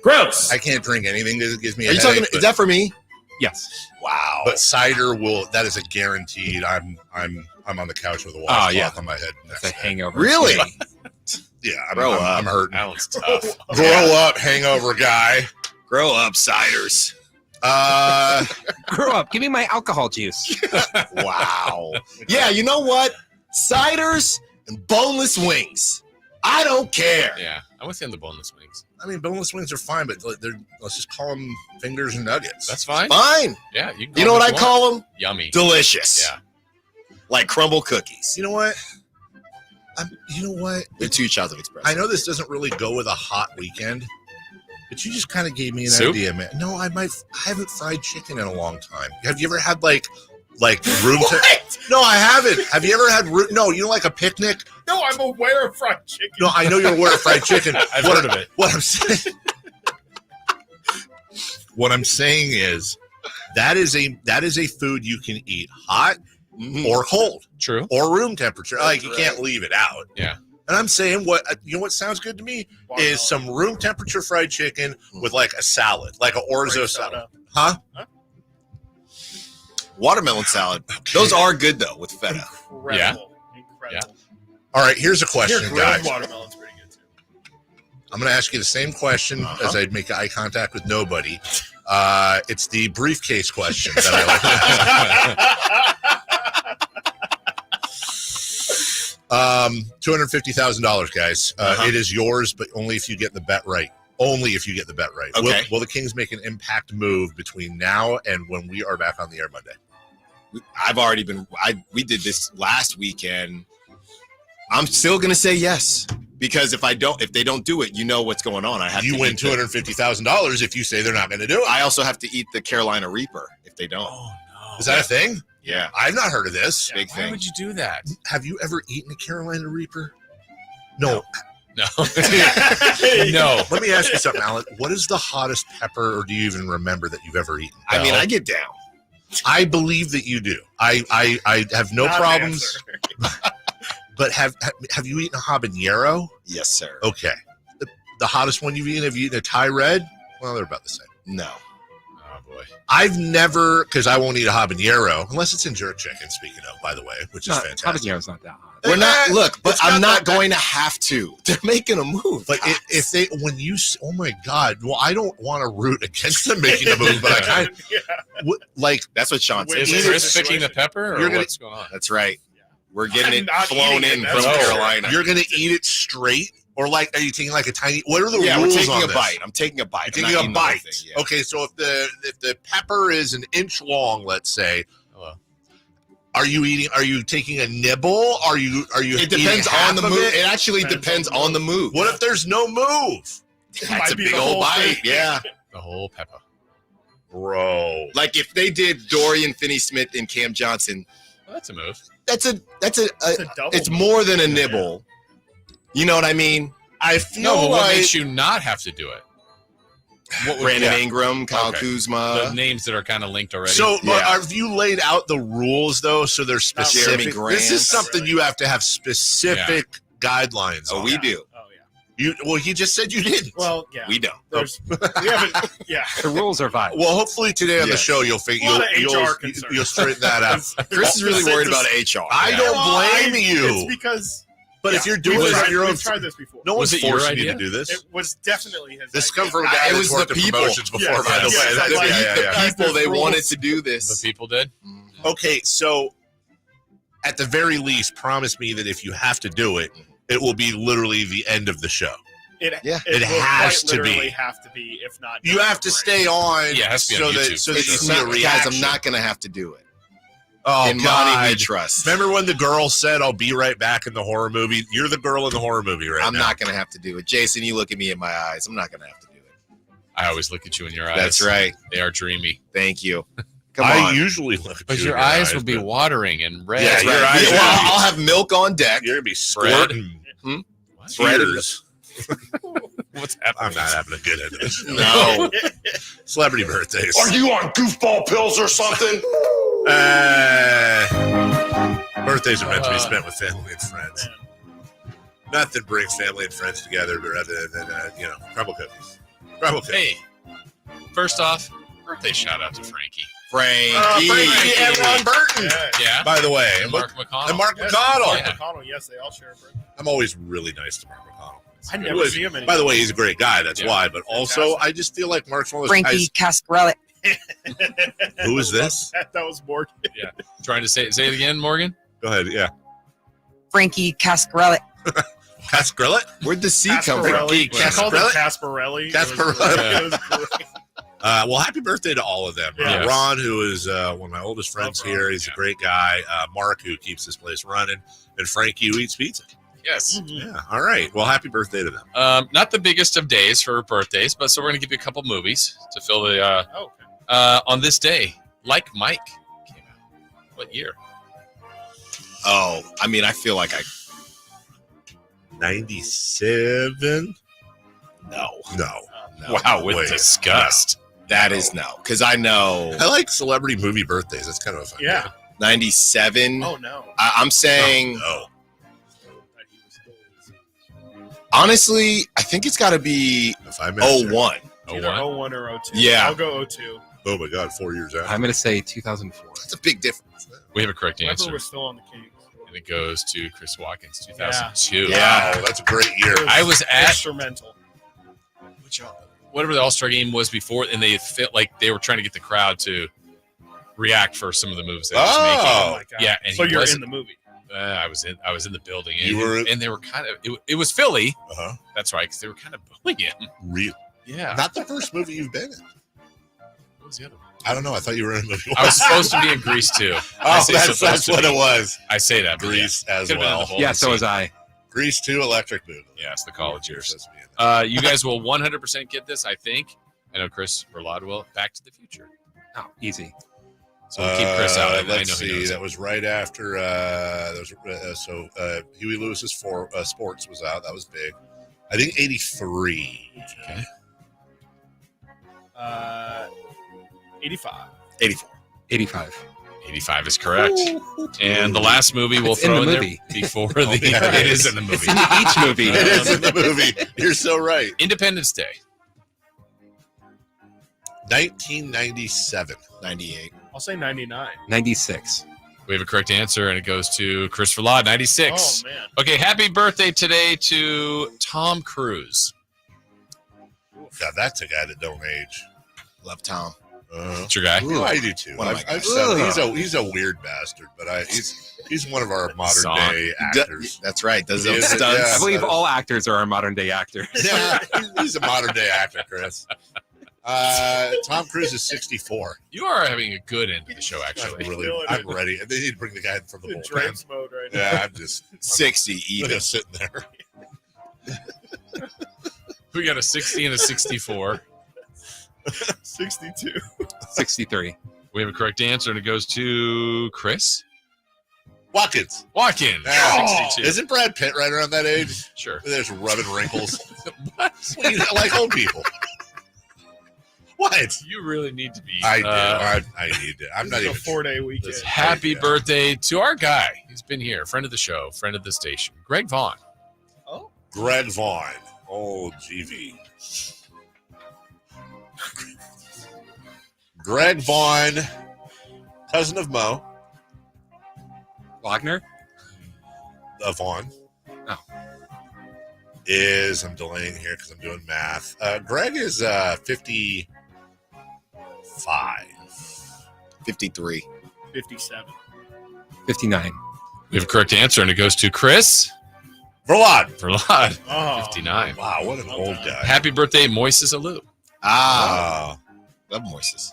Gross. I can't drink anything that gives me a Are you headache, talking? Is that for me? Yes. Wow. But cider will. That is a guaranteed. I'm on the couch with a washcloth on my head. That's a hangover. Really? Yeah. I'm hurting. That one's tough. Grow up, hangover guy. Grow up, ciders. Grow up. Give me my alcohol juice. Wow. Yeah, you know what? Ciders and boneless wings. I don't care. Yeah, I'm with you on the boneless wings. I mean, boneless wings are fine, but let's just call them fingers and nuggets. That's fine. Fine. Yeah, you know what I call them? Yummy. Delicious. Yeah. Like crumble cookies. You know what? They're too chocolate express. I know this doesn't really go with a hot weekend, but you just kind of gave me an Soup? idea, man. No, I haven't fried chicken in a long time. Have you ever had like room? No, I haven't. Have you ever had No, you know, like a picnic. No, I'm aware of fried chicken. No, I know you're aware of fried chicken. I've heard of it. What I'm saying is that is a food you can eat hot or cold. True. Or room temperature. Like you can't leave it out. Yeah. And I'm saying what sounds good to me is some room temperature fried chicken with like a salad, like an orzo salad. Huh? Watermelon salad. Okay. Those are good though with feta. Incredible. Yeah. Incredible. All right, here's a question, guys. Watermelon's pretty good too. I'm going to ask you the same question as I'd make eye contact with nobody. It's the briefcase question that I like. $250,000, guys. It is yours, but only if you get the bet right. Only if you get the bet right. Okay. Will the Kings make an impact move between now and when we are back on the air Monday? We did this last weekend. I'm still gonna say yes because if they don't do it, you know what's going on. You win $250,000 if you say they're not going to do it. I also have to eat the Carolina Reaper if they don't. Oh no! Is that a thing? Yeah, I've not heard of this. Big thing. Why would you do that? Have you ever eaten a Carolina Reaper? No. No. No. Let me ask you something, Alan. What is the hottest pepper, or do you even remember that you've ever eaten? I mean, I get down. I believe that you do. I have no problems. But have you eaten a habanero? Yes, sir. Okay. The hottest one you've eaten, have you eaten a Thai red? Well, they're about the same. No. Oh, boy. I've never, because I won't eat a habanero unless it's in jerk chicken. Speaking of, by the way, which is fantastic. Habanero's not that hot. We're not. Look, but I'm not going to have to. They're making a move. But if they, when you, oh my God, well, I don't want to root against them making a move, but I kind of like. That's what Sean said. Is Chris picking the pepper, or what's going on? That's right. We're getting it I'm not flown eating in it, from that's Carolina. You're gonna eat it straight, or like, are you taking like a tiny? What are the Yeah, rules we're taking on a this? bite. I'm taking a bite. You're I'm taking not a eating the whole bite. thing, yeah. Okay, so if the pepper is an inch long, let's say. Are you eating? Are you taking a nibble? Are you? It depends on the move. It actually depends on the move. What if there's no move? That's a big old bite. Yeah, The whole pepper. Bro. like if they did Dorian Finney-Smith and Cam Johnson, Well, that's a move. that's a double it's move. more than a nibble. You know what I mean? I feel No, but what like makes you not have to do it? What would Brandon yeah. Ingram, Kyle Okay. Kuzma, The names that are kind of linked already. so. But Yeah. have you laid out the rules though? So they're specific. Jeremy Grant. This is something you have to have specific guidelines. Oh, on. we do. Oh yeah. You well, he just said you didn't. Well, yeah. We don't. There's, we haven't. Yeah. The rules are violent. Well, hopefully today on the Yes. show you'll A lot of HR concerns. you'll straighten that out. Chris is really worried about HR. I don't blame you. It's because. But if you're doing it on your own, we've tried this before. no one's Was it your forcing you idea? to do this. It was definitely his. This idea. comes from a guy It that's was worked the in people. promotions before, Yes, by the yes, way. yes, That's- like- yeah. People, they There's wanted rules. to do the this. people did. Okay, so at the very least, promise me that if you have to do it, it will be literally the end of the show. It It will has quite to be. literally have to be, if not. You have to stay on, Yeah, it has to be so on that YouTube. so that you It's see a not, guys, reaction. I'm not going to have to do it. Oh In Monty, God! we trust. Remember when the girl said, "I'll be right back" in the horror movie? You're the girl in the horror movie right I'm now. not going to have to do it. Jason, you look at me in my eyes. I'm not going to have to do it. I always look at you in your eyes. That's right. They are dreamy. Thank you. Come I on. usually look at But you your in eyes will be but watering and red. Yeah, That's your right. eyes Well, are- I'll have milk on deck. You're gonna be Bread? squirting Bread? tears. What's happening? I'm not having a good end of this. No. Celebrity birthdays. Are you on goofball pills or something? Birthdays are meant to be spent with family and friends. Nothing brings family and friends together rather than crumble cookies. Crumble cookies. Hey, first off, birthday shout out to Frankie. Frankie. Frankie and Ron Burton. Yeah. By the way, And Mark McConnell. And Mark Yes, McConnell. Mark Yeah. McConnell, yes, they all share a birthday. I'm always really nice to Mark McConnell. I never see him anymore. By the way, he's a great guy. That's Yeah. why. But also, Fantastic. I just feel like Mark's one of those Frankie Cascarelli. guys. Who is this? That was Morgan. Yeah. Trying to say it again, Morgan? Go ahead. Yeah. Frankie Cascarelli. Cascarelli? Where'd the C come from? Casparelli. I called him Casparelli? Casparelli. It was great. Well, happy birthday to all of them. Yes. Ron, who is one of my oldest friends Ron, here. He's a great guy. Mark, who keeps this place running. And Frankie, who eats pizza. Yes. Yeah. All right. Well, happy birthday to them. Not the biggest of days for birthdays, but so we're going to give you a couple movies to fill the. Okay. On this day, Like Mike came out. What year? Oh, I mean, I feel like 97? No. Wow, with Wait, disgust. That is no. Because I know I like celebrity movie birthdays. That's kind of a fun. Yeah. 97. Oh, no. I'm saying, No. honestly, I think it's got to be If I missed it. 01. Either 01 or 02. Yeah. I'll go 02. Oh my God, 4 years out. I'm going to say 2004. That's a big difference. We have a correct Remember, answer, we're still on the Kings. and it goes to Chris Watkins, 2002. Yeah. Wow, that's a great year. I was at Instrumental. whatever the All-Star game was before, and they felt like they were trying to get the crowd to react for some of the moves they were Oh. making. Oh, my God. Yeah, and So he you're wasn't- in the movie. I was in the building, and, You were- and they were kind of it was Philly. Uh-huh. That's right, because they were kind of bullying him. Real. Yeah. Not the first movie you've been in. What was the other one? I don't know. I thought you were in a movie. I was supposed to be in Grease too. Oh, that's what it was. I say that. but Grease yeah. as Could've been in well. the whole Yeah, so scene. was I. Grease 2, Electric Boogaloo. Yes, the college years. Supposed to be in that. You guys will 100% get this, I think. I know Chris Verlad will. Back to the Future. Oh, easy. So we'll keep Chris out. I know Let's he see. knows. That was right after. Huey Lewis's Sports was out. That was big. I think 83. Okay. 85. 84. 85. 85 is correct. And the last movie we'll It's in throw the in there movie. before the. yeah, it is in the movie. It's in each movie. It is in the movie. You're so right. Independence Day. 1997. 98. I'll say 99. 96. We have a correct answer, and it goes to Christopher Law, 96. Oh, man. Okay, happy birthday today to Tom Cruise. God, that's a guy that don't age. Love Tom. That's your guy? Ooh, I do too. I've said he's a weird bastard, but he's one of our modern day actors. That's right. Does He those is, stunts? yeah. I believe all actors are our modern day actors. Yeah, he's a modern day actor, Chris. Tom Cruise is 64. You are having a good end of the show, actually. I'm ready. And they need to bring the guy in from the In bullpen. Drake's mode right now. Yeah, I'm just 60 I'm even. just sitting there. We got a 60 and a 64. 62. 63. We have a correct answer, and it goes to Chris Watkins. Watkins. Oh, 62. isn't Brad Pitt right around that age? Sure. There's rubbing wrinkles. What? Like old people. What? You really need to be. I do. I need to. I'm not This even. is a 4-day weekend. Happy birthday to our guy. He's been here, friend of the show, friend of the station, Greg Vaughn. Oh. Greg Vaughn. Oh, GV. Greg Vaughn, cousin of Mo. Wagner? Vaughn. Oh. I'm delaying here because I'm doing math. Greg is 55. 53. 57. 59. We have a correct answer, and it goes to Chris Verlad. Verlad. Oh. 59. Wow, what an old guy. Happy birthday, Moises Alou. Ah. Love Moises.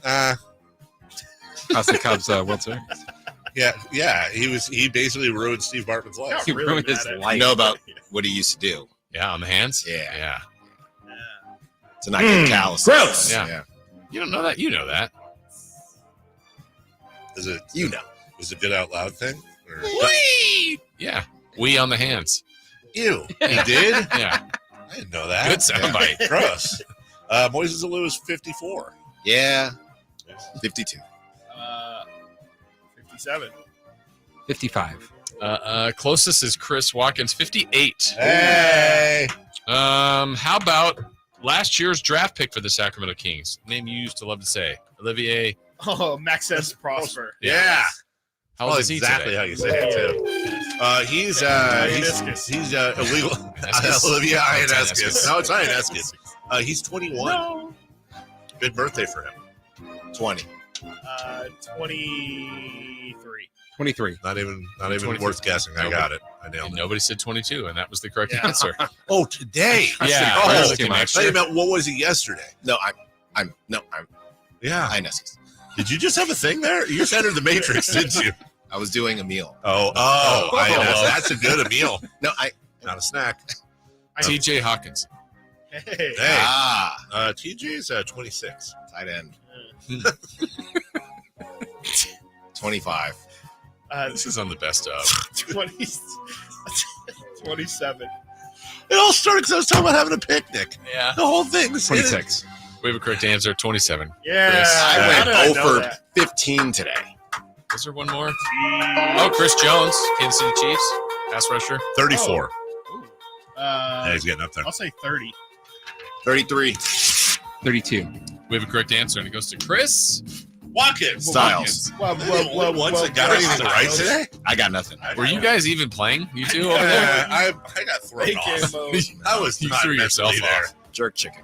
How's the Cubs World Series? Yeah. He basically ruined Steve Bartman's life. He ruined his life. You know about what he used to do. Yeah, on the hands? Yeah. Yeah. To not get calluses. Gross. Yeah. Yeah. You don't know that? You know that. Is it? You know. Was it a good out loud thing? Or? Wee! Yeah. We on the hands. Ew. He did? Yeah. I didn't know that. Good soundbite. Gross. Moises Alou is 54. Yeah. 52. 57. 55. Closest is Chris Watkins, 58. Hey. How about last year's draft pick for the Sacramento Kings? Name you used to love to say. Olivier. Oh, Maxence Prosper. Yeah. How old is he exactly today? how you say it too. He's illegal. Olivia Ionescus. No, it's Ionescus. He's 21. No. Good birthday for him. 20. 23. 23. Not even 23. worth guessing. I got it. I nailed And it. nobody said 22, and that was the correct Yeah. answer. Oh, today. Yeah. Oh, That's I too much. thought you meant what was he yesterday? No, I'm Yeah. Ionescus. Did you just have a thing there? You just entered the Matrix, didn't you? I was doing a meal. That's a good meal. No, Not a snack. TJ Hawkins. Hey. Hey. TJ's 26. Tight end. 25. This is on the best of. 27. It all started because I was talking about having a picnic. Yeah. The whole thing was 26. We have a correct answer, 27. Yeah. Chris. I How did I went know 0 that? for 15 today. Is there one more? Oh, Chris Jones, Kansas City Chiefs, pass rusher. 34. Ooh. Yeah, he's getting up there. I'll say 30. 33. 32. We have a correct answer, and it goes to Chris Watkins. Styles. Once it got anything right today? I got nothing. Were you guys even playing? You two over there? I got thrown off. I was You not threw yourself mentally there. off. Jerk chicken.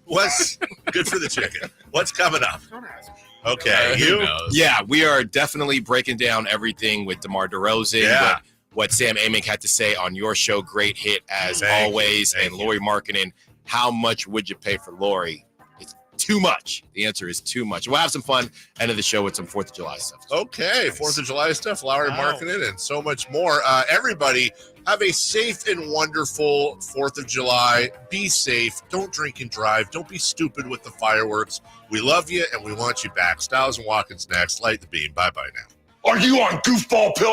What's good for the chicken? What's coming up? Don't ask me. Okay, Who you. knows? Yeah, we are definitely breaking down everything with DeMar DeRozan. Yeah. What Sam Amick had to say on your show. Great hit as Thank always. you. And Lori Markkinen. How much would you pay for Lori? It's too much. The answer is too much. We'll have some fun. End of the show with some 4th of July stuff. Okay, 4th of July stuff, Lowry Marketing, and so much more. Everybody, have a safe and wonderful 4th of July. Be safe. Don't drink and drive. Don't be stupid with the fireworks. We love you, and we want you back. Styles and Watkins next. Light the beam. Bye-bye now. Are you on goofball pills?